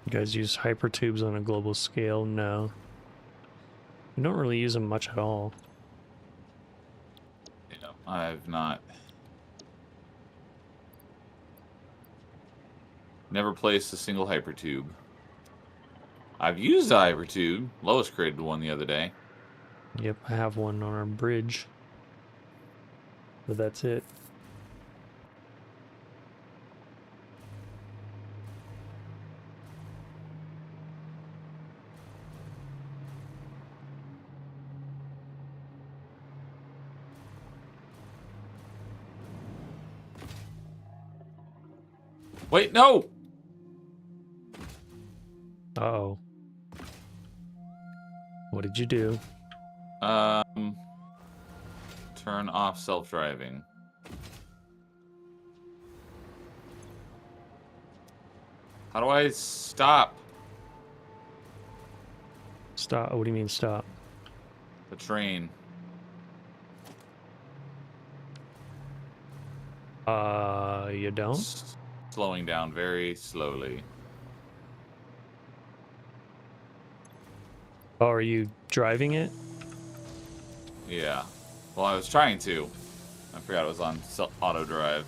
Speaker 2: You guys use hypertubes on a global scale? No. We don't really use them much at all.
Speaker 3: Yeah, I've not. Never placed a single hypertube. I've used a hypertube. Lois created one the other day.
Speaker 2: Yep, I have one on our bridge. But that's it.
Speaker 3: Wait, no!
Speaker 2: Uh-oh. What did you do?
Speaker 3: Turn off self-driving. How do I stop
Speaker 2: Stop. What do you mean stop?
Speaker 3: the train?
Speaker 2: You don't?
Speaker 3: Slowing down very slowly.
Speaker 2: Oh, are you driving it?
Speaker 3: Yeah. Well, I was trying to. I forgot it was on auto drive.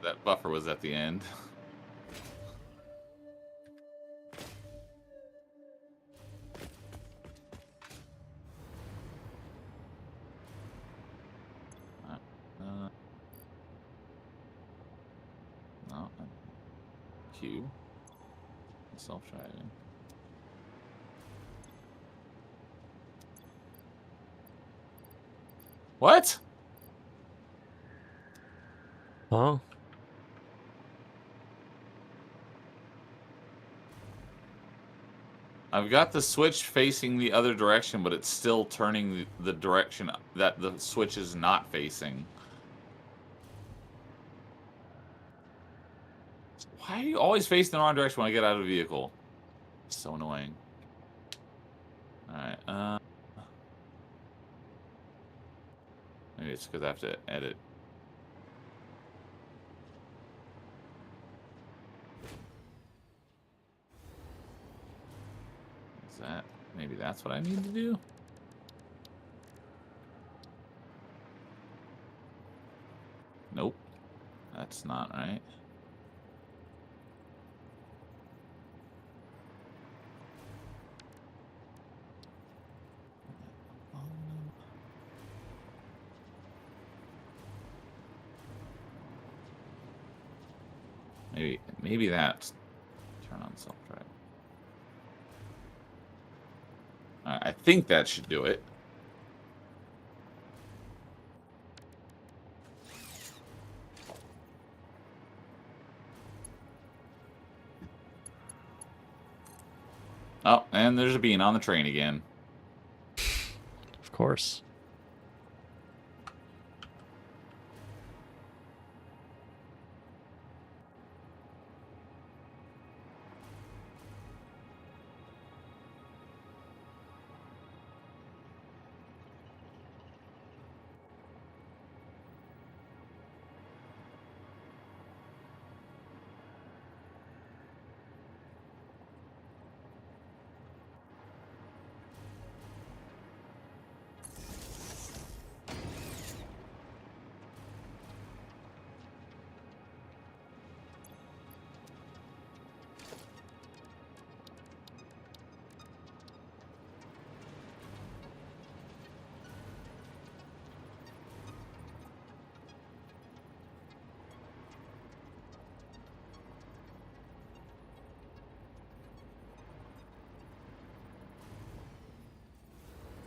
Speaker 3: That buffer was at the end. No. Q. Self-driving. What?
Speaker 2: Huh?
Speaker 3: I've got the switch facing the other direction, but it's still turning the direction that the switch is not facing. Why are you always facing the wrong direction when I get out of the vehicle? It's so annoying. Alright, maybe it's because I have to edit. Is that... maybe that's what I need to do? Nope. That's not right. Maybe that. Turn on self-drive. I think that should do it. Oh, and there's a bean on the train again.
Speaker 2: Of course.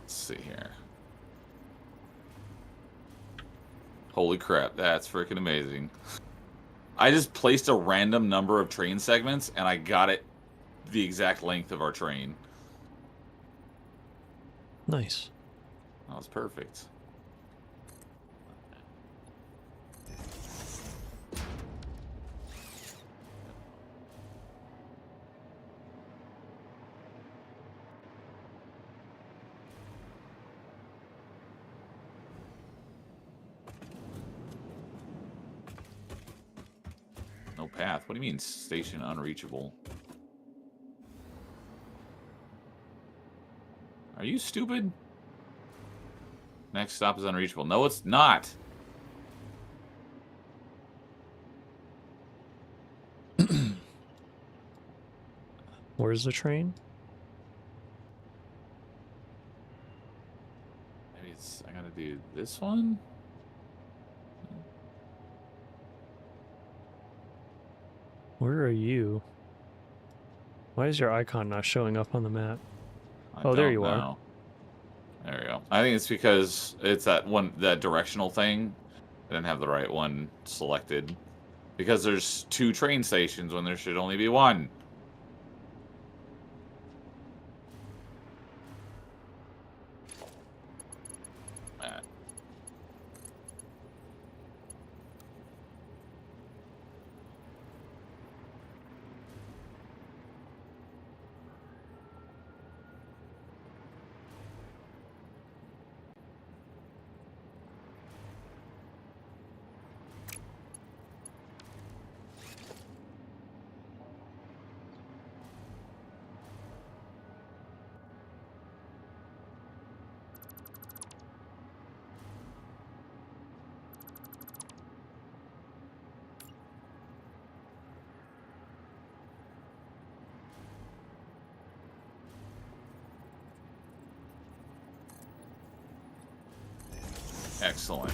Speaker 3: Let's see here. Holy crap, that's freaking amazing. I just placed a random number of train segments, and I got it the exact length of our train.
Speaker 2: Nice.
Speaker 3: That was perfect. No path. What do you mean station unreachable? Are you stupid? Next stop is unreachable. No, it's not.
Speaker 2: Where's the train?
Speaker 3: Maybe it's... I gotta do this one?
Speaker 2: Where are you? Why is your icon not showing up on the map?
Speaker 3: I
Speaker 2: there
Speaker 3: don't
Speaker 2: you are.
Speaker 3: know. There we go. I think it's because it's that directional thing. I didn't have the right one selected. Because there's 2 train stations when there should only be 1. Excellent.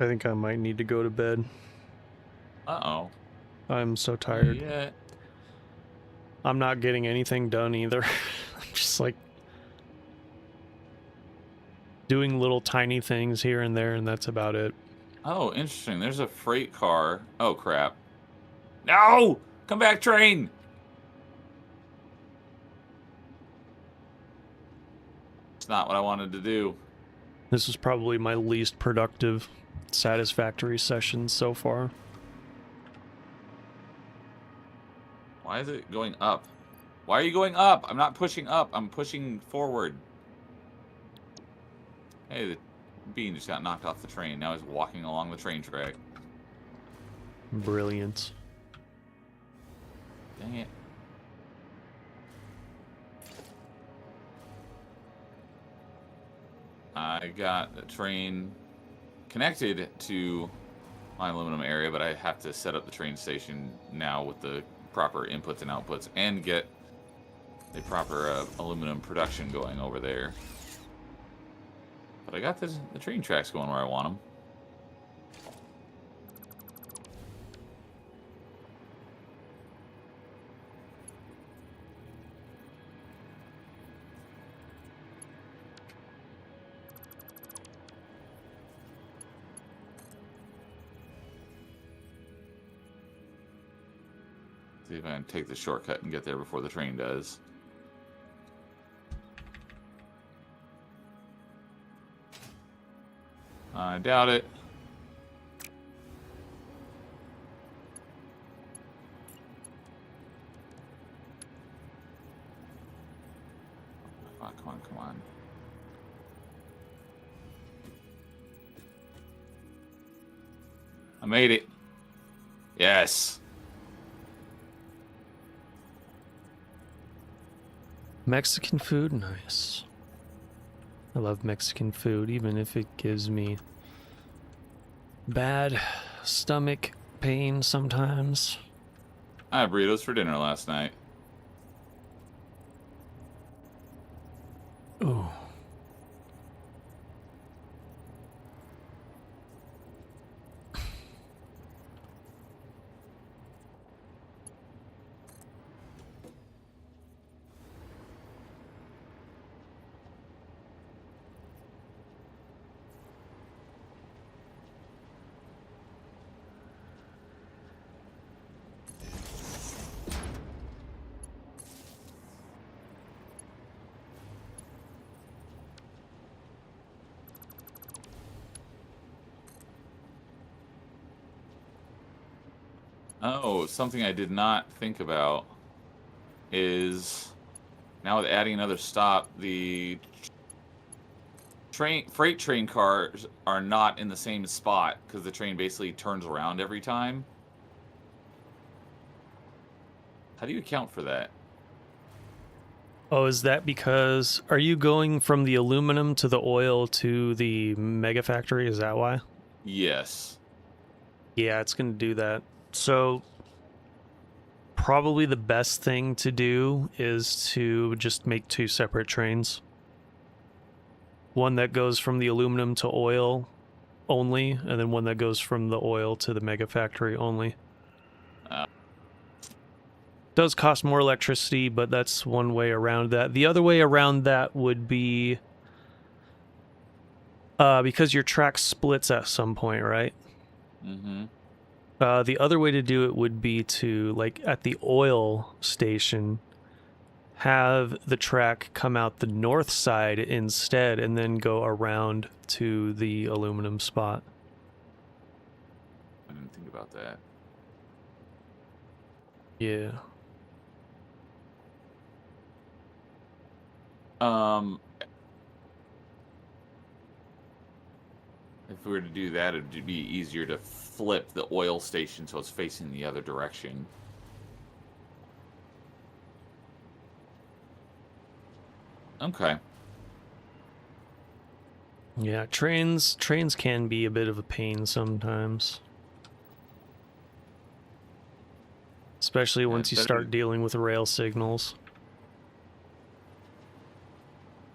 Speaker 2: I think I might need to go to bed.
Speaker 3: Uh-oh.
Speaker 2: I'm so tired.
Speaker 3: Yeah.
Speaker 2: I'm not getting anything done either. I'm just like doing little tiny things here and there, and that's about it.
Speaker 3: Oh, interesting. There's a freight car. Oh, crap. No! Come back, train! It's not what I wanted to do.
Speaker 2: This is probably my least productive Satisfactory session so far.
Speaker 3: Why is it going up? Why are you going up? I'm not pushing up. I'm pushing forward. Hey, the bean just got knocked off the train. Now he's walking along the train track.
Speaker 2: Brilliant.
Speaker 3: Dang it. I got the train connected to my aluminum area, but I have to set up the train station now with the proper inputs and outputs and get the proper aluminum production going over there. But I got the train tracks going where I want them. See if I can take the shortcut and get there before the train does. I doubt it. Come on, come on, come on. I made it. Yes.
Speaker 2: Mexican food, nice. I love Mexican food, even if it gives me bad stomach pain sometimes.
Speaker 3: I had burritos for dinner last night.
Speaker 2: Oh.
Speaker 3: Oh, something I did not think about is now with adding another stop, the freight train cars are not in the same spot because the train basically turns around every time. How do you account for that?
Speaker 2: Oh, is that because... Are you going from the aluminum to the oil to the mega factory? Is that why?
Speaker 3: Yes.
Speaker 2: Yeah, it's going to do that. So, probably the best thing to do is to just make two separate trains. One that goes from the aluminum to oil only, and then one that goes from the oil to the mega factory only. Does cost more electricity, but that's one way around that. The other way around that would be because your track splits at some point, right?
Speaker 3: Mm-hmm.
Speaker 2: The other way to do it would be to, like, at the oil station, have the track come out the north side instead and then go around to the aluminum spot.
Speaker 3: I didn't think about that.
Speaker 2: Yeah.
Speaker 3: If we were to do that, it'd be easier to flip the oil station so it's facing the other direction. Okay.
Speaker 2: Yeah, trains can be a bit of a pain sometimes. Especially once you start dealing with rail signals.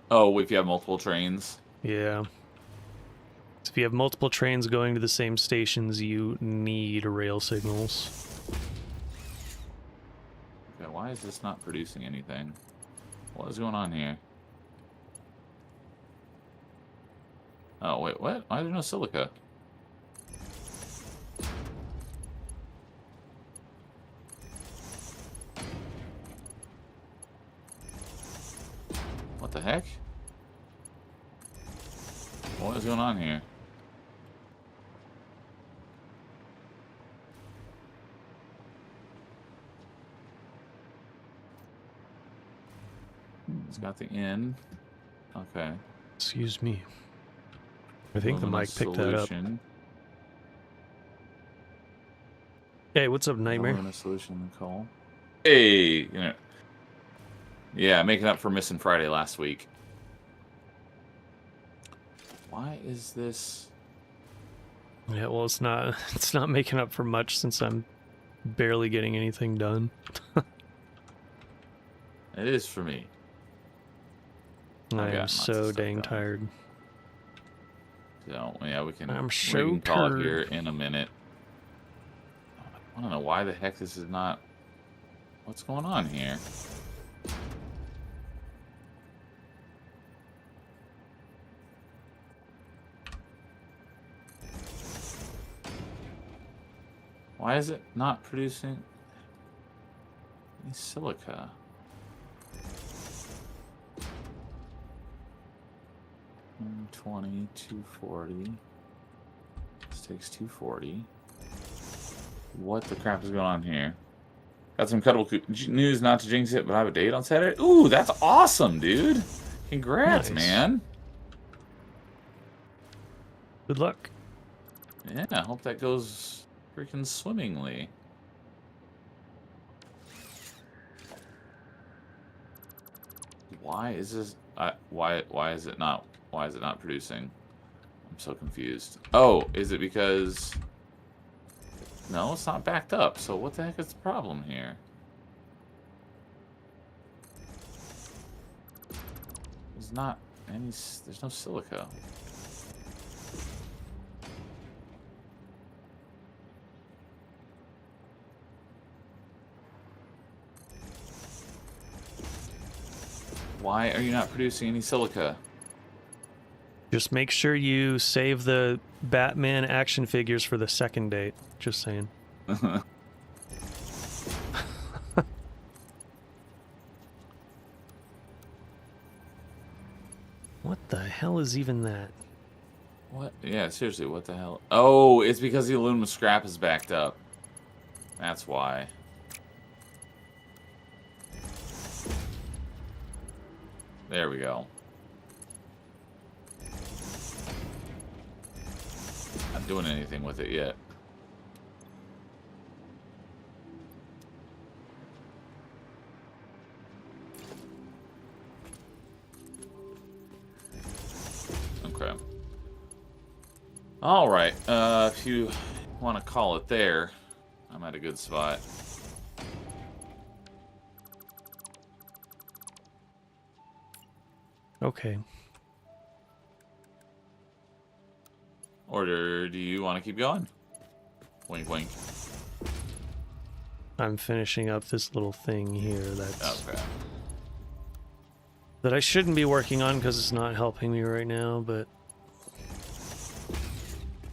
Speaker 3: Oh, if you have multiple trains?
Speaker 2: Yeah. If you have multiple trains going to the same stations, you need rail signals.
Speaker 3: Okay, why is this not producing anything? What is going on here? Oh, wait, what? Why is there no silica? What the heck? What is going on here? It's got the in. Okay.
Speaker 2: Excuse me. I think the
Speaker 3: Aluminum
Speaker 2: mic picked that up.
Speaker 3: solution.
Speaker 2: Hey, what's up, Nightmare?
Speaker 3: Aluminum solution call. Hey, you know. Yeah, making up for missing Friday last week. Why is this?
Speaker 2: Yeah, well, it's not making up for much since I'm barely getting anything done.
Speaker 3: It is for me.
Speaker 2: I
Speaker 3: got
Speaker 2: am
Speaker 3: lots of
Speaker 2: so
Speaker 3: stuff
Speaker 2: dang
Speaker 3: going.
Speaker 2: tired.
Speaker 3: So yeah, we can.
Speaker 2: I'm
Speaker 3: we
Speaker 2: so
Speaker 3: can call it
Speaker 2: tired.
Speaker 3: here in a minute. I don't know why the heck this is not. What's going on here? Why is it not producing any silica? $120, 240. This takes 240. What the crap is going on here? Got some cuddable news, not to jinx it, but I have a date on Saturday. Ooh, that's awesome, dude. Congrats,
Speaker 2: Nice.
Speaker 3: man.
Speaker 2: Good luck.
Speaker 3: Yeah, I hope that goes freaking swimmingly. Why is this? Why is it not? Why is it not producing? I'm so confused. Oh, is it because? No, it's not backed up. So what the heck is the problem here? There's not any. There's no silica. Why are you not producing any silica?
Speaker 2: Just make sure you save the Batman action figures for the second date. Just saying. What the hell is even that?
Speaker 3: What? Yeah, seriously, what the hell? Oh, it's because the aluminum scrap is backed up. That's why. There we go. Not doing anything with it yet. Okay. All right. If you want to call it there, I'm at a good spot.
Speaker 2: Okay.
Speaker 3: Or do you want to keep going? Wink, wink.
Speaker 2: I'm finishing up this little thing here that's
Speaker 3: Okay.
Speaker 2: that I shouldn't be working on because it's not helping me right now, but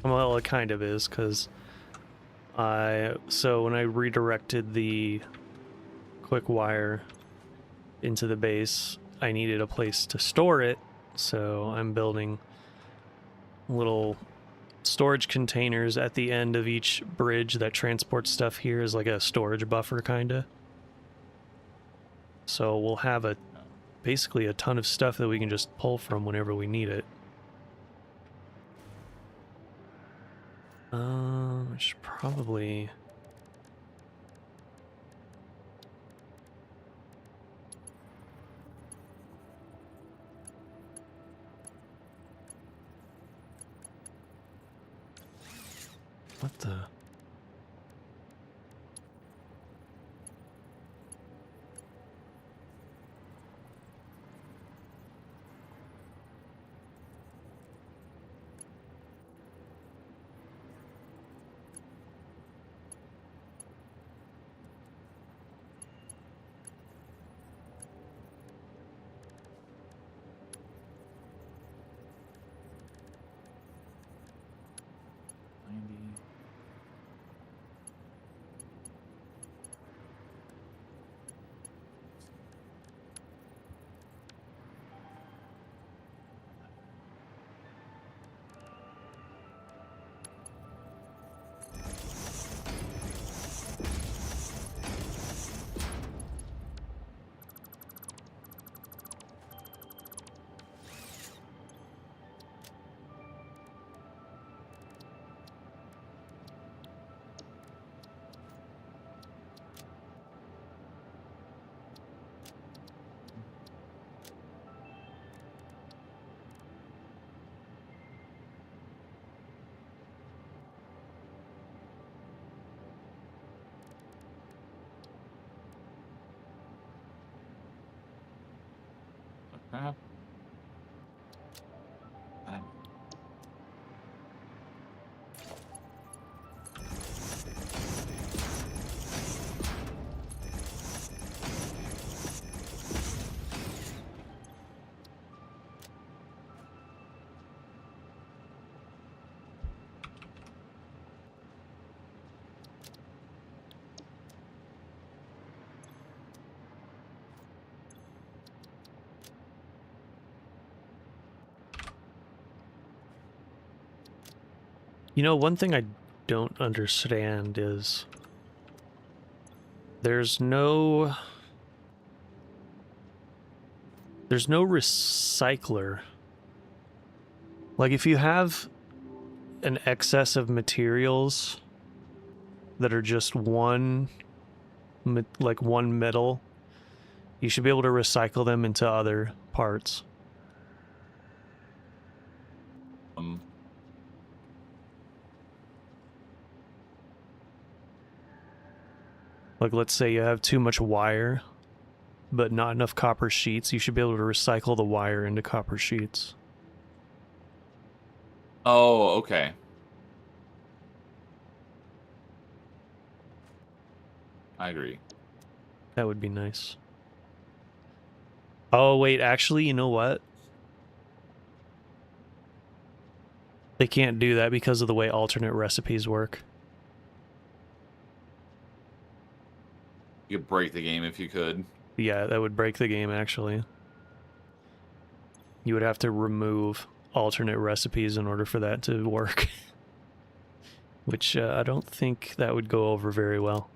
Speaker 2: well, it kind of is because so when I redirected the quick wire into the base, I needed a place to store it, so I'm building little storage containers at the end of each bridge that transports stuff here as like a storage buffer kinda. So we'll have basically a ton of stuff that we can just pull from whenever we need it. I should probably... What the...
Speaker 3: crap.
Speaker 2: You know, one thing I don't understand is there's no recycler. Like if you have an excess of materials that are just one metal, you should be able to recycle them into other parts. Like let's say you have too much wire but not enough copper sheets, you should be able to recycle the wire into copper sheets.
Speaker 3: Oh, okay. I agree.
Speaker 2: That would be nice. Oh, wait, actually, you know what? They can't do that because of the way alternate recipes work.
Speaker 3: You could break the game if you could.
Speaker 2: Yeah, that would break the game, actually. You would have to remove alternate recipes in order for that to work. Which I don't think that would go over very well.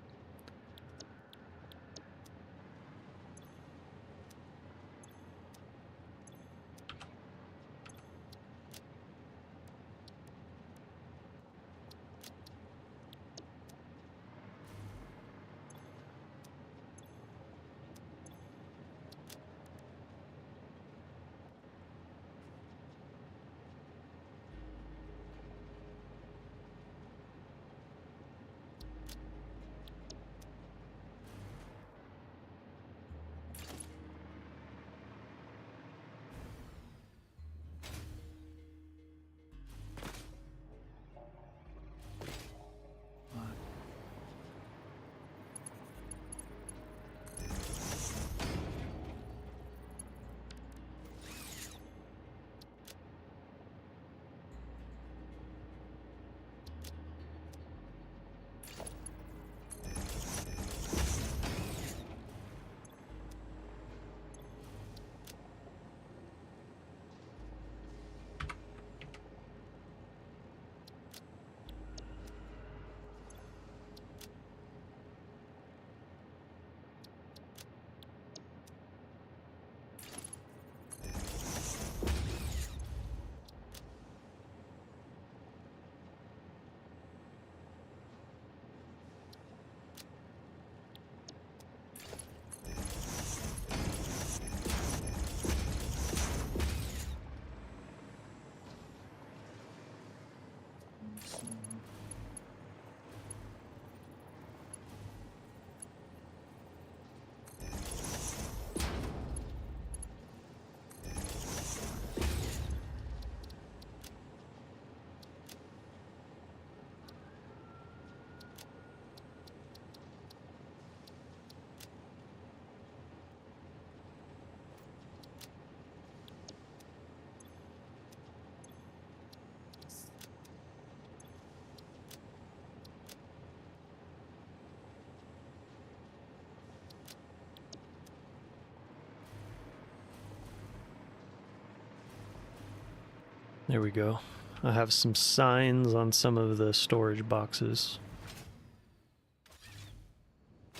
Speaker 2: There we go. I have some signs on some of the storage boxes.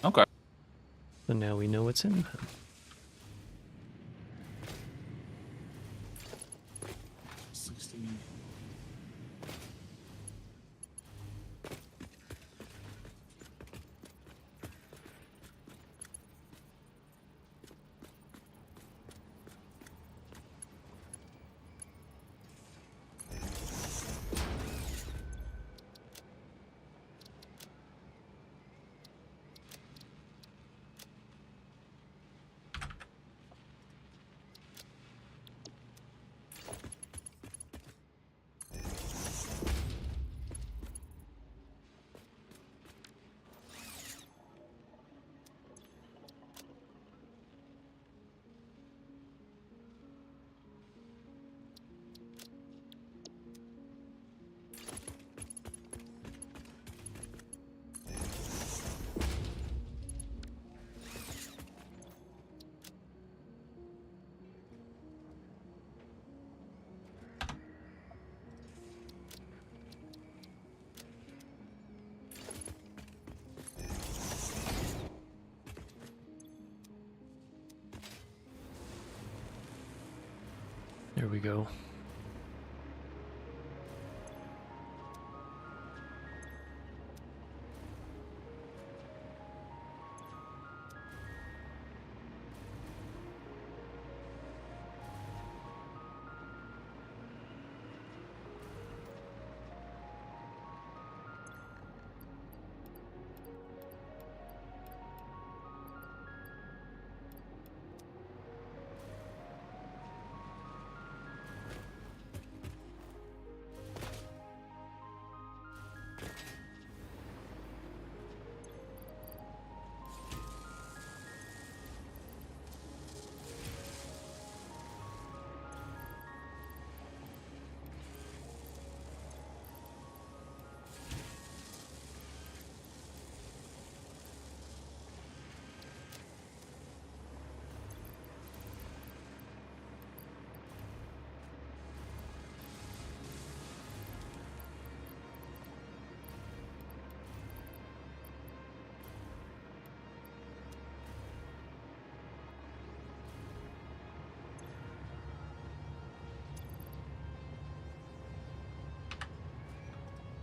Speaker 3: Okay.
Speaker 2: So now we know what's in them. There we go.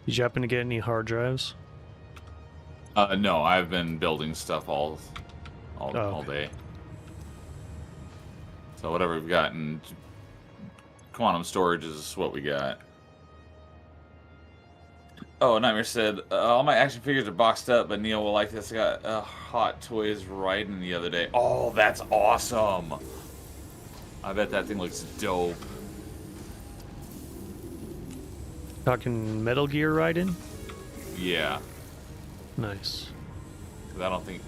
Speaker 2: Did you happen to get any hard drives?
Speaker 3: No, I've been building stuff all
Speaker 2: okay.
Speaker 3: day. So whatever we've got in quantum storage is what we got. Oh, Nightmare said, all my action figures are boxed up, but Neil will like this. I got Hot Toys riding the other day. Oh, that's awesome. I bet that thing looks dope.
Speaker 2: Talking Metal Gear Raiden?
Speaker 3: Yeah.
Speaker 2: Nice.
Speaker 3: Because I don't think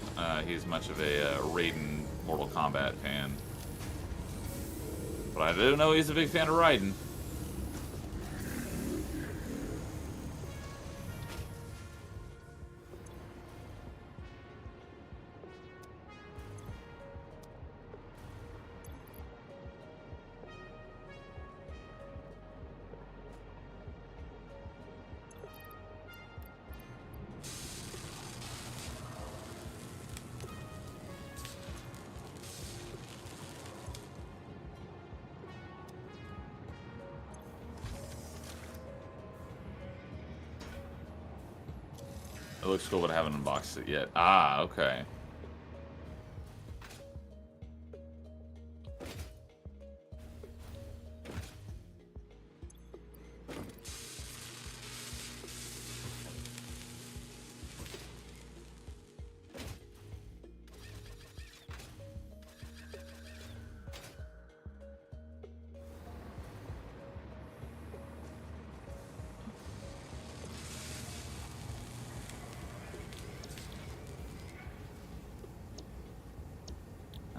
Speaker 3: he's much of a Raiden Mortal Kombat fan. But I do know he's a big fan of Raiden. It looks cool, but I haven't unboxed it yet. Ah, okay.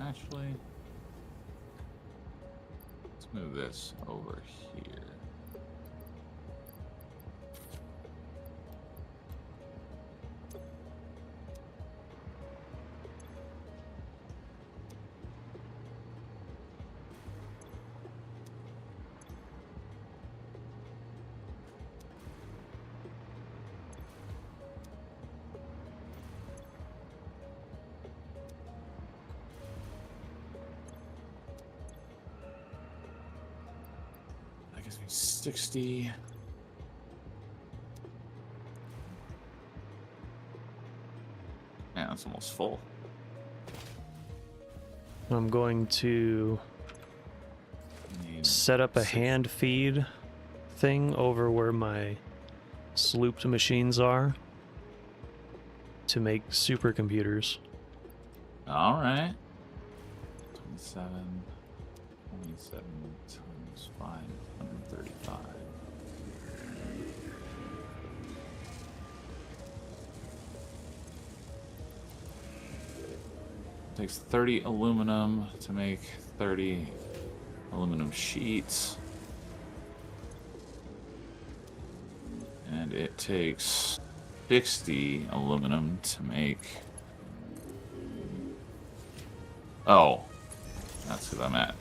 Speaker 3: Actually, let's move this over here. That gives me 60. Man, that's almost full.
Speaker 2: I'm going to
Speaker 3: Need
Speaker 2: set up a
Speaker 3: 60.
Speaker 2: hand feed thing over where my slooped machines are to make supercomputers.
Speaker 3: All right. 27 times 5, 135. Takes 30 aluminum to make 30 aluminum sheets. And it takes 60 aluminum to make... Oh, that's what I'm at.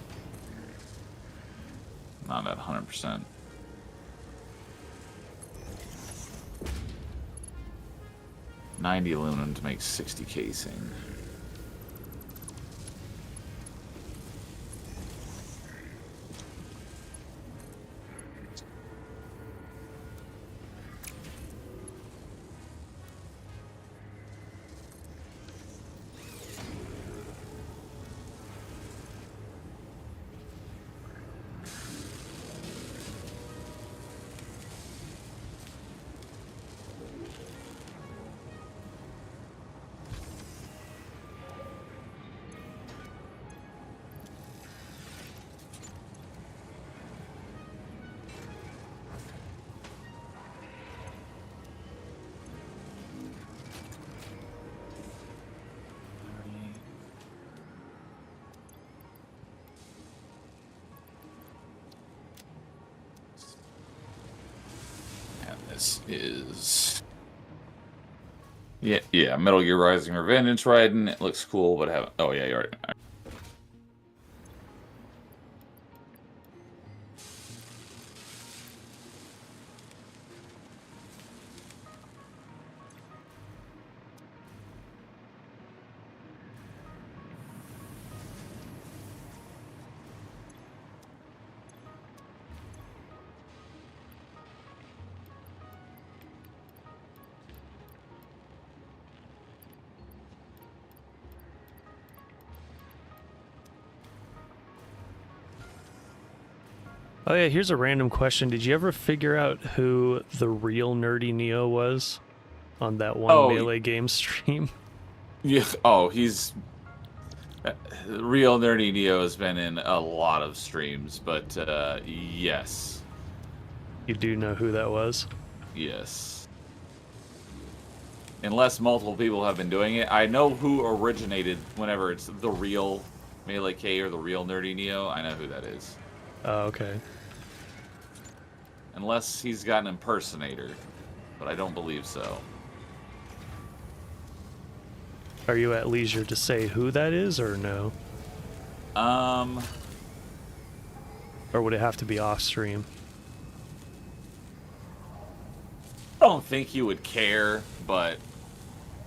Speaker 3: Not at 100%. $90 aluminum to make 60 casing. this is... Yeah, Metal Gear Rising Revengeance riding. It looks cool, but I haven't... Oh, yeah, you already...
Speaker 2: Oh yeah, here's a random question. Did you ever figure out who the real Nerdy Neo was on that one Melee game stream?
Speaker 3: Yeah. Oh, he's... Real Nerdy Neo has been in a lot of streams, but yes.
Speaker 2: You do know who that was?
Speaker 3: Yes. Unless multiple people have been doing it. I know who originated whenever it's the real Melee K or the real Nerdy Neo. I know who that is.
Speaker 2: Oh, okay.
Speaker 3: Unless he's got an impersonator, but I don't believe so.
Speaker 2: Are you at leisure to say who that is, or no? Or would it have to be off stream?
Speaker 3: I don't think he would care, but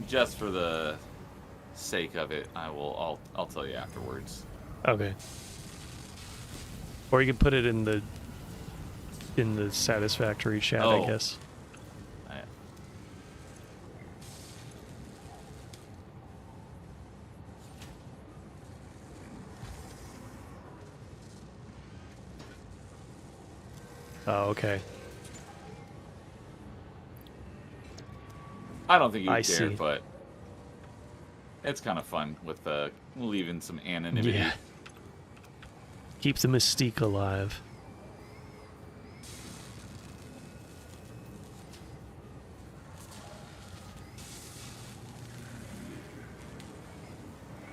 Speaker 3: just for the sake of it, I'll tell you afterwards.
Speaker 2: Okay. Or you could put it in the Satisfactory chat, I guess. Oh, okay.
Speaker 3: I don't think you would
Speaker 2: see.
Speaker 3: care, but it's kind of fun with leaving some anonymity.
Speaker 2: Yeah. Keep the mystique alive.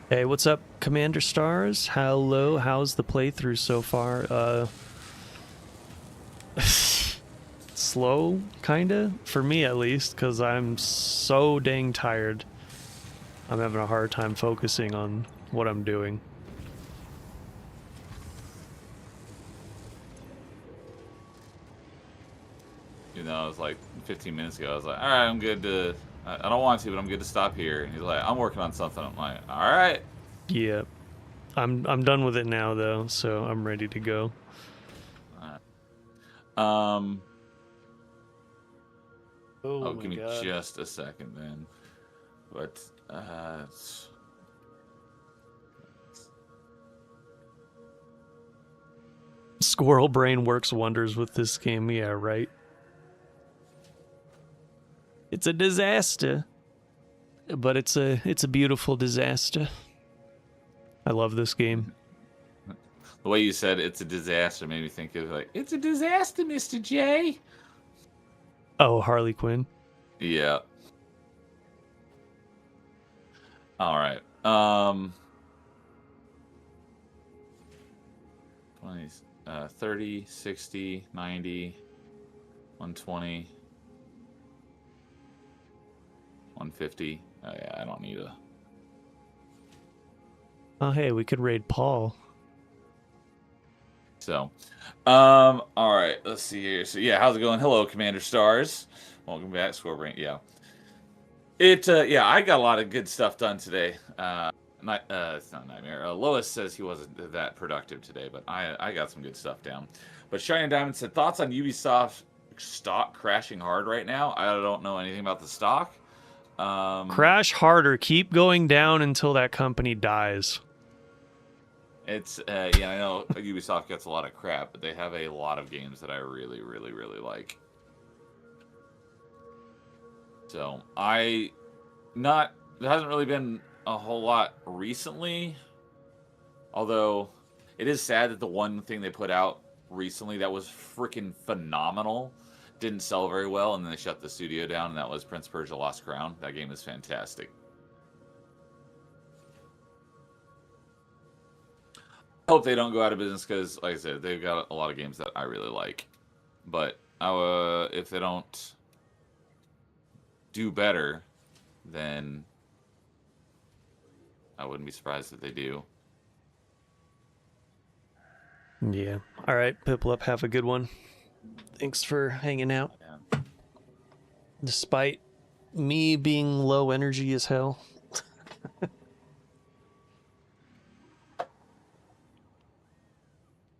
Speaker 2: Hey, what's up, Commander Stars? Hello, how's the playthrough so far? Slow, kinda, for me at least, because I'm so dang tired. I'm having a hard time focusing on what I'm doing.
Speaker 3: You know, it was like 15 minutes ago. I was like, all right, I'm good to... I don't want to, but I'm good to stop here. And he's like, I'm working on something. I'm like, all right.
Speaker 2: Yeah. I'm done with it now, though, so I'm ready to go.
Speaker 3: Oh,
Speaker 2: my
Speaker 3: give me
Speaker 2: God.
Speaker 3: just a second then. But,
Speaker 2: Squirrel Brain works wonders with this game, yeah, right? It's a disaster. But it's a beautiful disaster. I love this game.
Speaker 3: the way you said it's a disaster made me think of like, it's a disaster, Mr. J.
Speaker 2: Oh, Harley Quinn.
Speaker 3: Yeah. All right. 20, 30, 60, 90, 120, 150. Oh, yeah, I don't need a...
Speaker 2: Oh, hey, we could raid Paul.
Speaker 3: So, all right, let's see here. So, yeah, how's it going? Hello, Commander Stars. Welcome back, Scorbrain. Yeah. Yeah, I got a lot of good stuff done today. It's not a nightmare. Lois says he wasn't that productive today, but I got some good stuff down. But Shining Diamond said, thoughts on Ubisoft stock crashing hard right now? I don't know anything about the stock.
Speaker 2: Crash harder. Keep going down until that company dies.
Speaker 3: It's, yeah, I know Ubisoft gets a lot of crap, but they have a lot of games that I really, really, really like. So, there hasn't really been a whole lot recently. Although, it is sad that the one thing they put out recently that was freaking phenomenal didn't sell very well, and then they shut the studio down, and that was Prince of Persia Lost Crown. That game is fantastic. I hope they don't go out of business because, like I said, they've got a lot of games that I really like. But if they don't do better, then I wouldn't be surprised if they do.
Speaker 2: Yeah. All right, Piplup, have a good one. Thanks for hanging out.
Speaker 3: Yeah.
Speaker 2: Despite me being low energy as hell.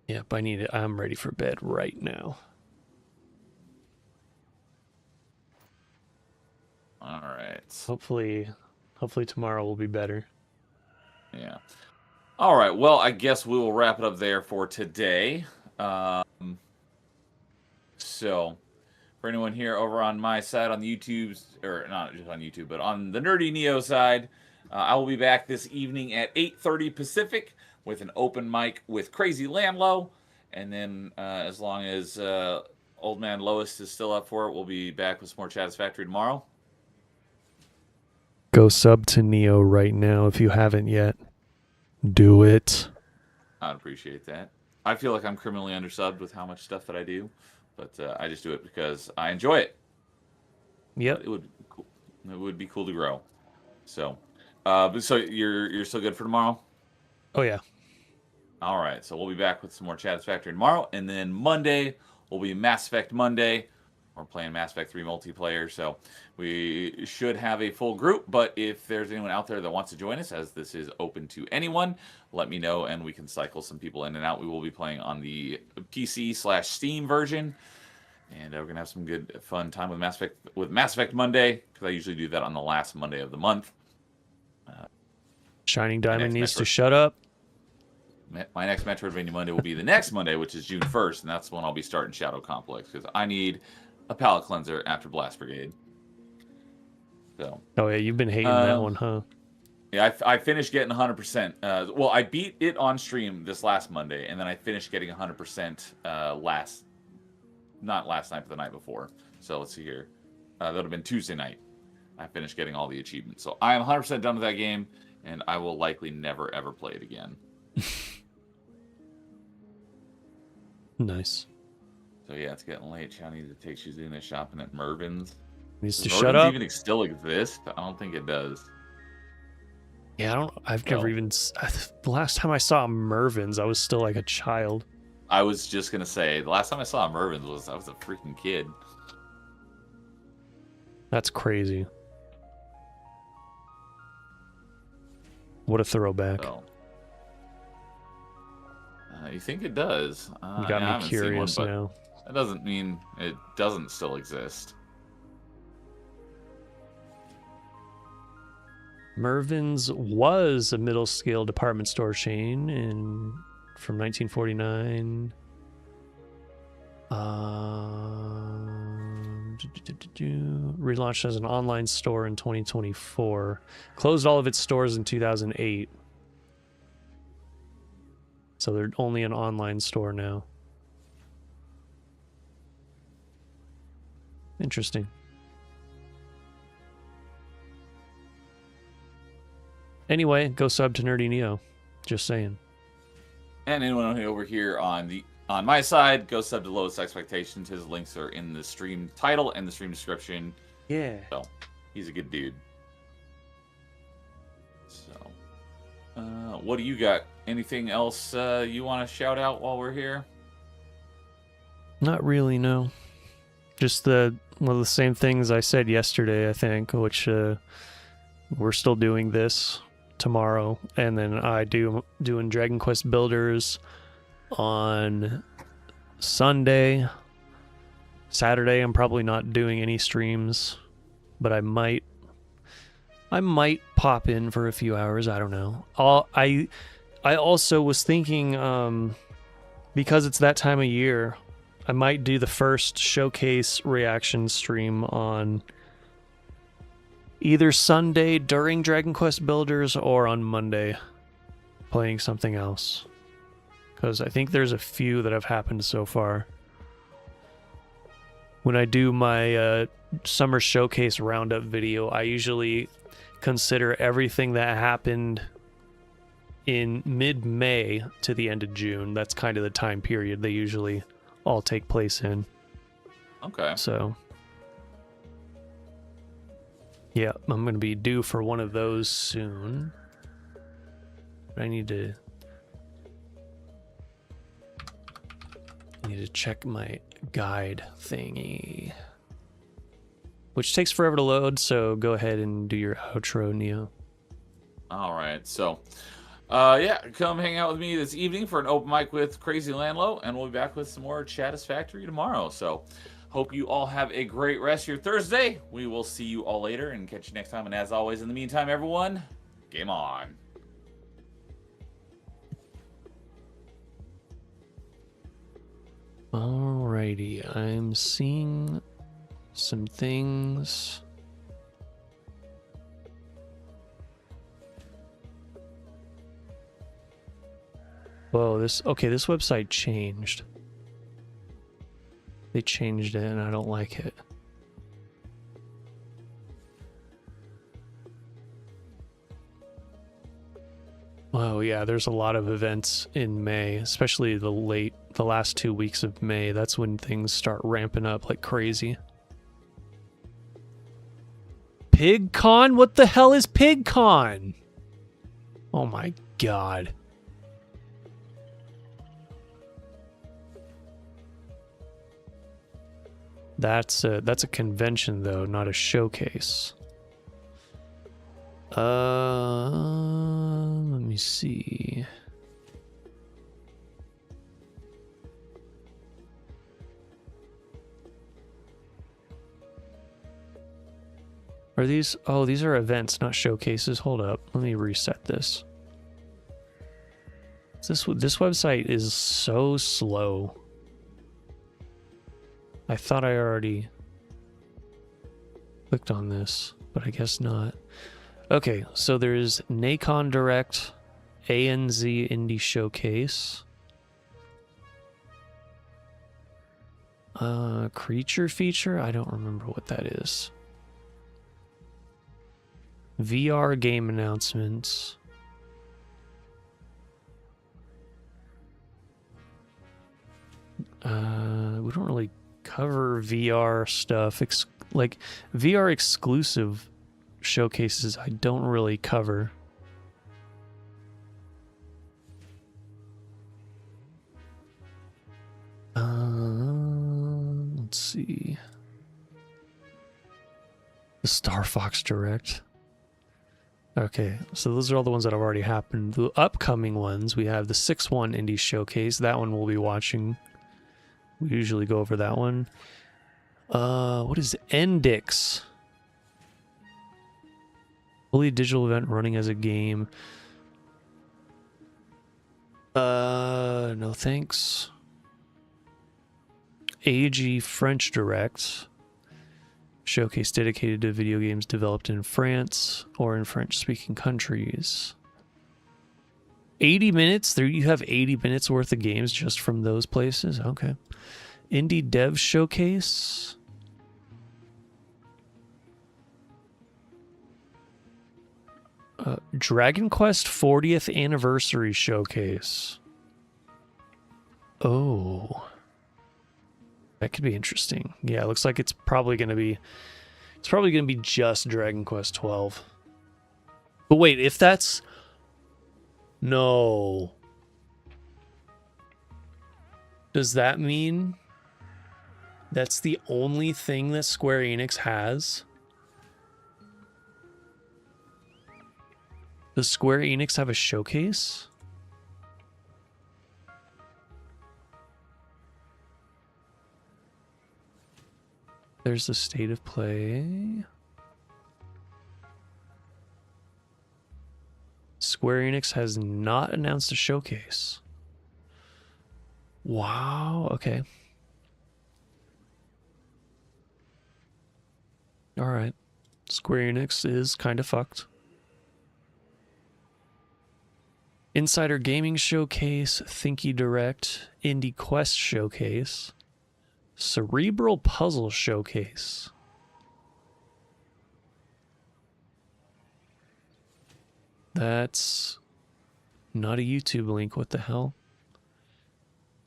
Speaker 2: Yep, I need it. I'm ready for bed right now.
Speaker 3: All right.
Speaker 2: Hopefully tomorrow will be better.
Speaker 3: Yeah. All right. Well, I guess we will wrap it up there for today. So, for anyone here over on my side on the YouTube, or not just on YouTube, but on the Nerdy Neo side, I will be back this evening at 8:30 Pacific with an open mic with Crazy Landlow. And then, as long as Old Man Lois is still up for it, we'll be back with some more Chatisfactory tomorrow.
Speaker 2: Go sub to Neo right now if you haven't yet. Do it.
Speaker 3: I'd appreciate that. I feel like I'm criminally undersubbed with how much stuff that I do, but I just do it because I enjoy it.
Speaker 2: Yep.
Speaker 3: But it would be cool to grow. So, so you're still good for tomorrow?
Speaker 2: Oh yeah.
Speaker 3: All right. So we'll be back with some more Chatisfactory tomorrow, and then Monday will be Mass Effect Monday. We're playing Mass Effect 3 multiplayer, so we should have a full group. But if there's anyone out there that wants to join us, as this is open to anyone, let me know, and we can cycle some people in and out. We will be playing on the PC/Steam version, and we're gonna have some good, fun time with Mass Effect Monday, because I usually do that on the last Monday of the month.
Speaker 2: Shining Diamond needs to shut up.
Speaker 3: My next Metroidvania Monday will be the next Monday, which is June 1st, and that's when I'll be starting Shadow Complex, because I need a palate cleanser after Blast Brigade. So.
Speaker 2: Oh yeah, you've been hating that one, huh?
Speaker 3: Yeah, I finished getting 100%. Well, I beat it on stream this last Monday, and then I finished getting 100% not last night, but the night before. So let's see here. That would have been Tuesday night. I finished getting all the achievements. So I am 100% done with that game, and I will likely never, ever play it again.
Speaker 2: Nice.
Speaker 3: So yeah, it's getting late. Chow needs to take Shizuna shopping at Mervin's.
Speaker 2: Needs to
Speaker 3: Does
Speaker 2: shut
Speaker 3: Mervin's
Speaker 2: up.
Speaker 3: even still exist? I don't think it does.
Speaker 2: Yeah, I've never even. The last time I saw Mervin's, I was still like a child.
Speaker 3: I was just gonna say the last time I saw Mervin's I was a freaking kid.
Speaker 2: That's crazy. What a throwback.
Speaker 3: So, you think it does?
Speaker 2: You got me curious now.
Speaker 3: That doesn't mean it doesn't still exist.
Speaker 2: Mervin's was a middle-scale department store chain from 1949. Relaunched as an online store in 2024. Closed all of its stores in 2008. So they're only an online store now. Interesting. Anyway, go sub to Nerdy Neo. Just saying.
Speaker 3: And anyone over here on my side, go sub to Lowest Expectations. His links are in the stream title and the stream description.
Speaker 2: Yeah.
Speaker 3: So he's a good dude. So, what do you got? Anything else you want to shout out while we're here?
Speaker 2: Not really, no. Just the same things I said yesterday, I think, which we're still doing this tomorrow, and then I doing Dragon Quest Builders on Sunday. Saturday I'm probably not doing any streams, but I might pop in for a few hours. I don't know. I also was thinking, because it's that time of year, I might do the first showcase reaction stream on either Sunday during Dragon Quest Builders or on Monday playing something else. Because I think there's a few that have happened so far. When I do my summer showcase roundup video, I usually consider everything that happened in mid-May to the end of June. That's kind of the time period they usually all take place in.
Speaker 3: Okay.
Speaker 2: So Yeah, I'm going to be due for one of those soon. But I need to check my guide thingy. Which takes forever to load, so go ahead and do your outro, Neo.
Speaker 3: All right, so yeah, come hang out with me this evening for an open mic with Crazy Landlow, and we'll be back with some more Chatisfactory tomorrow. So hope you all have a great rest of your Thursday. We will see you all later and catch you next time. And as always, in the meantime, everyone, game on.
Speaker 2: Alrighty, I'm seeing some things. Whoa, this website changed. They changed it and I don't like it. Oh yeah, there's a lot of events in May, especially the last 2 weeks of May. That's when things start ramping up like crazy. PigCon? What the hell is PigCon? Oh my god. That's a convention though, not a showcase. Let me see. Are these? Oh, these are events, not showcases. Hold up. Let me reset this. This website is so slow. I thought I already clicked on this, but I guess not. Okay, so there's Nacon Direct, ANZ Indie Showcase, Creature Feature, I don't remember what that is. VR game announcements. We don't really cover VR stuff, like VR exclusive showcases I don't really cover. Let's see. The Star Fox Direct. Okay, so those are all the ones that have already happened. The upcoming ones, we have the 6-1 Indie Showcase. That one we'll be watching. We usually go over that one. What is Endix? Fully digital event running as a game. No thanks. AG French Direct. Showcase dedicated to video games developed in France or in French-speaking countries. 80 minutes? There you have 80 minutes worth of games just from those places? Okay. Indie Dev Showcase. Dragon Quest 40th Anniversary Showcase. Oh. That could be interesting. Yeah, it looks like it's probably going to be just Dragon Quest 12. But wait, if that's no. Does that mean that's the only thing that Square Enix has? Does Square Enix have a showcase? There's the state of play. Square Enix has not announced a showcase. Wow, okay. Alright. Square Enix is kind of fucked. Insider Gaming Showcase, Thinky Direct, Indie Quest Showcase, Cerebral Puzzle Showcase. That's not a YouTube link, what the hell?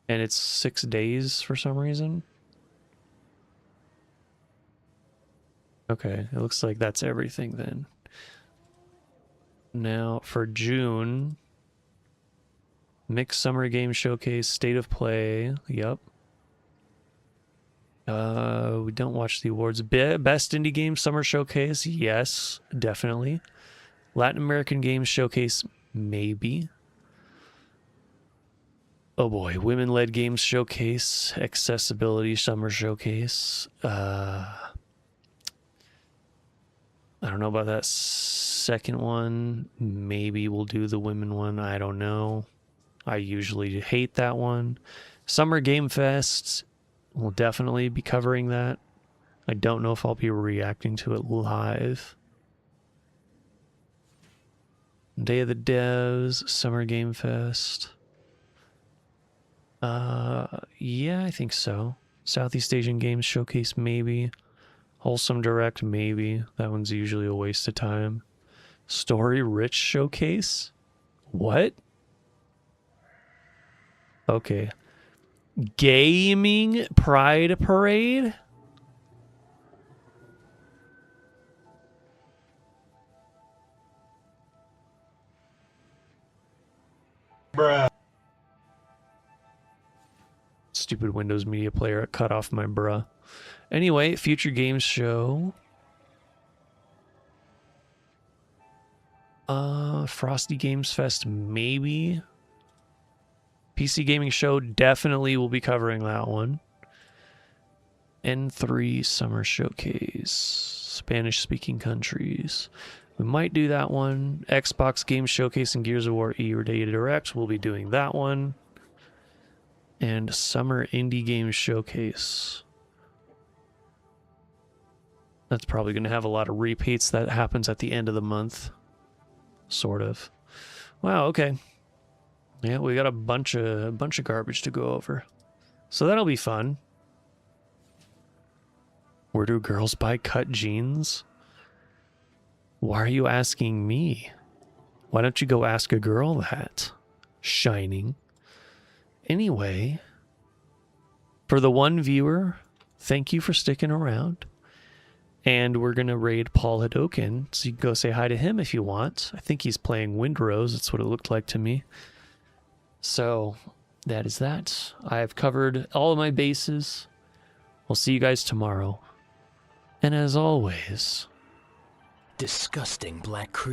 Speaker 2: And it's 6 days for some reason. Okay, it looks like that's everything then. Now for June, Mixed Summer Game Showcase, State of Play. Yep. We don't watch the awards. Best Indie Game Summer Showcase. Yes, definitely. Latin American Games Showcase. Maybe. Oh boy. Women-led Games Showcase. Accessibility Summer Showcase. I don't know about that second one. Maybe we'll do the women one. I don't know. I usually hate that one. Summer Game Fest. We'll definitely be covering that. I don't know if I'll be reacting to it live. Day of the Devs, Summer Game Fest. Yeah, I think so. Southeast Asian Games Showcase, maybe. Wholesome Direct, maybe. That one's usually a waste of time. Story Rich Showcase? What? Okay. Gaming Pride Parade?
Speaker 1: Bruh.
Speaker 2: Stupid Windows Media Player cut off my bruh. Anyway, Future Games Show. Frosty Games Fest, maybe. PC Gaming Show, definitely will be covering that one. N3 Summer Showcase. Spanish-speaking countries. We might do that one. Xbox Game Showcase and Gears of War E-Day Direct, we'll be doing that one. And Summer Indie Game Showcase. That's probably going to have a lot of repeats. That happens at the end of the month. Sort of. Wow, okay. Yeah, we got a bunch of garbage to go over. So that'll be fun. Where do girls buy cut jeans? Why are you asking me? Why don't you go ask a girl that? Shining. Anyway, for the one viewer, thank you for sticking around. And we're going to raid Paul Hadoken, so you can go say hi to him if you want. I think he's playing Windrose. That's what it looked like to me. So, that is that. I've covered all of my bases. We'll see you guys tomorrow. And as always...
Speaker 5: Disgusting black creature.